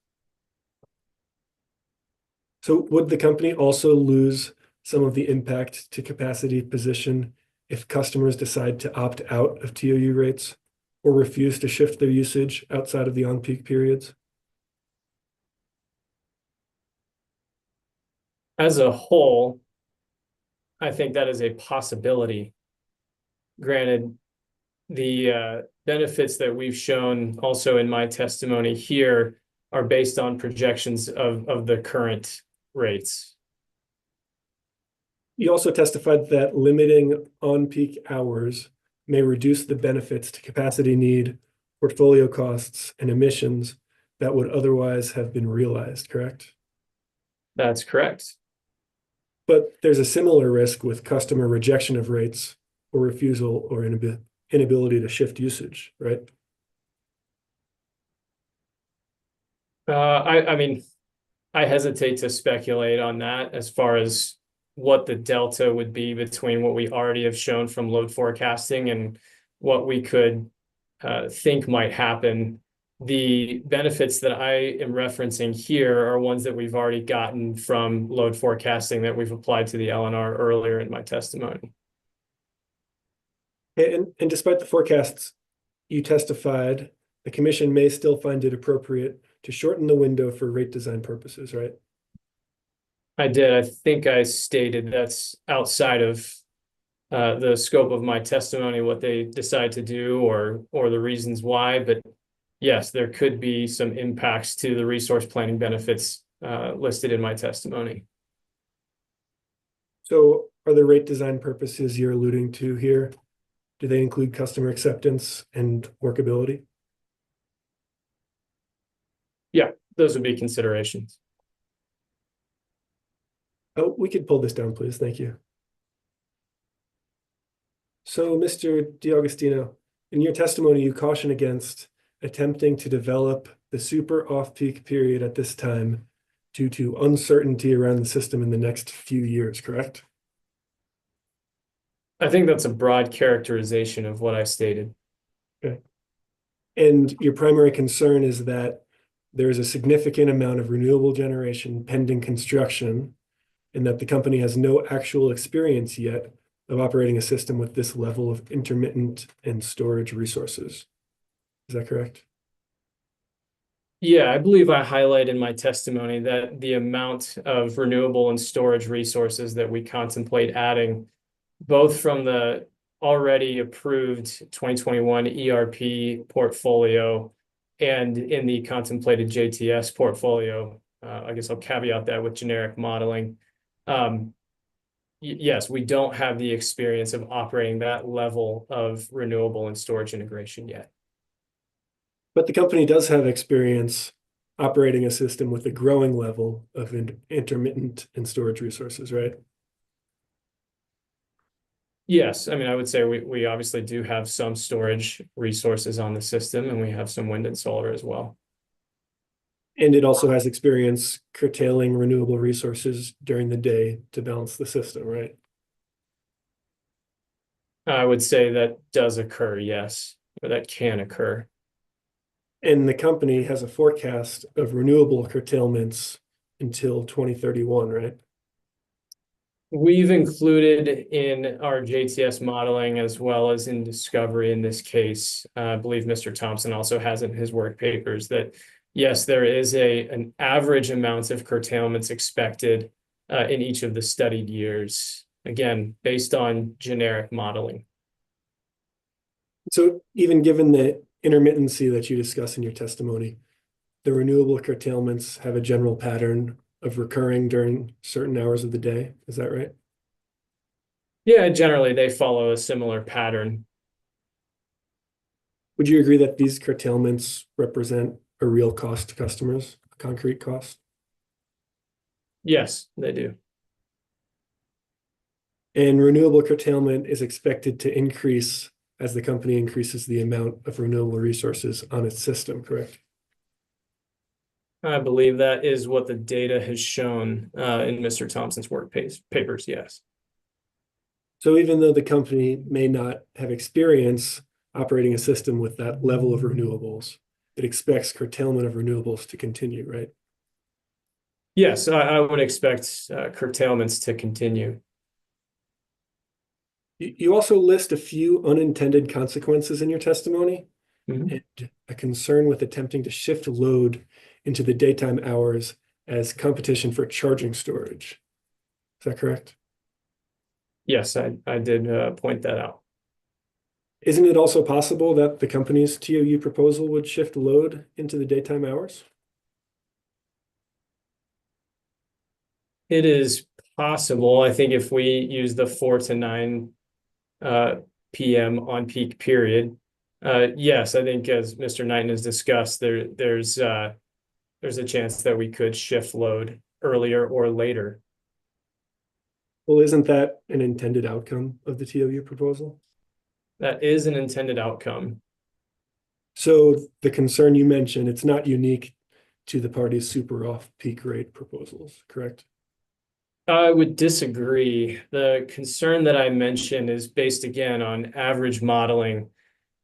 So would the company also lose some of the impact to capacity position if customers decide to opt out of TOU rates or refuse to shift their usage outside of the on-peak periods? As a whole, I think that is a possibility. Granted, the benefits that we've shown also in my testimony here are based on projections of the current rates. You also testified that limiting on-peak hours may reduce the benefits to capacity need, portfolio costs, and emissions that would otherwise have been realized, correct? That's correct. But there's a similar risk with customer rejection of rates or refusal or inability to shift usage, right? I mean, I hesitate to speculate on that as far as what the delta would be between what we already have shown from load forecasting and what we could think might happen. The benefits that I am referencing here are ones that we've already gotten from load forecasting that we've applied to the LNR earlier in my testimony. And despite the forecasts, you testified the commission may still find it appropriate to shorten the window for rate design purposes, right? I did. I think I stated that's outside of the scope of my testimony, what they decide to do or the reasons why. But yes, there could be some impacts to the resource planning benefits listed in my testimony. So are the rate design purposes you're alluding to here, do they include customer acceptance and workability? Yeah, those would be considerations. Oh, we could pull this down, please. Thank you. So, Mr. DiAugustino, in your testimony, you caution against attempting to develop the super off-peak period at this time due to uncertainty around the system in the next few years, correct? I think that's a broad characterization of what I stated. Okay. And your primary concern is that there is a significant amount of renewable generation pending construction, and that the company has no actual experience yet of operating a system with this level of intermittent and storage resources. Is that correct? Yeah, I believe I highlight in my testimony that the amount of renewable and storage resources that we contemplate adding, both from the already approved 2021 ERP portfolio and in the contemplated JTS portfolio, I guess I'll caveat that with generic modeling. Yes, we don't have the experience of operating that level of renewable and storage integration yet. But the company does have experience operating a system with a growing level of intermittent and storage resources, right? Yes, I mean, I would say we obviously do have some storage resources on the system, and we have some wind and solar as well. And it also has experience curtailing renewable resources during the day to balance the system, right? I would say that does occur, yes, or that can occur. And the company has a forecast of renewable curtailments until 2031, right? We've included in our JTS modeling as well as in discovery in this case, I believe Mr. Thompson also has in his work papers that, yes, there is an average amount of curtailments expected in each of the studied years, again, based on generic modeling. So even given the intermittency that you discuss in your testimony, the renewable curtailments have a general pattern of recurring during certain hours of the day. Is that right? Yeah, generally they follow a similar pattern. Would you agree that these curtailments represent a real cost to customers, a concrete cost? Yes, they do. And renewable curtailment is expected to increase as the company increases the amount of renewable resources on its system, correct? I believe that is what the data has shown in Mr. Thompson's work papers, yes. So even though the company may not have experience operating a system with that level of renewables, it expects curtailment of renewables to continue, right? Yes, I would expect curtailments to continue. You also list a few unintended consequences in your testimony, and a concern with attempting to shift load into the daytime hours as competition for charging storage. Is that correct? Yes, I did point that out. Isn't it also possible that the company's TOU proposal would shift load into the daytime hours? It is possible. I think if we use the 4 to 9 p.m. on peak period, yes, I think as Mr. Knighton has discussed, there's a chance that we could shift load earlier or later. Well, isn't that an intended outcome of the TOU proposal? That is an intended outcome. So the concern you mentioned, it's not unique to the party's super off-peak rate proposals, correct? I would disagree. The concern that I mentioned is based again on average modeling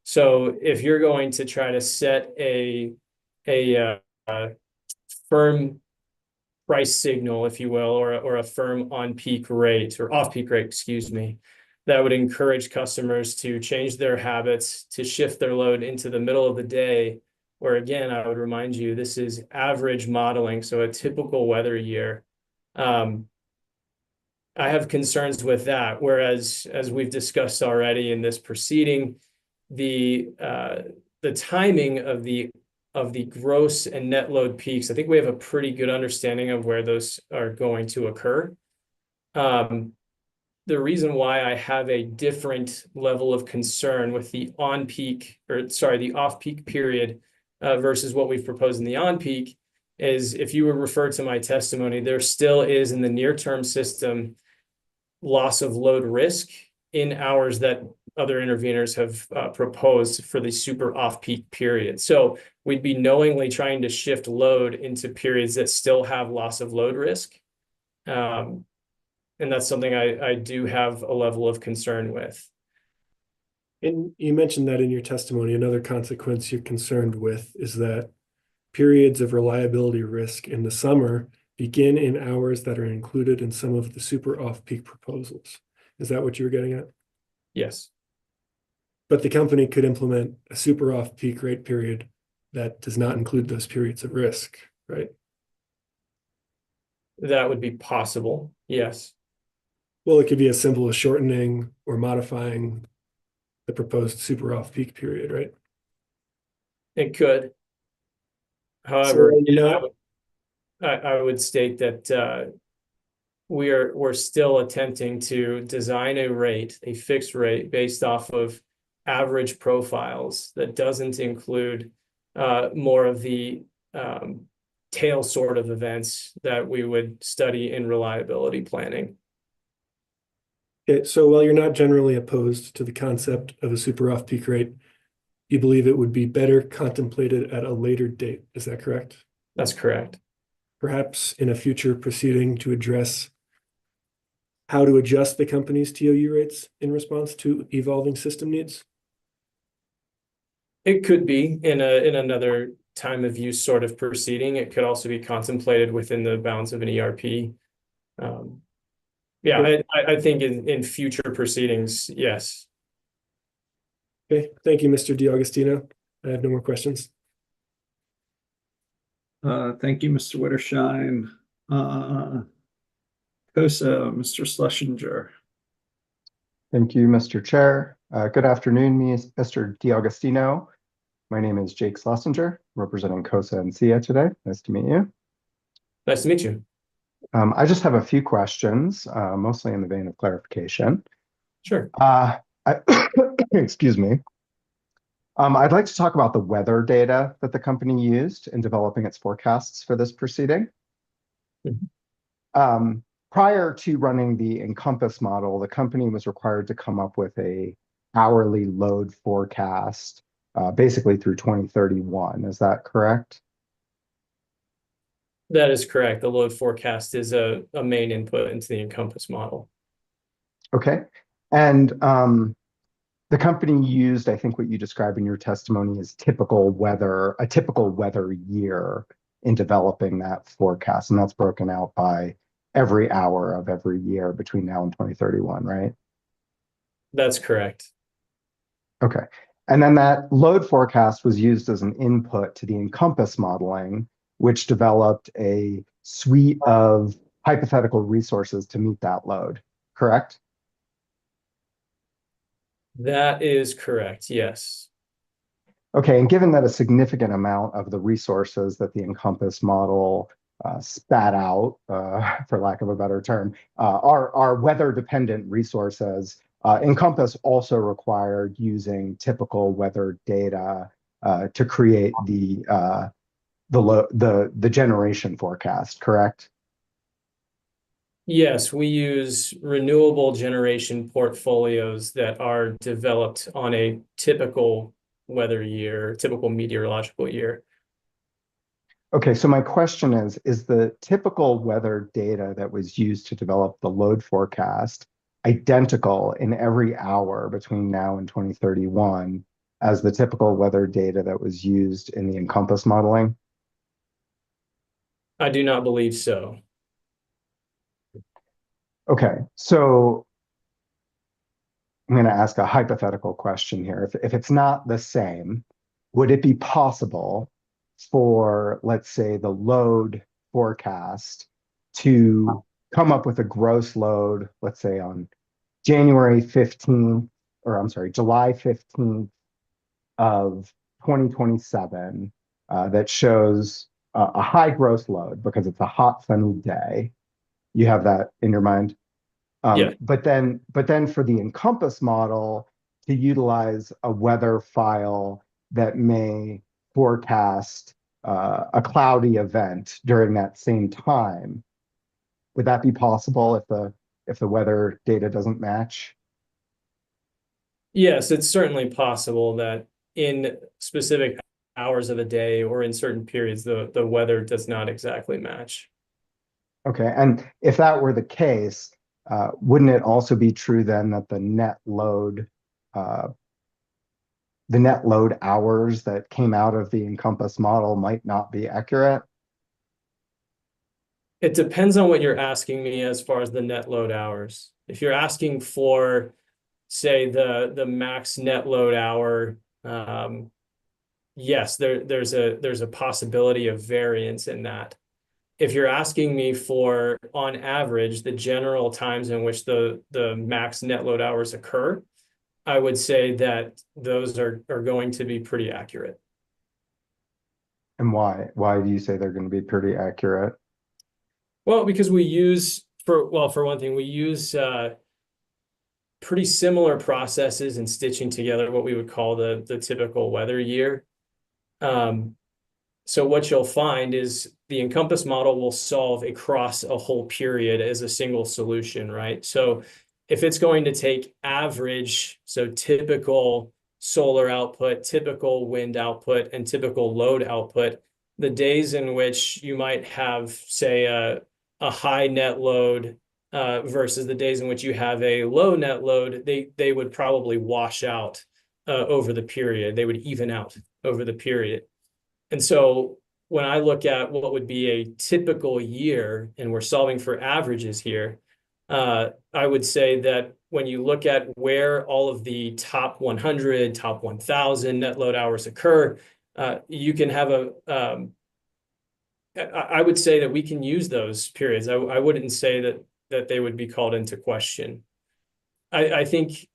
So if you're going to try to set a firm price signal, if you will, or a firm on-peak rate or off-peak rate, excuse me, that would encourage customers to change their habits, to shift their load into the middle of the day, where again, I would remind you, this is average modeling, so a typical weather year. I have concerns with that, whereas as we've discussed already in this proceeding, the timing of the gross and net load peaks, I think we have a pretty good understanding of where those are going to occur. The reason why I have a different level of concern with the the off-peak period versus what we've proposed in the on-peak is, if you would refer to my testimony, there still is in the near-term system loss of load risk in hours that other interveners have proposed for the super off-peak period. So we'd be knowingly trying to shift load into periods that still have loss of load risk. And that's something I do have a level of concern with. And you mentioned that in your testimony. Another consequence you're concerned with is that periods of reliability risk in the summer begin in hours that are included in some of the super off-peak proposals. Is that what you were getting at? Yes. But the company could implement a super off-peak rate period that does not include those periods of risk, right? That would be possible, yes. Well, it could be as simple as shortening or modifying the proposed super off-peak period, right? It could. However, So, I would state that we're still attempting to design a fixed rate based off of average profiles that doesn't include more of the tail sort of events that we would study in reliability planning. okay, so while you're not generally opposed to the concept of a super off-peak rate, you believe it would be better contemplated at a later date. Is that correct? That's correct. Perhaps in a future proceeding to address how to adjust the company's TOU rates in response to evolving system needs? It could be in another time of use sort of proceeding. It could also be contemplated within the bounds of an ERP. Yeah, I think in future proceedings, yes. Okay, thank you, Mr. DiAugustino. I have no more questions. Thank you, Mr. Witterschein. COSA, Mr. Schlesinger. Thank you, Mr. Chair. Good afternoon, Mr. DiAugustino. My name is Jake Schlesinger, representing COSA and SIA today. Nice to meet you. Nice to meet you. I just have a few questions, mostly in the vein of clarification. Sure. Excuse me. I'd like to talk about the weather data that the company used in developing its forecasts for this proceeding. Prior to running the Encompass model, the company was required to come up with a hourly load forecast, basically through 2031. Is that correct? That is correct. The load forecast is a main input into the Encompass model. Okay. And the company used, I think what you describe in your testimony is a typical weather year in developing that forecast. And that's broken out by every hour of every year between now and 2031, right? That's correct. Okay. And then that load forecast was used as an input to the Encompass modeling, which developed a suite of hypothetical resources to meet that load, correct? That is correct, yes. Okay, and given that a significant amount of the resources that the Encompass model spat out, for lack of a better term, are weather-dependent resources, Encompass also required using typical weather data to create the generation forecast, correct? Yes, we use renewable generation portfolios that are developed on a typical weather year, typical meteorological year. Okay, so my question is the typical weather data that was used to develop the load forecast identical in every hour between now and 2031, as the typical weather data that was used in the Encompass modeling? I do not believe so. Okay, so I'm going to ask a hypothetical question here. If it's not the same, would it be possible for, let's say, the load forecast to come up with a gross load, let's say on January 15th, or I'm sorry, July 15th of 2027, that shows a high gross load because it's a hot, sunny day? You have that in your mind? Yeah. But then for the Encompass model, to utilize a weather file that may forecast a cloudy event during that same time, would that be possible if the weather data doesn't match? Yes, it's certainly possible that in specific hours of a day or in certain periods, the weather does not exactly match. Okay, and if that were the case, wouldn't it also be true then that the net load hours that came out of the Encompass model might not be accurate? It depends on what you're asking me as far as the net load hours. If you're asking for, say, the max net load hour, yes, there's a possibility of variance in that. If you're asking me for, on average, the general times in which the max net load hours occur, I would say that those are going to be pretty accurate. And why? Why do you say they're going to be pretty accurate? Well, because we use, for one thing, we use pretty similar processes in stitching together what we would call the typical weather year. So what you'll find is the Encompass model will solve across a whole period as a single solution, right? So if it's going to take average, so typical solar output, typical wind output, and typical load output, the days in which you might have, say, a high net load versus the days in which you have a low net load, they would probably wash out over the period. They would even out over the period. And so when I look at what would be a typical year, and we're solving for averages here, I would say that when you look at where all of the top 100, top 1,000 net load hours occur, you can have I would say that we can use those periods. I wouldn't say that they would be called into question. I think,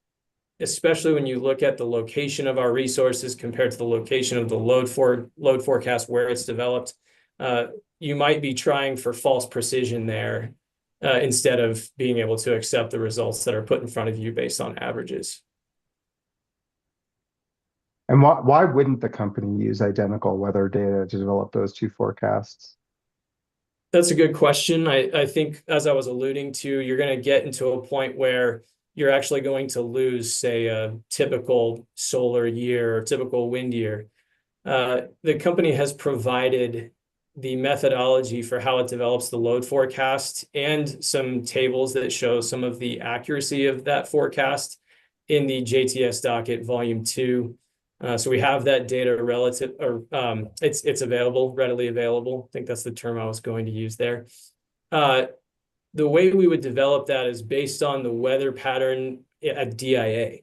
especially when you look at the location of our resources compared to the location of the load forecast where it's developed, you might be trying for false precision there instead of being able to accept the results that are put in front of you based on averages. And why wouldn't the company use identical weather data to develop those two forecasts? That's a good question. I think, as I was alluding to, you're going to get into a point where you're actually going to lose, say, a typical solar year or typical wind year. The company has provided the methodology for how it develops the load forecast and some tables that show some of the accuracy of that forecast in the JTS docket volume 2. So we have that data it's available, readily available. I think that's the term I was going to use there. The way we would develop that is based on the weather pattern at DIA.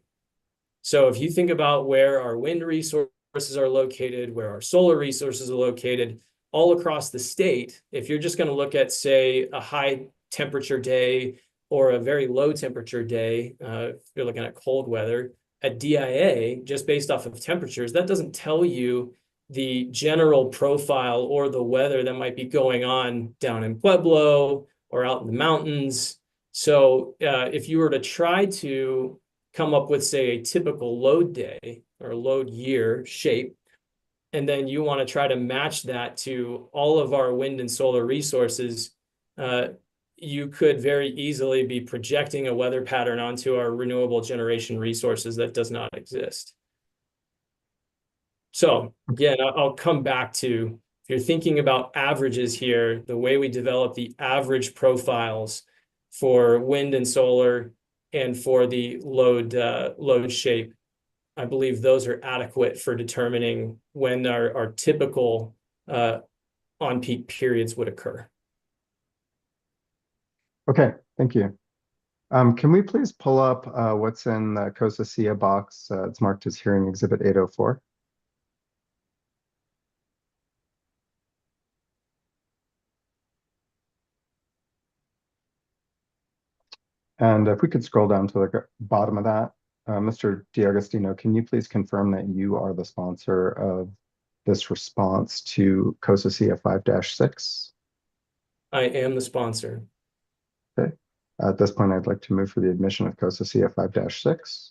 So if you think about where our wind resources are located, where our solar resources are located, all across the state, if you're just going to look at, say, a high temperature day or a very low temperature day, if you're looking at cold weather, at DIA, just based off of temperatures, that doesn't tell you the general profile or the weather that might be going on down in Pueblo or out in the mountains. So if you were to try to come up with, say, a typical load day or load year shape, and then you want to try to match that to all of our wind and solar resources, you could very easily be projecting a weather pattern onto our renewable generation resources that does not exist. So again, I'll come back to, if you're thinking about averages here, the way we develop the average profiles for wind and solar and for the load shape I believe those are adequate for determining when our typical on-peak periods would occur. Okay, thank you. Can we please pull up what's in the COSA SIA box? It's marked as hearing exhibit 804. And if we could scroll down to the bottom of that, Mr. D'Agostino, can you please confirm that you are the sponsor of this response to COSA SIA 5-6? I am the sponsor. Okay. At this point, I'd like to move for the admission of COSA SIA 5-6.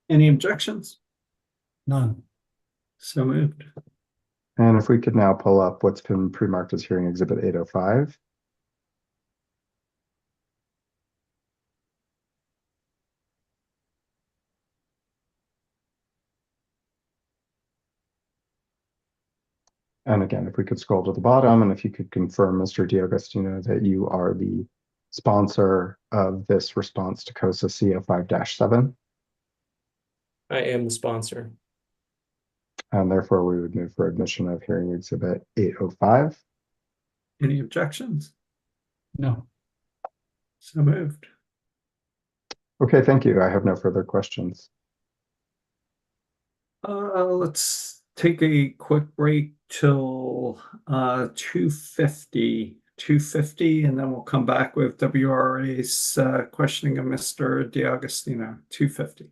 Any objections? None. So moved. And if we could now pull up what's been pre-marked as hearing exhibit 805. And again, if we could scroll to the bottom, and if you could confirm, Mr. D'Agostino, that you are the sponsor of this response to COSA SIA 5-7. I am the sponsor. And therefore, we would move for admission of hearing exhibit 805. Any objections? No. So moved. Okay, thank you. I have no further questions. Let's take a quick break till 2:50, and then we'll come back with WRA's questioning of Mr. D'Agostino. 2:50.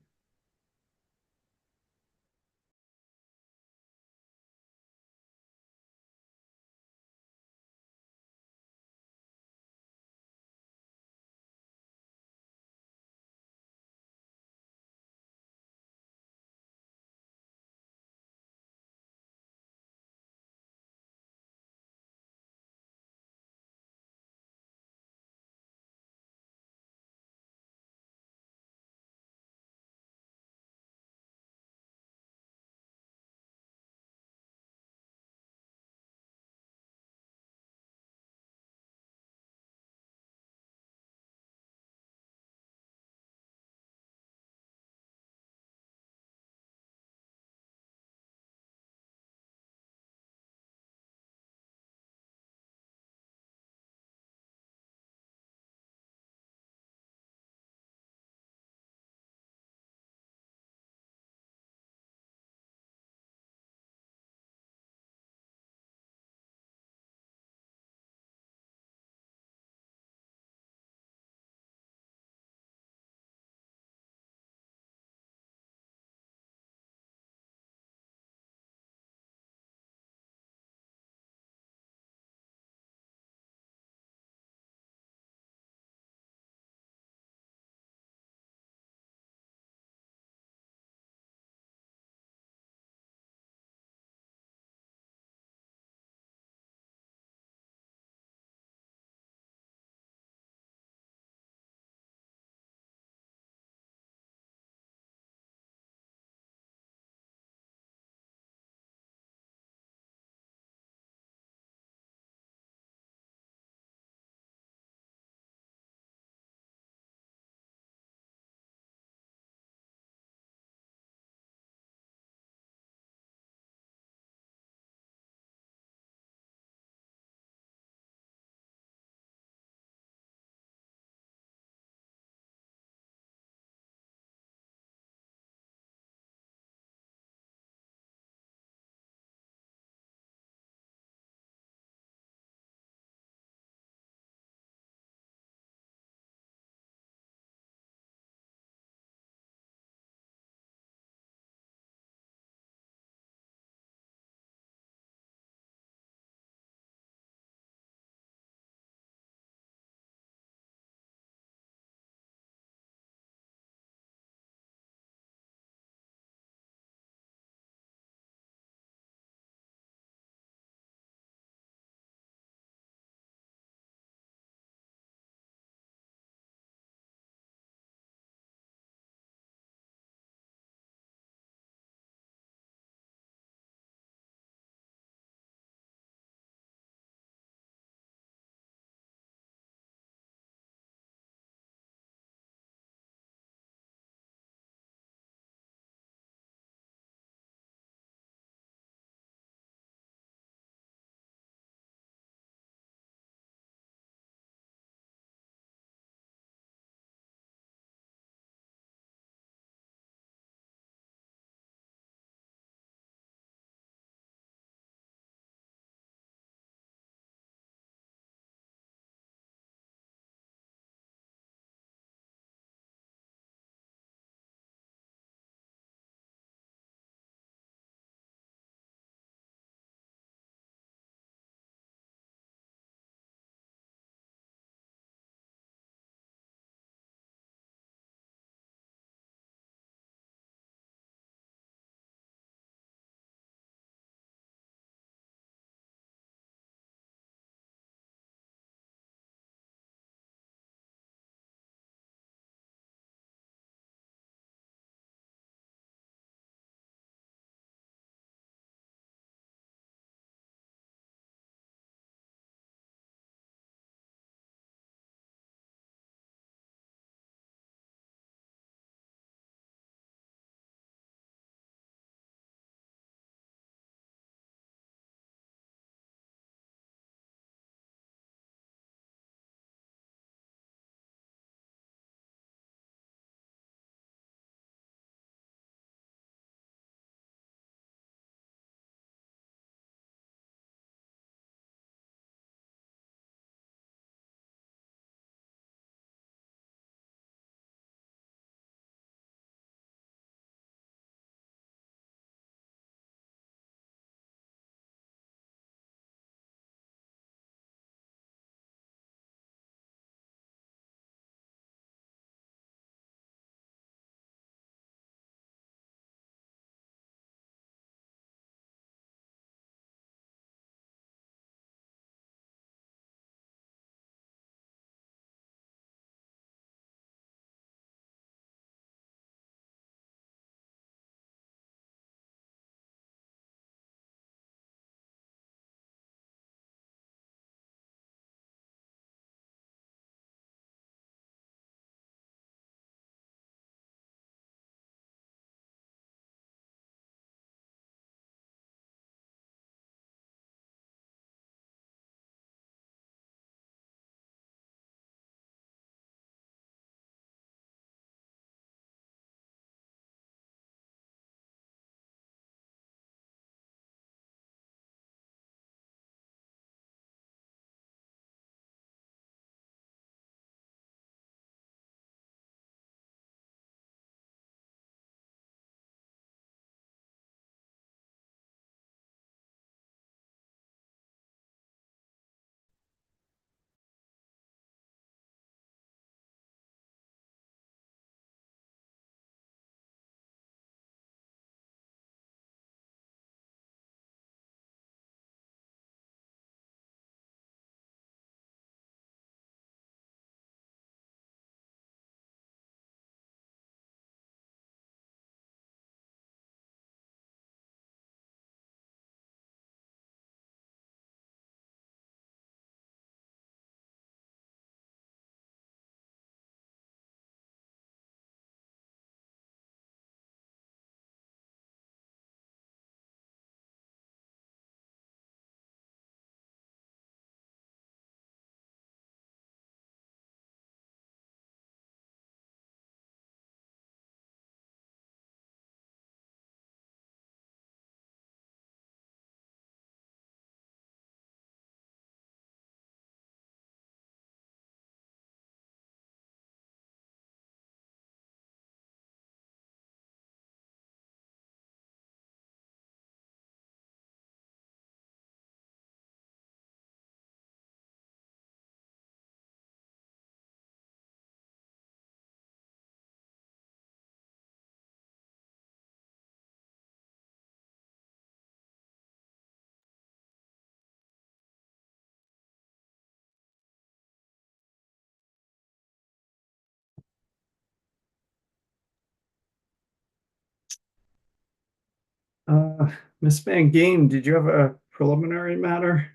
Ms. Van Geen, did you have a preliminary matter?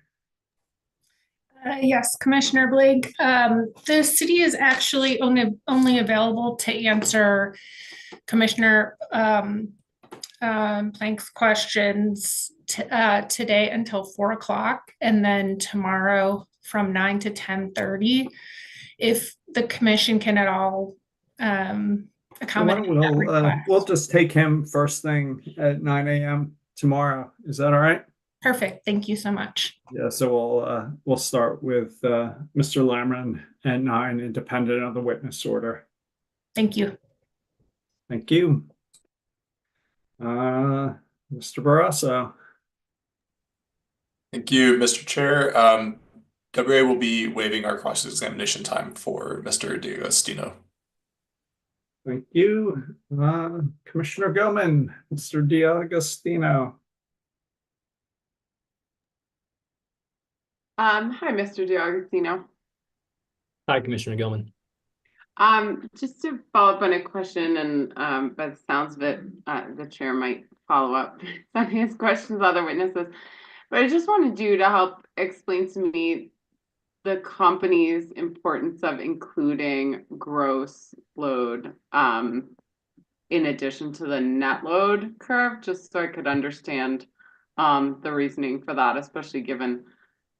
Yes, Commissioner Blake. The city is actually only available to answer Commissioner Blank's questions today until 4 o'clock, and then tomorrow from 9 to 10:30. If the commission can at all accommodate that request. We'll just take him first thing at 9 a.m. tomorrow. Is that all right? Perfect. Thank you so much. Yeah, so we'll start with Mr. Lamron at 9, independent of the witness order. Thank you. Thank you. Mr. Barrasso. Thank you, Mr. Chair. WA will be waiving our cross-examination time for Mr. D'Agostino. Thank you. Commissioner Gilman, Mr. D'Agostino. Hi, Mr. D'Agostino. Hi, Commissioner Gilman. Just to follow up on a question, and by the sounds of it, the chair might follow up on his questions, other witnesses. But I just wanted you to help explain to me the company's importance of including gross load in addition to the net load curve, just so I could understand the reasoning for that, especially given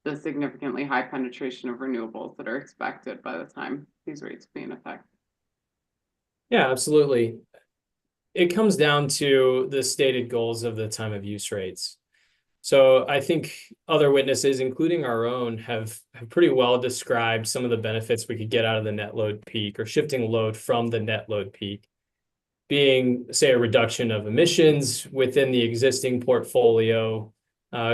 the significantly high penetration of renewables that are expected by the time these rates be in effect. Yeah, absolutely. It comes down to the stated goals of the time of use rates. So I think other witnesses, including our own, have pretty well described some of the benefits we could get out of the net load peak, or shifting load from the net load peak, being, say, a reduction of emissions within the existing portfolio.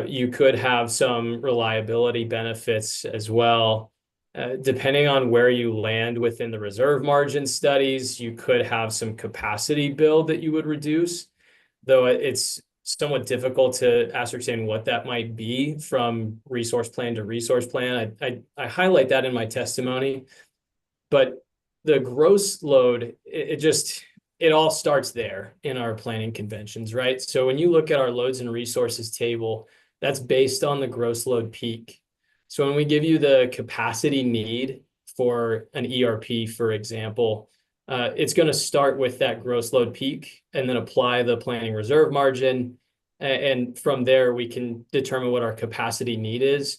You could have some reliability benefits as well. Depending on where you land within the reserve margin studies, you could have some capacity build that you would reduce, though it's somewhat difficult to ascertain what that might be from resource plan to resource plan. I highlight that in my testimony, but the gross load, it all starts there in our planning conventions, right? So when you look at our loads and resources table, that's based on the gross load peak. So when we give you the capacity need for an ERP, for example, it's going to start with that gross load peak and then apply the planning reserve margin. And from there, we can determine what our capacity need is.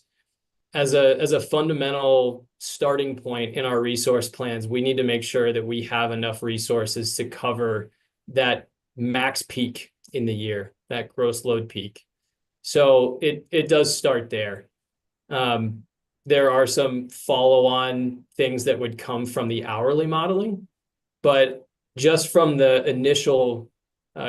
As a fundamental starting point in our resource plans, we need to make sure that we have enough resources to cover that max peak in the year, that gross load peak. So it does start there. There are some follow-on things that would come from the hourly modeling, but just from the initial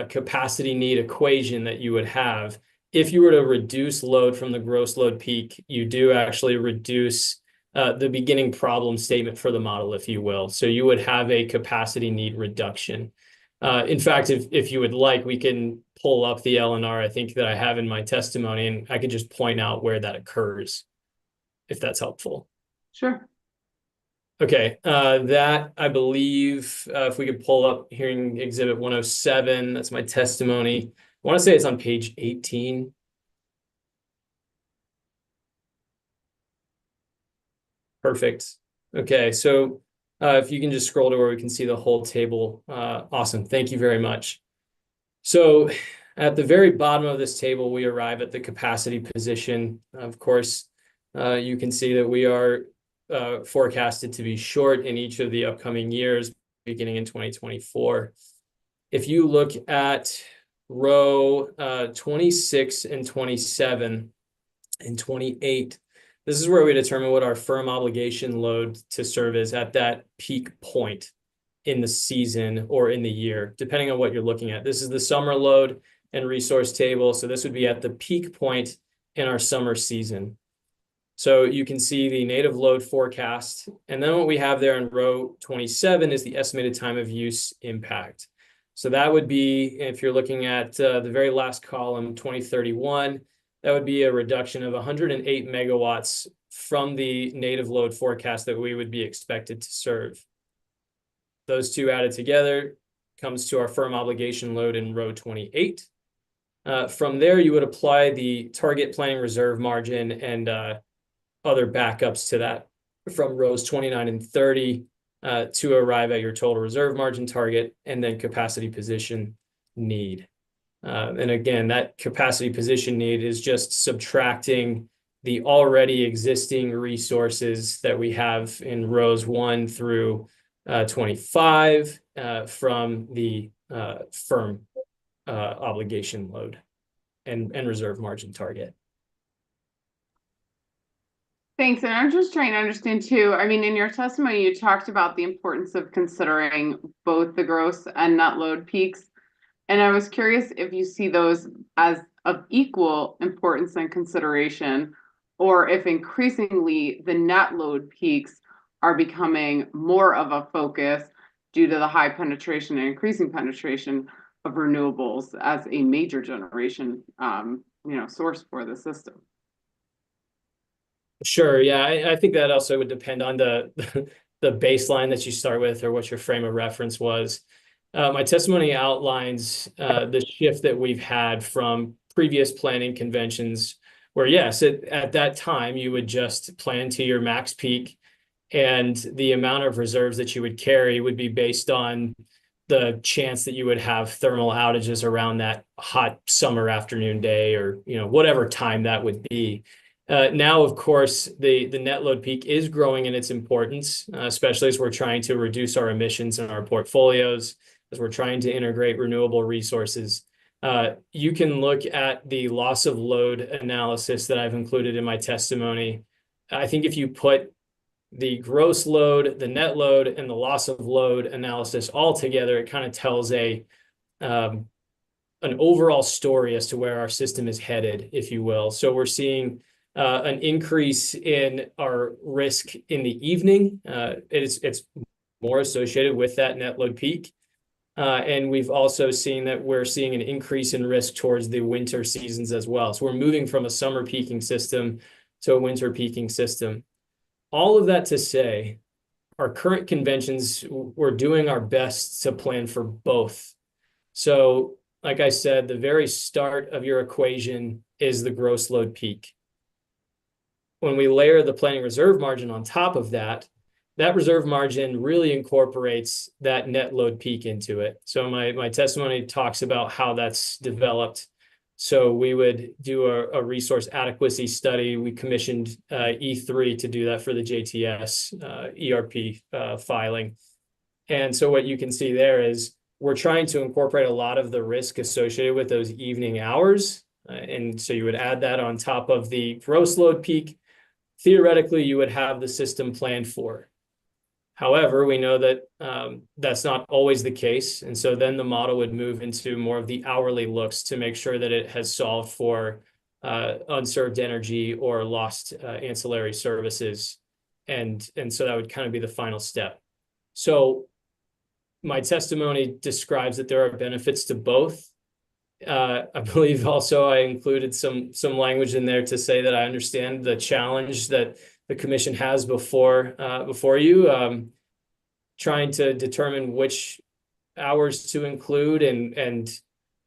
capacity need equation that you would have, if you were to reduce load from the gross load peak, you do actually reduce the beginning problem statement for the model, if you will. So you would have a capacity need reduction. In fact, if you would like, we can pull up the LNR, I think, that I have in my testimony, and I could just point out where that occurs, if that's helpful. Sure. Okay, that I believe, if we could pull up hearing exhibit 107, that's my testimony. I want to say it's on page 18. Perfect. Okay, so if you can just scroll to where we can see the whole table. Awesome, thank you very much. So at the very bottom of this table, we arrive at the capacity position. Of course, you can see that we are forecasted to be short in each of the upcoming years, beginning in 2024. If you look at row 26 and 27 and 28, this is where we determine what our firm obligation load to serve is at that peak point in the season or in the year, depending on what you're looking at. This is the summer load and resource table. So this would be at the peak point in our summer season. So you can see the native load forecast. And then what we have there in row 27 is the estimated time of use impact. So that would be, if you're looking at the very last column, 2031, that would be a reduction of 108 megawatts from the native load forecast that we would be expected to serve. Those two added together comes to our firm obligation load in row 28. From there, you would apply the target planning reserve margin and other backups to that from rows 29 and 30 to arrive at your total reserve margin target, and then capacity position need. And again, that capacity position need is just subtracting the already existing resources that we have in rows 1 through 25 from the firm obligation load and reserve margin target. Thanks. And I'm just trying to understand too. I mean, in your testimony, you talked about the importance of considering both the gross and net load peaks. And I was curious if you see those as of equal importance and consideration, or if increasingly the net load peaks are becoming more of a focus due to the high penetration and increasing penetration of renewables as a major generation, source for the system. Sure. Yeah, I think that also would depend on the the baseline that you start with or what your frame of reference was. My testimony outlines the shift that we've had from previous planning conventions where, yes, at that time, you would just plan to your max peak, and the amount of reserves that you would carry would be based on the chance that you would have thermal outages around that hot summer afternoon day or whatever time that would be. Now, of course, the net load peak is growing in its importance, especially as we're trying to reduce our emissions in our portfolios, as we're trying to integrate renewable resources. You can look at the loss of load analysis that I've included in my testimony. I think if you put the gross load, the net load, and the loss of load analysis all together, it kind of tells an overall story as to where our system is headed, if you will. So we're seeing an increase in our risk in the evening. It's more associated with that net load peak. And we've also seen that we're seeing an increase in risk towards the winter seasons as well. So we're moving from a summer peaking system to a winter peaking system. All of that to say, our current conventions, we're doing our best to plan for both. So, like I said, the very start of your equation is the gross load peak. When we layer the planning reserve margin on top of that, that reserve margin really incorporates that net load peak into it. So my testimony talks about how that's developed. So we would do a resource adequacy study. We commissioned E3 to do that for the JTS ERP filing. And so what you can see there is we're trying to incorporate a lot of the risk associated with those evening hours. And so you would add that on top of the gross load peak. Theoretically, you would have the system planned for. However, we know that that's not always the case. And so then the model would move into more of the hourly looks to make sure that it has solved for unserved energy or lost ancillary services. And so that would kind of be the final step. So my testimony describes that there are benefits to both. I believe also I included some language in there to say that I understand the challenge that the commission has before you, trying to determine which hours to include and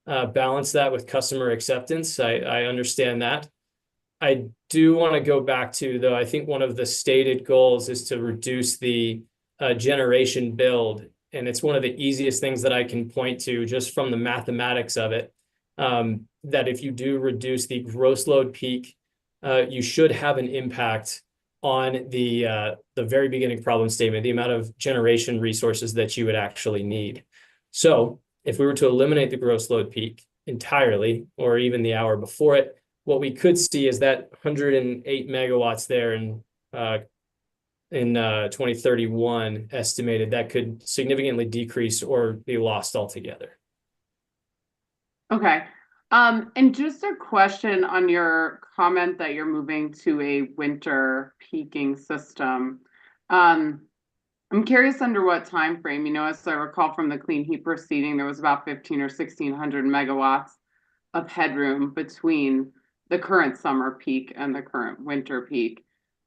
balance that with customer acceptance. I understand that. I do want to go back to, though, I think one of the stated goals is to reduce the generation build. And it's one of the easiest things that I can point to just from the mathematics of it, that if you do reduce the gross load peak, you should have an impact on the very beginning problem statement, the amount of generation resources that you would actually need. So if we were to eliminate the gross load peak entirely, or even the hour before it, what we could see is that 108 megawatts there in 2031 estimated that could significantly decrease or be lost altogether. Okay. And just a question on your comment that you're moving to a winter peaking system. I'm curious under what time frame. As I recall from the clean heat proceeding, there was about 1,500 or 1,600 megawatts of headroom between the current summer peak and the current winter peak.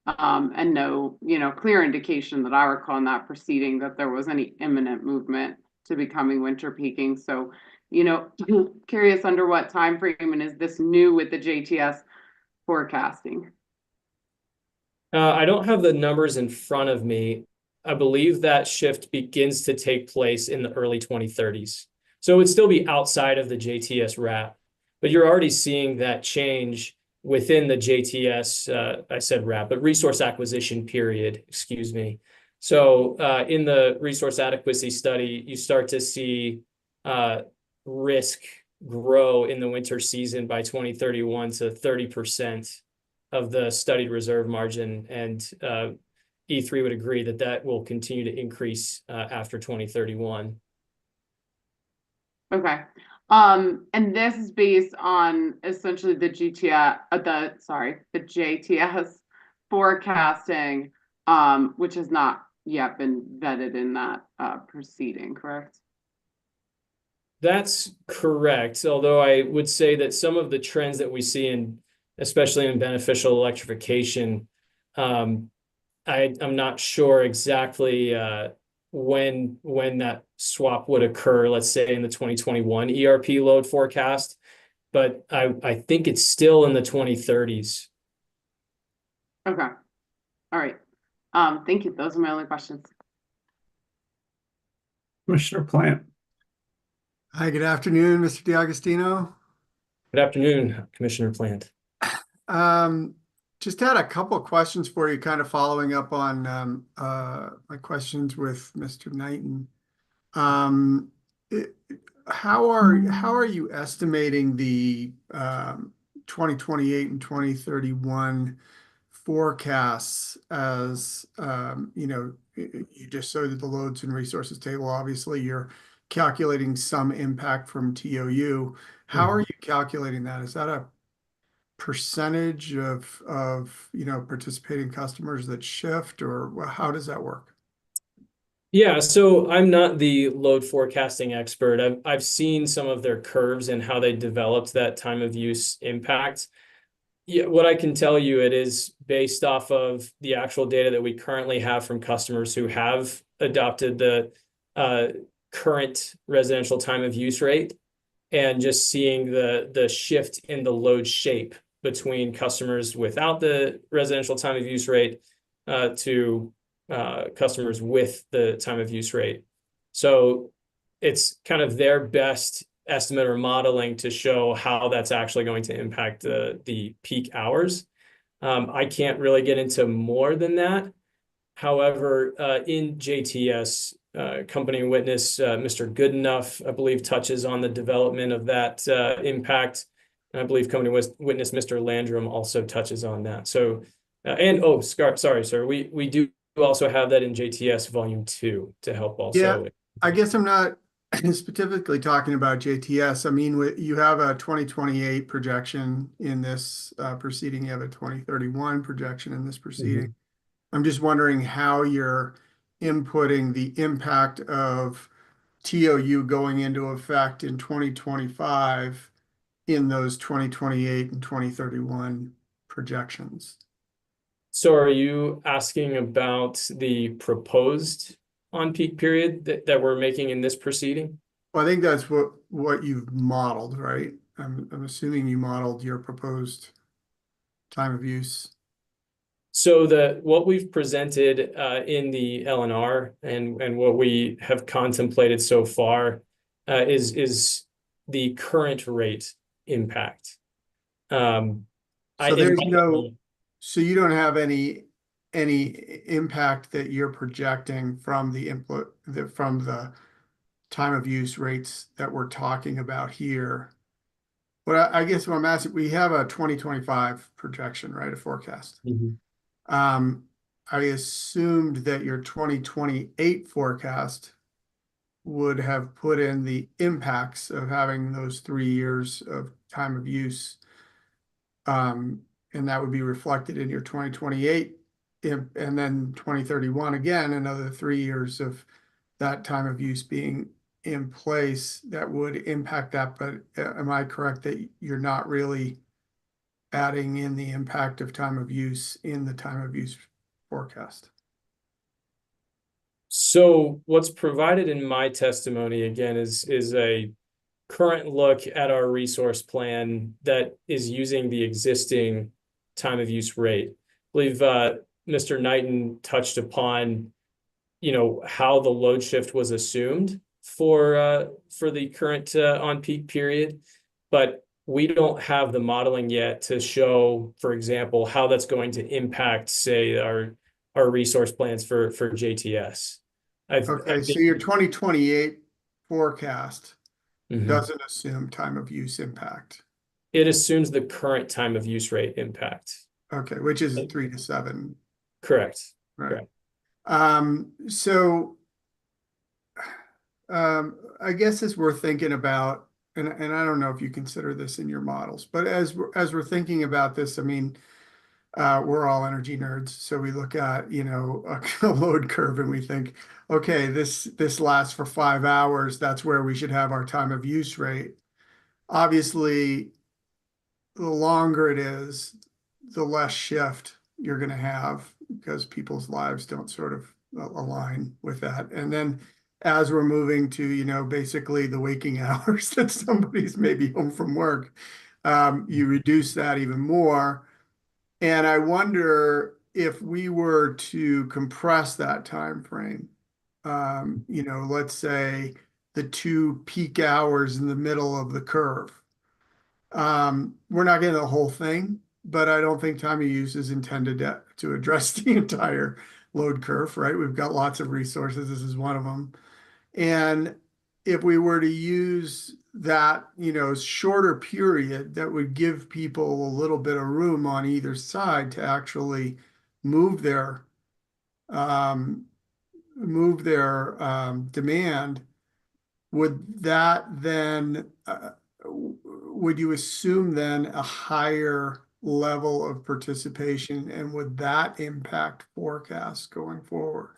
And no, clear indication that I recall in that proceeding that there was any imminent movement to becoming winter peaking. So Curious under what time frame, and is this new with the JTS forecasting? I don't have the numbers in front of me. I believe that shift begins to take place in the early 2030s. So it would still be outside of the JTS wrap, but you're already seeing that change within the JTS, I said wrap, but resource acquisition period, excuse me. So in the resource adequacy study, you start to see risk grow in the winter season by 2031 to 30% of the studied reserve margin, and E3 would agree that that will continue to increase after 2031. Okay. And this is based on essentially the JTS forecasting, which has not yet been vetted in that proceeding, correct? That's correct. Although I would say that some of the trends that we see especially in beneficial electrification, I'm not sure exactly when that swap would occur, let's say in the 2021 ERP load forecast, but I think it's still in the 2030s. Okay. All right. Thank you. Those are my only questions. Commissioner Plant. Hi, good afternoon, Mr. DiAgostino. Good afternoon, Commissioner Plant. Just had a couple of questions for you, kind of following up on my questions with Mr. Knighton. How are you estimating the 2028 and 2031 forecasts as you just showed the loads and resources table. Obviously, you're calculating some impact from TOU. How are you calculating that? Is that a percentage of participating customers that shift, or how does that work? Yeah, so I'm not the load forecasting expert. I've seen some of their curves and how they developed that time of use impact. Yeah, what I can tell you, it is based off of the actual data that we currently have from customers who have adopted the current residential time of use rate, and just seeing the shift in the load shape between customers without the residential time of use rate to customers with the time of use rate. So it's kind of their best estimate or modeling to show how that's actually going to impact the peak hours. I can't really get into more than that. However, in JTS, company witness Mr. Goodenough, I believe, touches on the development of that impact. And I believe company witness Mr. Landrum also touches on that. So, sorry, sir, we do also have that in JTS Volume 2 to help also. Yeah, I guess I'm not specifically talking about JTS. I mean, you have a 2028 projection in this proceeding. You have a 2031 projection in this proceeding. I'm just wondering how you're inputting the impact of TOU going into effect in 2025 in those 2028 and 2031 projections. So are you asking about the proposed on-peak period that we're making in this proceeding? Well, I think that's what you've modeled, right? I'm assuming you modeled your proposed time of use. So what we've presented in the LNR and what we have contemplated so far is the current rate impact. So you don't have any impact that you're projecting from from the time of use rates that we're talking about here. But I guess what I'm asking, we have a 2025 projection, right? A forecast. I assumed that your 2028 forecast would have put in the impacts of having those 3 years of time of use. And that would be reflected in your 2028, and then 2031 again, another 3 years of that time of use being in place that would impact that. But am I correct that you're not really adding in the impact of time of use in the time of use forecast? So what's provided in my testimony, again, is a current look at our resource plan that is using the existing time of use rate. I believe Mr. Knighton touched upon, how the load shift was assumed for the current on-peak period, but we don't have the modeling yet to show, for example, how that's going to impact, say, our resource plans for JTS. Okay, so your 2028 forecast Mhm. doesn't assume time of use impact. It assumes the current time of use rate impact. Okay, which is 3 to 7. Correct. Right. Correct. So I guess as we're thinking about, and I don't know if you consider this in your models, but as we're thinking about this, I mean, we're all energy nerds, so we look at, a load curve and we think, okay, this lasts for 5 hours. That's where we should have our time of use rate. Obviously, the longer it is, the less shift you're going to have because people's lives don't sort of align with that. And then as we're moving to, basically the waking hours that somebody's maybe home from work, you reduce that even more. And I wonder if we were to compress that time frame, let's say the 2 peak hours in the middle of the curve. We're not getting the whole thing, but I don't think time of use is intended to address the entire load curve, right? We've got lots of resources. This is one of them. And if we were to use that, shorter period, that would give people a little bit of room on either side to actually move their demand, would that then, would you assume then a higher level of participation, and would that impact forecasts going forward?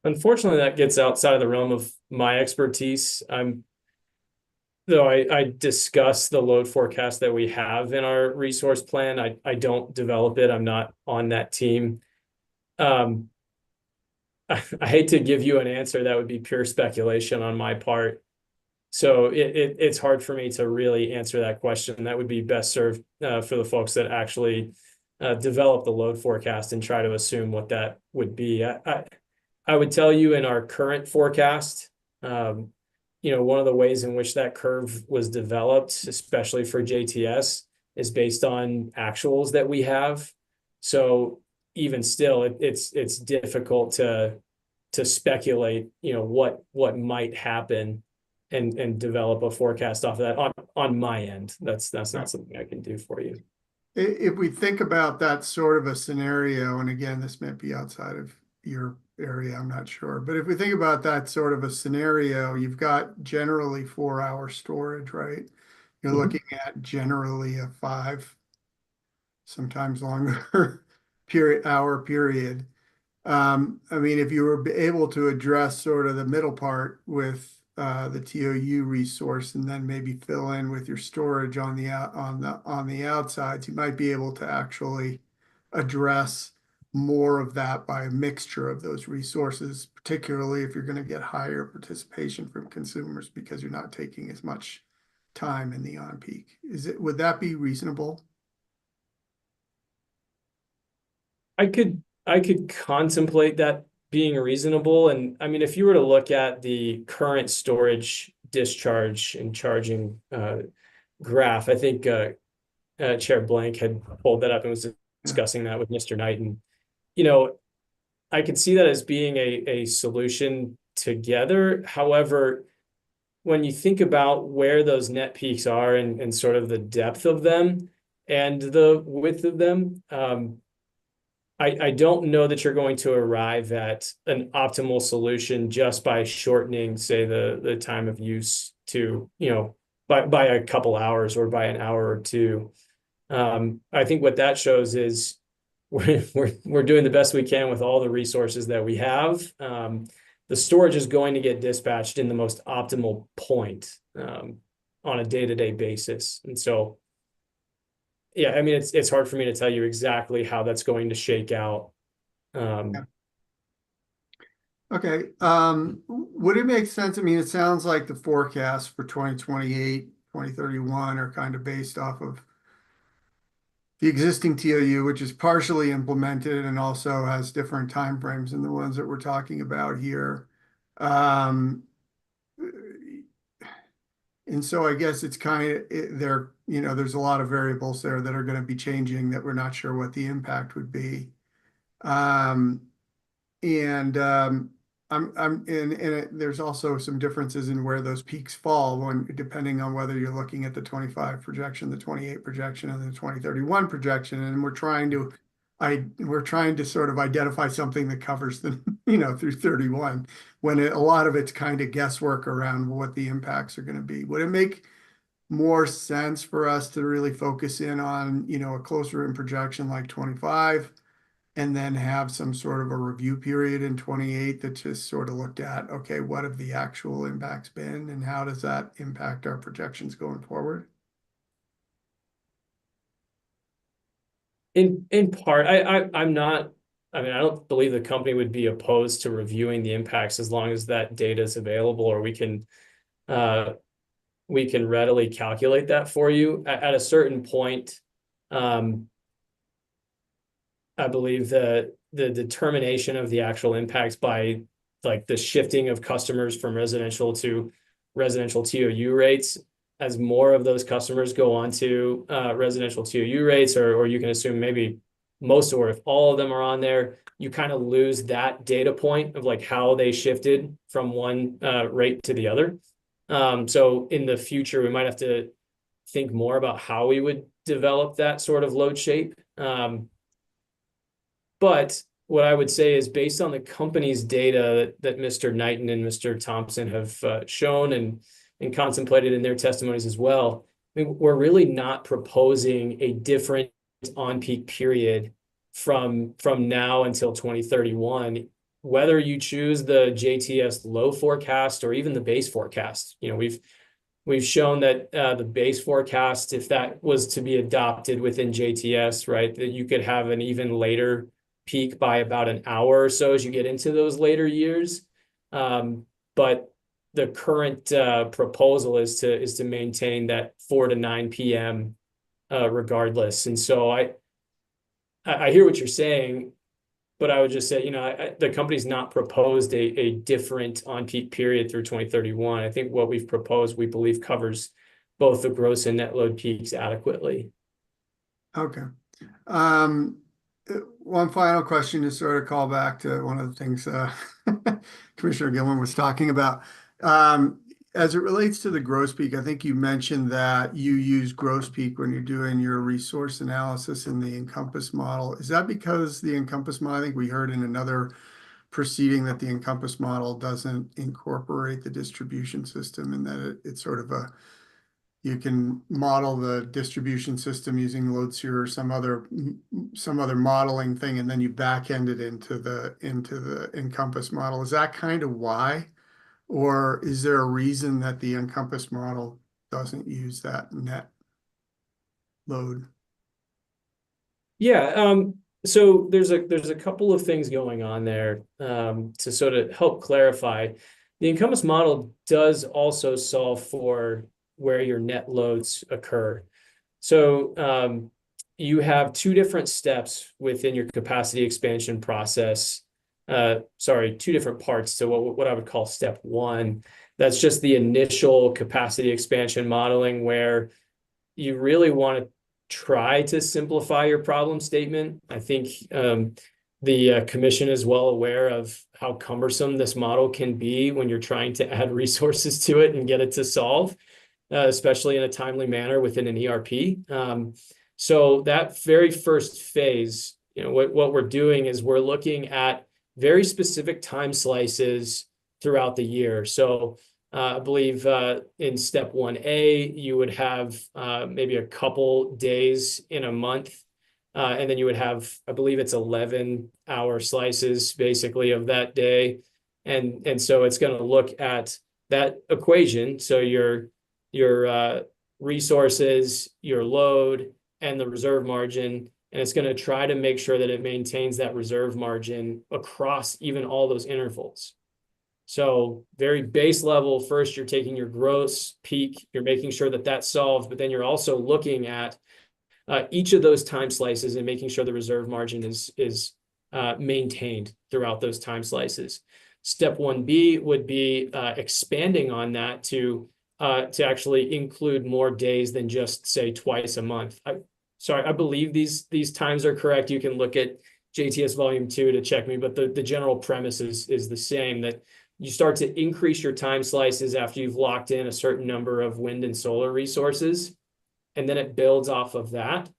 Unfortunately, that gets outside of the realm of my expertise. Though I discuss the load forecast that we have in our resource plan. I don't develop it. I'm not on that team. I hate to give you an answer that would be pure speculation on my part. So it's hard for me to really answer that question. That would be best served for the folks that actually develop the load forecast and try to assume what that would be. I would tell you in our current forecast, one of the ways in which that curve was developed, especially for JTS, is based on actuals that we have. So even still, it's difficult to speculate, what might happen and develop a forecast off of that on my end. That's not something I can do for you. If we think about that sort of a scenario, and again, this might be outside of your area, I'm not sure, but if we think about that sort of a scenario, you've got generally 4-hour storage, right? You're looking at generally a 5, sometimes longer hour period. I mean, if you were able to address sort of the middle part with the TOU resource, and then maybe fill in with your storage on the outsides, you might be able to actually address more of that by a mixture of those resources, particularly if you're going to get higher participation from consumers because you're not taking as much time in the on-peak. Would that be reasonable? I could contemplate that being reasonable. And I mean, if you were to look at the current storage discharge and charging graph, I think Chair Blank had pulled that up and was discussing that with Mr. Knighton. I could see that as being a solution together. However, when you think about where those net peaks are and sort of the depth of them and the width of them, I don't know that you're going to arrive at an optimal solution just by shortening, say, the time of use to, by a couple hours or by an hour or two. I think what that shows is we're doing the best we can with all the resources that we have. The storage is going to get dispatched in the most optimal point on a day-to-day basis. And so, yeah, I mean, it's hard for me to tell you exactly how that's going to shake out. Okay, would it make sense? I mean, it sounds like the forecast for 2028, 2031 are kind of based off of the existing TOU, which is partially implemented and also has different timeframes than the ones that we're talking about here. And so I guess it's kind of there, you know, there's a lot of variables there that are going to be changing that we're not sure what the impact would be. There's also some differences in where those peaks fall when depending on whether you're looking at the 25 projection, the 28 projection, and the 2031 projection. And we're trying to sort of identify something that covers the, you know, through 31, when a lot of it's kind of guesswork around what the impacts are going to be. Would it make more sense for us to really focus in on, you know, a closer in projection like 25, and then have some sort of a review period in 28 that just sort of looked at, okay, what have the actual impacts been and how does that impact our projections going forward? In part, I'm not, I mean, I don't believe the company would be opposed to reviewing the impacts as long as that data is available, or we can readily calculate that for you. At a certain point, I believe the determination of the actual impacts by like the shifting of customers from residential to residential TOU rates, as more of those customers go on to residential TOU rates, or you can assume maybe most, or if all of them are on there, you kind of lose that data point of like how they shifted from one rate to the other. So in the future, we might have to think more about how we would develop that sort of load shape. But what I would say is, based on the company's data that Mr. Knighton and Mr. Thompson have shown and contemplated in their testimonies as well, I mean, we're really not proposing a different on-peak period from now until 2031, whether you choose the JTS low forecast or even the base forecast. You know, we've shown that the base forecast, if that was to be adopted within JTS, right, that you could have an even later peak by about an hour or so as you get into those later years. But the current proposal is to maintain that 4 to 9 p.m. Regardless. And so I hear what you're saying, but I would just say, you know, the company's not proposed a different on-peak period through 2031. I think what we've proposed, we believe, covers both the gross and net load peaks adequately. Okay. One final question to sort of call back to one of the things Commissioner Gilman was talking about. As it relates to the gross peak, I think you mentioned that you use gross peak when you're doing your resource analysis in the Encompass model. Is that because the Encompass model, I think we heard in another proceeding that the Encompass model doesn't incorporate the distribution system, and that it's sort of you can model the distribution system using LoadSeer or some other modeling thing, and then you back end it into the Encompass model. Is that kind of why? Or is there a reason that the Encompass model doesn't use that net load? Yeah, so there's a couple of things going on there to sort of help clarify. The Encompass model does also solve for where your net loads occur. So you have two different steps within your capacity expansion process. Two different parts to what I would call step one. That's just the initial capacity expansion modeling, where you really want to try to simplify your problem statement. I think the commission is well aware of how cumbersome this model can be when you're trying to add resources to it and get it to solve, especially in a timely manner within an ERP. So that very first phase, you know, what we're doing is we're looking at very specific time slices throughout the year. So I believe in step 1A, you would have maybe a couple days in a month. And then you would have, I believe it's 11-hour slices basically of that day. And so it's going to look at that equation. So your resources, your load, and the reserve margin. And it's going to try to make sure that it maintains that reserve margin across even all those intervals. So very base level, first you're taking your gross peak, you're making sure that that's solved, but then you're also looking at each of those time slices and making sure the reserve margin is maintained throughout those time slices. Step 1B would be expanding on that to actually include more days than just say twice a month. I believe these times are correct. You can look at JTS Volume 2 to check me, but the general premise is the same, that you start to increase your time slices after you've locked in a certain number of wind and solar resources, and then it builds off of that.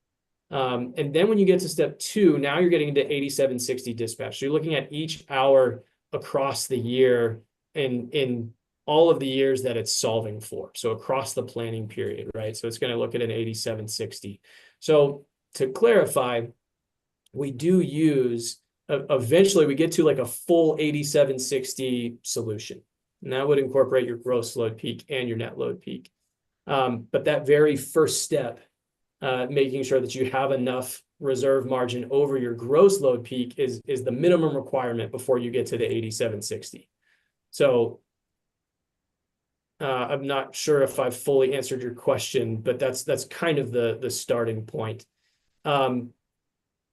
And then when you get to step 2, now you're getting into 8760 dispatch. So you're looking at each hour across the year in all of the years that it's solving for. So across the planning period, right? So it's going to look at an 8760. So to clarify, we do use, eventually we get to like a full 8760 solution. And that would incorporate your gross load peak and your net load peak. But that very first step, making sure that you have enough reserve margin over your gross load peak is the minimum requirement before you get to the 8760. So I'm not sure if I've fully answered your question, but that's kind of the starting point.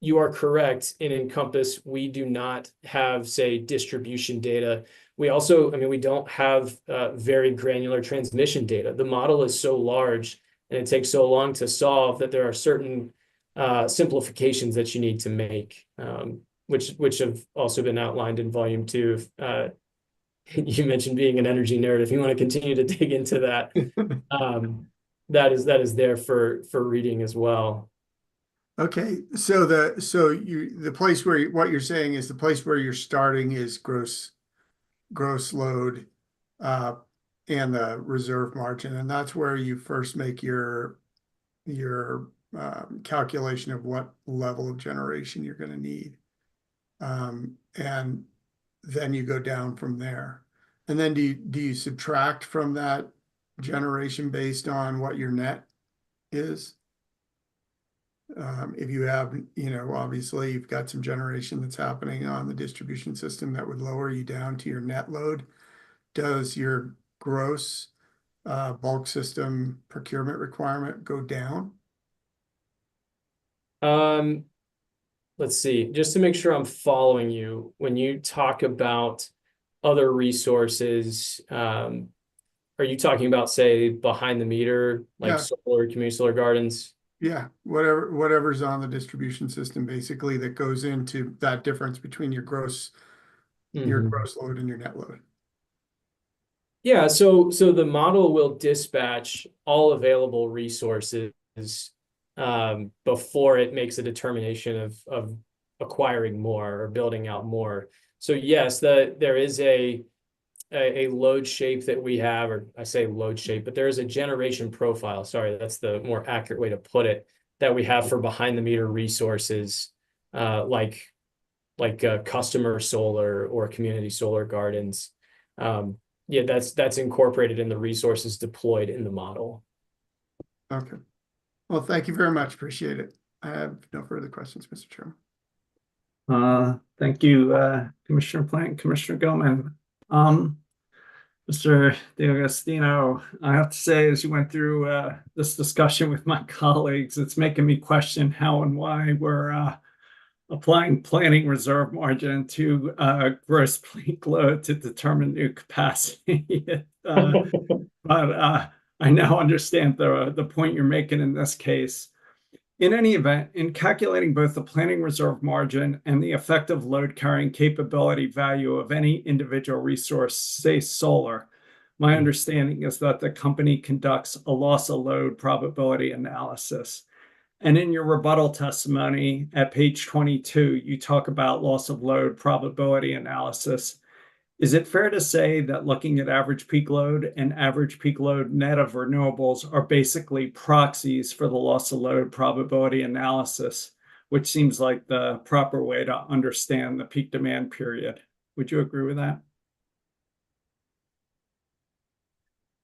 You are correct. In Encompass, we do not have, say, distribution data. We also, I mean, we don't have very granular transmission data. The model is so large and it takes so long to solve that there are certain simplifications that you need to make, which have also been outlined in Volume 2. You mentioned being an energy nerd. If you want to continue to dig into that, that is there for reading as well. Okay, so the place where what you're saying is the place where you're starting is gross load and the reserve margin, and that's where you first make your calculation of what level of generation you're going to need, and then you go down from there. And then do you subtract from that generation based on what your net is? If you have, obviously you've got some generation that's happening on the distribution system that would lower you down to your net load. Does your gross bulk system procurement requirement go down? Let's see, just to make sure I'm following you, when you talk about other resources, are you talking about, say, behind the meter, like solar, community solar gardens? Yeah, whatever's on the distribution system, basically, that goes into that difference between your gross load and your net load. Yeah, so the model will dispatch all available resources before it makes a determination of acquiring more or building out more. So yes, there is a load shape that we have, or I say load shape, but there is a generation profile. Sorry, that's the more accurate way to put it, that we have for behind the meter resources, like customer solar or community solar gardens. Yeah, that's incorporated in the resources deployed in the model. Okay. Well, thank you very much. Appreciate it. I have no further questions, Mr. Chairman. Thank you, Commissioner Plant, Commissioner Gilman. Mr. D'Agostino, I have to say, as you went through this discussion with my colleagues, it's making me question how and why we're applying planning reserve margin to gross peak load to determine new capacity. But I now understand the point you're making in this case. In any event, in calculating both the planning reserve margin and the effective load carrying capability value of any individual resource, say solar, my understanding is that the company conducts a loss of load probability analysis. And in your rebuttal testimony at page 22, you talk about loss of load probability analysis. Is it fair to say that looking at average peak load and average peak load net of renewables are basically proxies for the loss of load probability analysis, which seems like the proper way to understand the peak demand period? Would you agree with that?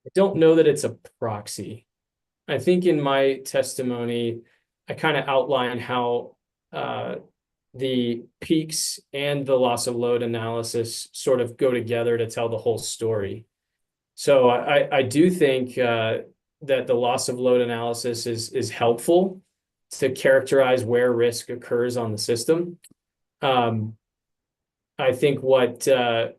I don't know that it's a proxy. I think in my testimony, I kind of outline how the peaks and the loss of load analysis sort of go together to tell the whole story. So I do think that the loss of load analysis is helpful to characterize where risk occurs on the system. I think what the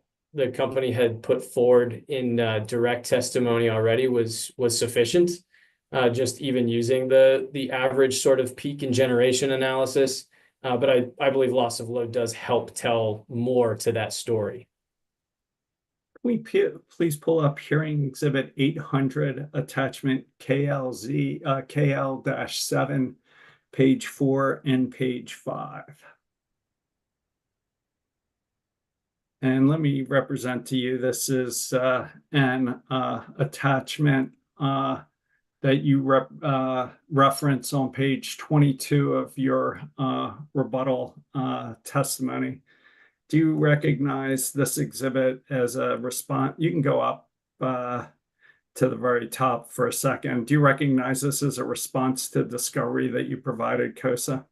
company had put forward in direct testimony already was sufficient. Just even using the average sort of peak and generation analysis. But I believe loss of load does help tell more to that story. Can we please pull up hearing exhibit 800, attachment KL-7, page 4 and page 5. And let me represent to you, this is an attachment that you reference on page 22 of your rebuttal testimony. Do you recognize this exhibit as a response? You can go up to the very top for a second. Do you recognize this as a response to discovery that you provided, COSA?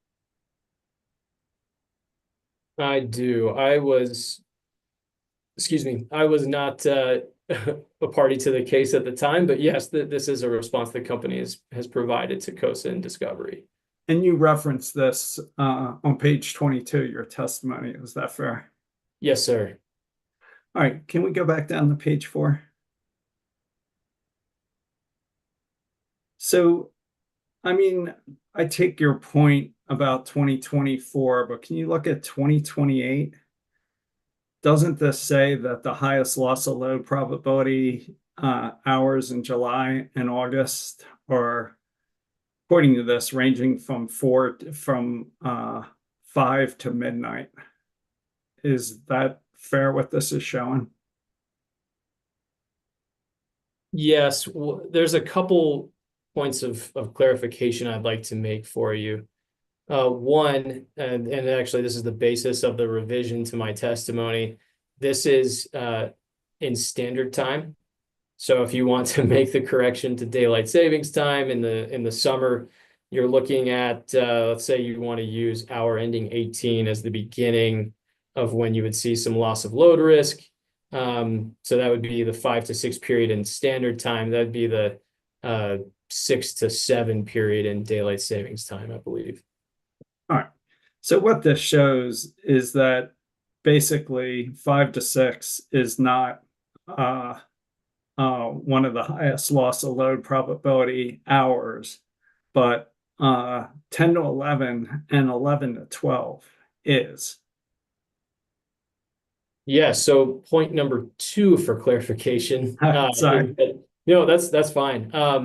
I do. I was not a party to the case at the time, but yes, this is a response the company has provided to COSA in discovery. And you referenced this on page 22, your testimony. Is that fair? Yes, sir. All right. Can we go back down to page 4? So, I mean, I take your point about 2024, but can you look at 2028? Doesn't this say that the highest loss of load probability hours in July and August are, according to this, ranging from 5 to midnight? Is that fair what this is showing? Yes, well, there's a couple points of clarification I'd like to make for you. One, and actually this is the basis of the revision to my testimony. This is in standard time. So if you want to make the correction to daylight savings time in the summer, you're looking at, let's say you want to use hour ending 18 as the beginning of when you would see some loss of load risk. So that would be the 5 to 6 period in standard time. That'd be the 6 to 7 period in daylight savings time, I believe. All right. So what this shows is that basically 5 to 6 is not one of the highest loss of load probability hours, but 10 to 11 and 11 to 12 is. Yeah, so point number 2 for clarification. Sorry. No, that's fine. I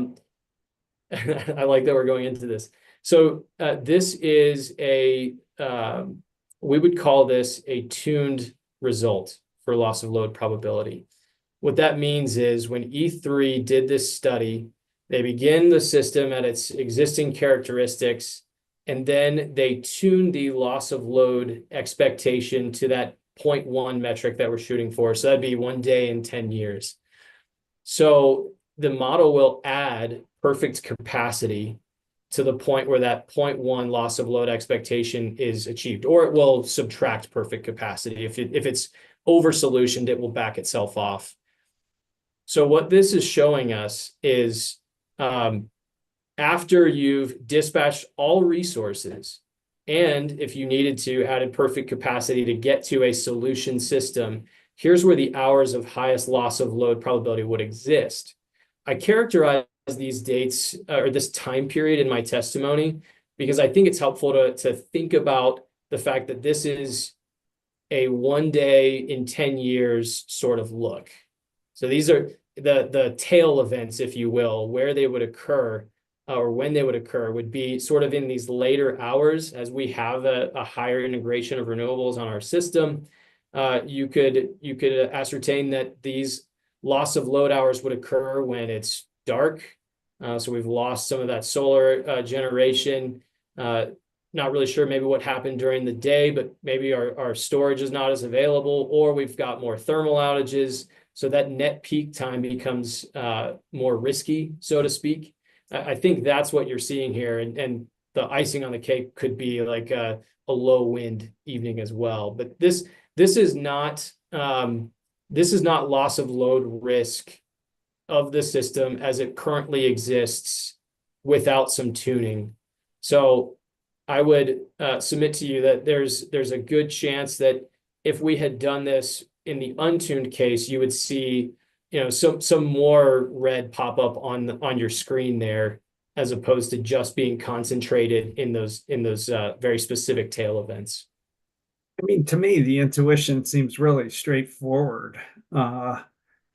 like that we're going into this. So this is we would call this a tuned result for loss of load probability. What that means is when E3 did this study, they begin the system at its existing characteristics, and then they tune the loss of load expectation to that 0.1 metric that we're shooting for. So that'd be 1 day in 10 years. So the model will add perfect capacity to the point where that 0.1 loss of load expectation is achieved, or it will subtract perfect capacity. If it's over solutioned, it will back itself off. So what this is showing us is after you've dispatched all resources, and if you needed to, added perfect capacity to get to a solution system, here's where the hours of highest loss of load probability would exist. I characterize these dates or this time period in my testimony because I think it's helpful to think about the fact that this is a 1 day in 10 years sort of look. So these are the tail events, if you will, where they would occur or when they would occur would be sort of in these later hours as we have a higher integration of renewables on our system. You could ascertain that these loss of load hours would occur when it's dark. So we've lost some of that solar generation. Not really sure maybe what happened during the day, but maybe our storage is not as available, or we've got more thermal outages. So that net peak time becomes more risky, so to speak. I think that's what you're seeing here. And icing on the cake could be like a low wind evening as well. But this is not loss of load risk of the system as it currently exists without some tuning. So I would submit to you that there's a good chance that if we had done this in the untuned case, you would see, you know, some more red pop up on your screen there, as opposed to just being concentrated in those very specific tail events. I mean, to me, the intuition seems really straightforward.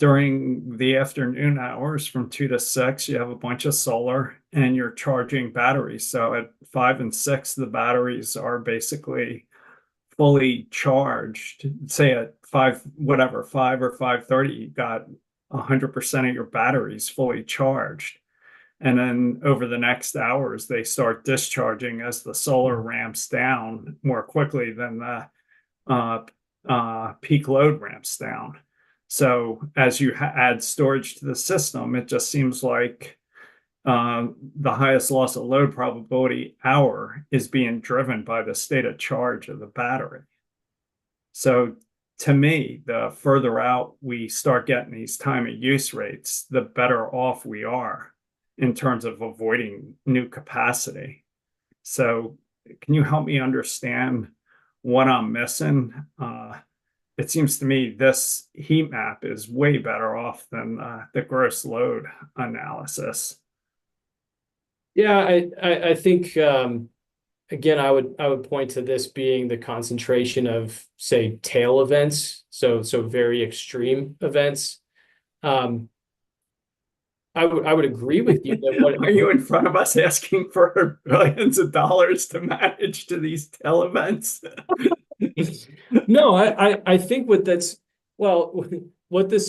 During the afternoon hours from 2 to 6, you have a bunch of solar and you're charging batteries. So at 5 and 6, the batteries are basically fully charged. Say at 5 or 5:30, you got 100% of your batteries fully charged. And then over the next hours, they start discharging as the solar ramps down more quickly than the peak load ramps down. So as you add storage to the system, it just seems like the highest loss of load probability hour is being driven by the state of charge of the battery. So to me, the further out we start getting these time of use rates, the better off we are in terms of avoiding new capacity. So can you help me understand what I'm missing? It seems to me this heat map is way better off than the gross load analysis. Yeah, I think again, I would point to this being the concentration of, say, tail events, so very extreme events. I would agree with you that what Are you in front of us asking for billions of dollars to manage to these tail events? No, I think what this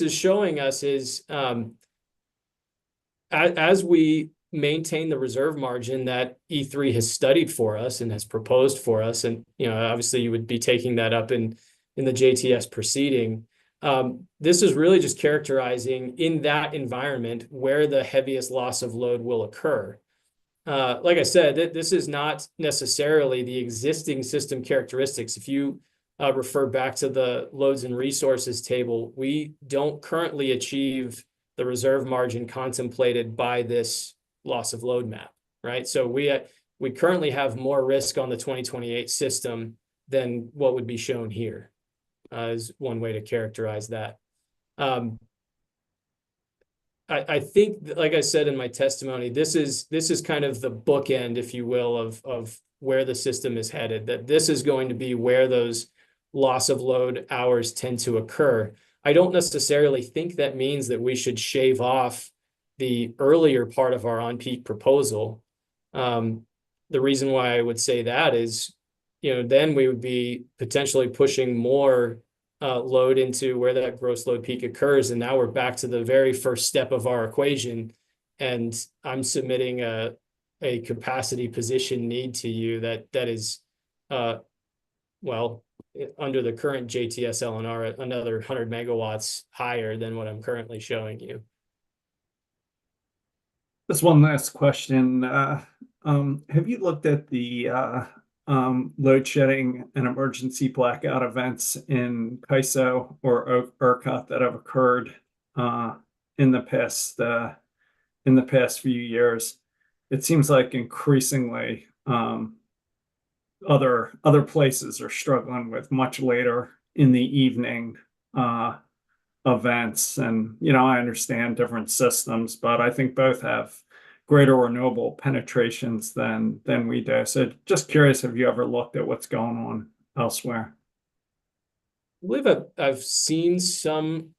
is showing us is as we maintain the reserve margin that E3 has studied for us and has proposed for us, and you know, obviously you would be taking that up in the JTS proceeding. This is really just characterizing in that environment where the heaviest loss of load will occur. Like I said, this is not necessarily the existing system characteristics. If you refer back to the loads and resources table, we don't currently achieve the reserve margin contemplated by this loss of load map, right? So we currently have more risk on the 2028 system than what would be shown here, is one way to characterize that. I think, like I said in my testimony, this is kind of the bookend, if you will, of where the system is headed, that this is going to be where those loss of load hours tend to occur. I don't necessarily think that means that we should shave off the earlier part of our on-peak proposal. The reason why I would say that is, you know, then we would be potentially pushing more load into where that gross load peak occurs. And now we're back to the very first step of our equation. And I'm submitting a capacity position need to you that is, well, under the current JTS LNR, another 100 megawatts higher than what I'm currently showing you. Just one last question. Have you looked at the load shedding and emergency blackout events in CAISO or ERCOT that have occurred in the past few years? It seems like increasingly other places are struggling with much later in the evening events. And, you know, I understand different systems, but I think both have greater renewable penetrations than we do. So just curious, have you ever looked at what's going on elsewhere? I believe I've seen some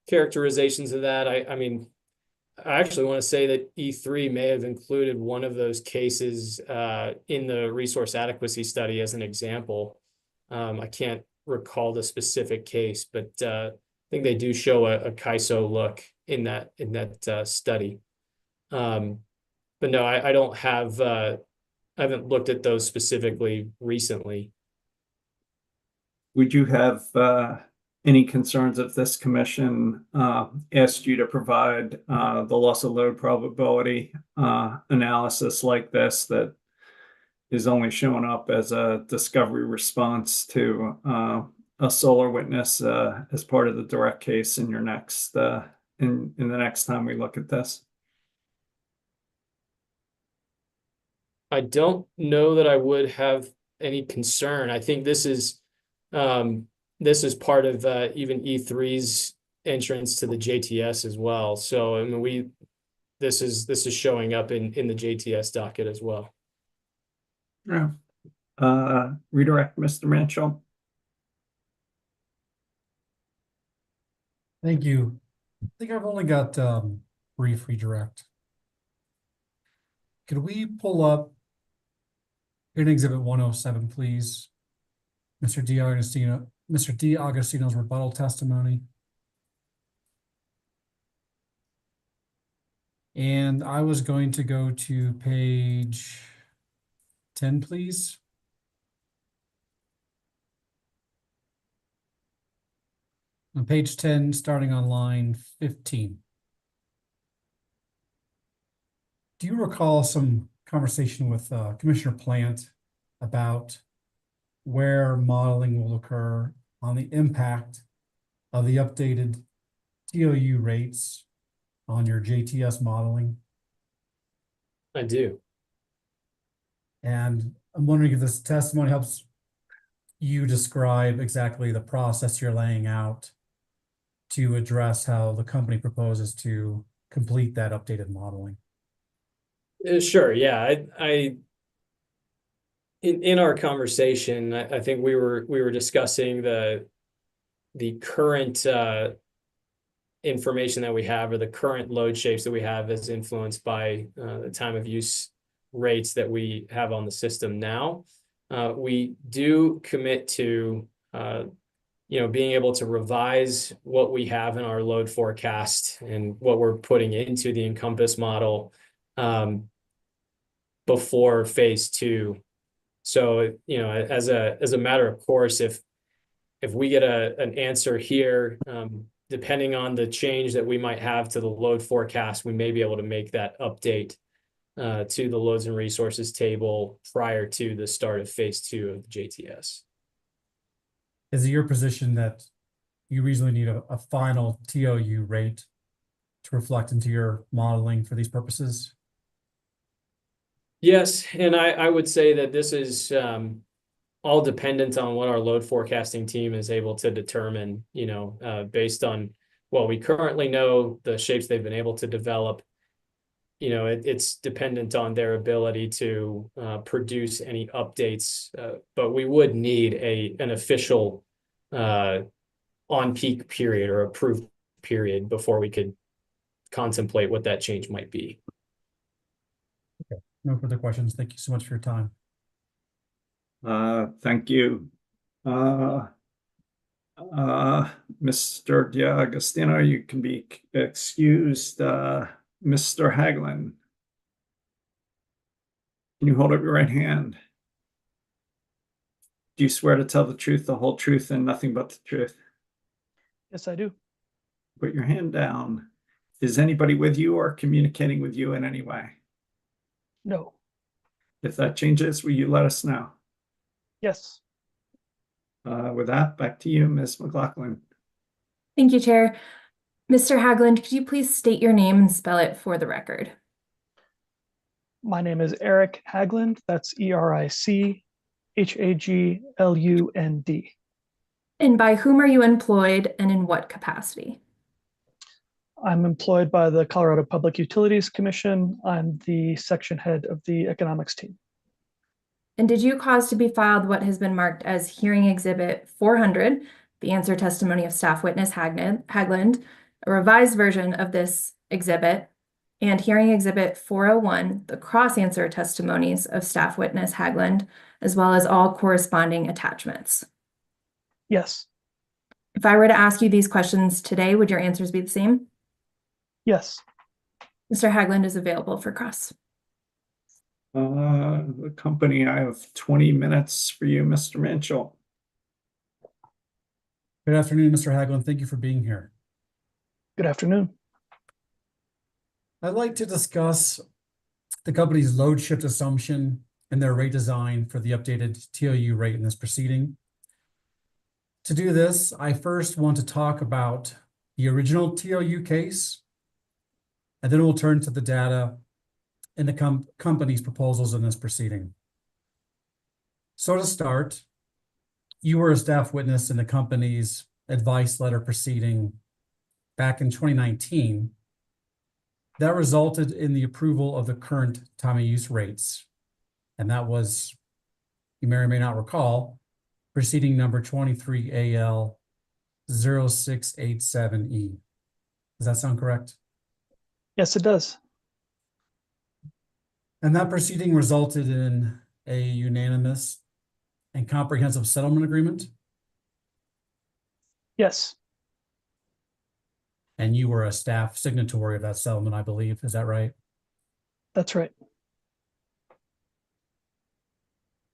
characterizations of that. I mean, I actually want to say that E3 may have included one of those cases in the resource adequacy study as an example. I can't recall the specific case, but I think they do show a CAISO look in that study. But no, I don't have, I haven't looked at those specifically recently. Would you have any concerns if this commission asked you to provide the loss of load probability analysis like this that is only showing up as a discovery response to a solar witness as part of the direct case in your next in the next time we look at this. I don't know that I would have any concern. I think this is part of even E3's entrance to the JTS as well. So I mean, this is showing up in the JTS docket as well. Yeah. Redirect, Mr. Manchel. Thank you. I think I've only got brief redirect. Could we pull up in Exhibit 107, please? Mr. D'Agostino's rebuttal testimony. And I was going to go to page 10, please. On page 10, starting on line 15. Do you recall some conversation with Commissioner Plant about where modeling will occur on the impact of the updated TOU rates on your JTS modeling? I do. And I'm wondering if this testimony helps you describe exactly the process you're laying out to address how the company proposes to complete that updated modeling. Sure. Yeah. In our conversation, I think we were discussing the current information that we have, or the current load shapes that we have, is influenced by the time of use rates that we have on the system now. We do commit to being able to revise what we have in our load forecast and what we're putting into the Encompass model before phase 2. So, as a matter of course, if we get an answer here, depending on the change that we might have to the load forecast, we may be able to make that update to the loads and resources table prior to the start of phase 2 of the JTS. Is it your position that you reasonably need a final TOU rate to reflect into your modeling for these purposes? Yes, and I would say that this is all dependent on what our load forecasting team is able to determine, based on what we currently know, the shapes they've been able to develop. It's dependent on their ability to produce any updates, but we would need an official on-peak period or approved period before we could contemplate what that change might be. Okay, no further questions. Thank you so much for your time. Thank you. Mr. D'Agostino, you can be excused. Mr. Haglund, can you hold up your right hand? Do you swear to tell the truth, the whole truth, and nothing but the truth? Yes, I do. Put your hand down. Is anybody with you or communicating with you in any way? No. If that changes, will you let us know? Yes. With that, back to you, Ms. McLaughlin. Thank you, Chair. Mr. Haglund, could you please state your name and spell it for the record? My name is Eric Haglund. That's ERICHAGLUND. And by whom are you employed and in what capacity? I'm employed by the Colorado Public Utilities Commission. I'm the section head of the economics team. And did you cause to be filed what has been marked as hearing exhibit 400, the answer testimony of staff witness Haglund, a revised version of this exhibit, and hearing exhibit 401, the cross answer testimonies of staff witness Haglund, as well as all corresponding attachments? Yes. If I were to ask you these questions today, would your answers be the same? Yes. Mr. Haglund is available for cross. The company, I have 20 minutes for you, Mr. Manchel. Good afternoon, Mr. Haglund. Thank you for being here. Good afternoon. I'd like to discuss the company's load shift assumption and their rate design for the updated TOU rate in this proceeding. To do this, I first want to talk about the original TOU case, and then we'll turn to the data in the company's proposals in this proceeding. So to start, you were a staff witness in the company's advice letter proceeding back in 2019 that resulted in the approval of the current time of use rates. And that was, you may or may not recall, proceeding number 23AL-0677E. Does that sound correct? Yes, it does. And that proceeding resulted in a unanimous and comprehensive settlement agreement. Yes, And you were a staff signatory of that settlement, I believe. Is that right? that's right.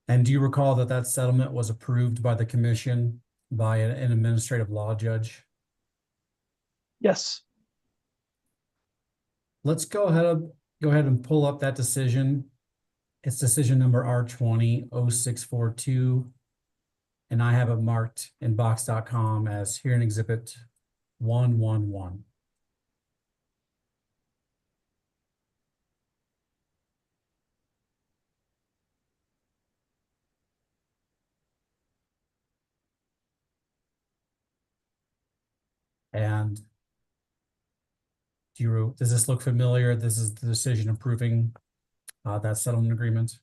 And do you recall that that settlement was approved by the commission by an administrative law judge? Yes. Let's go ahead and pull up that decision. It's decision number R20-0642. And I have it marked in box.com as hearing exhibit 111. And does this look familiar? This is the decision approving that settlement agreement.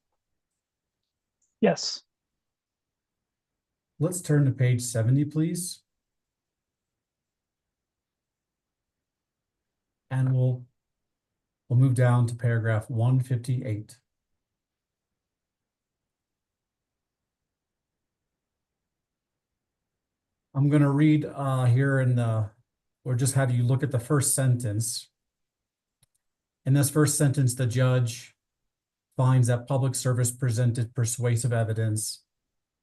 Yes. Let's turn to page 70, please. And we'll move down to paragraph 158. I'm going to read here or just have you look at the first sentence. In this first sentence, the judge finds that public service presented persuasive evidence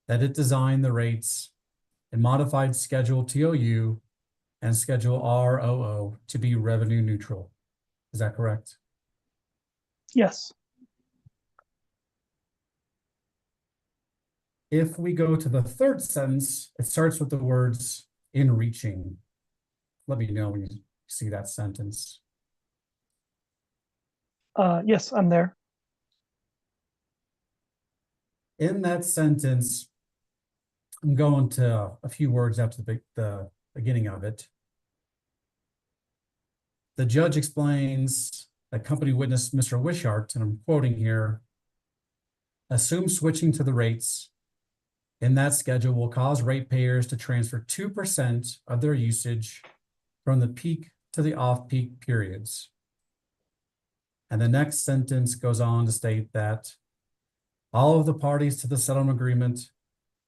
that it designed the rates in modified schedule TOU and schedule ROO to be revenue neutral. Is that correct? Yes. If we go to the third sentence, it starts with the words "in reaching." Let me know when you see that sentence. Yes, I'm there. In that sentence, I'm going to a few words after the beginning of it. The judge explains that company witness Mr. Wishart, and I'm quoting here, assumes switching to the rates in that schedule will cause ratepayers to transfer 2% of their usage from the peak to the off-peak periods. And the next sentence goes on to state that all of the parties to the settlement agreement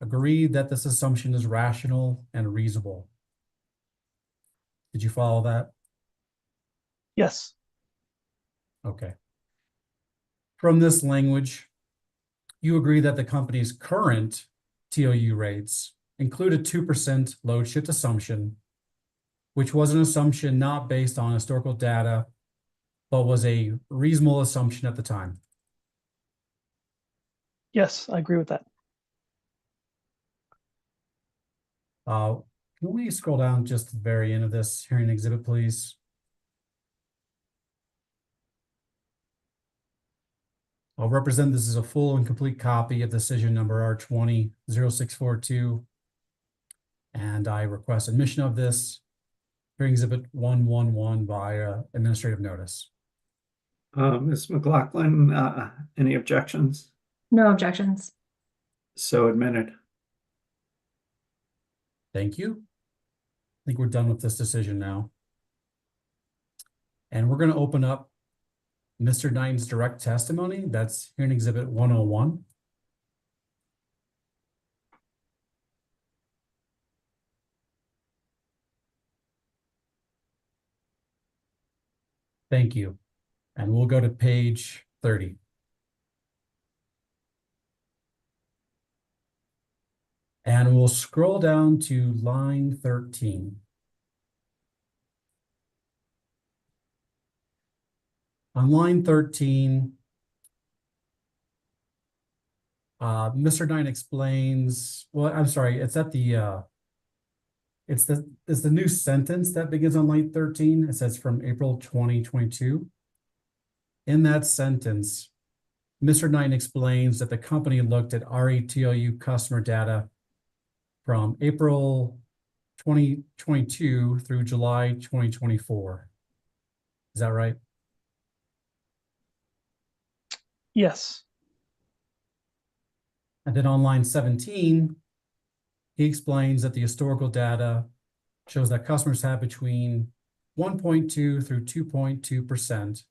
agree that this assumption is rational and reasonable. Did you follow that? Yes. Okay. From this language, you agree that the company's current TOU rates include a 2% load shift assumption, which was an assumption not based on historical data, but was a reasonable assumption at the time. Yes, I agree with that. Can we scroll down just to the very end of this hearing exhibit, please? I'll represent this as a full and complete copy of decision number R20-0642. And I request admission of this hearing exhibit 111 via administrative notice. Ms. McLaughlin, any objections? No objections. So admitted. Thank you. I think we're done with this decision now. And we're going to open up Mr. Knighton's direct testimony. That's hearing exhibit 101. Thank you. And we'll go to page 30. And we'll scroll down to line 13. On line 13, Mr. Knight explains, well, I'm sorry, it's at the, it's the new sentence that begins on line 13. It says from April 2022. In that sentence, Mr. Knight explains that the company looked at RETLU customer data from April 2022 through July 2024. Is that right? Yes. And then on line 17, he explains that the historical data shows that customers have between 1.2 through 2.2%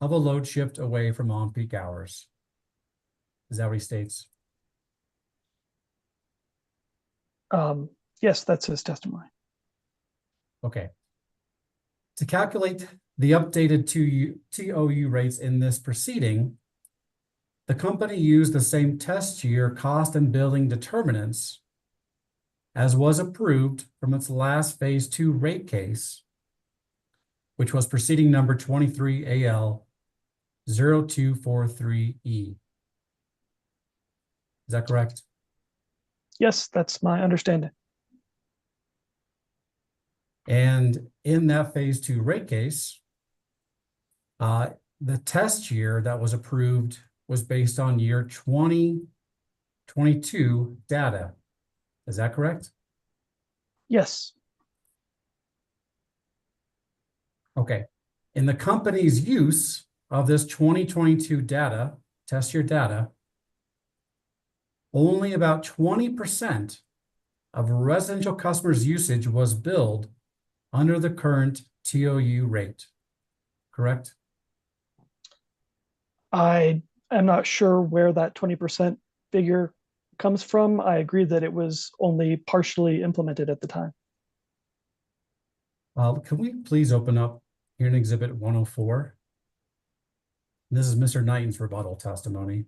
of a load shift away from on-peak hours. Is that what he states? Yes, that's his testimony. Okay. To calculate the updated TOU rates in this proceeding, the company used the same test year cost and billing determinants as was approved from its last phase 2 rate case, which was proceeding number 23AL-0243E. Is that correct? Yes, that's my understanding. And in that phase 2 rate case, the test year that was approved was based on year 2022 data. Is that correct? Yes. Okay. In the company's use of this 2022 data, test year data, only about 20% of residential customers' usage was billed under the current TOU rate, correct? I am not sure where that 20% figure comes from. I agree that it was only partially implemented at the time. Can we please open up here in Exhibit 104? This is Mr. Knighton's rebuttal testimony.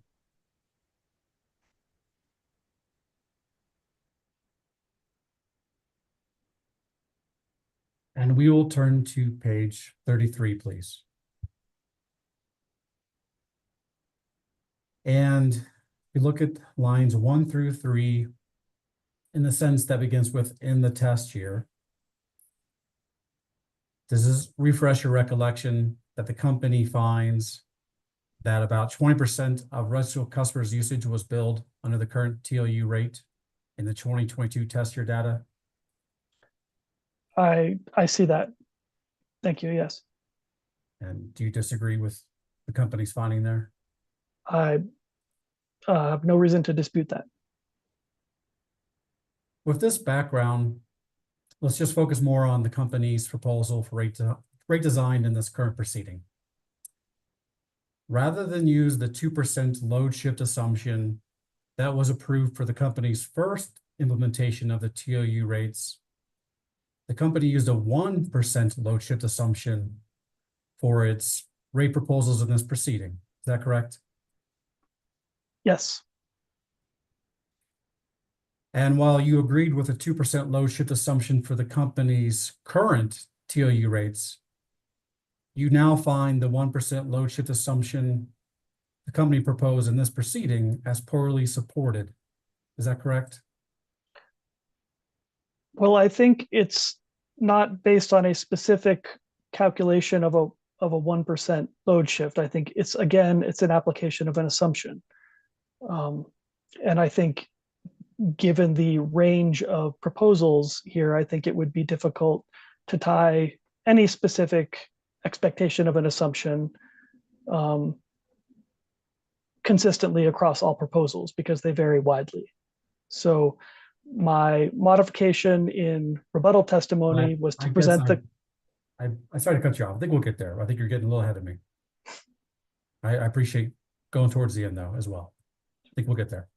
And we will turn to page 33, please. And we look at lines 1 through 3 in the sentence that begins with "in the test year." Does this refresh your recollection that the company finds that about 20% of residential customers' usage was billed under the current TOU rate in the 2022 test year data? I see that. Thank you. Yes. And do you disagree with the company's finding there? I have no reason to dispute that. With this background, let's just focus more on the company's proposal for rate design in this current proceeding. Rather than use the 2% load shift assumption that was approved for the company's first implementation of the TOU rates, the company used a 1% load shift assumption for its rate proposals in this proceeding. Is that correct? Yes. And while you agreed with a 2% load shift assumption for the company's current TOU rates, you now find the 1% load shift assumption the company proposed in this proceeding as poorly supported. Is that correct? Well, I think it's not based on a specific calculation of a 1% load shift. I think it's an application of an assumption. And I think given the range of proposals here, I think it would be difficult to tie any specific expectation of an assumption consistently across all proposals because they vary widely. So my modification in rebuttal testimony was to present the... I sorry to cut you off. I think we'll get there. I think you're getting a little ahead of me. I appreciate going towards the end though as well. I think we'll get there.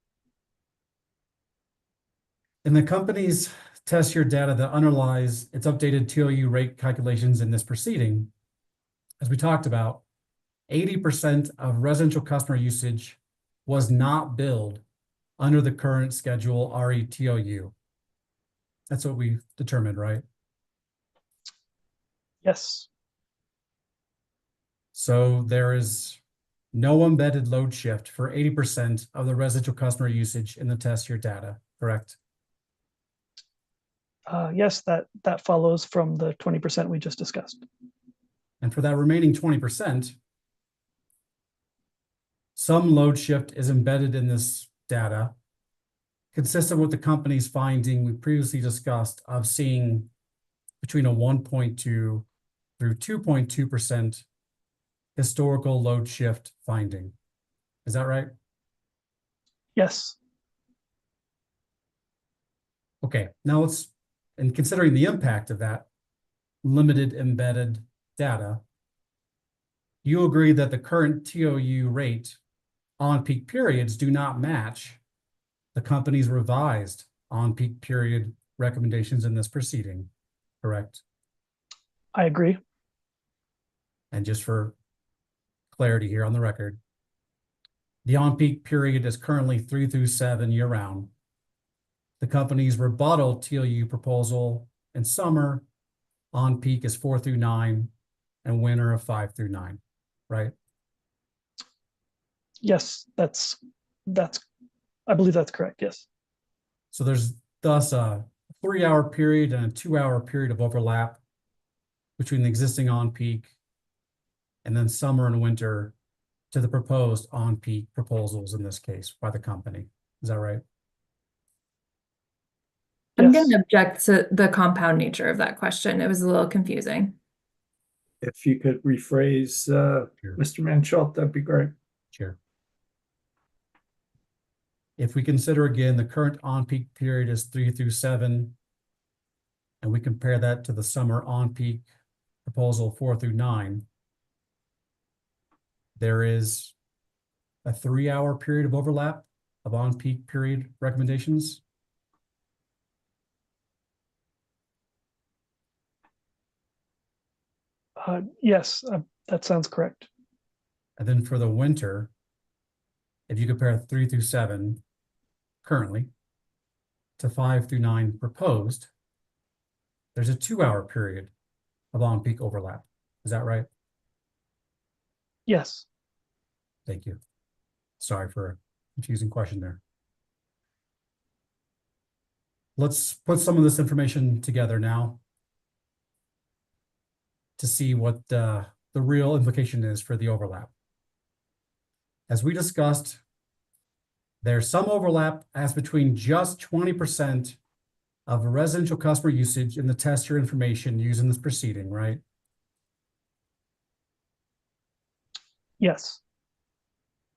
In the company's test year data that underlies its updated TOU rate calculations in this proceeding, as we talked about, 80% of residential customer usage was not billed under the current schedule RETLU. That's what we determined, right? Yes. So there is no embedded load shift for 80% of the residential customer usage in the test year data, correct? Yes, that follows from the 20% we just discussed. And for that remaining 20%, some load shift is embedded in this data, consistent with the company's finding we previously discussed of seeing between a 1.2 through 2.2% historical load shift finding. Is that right? Yes. Okay, now let's, and considering the impact of that limited embedded data, you agree that the current TOU rate on peak periods do not match the company's revised on peak period recommendations in this proceeding, correct? I agree. And just for clarity here on the record, the on-peak period is currently 3 through 7 year-round. The company's rebuttal TOU proposal in summer on-peak is 4 through 9 and winter of 5 through 9, right? Yes, that's I believe that's correct, yes. So there's thus a 3-hour period and a 2-hour period of overlap between the existing on-peak and then summer and winter to the proposed on-peak proposals in this case by the company. Is that right? I'm going to object to the compound nature of that question. It was a little confusing. If you could rephrase, Mr. Manshalt, that'd be great. Sure. If we consider again, the current on-peak period is 3 through 7, and we compare that to the summer on-peak proposal 4 through 9, there is a 3-hour period of overlap of on-peak period recommendations. Yes, that sounds correct. And then for the winter, if you compare 3 through 7 currently to 5 through 9 proposed, there's a 2-hour period of on-peak overlap. Is that right? Yes. Thank you. Sorry for a confusing question there. Let's put some of this information together now to see what the real implication is for the overlap. As we discussed, there's some overlap as between just 20% of residential customer usage in the test year information used in this proceeding, right? Yes.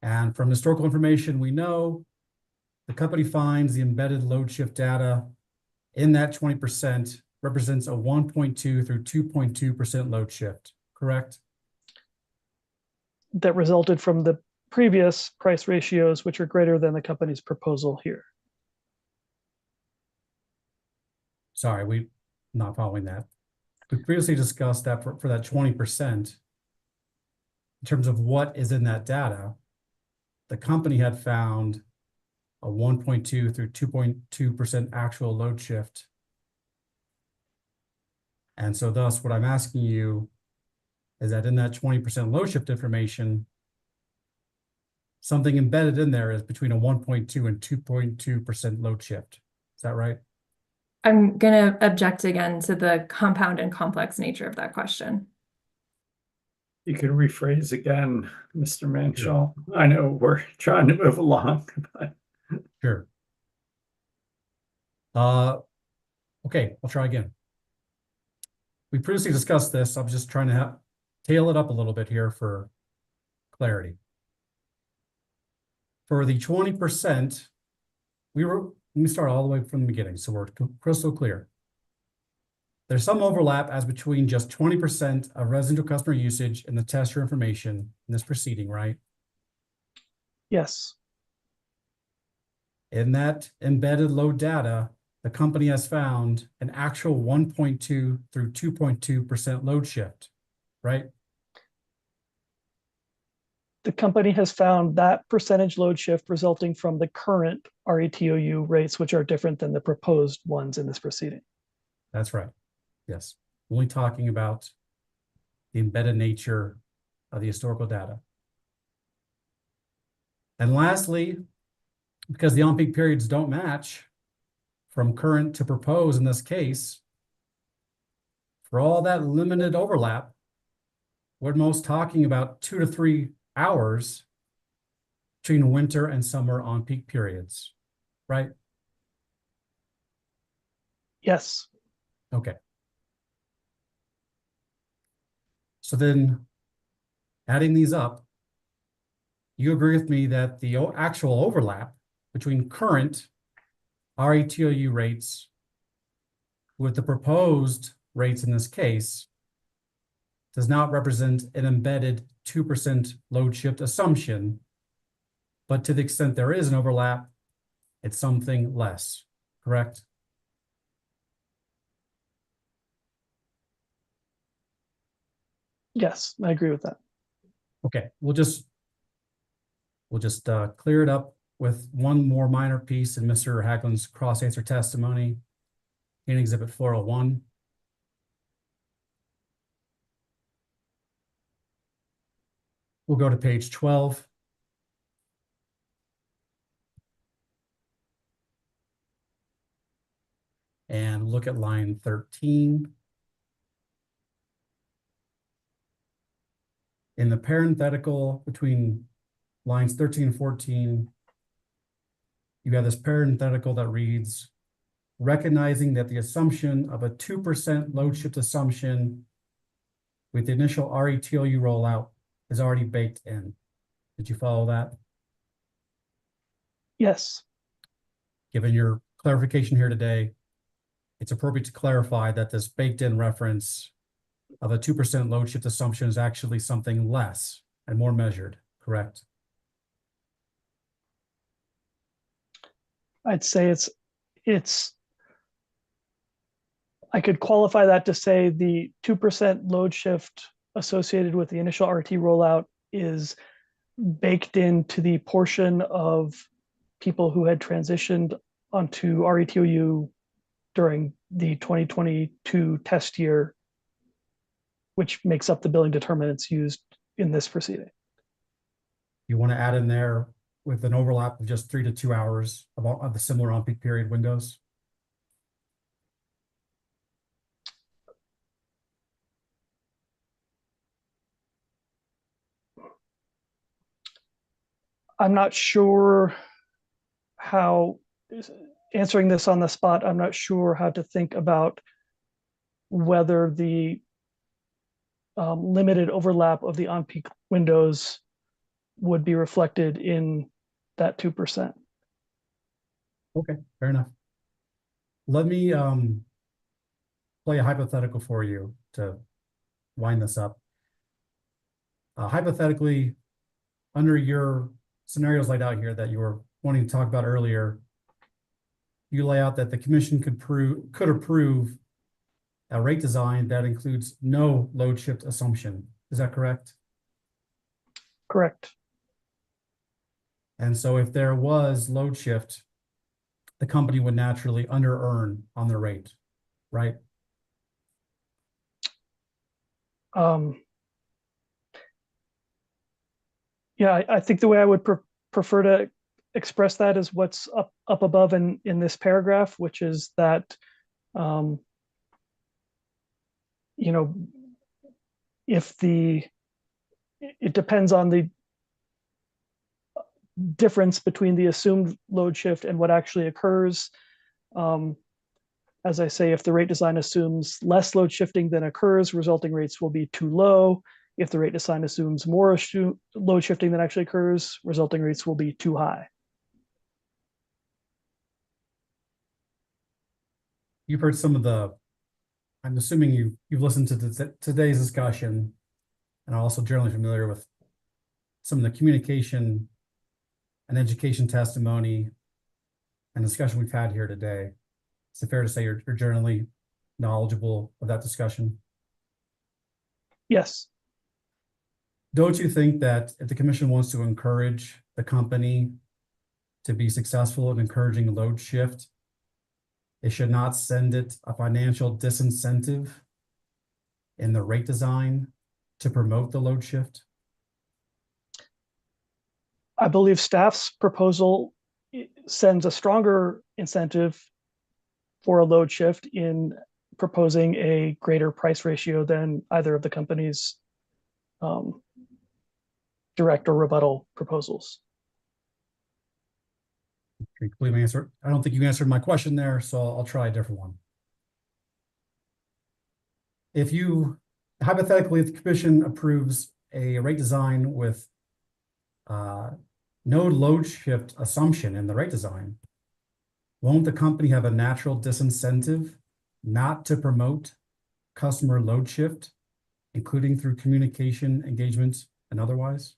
And from historical information, we know the company finds the embedded load shift data in that 20% represents a 1.2 through 2.2% load shift, correct? That resulted from the previous price ratios, which are greater than the company's proposal here. Sorry, we're not following that. We previously discussed that for that 20%, in terms of what is in that data, the company had found a 1.2 through 2.2% actual load shift. And so thus what I'm asking you is that in that 20% load shift information, something embedded in there is between a 1.2 and 2.2% load shift. Is that right? I'm going to object again to the compound and complex nature of that question. You could rephrase again, Mr. Manshall. I know we're trying to move along, but sure. Okay, I'll try again. We previously discussed this. I'm just trying to tail it up a little bit here for clarity. For the 20%, let me start all the way from the beginning so we're crystal clear. There's some overlap as between just 20% of residential customer usage in the test year information in this proceeding, right? Yes. In that embedded load data, the company has found an actual 1.2 through 2.2% load shift, right? The company has found that percentage load shift resulting from the current RETOU rates, which are different than the proposed ones in this proceeding. That's right. Yes. Only talking about the embedded nature of the historical data. And lastly, because the on-peak periods don't match from current to proposed in this case, for all that limited overlap, we're most talking about 2 to 3 hours between winter and summer on-peak periods, right? Yes. Okay. So then, adding these up, you agree with me that the actual overlap between current RETOU rates with the proposed rates in this case does not represent an embedded 2% load shift assumption, but to the extent there is an overlap, it's something less, correct? Yes, I agree with that. Okay, we'll just clear it up with one more minor piece in Mr. Haglund's cross-answer testimony in Exhibit 401. We'll go to page 12. And look at line 13. In the parenthetical between lines 13 and 14, you have this parenthetical that reads, recognizing that the assumption of a 2% load shift assumption with the initial RETOU rollout is already baked in. Did you follow that? Yes. Given your clarification here today, it's appropriate to clarify that this baked in reference of a 2% load shift assumption is actually something less and more measured, correct? I'd say it's I could qualify that to say the 2% load shift associated with the initial RT rollout is baked into the portion of people who had transitioned onto RETOU during the 2022 test year, which makes up the billing determinants used in this proceeding. You want to add in there with an overlap of just 3 to 2 hours of the similar on-peak period windows? I'm not sure how, answering this on the spot, I'm not sure how to think about whether the limited overlap of the on-peak windows would be reflected in that 2%. Okay, fair enough. Let me play a hypothetical for you to wind this up. Hypothetically, under your scenarios laid out here that you were wanting to talk about earlier, you lay out that the commission could approve a rate design that includes no load shift assumption. Is that correct? Correct. And so if there was load shift, the company would naturally under earn on their rate, right? Yeah, I think the way I would prefer to express that is what's up above in this paragraph, which is that, you know, it depends on the difference between the assumed load shift and what actually occurs. As I say, if the rate design assumes less load shifting than occurs, resulting rates will be too low. If the rate design assumes more load shifting than actually occurs, resulting rates will be too high. You've heard some of I'm assuming you've listened to today's discussion and are also generally familiar with some of the communication and education testimony and discussion we've had here today. Is it fair to say you're generally knowledgeable of that discussion? Yes. Don't you think that if the commission wants to encourage the company to be successful in encouraging load shift, it should not send it a financial disincentive in the rate design to promote the load shift? I believe staff's proposal sends a stronger incentive for a load shift in proposing a greater price ratio than either of the company's direct or rebuttal proposals. Can you believe my answer? I don't think you answered my question there, so I'll try a different one. If you, hypothetically, if the commission approves a rate design with no load shift assumption in the rate design, won't the company have a natural disincentive not to promote customer load shift, including through communication, engagement, and otherwise?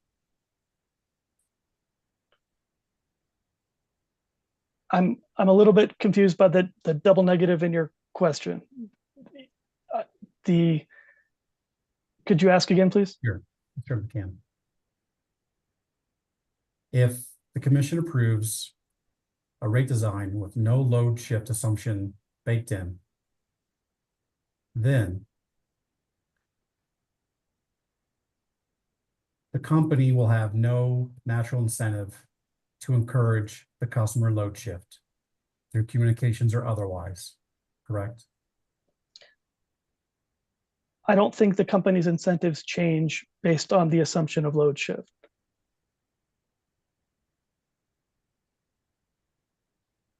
I'm a little bit confused by the double negative in your question. Could you ask again, please? Sure, sure we can. If the commission approves a rate design with no load shift assumption baked in, then the company will have no natural incentive to encourage the customer load shift through communications or otherwise, correct? I don't think the company's incentives change based on the assumption of load shift.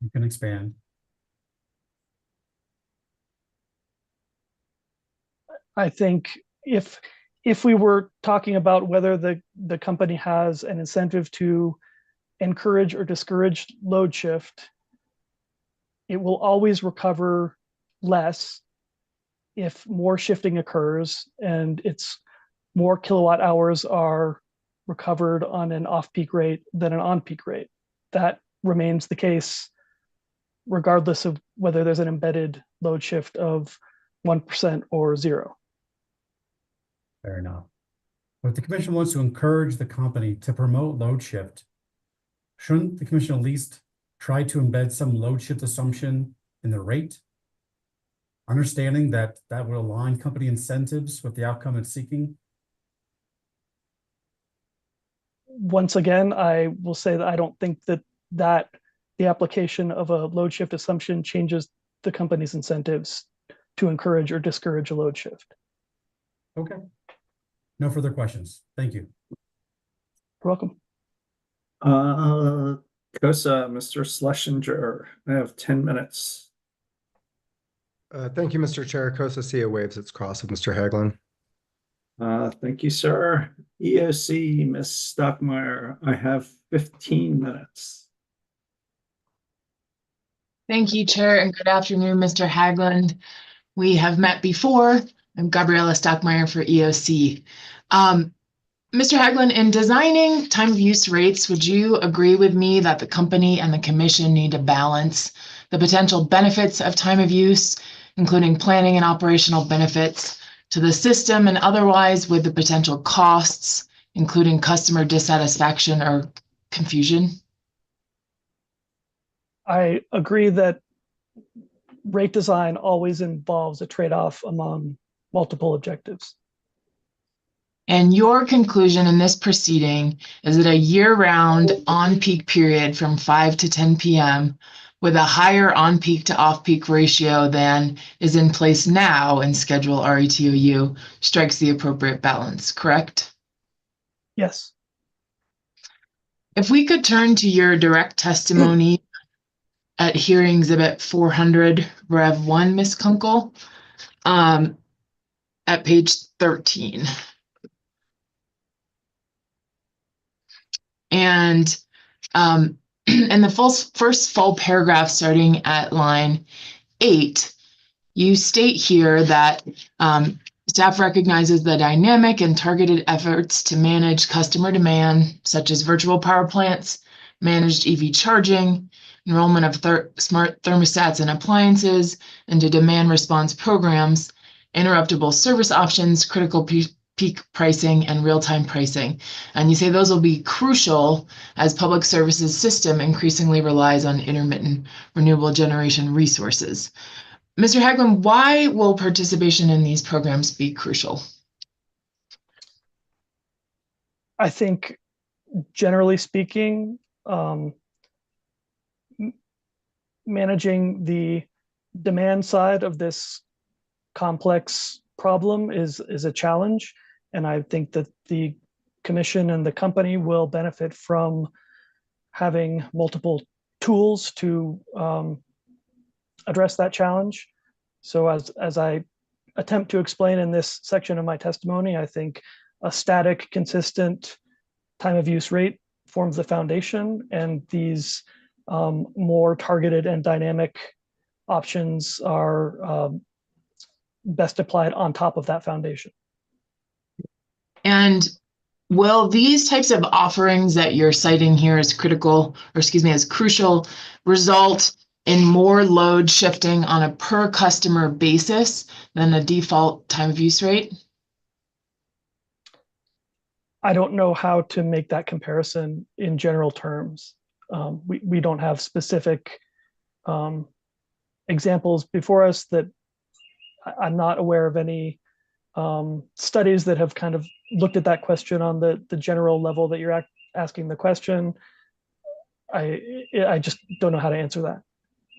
You can expand. I think if we were talking about whether the company has an incentive to encourage or discourage load shift, it will always recover less if more shifting occurs and it's more kilowatt hours are recovered on an off-peak rate than an on-peak rate. That remains the case regardless of whether there's an embedded load shift of 1% or 0. Fair enough. But if the commission wants to encourage the company to promote load shift, shouldn't the commission at least try to embed some load shift assumption in the rate? Understanding that that will align company incentives with the outcome it's seeking? Once again, I will say that I don't think that the application of a load shift assumption changes the company's incentives to encourage or discourage a load shift. Okay. No further questions. Thank you. You're welcome. COSA, Mr. Schlesinger, I have 10 minutes. Thank you, Mr. Chair. COSA CA waives its cross of Mr. Haglund. Thank you, sir. EOC, Ms. Stockmeyer, I have 15 minutes. Thank you, Chair, and good afternoon, Mr. Haglund. We have met before. I'm Gabriella Stockmeyer for EOC. Mr. Haglund, in designing time of use rates, would you agree with me that the company and the commission need to balance the potential benefits of time of use, including planning and operational benefits to the system and otherwise with the potential costs, including customer dissatisfaction or confusion? I agree that rate design always involves a trade-off among multiple objectives. And your conclusion in this proceeding is that a year-round on-peak period from 5 to 10 p.m. with a higher on-peak to off-peak ratio than is in place now in Schedule RETOU strikes the appropriate balance, correct? Yes. If we could turn to your direct testimony at hearing exhibit 400, Rev 1, Ms. Kunkel, at page 13. And in the first full paragraph starting at line 8, you state here that staff recognizes the dynamic and targeted efforts to manage customer demand, such as virtual power plants, managed EV charging, enrollment of smart thermostats and appliances, into demand response programs, interruptible service options, critical peak pricing, and real-time pricing. And you say those will be crucial as public services system increasingly relies on intermittent renewable generation resources. Mr. Haglund, why will participation in these programs be crucial? I think generally speaking, managing the demand side of this complex problem is a challenge. And I think that the commission and the company will benefit from having multiple tools to address that challenge. So as I attempt to explain in this section of my testimony, I think a static, consistent time of use rate forms the foundation, and these more targeted and dynamic options are best applied on top of that foundation. And will these types of offerings that you're citing here as critical, or excuse me, as crucial, result in more load shifting on a per customer basis than a default time of use rate? I don't know how to make that comparison in general terms. We don't have specific examples before us that I'm not aware of any studies that have kind of looked at that question on the general level that you're asking the question. I just don't know how to answer that.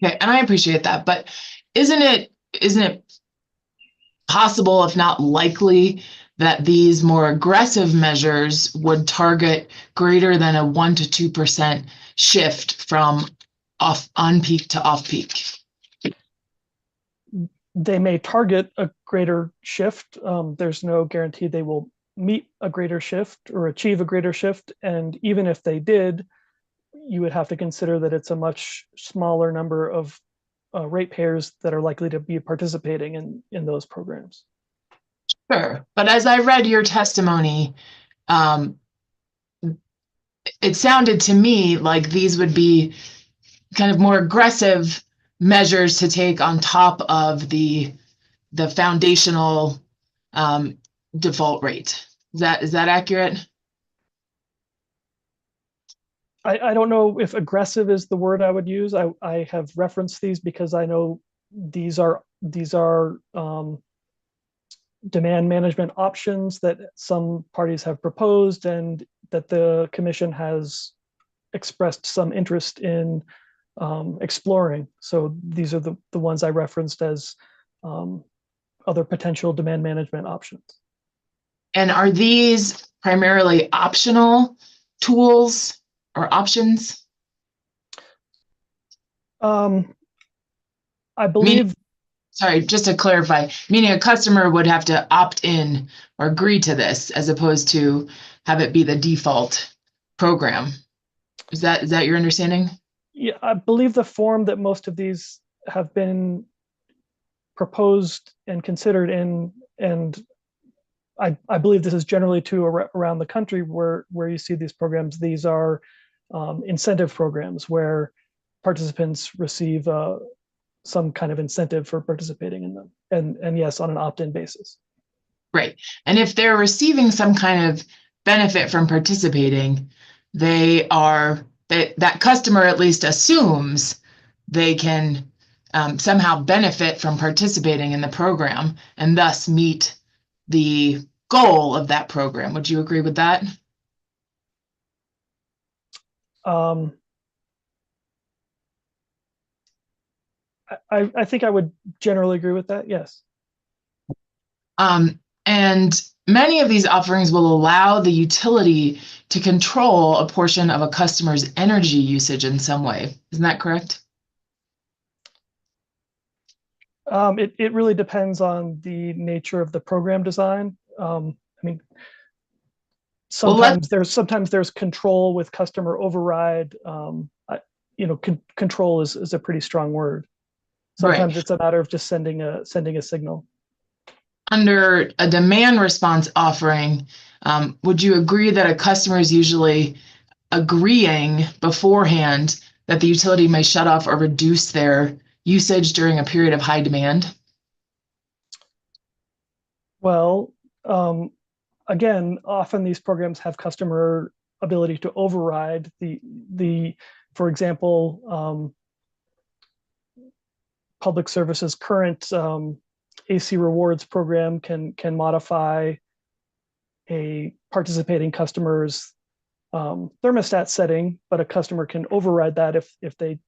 Okay, and I appreciate that, but isn't it possible, if not likely, that these more aggressive measures would target greater than a 1 to 2% shift from on peak to off peak? They may target a greater shift. There's no guarantee they will meet a greater shift or achieve a greater shift. And even if they did, you would have to consider that it's a much smaller number of ratepayers that are likely to be participating in those programs. Sure, but as I read your testimony, it sounded to me like these would be kind of more aggressive measures to take on top of the foundational default rate. Is that accurate? I don't know if aggressive is the word I would use. I have referenced these because I know these are demand management options that some parties have proposed and that the commission has expressed some interest in exploring. So these are the ones I referenced as other potential demand management options. And are these primarily optional tools or options? I believe. Sorry, just to clarify, meaning a customer would have to opt in or agree to this as opposed to have it be the default program. Is that your understanding? Yeah, I believe the form that most of these have been proposed and considered in, and I believe this is generally true around the country where you see these programs. These are incentive programs where participants receive some kind of incentive for participating in them, and yes, on an opt-in basis. Right, and if they're receiving some kind of benefit from participating, that customer at least assumes they can somehow benefit from participating in the program and thus meet the goal of that program. Would you agree with that? I think I would generally agree with that, yes. And many of these offerings will allow the utility to control a portion of a customer's energy usage in some way. Isn't that correct? It really depends on the nature of the program design. I mean, sometimes there's control with customer override. Control is a pretty strong word. Sometimes it's a matter of just sending a signal. Under a demand response offering, would you agree that a customer is usually agreeing beforehand that the utility may shut off or reduce their usage during a period of high demand? Well, again, often these programs have customer ability to override for example, Public Service's current AC rewards program can modify a participating customer's thermostat setting, but a customer can override that if they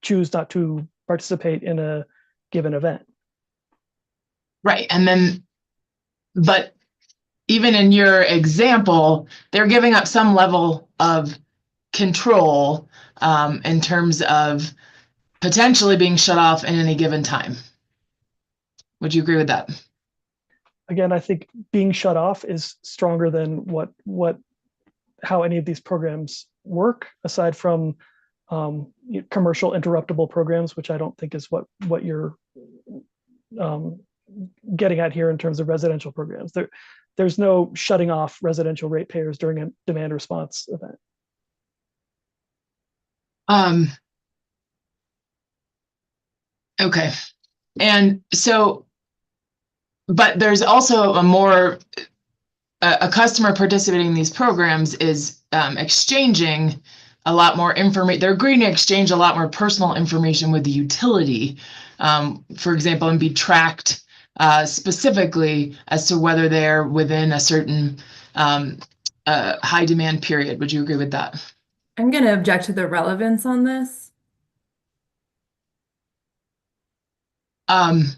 choose not to participate in a given event. Right. And then, but even in your example, they're giving up some level of control in terms of potentially being shut off at any given time. Would you agree with that? Again, I think being shut off is stronger than how any of these programs work, aside from commercial interruptible programs, which I don't think is what you're getting at here in terms of residential programs. There's no shutting off residential ratepayers during a demand response event. Okay. And so, but there's also a customer participating in these programs is exchanging a lot more information. They're agreeing to exchange a lot more personal information with the utility, for example, and be tracked specifically as to whether they're within a certain high demand period. Would you agree with that? I'm going to object to the relevance on this. Ms.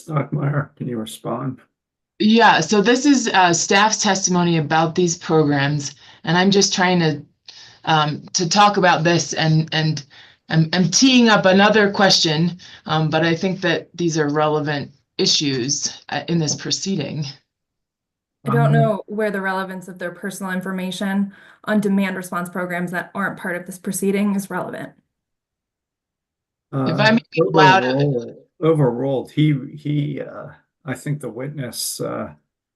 Stockmeyer, can you respond? Yeah, so this is staff's testimony about these programs, and I'm just trying to talk about this, and I'm teeing up another question, but I think that these are relevant issues in this proceeding. I don't know where the relevance of their personal information on demand response programs that aren't part of this proceeding is relevant. If I'm allowed, overruled, he I think the witness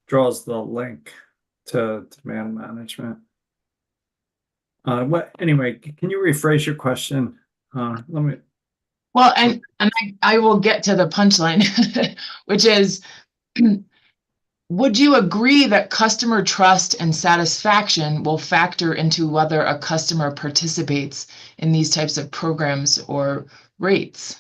draws the link to demand management. Anyway, can you rephrase your question? Let me. Well, and I will get to the punchline, which is, would you agree that customer trust and satisfaction will factor into whether a customer participates in these types of programs or rates?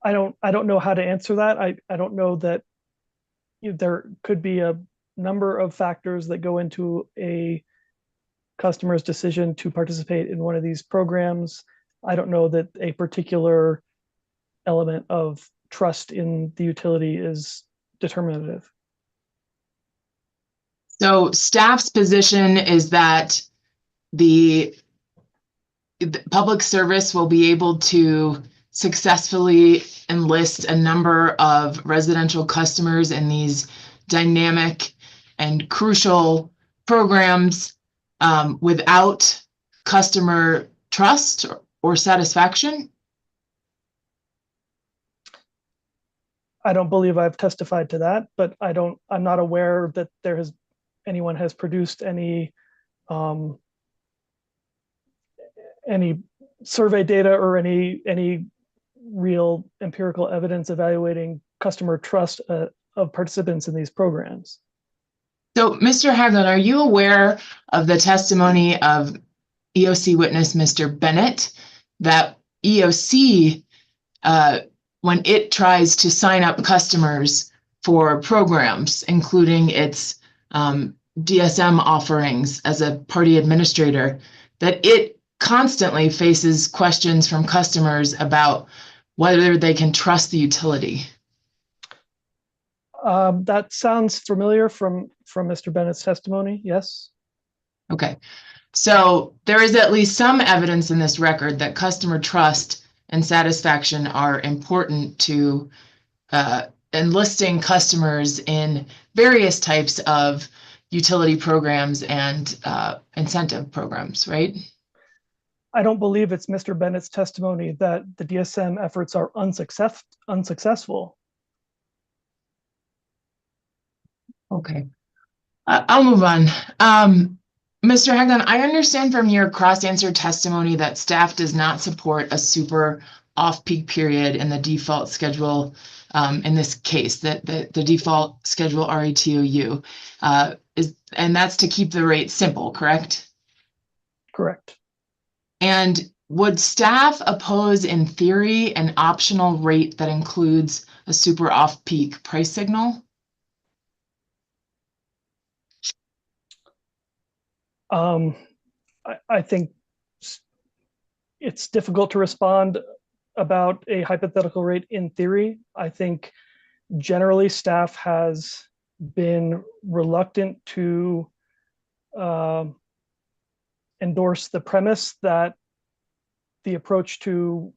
I don't know how to answer that. I don't know that there could be a number of factors that go into a customer's decision to participate in one of these programs. I don't know that a particular element of trust in the utility is determinative. So staff's position is that the public service will be able to successfully enlist a number of residential customers in these dynamic and crucial programs without customer trust or satisfaction? I don't believe I've testified to that, but I'm not aware that anyone has produced any survey data or any real empirical evidence evaluating customer trust of participants in these programs. So, Mr. Haglund, are you aware of the testimony of EOC witness Mr. Bennett that EOC, when it tries to sign up customers for programs, including its DSM offerings as a party administrator, that it constantly faces questions from customers about whether they can trust the utility? That sounds familiar from Mr. Bennett's testimony, yes. Okay, so there is at least some evidence in this record that customer trust and satisfaction are important to enlisting customers in various types of utility programs and incentive programs, right? I don't believe it's Mr. Bennett's testimony that the DSM efforts are unsuccessful. Okay, I'll move on. Mr. Haglund, I understand from your cross-answer testimony that staff does not support a super off-peak period in the default schedule. In this case, the default schedule RETOU and that's to keep the rate simple, correct? Correct. And would staff oppose, in theory, an optional rate that includes a super off-peak price signal? I think it's difficult to respond about a hypothetical rate in theory. I think generally staff has been reluctant to endorse the premise that the approach to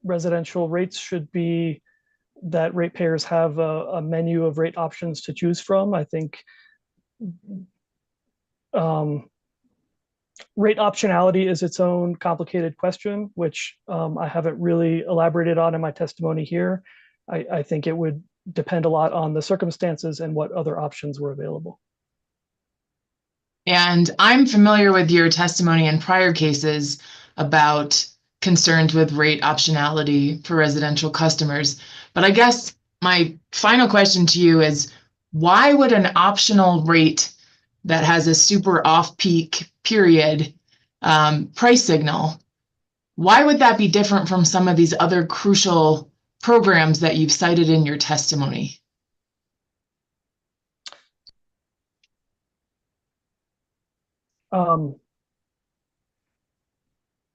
residential rates should be that ratepayers have a menu of rate options to choose from. I think rate optionality is its own complicated question, which I haven't really elaborated on in my testimony here. I think it would depend a lot on the circumstances and what other options were available. And I'm familiar with your testimony in prior cases about concerns with rate optionality for residential customers. But I guess my final question to you is, why would an optional rate that has a super off-peak period price signal, why would that be different from some of these other crucial programs that you've cited in your testimony?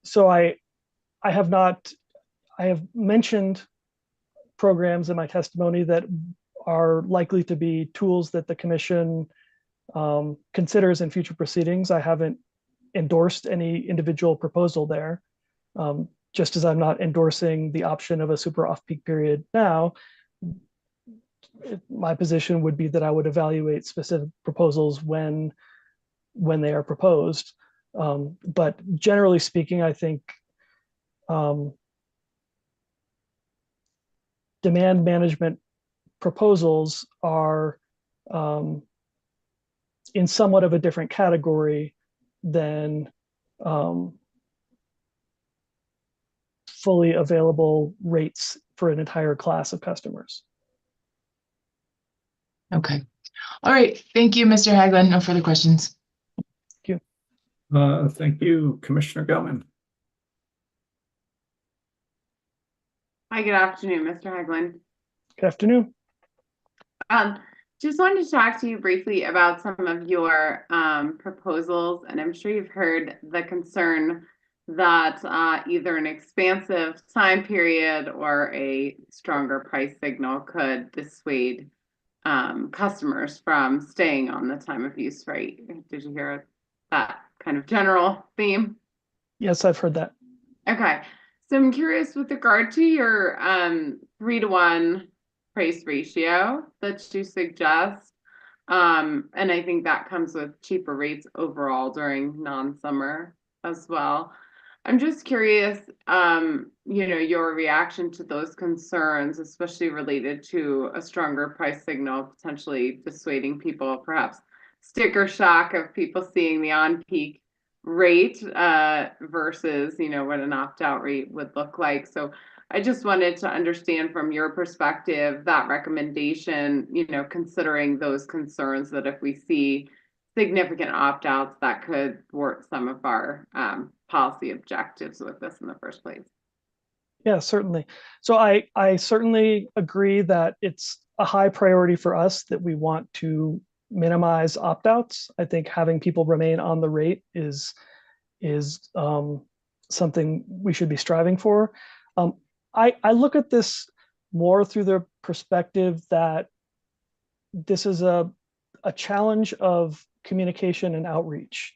So I have mentioned programs in my testimony that are likely to be tools that the commission considers in future proceedings. I haven't endorsed any individual proposal there, just as I'm not endorsing the option of a super off-peak period now. My position would be that I would evaluate specific proposals when they are proposed. But generally speaking, I think demand management proposals are in somewhat of a different category than fully available rates for an entire class of customers. Okay. All right. Thank you, Mr. Haglund. No further questions. Thank you. Thank you, Commissioner Gelman. Hi, good afternoon, Mr. Haglund. Good afternoon. Just wanted to talk to you briefly about some of your proposals, and I'm sure you've heard the concern that either an expansive time period or a stronger price signal could dissuade customers from staying on the time of use rate. Did you hear that kind of general theme? Yes, I've heard that. Okay, so I'm curious with regard to your 3-to-1 price ratio that you suggest, and I think that comes with cheaper rates overall during non-summer as well. I'm just curious, your reaction to those concerns, especially related to a stronger price signal, potentially dissuading people, perhaps sticker shock of people seeing the on-peak rate versus, what an opt-out rate would look like. So I just wanted to understand from your perspective that recommendation, considering those concerns that if we see significant opt-outs, that could thwart some of our policy objectives with this in the first place. Yeah, certainly. So I certainly agree that it's a high priority for us that we want to minimize opt-outs. I think having people remain on the rate is something we should be striving for. I look at this more through the perspective that this is a challenge of communication and outreach,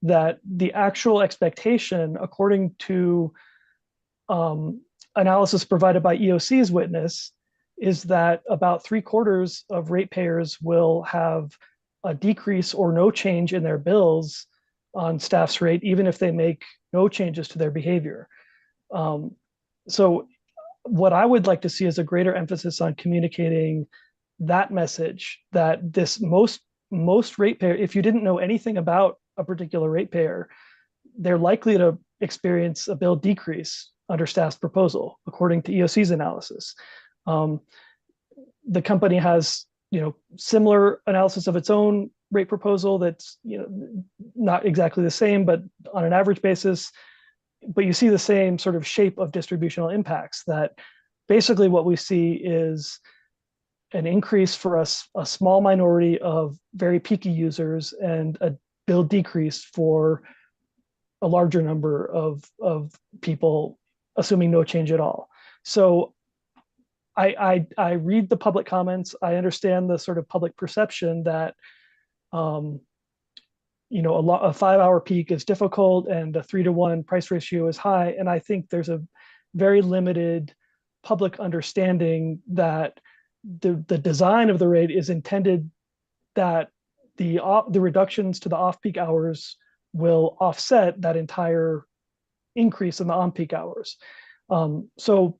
that the actual expectation, according to analysis provided by EOC's witness, is that about 3/4 of ratepayers will have a decrease or no change in their bills on staff's rate, even if they make no changes to their behavior. So what I would like to see is a greater emphasis on communicating that message, that this most ratepayer, if you didn't know anything about a particular ratepayer, they're likely to experience a bill decrease under staff's proposal, according to EOC's analysis. The company has, similar analysis of its own rate proposal that's, not exactly the same, but on an average basis, but you see the same sort of shape of distributional impacts, that basically what we see is an increase for us, a small minority of very peaky users, and a bill decrease for a larger number of people, assuming no change at all. So I read the public comments. I understand the sort of public perception that you know, a 5-hour peak is difficult and a 3-to-1 price ratio is high. And I think there's a very limited public understanding that the design of the rate is intended that the reductions to the off-peak hours will offset that entire increase in the on-peak hours. So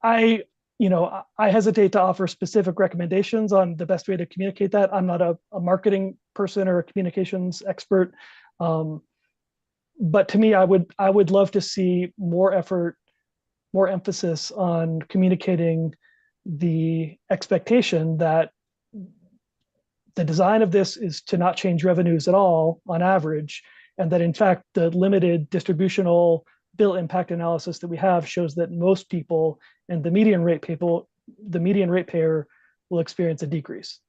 I hesitate to offer specific recommendations on the best way to communicate that. I'm not a marketing person or a communications expert. But to me, I would love to see more effort, more emphasis on communicating the expectation that the design of this is to not change revenues at all on average, and that in fact the limited distributional bill impact analysis that we have shows that most people and the median rate payer will experience a decrease.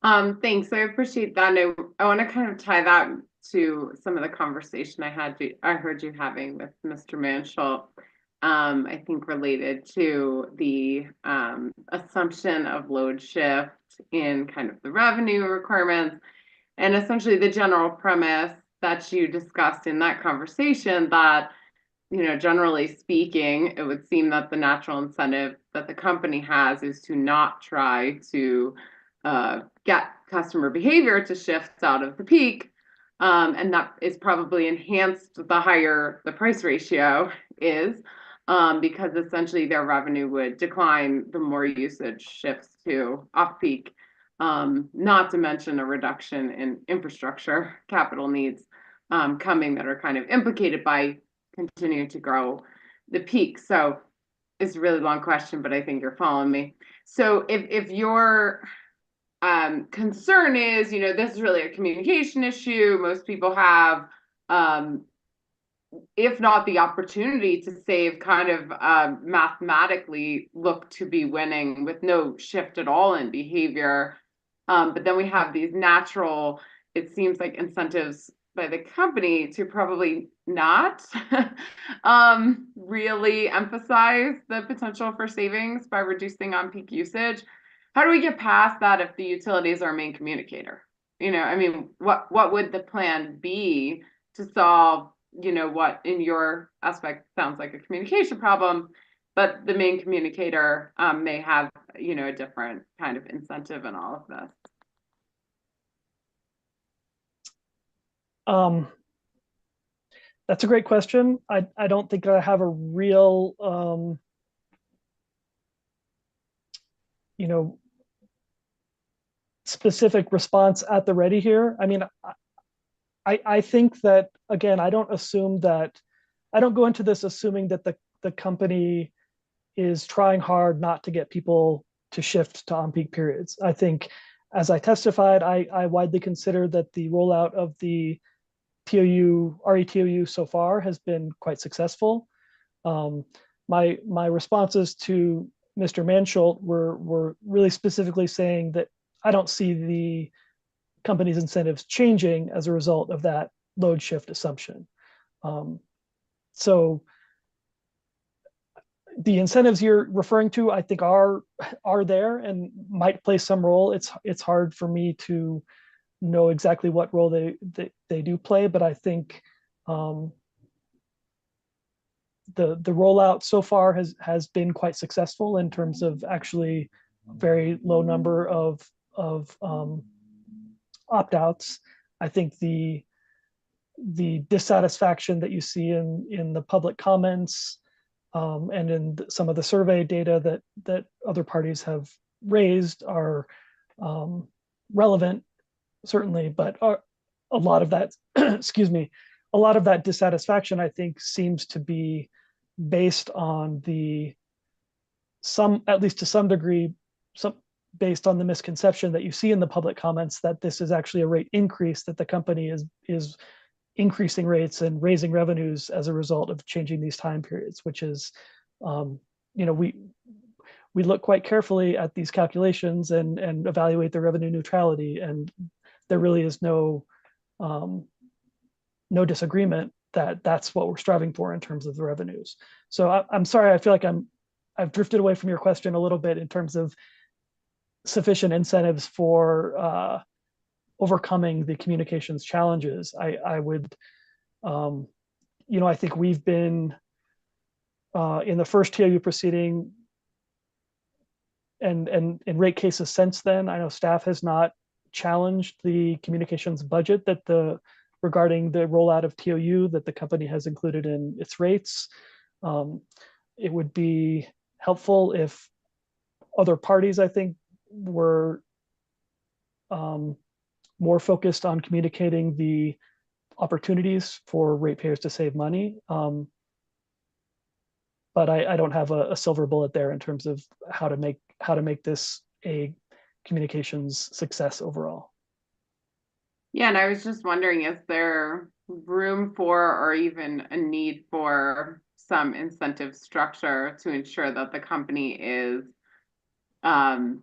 Thanks. I appreciate that. And I want to kind of tie that to some of the conversation I heard you having with Mr. Mansholt. I think related to the assumption of load shift in kind of the revenue requirements, and essentially the general premise that you discussed in that conversation that, you know, generally speaking, it would seem that the natural incentive that the company has is to not try to get customer behavior to shift out of the peak. And that is probably enhanced the higher the price ratio is, because essentially their revenue would decline the more usage shifts to off-peak, not to mention a reduction in infrastructure capital needs coming that are kind of implicated by continuing to grow the peak. So it's a really long question, but I think you're following me. So if your concern is, you know, this is really a communication issue, most people have, if not the opportunity to save, kind of mathematically look to be winning with no shift at all in behavior. But then we have these natural, it seems like, incentives by the company to probably not really emphasize the potential for savings by reducing on-peak usage. How do we get past that if the utility is our main communicator? You know, I mean, what would the plan be to solve, you know, what in your aspect sounds like a communication problem, but the main communicator may have, you know, a different kind of incentive in all of this? That's a great question. I don't think I have a real, you know, specific response at the ready here. I mean, I think that, again, I don't go into this assuming that the company is trying hard not to get people to shift to on-peak periods. I think, as I testified, I widely consider that the rollout of the TOU, RETOU so far has been quite successful. My responses to Mr. Mansholt were really specifically saying that I don't see the company's incentives changing as a result of that load shift assumption. So the incentives you're referring to, I think, are there and might play some role. It's hard for me to know exactly what role they do play, but I think the rollout so far has been quite successful in terms of actually a very low number of opt-outs. I think the dissatisfaction that you see in the public comments and in some of the survey data that other parties have raised are relevant, certainly, but a lot of that, excuse me, a lot of that dissatisfaction, I think, seems to be based on at least to some degree, based on the misconception that you see in the public comments that this is actually a rate increase that the company is increasing rates and raising revenues as a result of changing these time periods, which is, we look quite carefully at these calculations and evaluate the revenue neutrality, and there really is no disagreement that that's what we're striving for in terms of the revenues. So I'm sorry, I feel like I've drifted away from your question a little bit in terms of sufficient incentives for overcoming the communications challenges. I would, I think we've been in the first TOU proceeding and in rate cases since then. I know staff has not challenged the communications budget regarding the rollout of TOU that the company has included in its rates. It would be helpful if other parties, I think, were more focused on communicating the opportunities for ratepayers to save money. But I don't have a silver bullet there in terms of how to make this a communications success overall. Yeah, and I was just wondering, is there room for or even a need for some incentive structure to ensure that the company is, I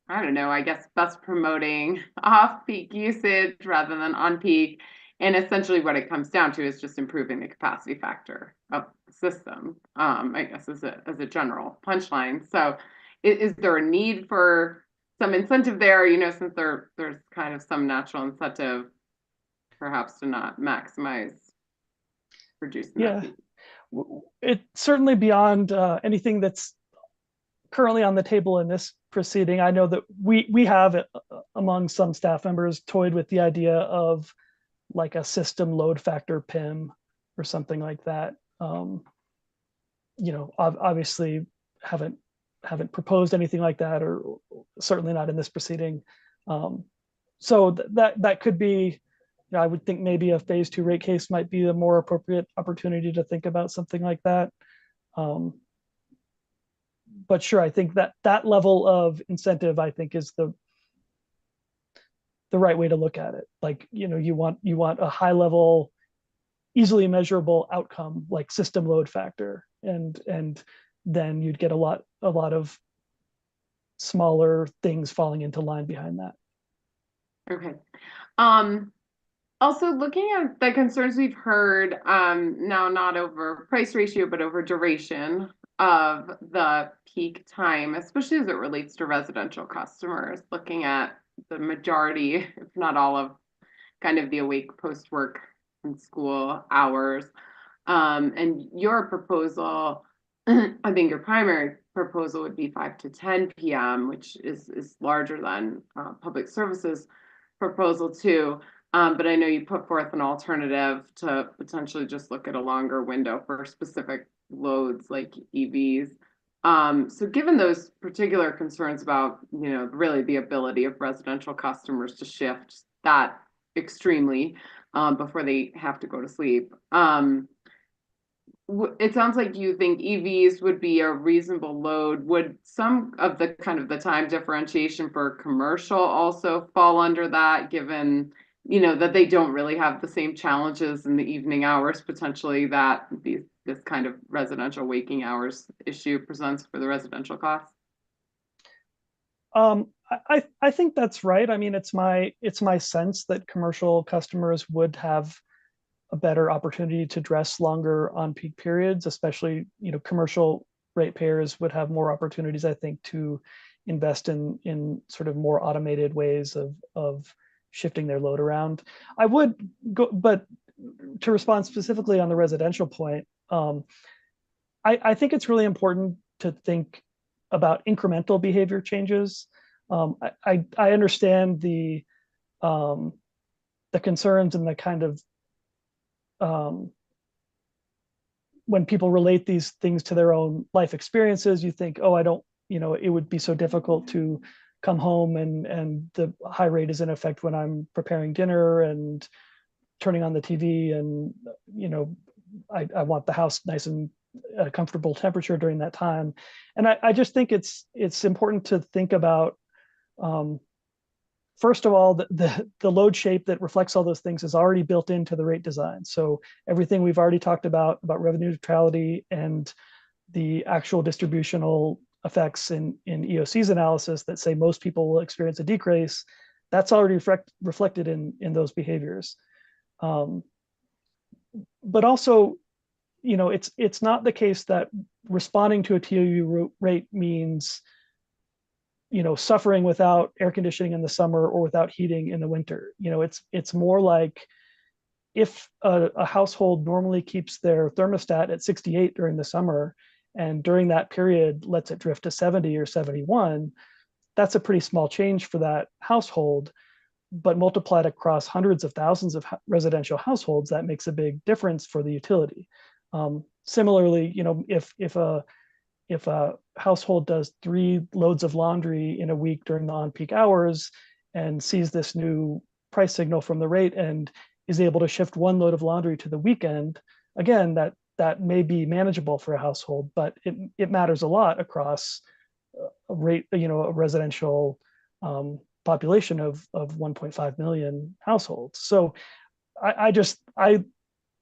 don't know, I guess best promoting off-peak usage rather than on-peak? And essentially what it comes down to is just improving the capacity factor of the system, I guess as a general punchline. So is there a need for some incentive there, since there's kind of some natural incentive perhaps to not maximize reducing that peak? It's certainly beyond anything that's currently on the table in this proceeding. I know that we have among some staff members toyed with the idea of like a system load factor PIM or something like that. Obviously haven't proposed anything like that, or certainly not in this proceeding. So that could be, I would think maybe a phase 2 rate case might be the more appropriate opportunity to think about something like that. But sure, I think that level of incentive, I think, is the right way to look at it. Like, you want a high level, easily measurable outcome like system load factor, and then you'd get a lot of smaller things falling into line behind that. Okay. Also, looking at the concerns we've heard, now not over price ratio, but over duration of the peak time, especially as it relates to residential customers, looking at the majority, if not all, of kind of the awake post-work and school hours. And your proposal, I think your primary proposal would be 5 to 10 p.m., which is larger than public services proposal too. But I know you put forth an alternative to potentially just look at a longer window for specific loads like EVs. So given those particular concerns about, really the ability of residential customers to shift that extremely before they have to go to sleep, it sounds like you think EVs would be a reasonable load. Would some of the kind of the time differentiation for commercial also fall under that, given that they don't really have the same challenges in the evening hours potentially that this kind of residential waking hours issue presents for the residential costs? I think that's right. I mean, it's my sense that commercial customers would have a better opportunity to address longer on-peak periods, especially, commercial ratepayers would have more opportunities, I think, to invest in sort of more automated ways of shifting their load around. I would go, but to respond specifically on the residential point, I think it's really important to think about incremental behavior changes. I understand the concerns and the kind of when people relate these things to their own life experiences, you think, oh, it would be so difficult to come home and the high rate is in effect when I'm preparing dinner and turning on the TV, and I want the house nice and comfortable temperature during that time. And I just think it's important to think about first of all, the load shape that reflects all those things is already built into the rate design. So everything we've already talked about revenue neutrality and the actual distributional effects in EOC's analysis that say most people will experience a decrease, that's already reflected in those behaviors. But also, it's not the case that responding to a TOU rate means suffering without air conditioning in the summer or without heating in the winter. It's more like if a household normally keeps their thermostat at 68 during the summer, and during that period lets it drift to 70 or 71, that's a pretty small change for that household. But multiplied across hundreds of thousands of residential households, that makes a big difference for the utility. Similarly, if a household does 3 loads of laundry in a week during the on-peak hours and sees this new price signal from the rate and is able to shift 1 load of laundry to the weekend, again, that may be manageable for a household, but it matters a lot across a residential population of 1.5 million households. So I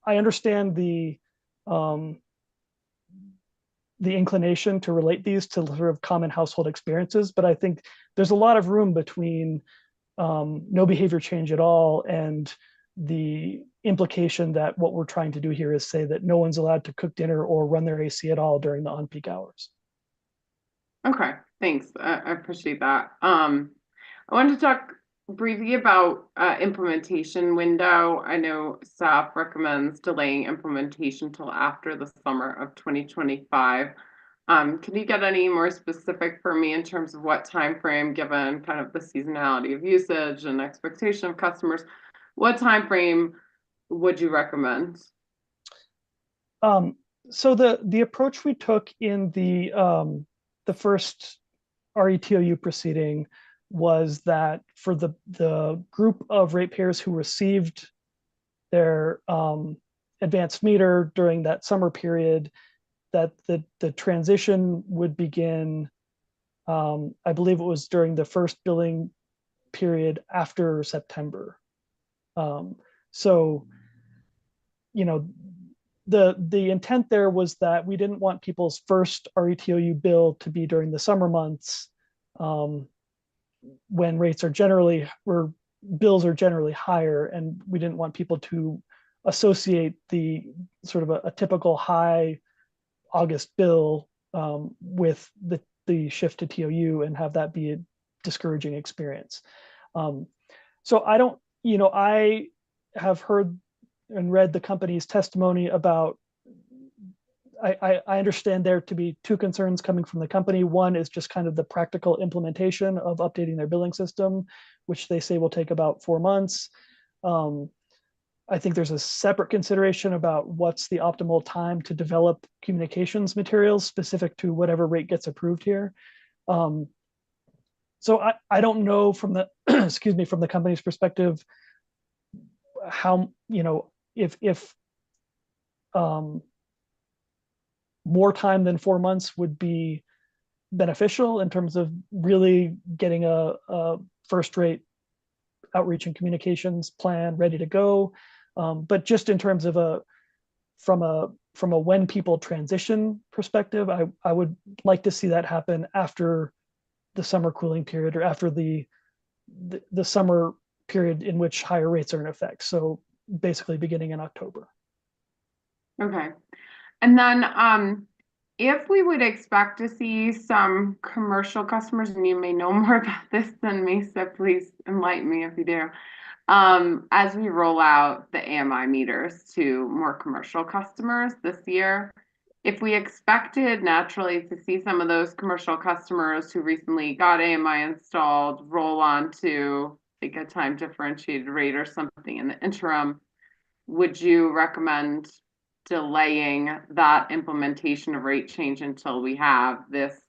understand the inclination to relate these to sort of common household experiences, but I think there's a lot of room between no behavior change at all and the implication that what we're trying to do here is say that no one's allowed to cook dinner or run their AC at all during the on-peak hours. Okay, thanks. I appreciate that. I wanted to talk briefly about implementation window. I know staff recommends delaying implementation till after the summer of 2025. Can you get any more specific for me in terms of what time frame, given kind of the seasonality of usage and expectation of customers? What time frame would you recommend? So the approach we took in the first RETOU proceeding was that for the group of ratepayers who received their advanced meter during that summer period, that the transition would begin, I believe it was during the first billing period after September. So, the intent there was that we didn't want people's first RETOU bill to be during the summer months, when bills are generally higher, and we didn't want people to associate the sort of a typical high August bill with the shift to TOU and have that be a discouraging experience. So I have heard and read the company's testimony about, I understand there to be 2 concerns coming from the company. One is just kind of the practical implementation of updating their billing system, which they say will take about 4 months. I think there's a separate consideration about what's the optimal time to develop communications materials specific to whatever rate gets approved here. So I don't know from the excuse me, from the company's perspective, how, if more time than 4 months would be beneficial in terms of really getting a first rate outreach and communications plan ready to go. But just in terms of from a when people transition perspective, I would like to see that happen after the summer cooling period, or after the summer period in which higher rates are in effect. So basically beginning in October. Okay. And then if we would expect to see some commercial customers, and you may know more about this than me, so please enlighten me if you do, as we roll out the AMI meters to more commercial customers this year, if we expected naturally to see some of those commercial customers who recently got AMI installed roll on to like a time differentiated rate or something in the interim, would you recommend delaying that implementation of rate change until we have this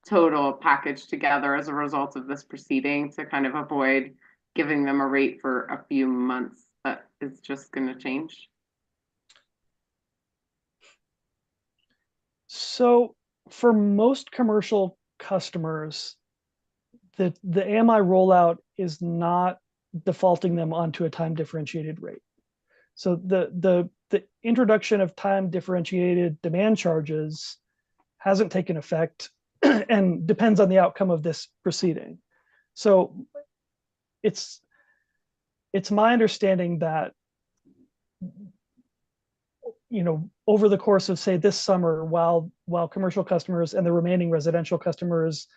total package together as a result of this proceeding, to kind of avoid giving them a rate for a few months that is just going to change? So for most commercial customers, the AMI rollout is not defaulting them onto a time differentiated rate. So the introduction of time differentiated demand charges hasn't taken effect and depends on the outcome of this proceeding. So it's my understanding that, you know, over the course of, say, this summer, while commercial customers and the remaining residential customers,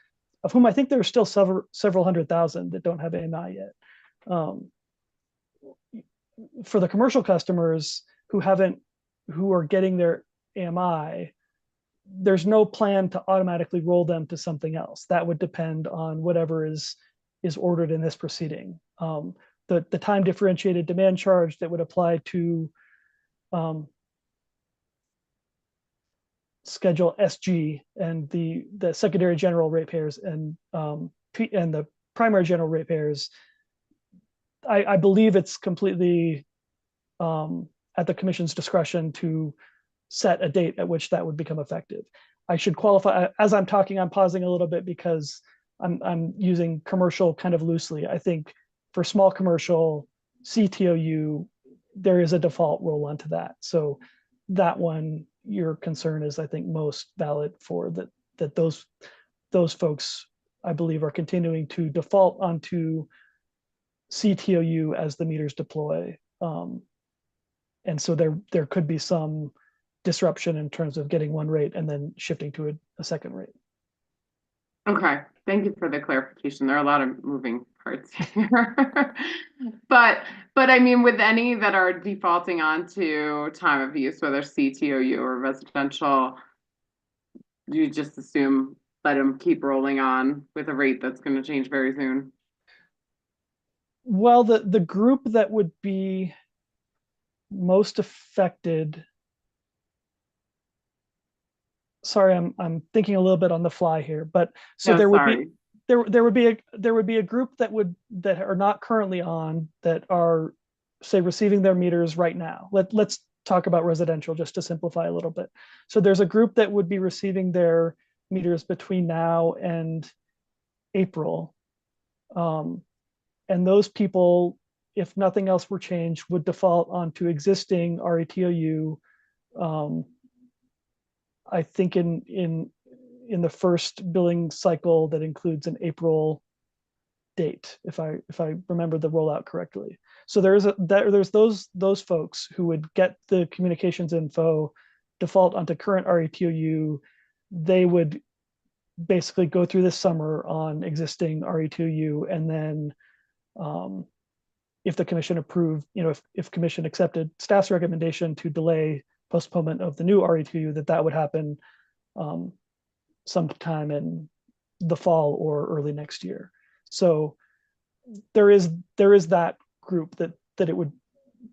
of whom I think there are still several hundred thousand that don't have AMI yet, for the commercial customers who are getting their AMI, there's no plan to automatically roll them to something else. That would depend on whatever is ordered in this proceeding. The time differentiated demand charge that would apply to Schedule SG and the secondary general ratepayers and the primary general ratepayers, I believe it's completely at the commission's discretion to set a date at which that would become effective. I should qualify, as I'm talking, I'm pausing a little bit because I'm using commercial kind of loosely. I think for small commercial CTOU, there is a default roll onto that. So that one, your concern is, I think, most valid for that those folks, I believe, are continuing to default onto CTOU as the meters deploy. And so there could be some disruption in terms of getting one rate and then shifting to a second rate. Okay, thank you for the clarification. There are a lot of moving parts here. But I mean, with any that are defaulting onto time of use, whether CTOU or residential, you just assume let them keep rolling on with a rate that's going to change very soon? Well, the group that would be most affected, sorry, I'm thinking a little bit on the fly here, but so No, there sorry. would be a group that are not currently on, that are, say, receiving their meters right now. Let's talk about residential just to simplify a little bit. So there's a group that would be receiving their meters between now and April. And those people, if nothing else were changed, would default onto existing RETOU. I think in the first billing cycle that includes an April date, if I remember the rollout correctly. So there's those folks who would get the communications info, default onto current RETOU. They would basically go through this summer on existing RETOU, and then if the commission approved, if commission accepted staff's recommendation to delay postponement of the new RETOU, that would happen sometime in the fall or early next year. So there is that group that it would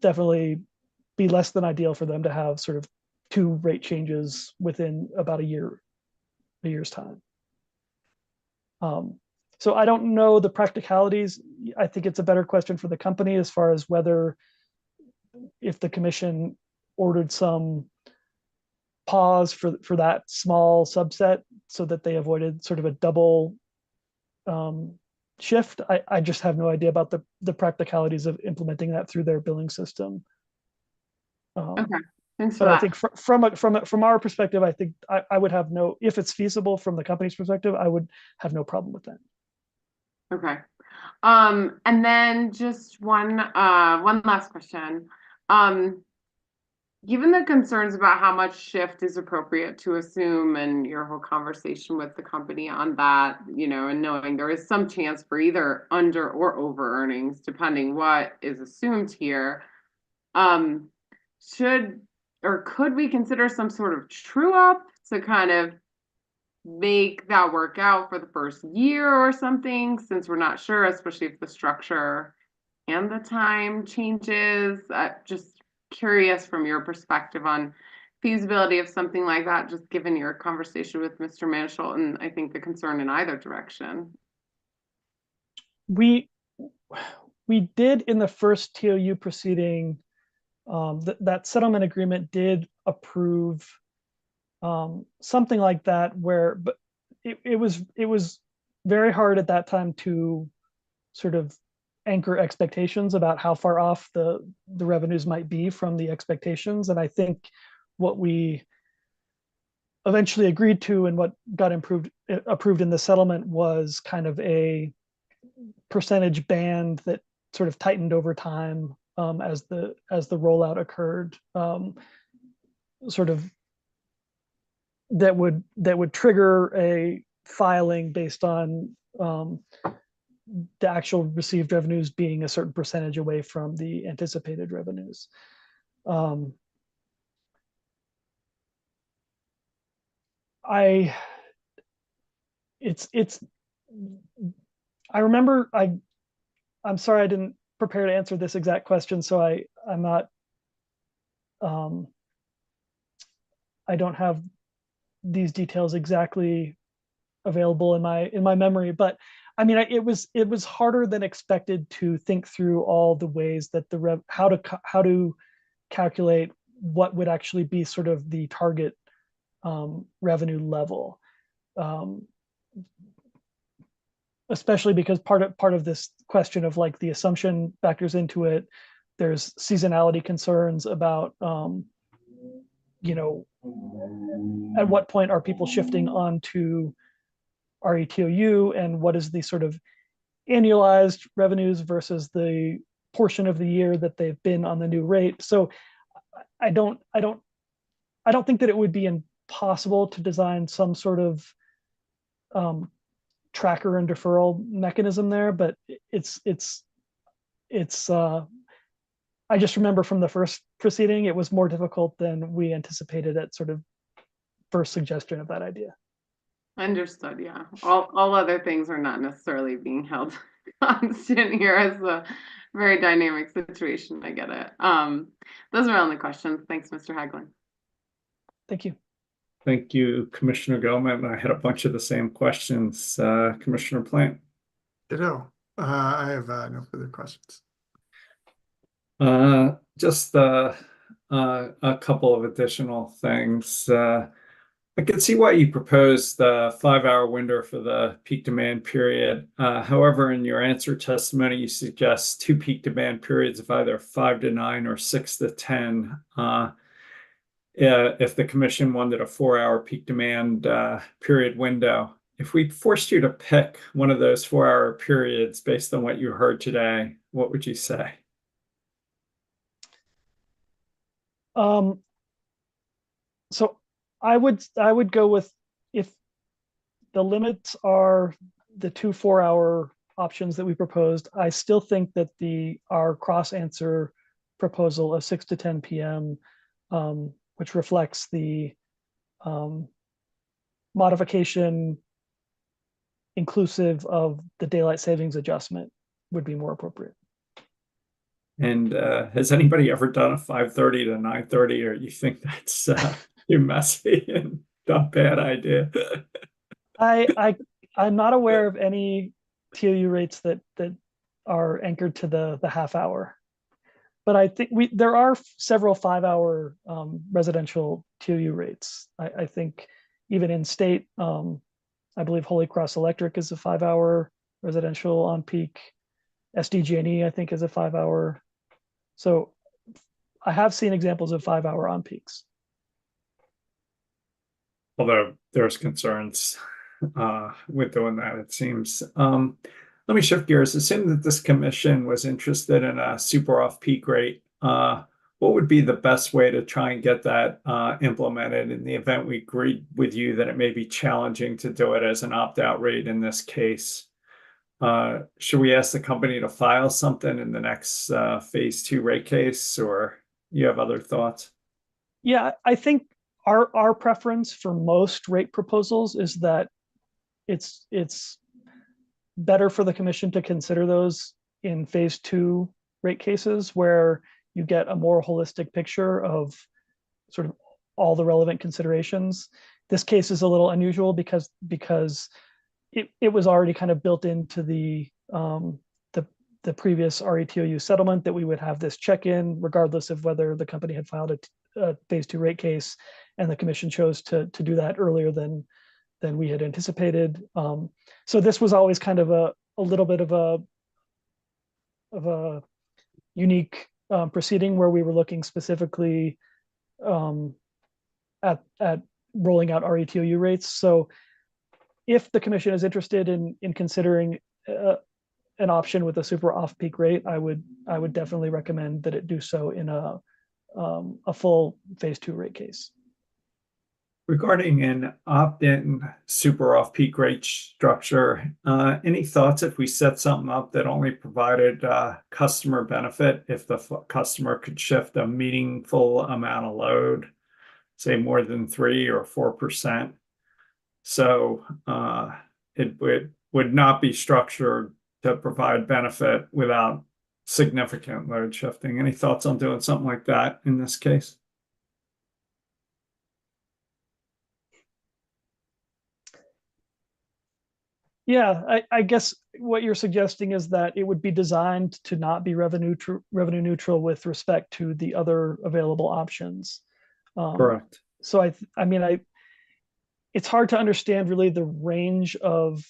definitely be less than ideal for them to have sort of two rate changes within about a year's time. So I don't know the practicalities. I think it's a better question for the company as far as whether, if the commission ordered some pause for that small subset so that they avoided sort of a double shift. I just have no idea about the practicalities of implementing that through their billing system. Okay, thanks for But that. I think from our perspective, I think I would have no, if it's feasible from the company's perspective, I would have no problem with that. Okay. And then just one last question. Given the concerns about how much shift is appropriate to assume, and your whole conversation with the company on that, and knowing there is some chance for either under or over earnings, depending what is assumed here, should or could we consider some sort of true up to kind of make that work out for the first year or something, since we're not sure, especially if the structure and the time changes? Just curious from your perspective on feasibility of something like that, just given your conversation with Mr. Manischel, and I think the concern in either direction. We did in the first TOU proceeding, that settlement agreement did approve something like that, but it was very hard at that time to sort of anchor expectations about how far off the revenues might be from the expectations. And I think what we eventually agreed to and what got approved in the settlement was kind of a percentage band that sort of tightened over time as the rollout occurred, sort of that would trigger a filing based on the actual received revenues being a certain percentage away from the anticipated revenues. I remember I'm sorry I didn't prepare to answer this exact question, so I'm not I don't have these details exactly available in my memory, but I mean it was harder than expected to think through all the ways that how to calculate what would actually be sort of the target revenue level, especially because part of this question of like the assumption factors into it. There's seasonality concerns about at what point are people shifting onto RETOU, and what is the sort of annualized revenues versus the portion of the year that they've been on the new rate. So I don't think that it would be impossible to design some sort of tracker and deferral mechanism there, but it's I just remember from the first proceeding, it was more difficult than we anticipated at sort of first suggestion of that idea. Understood. Yeah. All other things are not necessarily being held constant here as a very dynamic situation. I get it. Those are all the questions. Thanks, Mr. Haglund. Thank you. Thank you, Commissioner Gilman. I had a bunch of the same questions. Commissioner Plant. Ditto. I have no further questions. Just a couple of additional things. I could see why you proposed the 5-hour window for the peak demand period. However, in your answer testimony, you suggest 2 peak demand periods of either 5 to 9 or 6 to 10. If the commission wanted a 4-hour peak demand period window, if we forced you to pick one of those 4-hour periods based on what you heard today, what would you say? So I would go with, if the limits are the 2 4-hour options that we proposed, I still think that our cross answer proposal of 6 to 10 p.m., which reflects the modification inclusive of the daylight savings adjustment, would be more appropriate. And has anybody ever done a 5:30 to 9:30, or you think that's too messy and a bad idea? I'm not aware of any TOU rates that are anchored to the half hour, but I think there are several 5-hour residential TOU rates. I think even in state, I believe Holy Cross Electric is a 5-hour residential on peak. SDG&E I think is a 5-hour. So I have seen examples of 5-hour on peaks. Although there's concerns with doing that, it seems. Let me shift gears. Assume that this commission was interested in a super off-peak rate. What would be the best way to try and get that implemented in the event we agreed with you that it may be challenging to do it as an opt-out rate in this case? Should we ask the company to file something in the next phase 2 rate case, or you have other thoughts? Yeah, I think our preference for most rate proposals is that it's better for the commission to consider those in phase 2 rate cases, where you get a more holistic picture of sort of all the relevant considerations. This case is a little unusual because it was already kind of built into the previous RETOU settlement that we would have this check-in regardless of whether the company had filed a phase 2 rate case, and the commission chose to do that earlier than than we had anticipated. So this was always kind of a little bit of a unique proceeding where we were looking specifically at rolling out RETOU rates. So if the commission is interested in considering an option with a super off-peak rate, I would definitely recommend that it do so in a full phase 2 rate case. Regarding an opt-in super off-peak rate structure, any thoughts if we set something up that only provided customer benefit if the customer could shift a meaningful amount of load, say more than 3 or 4%? So it would not be structured to provide benefit without significant load shifting. Any thoughts on doing something like that in this case? Yeah, I guess what you're suggesting is that it would be designed to not be revenue neutral with respect to the other available options. Correct. So I mean, it's hard to understand really the range of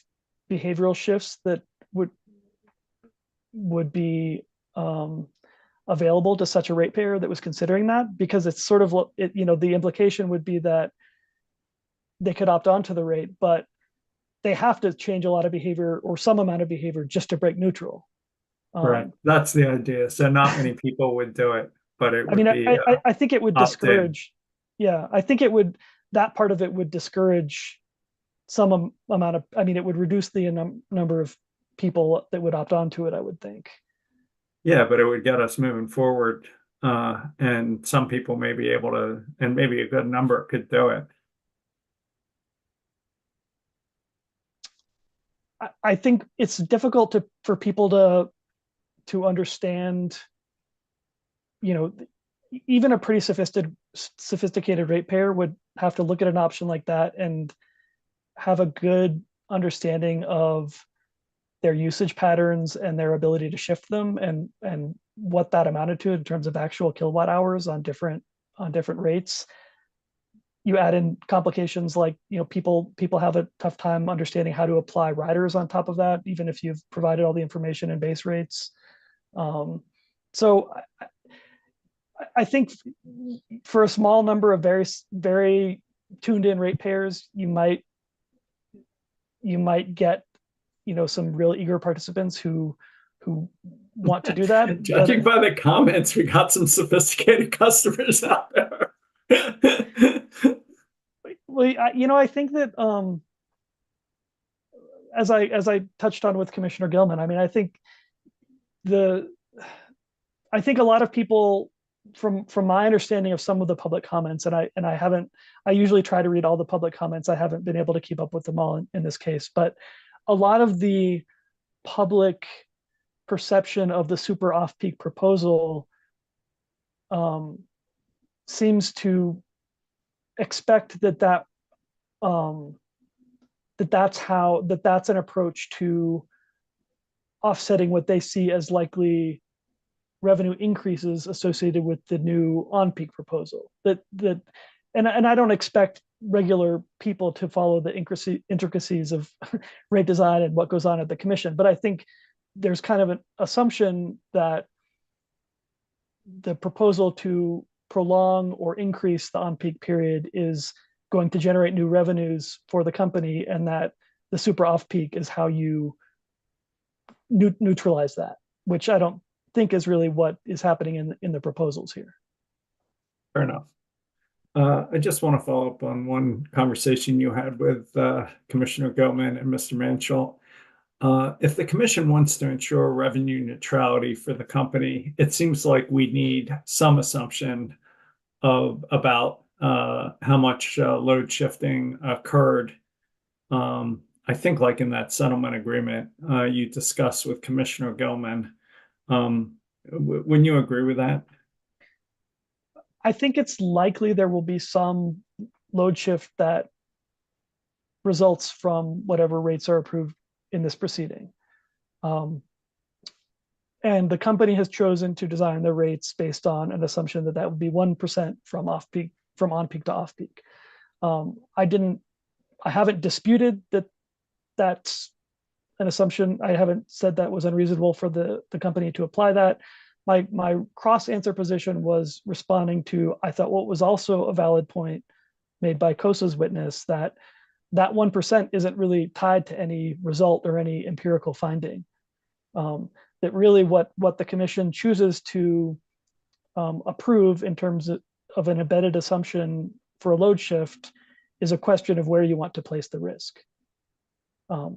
behavioral shifts that would be available to such a ratepayer that was considering that, because it's sort of, the implication would be that they could opt on to the rate, but they have to change a lot of behavior or some amount of behavior just to break neutral. Right. That's the idea. So not many people would do it, but it would I think it would discourage. Yeah, I think that part of it would discourage some amount of, it would reduce the number of people that would opt on to it, I would think. Yeah, but it would get us moving forward. And some people may be able to, and maybe a good number could do it. I think it's difficult for people to understand, even a pretty sophisticated ratepayer would have to look at an option like that and have a good understanding of their usage patterns and their ability to shift them and what that amounted to in terms of actual kilowatt hours on different rates. You add in complications like, people have a tough time understanding how to apply riders on top of that, even if you've provided all the information in base rates. So I think for a small number of very, very tuned in ratepayers, you might get, some real eager participants who want to do that. Judging by the comments, we got some sophisticated customers out there. Well, I think that as I touched on with Commissioner Gilman, I think a lot of people, from my understanding of some of the public comments, and I usually try to read all the public comments. I haven't been able to keep up with them all in this case, but a lot of the public perception of the super off-peak proposal seems to expect that's an approach to offsetting what they see as likely revenue increases associated with the new on-peak proposal. And I don't expect regular people to follow the intricacies of rate design and what goes on at the commission, but I think there's kind of an assumption that the proposal to prolong or increase the on-peak period is going to generate new revenues for the company, and that the super off-peak is how you neutralize that, which I don't think is really what is happening in the proposals here. Fair enough. I just want to follow up on one conversation you had with Commissioner Gilman and Mr. Mansholt. If the commission wants to ensure revenue neutrality for the company, it seems like we need some assumption about how much load shifting occurred. I think like in that settlement agreement you discussed with Commissioner Gilman. Wouldn't you agree with that? I think it's likely there will be some load shift that results from whatever rates are approved in this proceeding. And the company has chosen to design the rates based on an assumption that would be 1% from on-peak to off-peak. I I haven't disputed that that's an assumption. I haven't said that was unreasonable for the company to apply that. My cross answer position was responding to, I thought, what was also a valid point made by COSA's witness, that 1% isn't really tied to any result or any empirical finding. That really what the commission chooses to approve in terms of an embedded assumption for a load shift is a question of where you want to place the risk.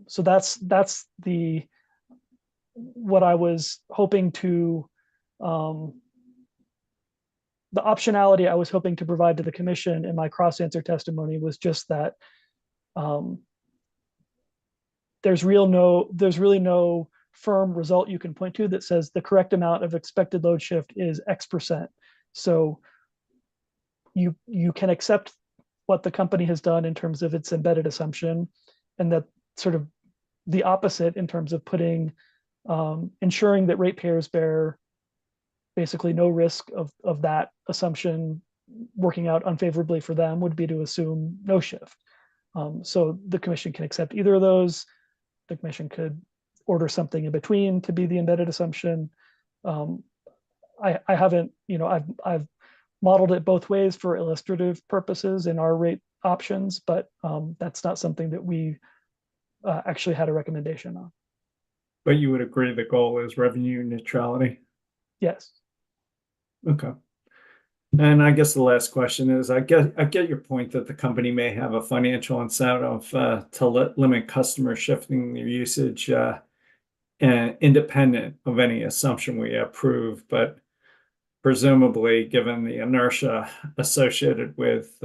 So that's what I was hoping to, the optionality I was hoping to provide to the commission in my cross answer testimony was just that there's really no firm result you can point to that says the correct amount of expected load shift is X%. So you can accept what the company has done in terms of its embedded assumption, and that sort of the opposite in terms of putting ensuring that ratepayers bear basically no risk of that assumption working out unfavorably for them would be to assume no shift. So the commission can accept either of those. The commission could order something in between to be the embedded assumption. I haven't, I've modeled it both ways for illustrative purposes in our rate options, but that's not something that we actually had a recommendation on. But you would agree the goal is revenue neutrality? Yes. Okay. And I guess the last question is, I get your point that the company may have a financial incentive to limit customer shifting their usage independent of any assumption we approve, but presumably, given the inertia associated with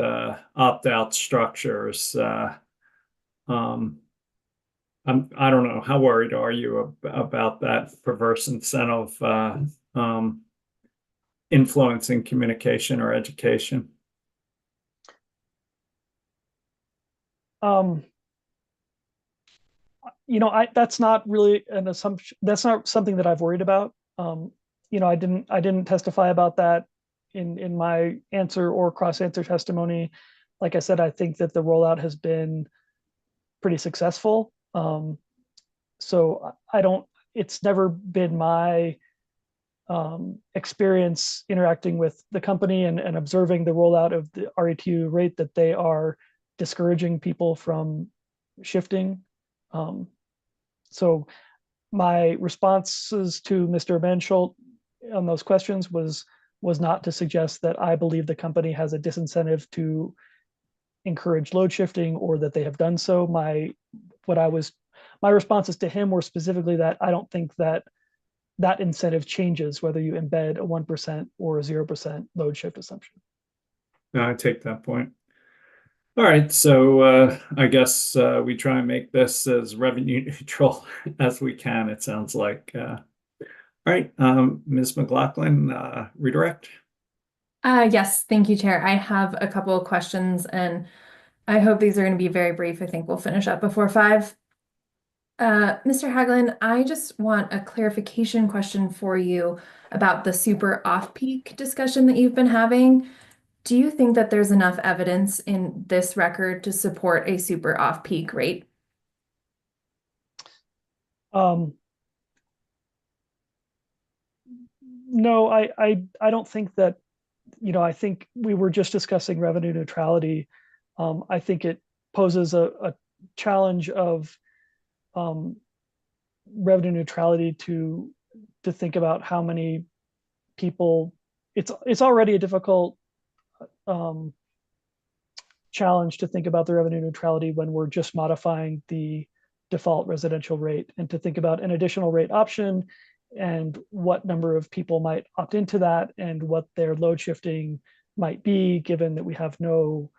opt-out structures, I don't know, how worried are you about that perverse incentive influencing communication or education? That's not really an assumption. That's not something that I've worried about. I didn't testify about that in my answer or cross answer testimony. Like I said, I think that the rollout has been pretty successful. So it's never been my experience interacting with the company and observing the rollout of the RETU rate that they are discouraging people from shifting. So my responses to Mr. Benschult on those questions was not to suggest that I believe the company has a disincentive to encourage load shifting or that they have done so. My responses to him were specifically that I don't think that incentive changes whether you embed a 1% or a 0% load shift assumption. No, I take that point. All right, so I guess we try and make this as revenue neutral as we can, it sounds like. All right, Ms. McLaughlin, redirect. Yes, thank you, Chair. I have a couple of questions, and I hope these are going to be very brief. I think we'll finish up before 5. Mr. Hagelin, I just want a clarification question for you about the super off-peak discussion that you've been having. Do you think that there's enough evidence in this record to support a super off-peak rate? No, I don't think that, I think we were just discussing revenue neutrality. I think it poses a challenge of revenue neutrality to think about how many people. It's already a difficult challenge to think about the revenue neutrality when we're just modifying the default residential rate, and to think about an additional rate option and what number of people might opt into that and what their load shifting might be, given that we have no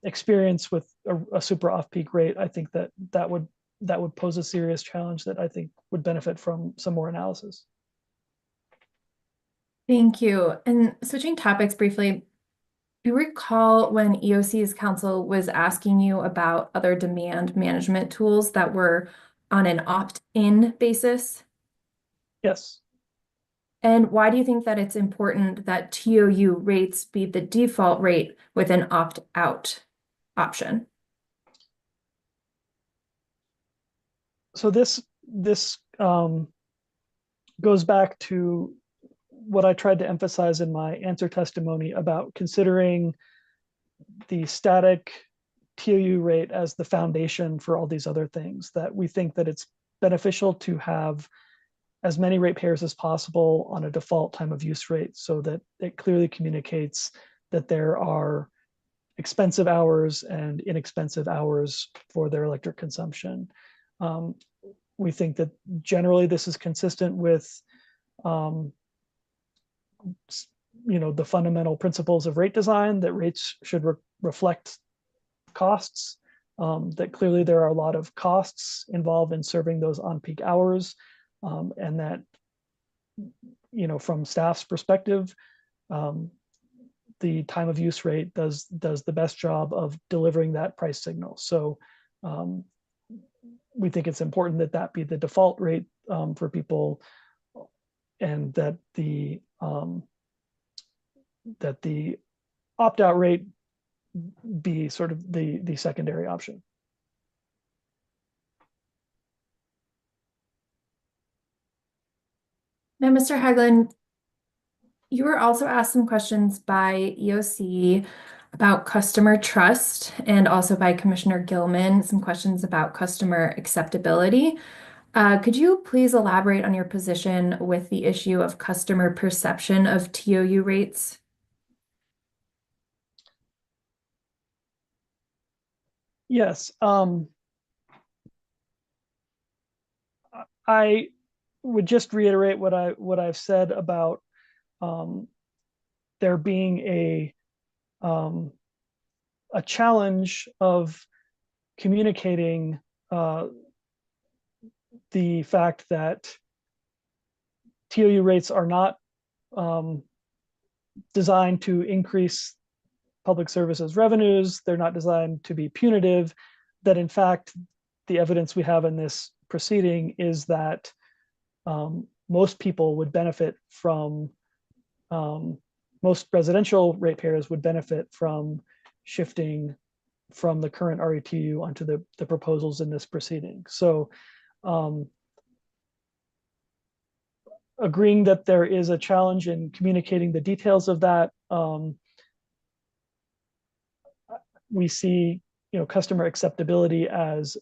experience with a super off-peak rate. I think that would pose a serious challenge that I think would benefit from some more analysis. Thank you. And switching topics briefly, do you recall when EOC's counsel was asking you about other demand management tools that were on an opt-in basis? Yes. And why do you think that it's important that TOU rates be the default rate with an opt-out? option? So this goes back to what I tried to emphasize in my answer testimony about considering the static TOU rate as the foundation for all these other things, that we think that it's beneficial to have as many ratepayers as possible on a default time of use rate so that it clearly communicates that there are expensive hours and inexpensive hours for their electric consumption. We think that generally this is consistent with the fundamental principles of rate design, that rates should reflect costs, that clearly there are a lot of costs involved in serving those on-peak hours, and that, from staff's perspective, the time of use rate does the best job of delivering that price signal. So we think it's important that that be the default rate for people, and that the opt-out rate be sort of the secondary option. Now, Mr. Haglund, you were also asked some questions by EOC about customer trust, and also by Commissioner Gilman, some questions about customer acceptability. Could you please elaborate on your position with the issue of customer perception of TOU rates? Yes. I would just reiterate what I've said about there being a challenge of communicating the fact that TOU rates are not designed to increase public services revenues. They're not designed to be punitive. That in fact, the evidence we have in this proceeding is that most people would benefit from, most residential ratepayers would benefit from shifting from the current RETU onto the proposals in this proceeding. So agreeing that there is a challenge in communicating the details of that, we see customer acceptability as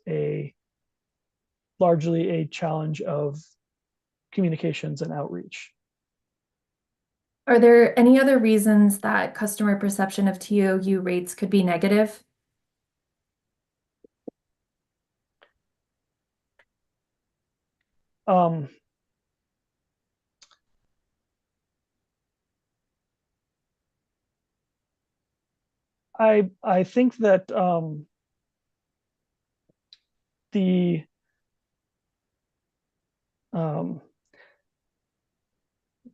largely a challenge of communications and outreach. Are there any other reasons that customer perception of TOU rates could be negative? I think that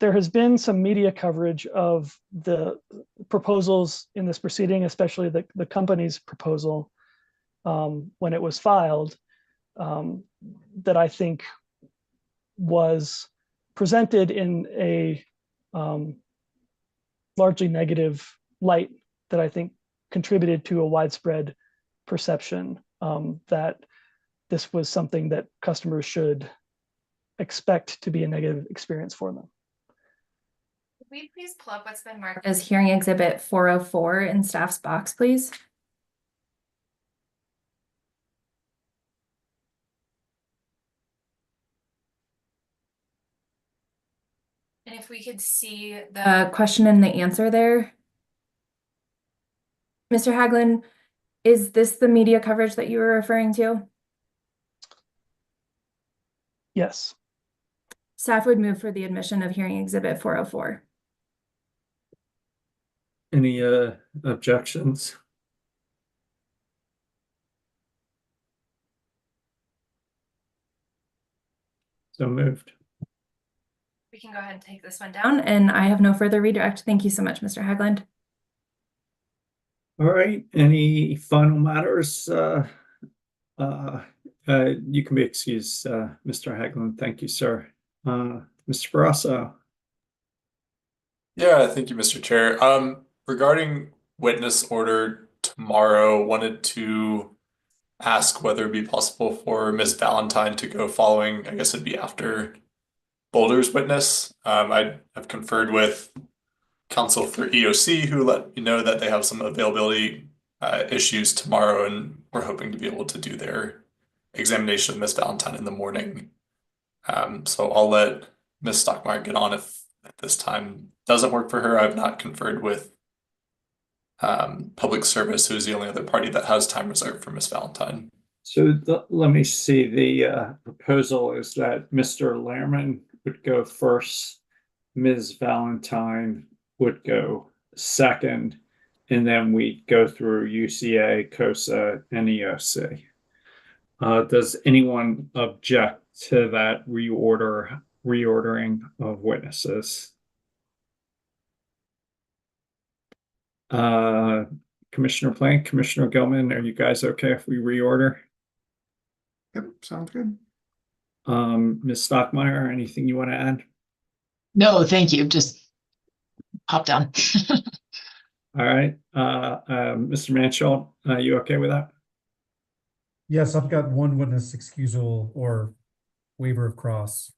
there has been some media coverage of the proposals in this proceeding, especially the company's proposal when it was filed, that I think was presented in a largely negative light, that I think contributed to a widespread perception that this was something that customers should expect to be a negative experience for them. Could we please pull up what's been marked as hearing exhibit 404 in staff's box, please? And if we could see the question and the answer there. Mr. Haglund, is this the media coverage that you were referring to? Yes. Staff would move for the admission of hearing exhibit 404. Any objections? So moved. We can go ahead and take this one down, and I have no further redirect. Thank you so much, Mr. Haglund. All right, any final matters? You can be excused, Mr. Haglund. Thank you, sir. Mr. Barrasso. Yeah, thank you, Mr. Chair. Regarding witness order tomorrow. Wanted to ask whether it'd be possible for Ms. Valentine to go following, I guess it'd be after Boulder's witness. I've conferred with counsel for EOC, who let me know that they have some availability issues tomorrow, and we're hoping to be able to do their examination of Ms. Valentine in the morning. So I'll let Ms. Stockmeyer get on if this time doesn't work for her. I've not conferred with Public Service, who's the only other party that has time reserved for Ms. Valentine. So let me see, the proposal is that Mr. Lehrman would go first, Ms. Valentine would go second, and then we go through UCA, COSA, and EOC. Does anyone object to that reordering of witnesses? Commissioner Plank, Commissioner Gilman, are you guys okay if we reorder? Yep, sounds good. Ms. Stockmeyer, anything you want to add? No, thank you. Just pop down. All right, Mr. Manshaw, you okay with that? Yes, I've got one witness excusal or waiver of cross,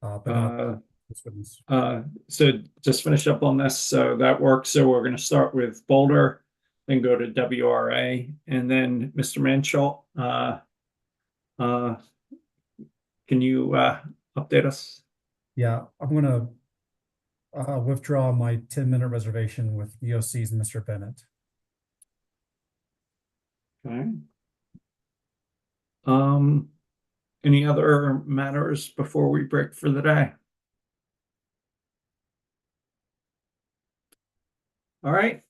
but not this witness. So just finish up on this. So that works. So we're going to start with Boulder, then go to WRA, and then Mr. Manshaw, can you update us? Yeah, I'm gonna withdraw my 10-minute reservation with EOC's Mr. Bennett. Okay. Any other matters before we break for the day? All right.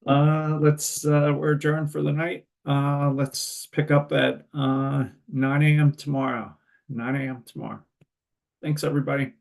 We're adjourned for the night. Let's pick up at 9 a.m. tomorrow. 9 a.m. tomorrow. Thanks, everybody.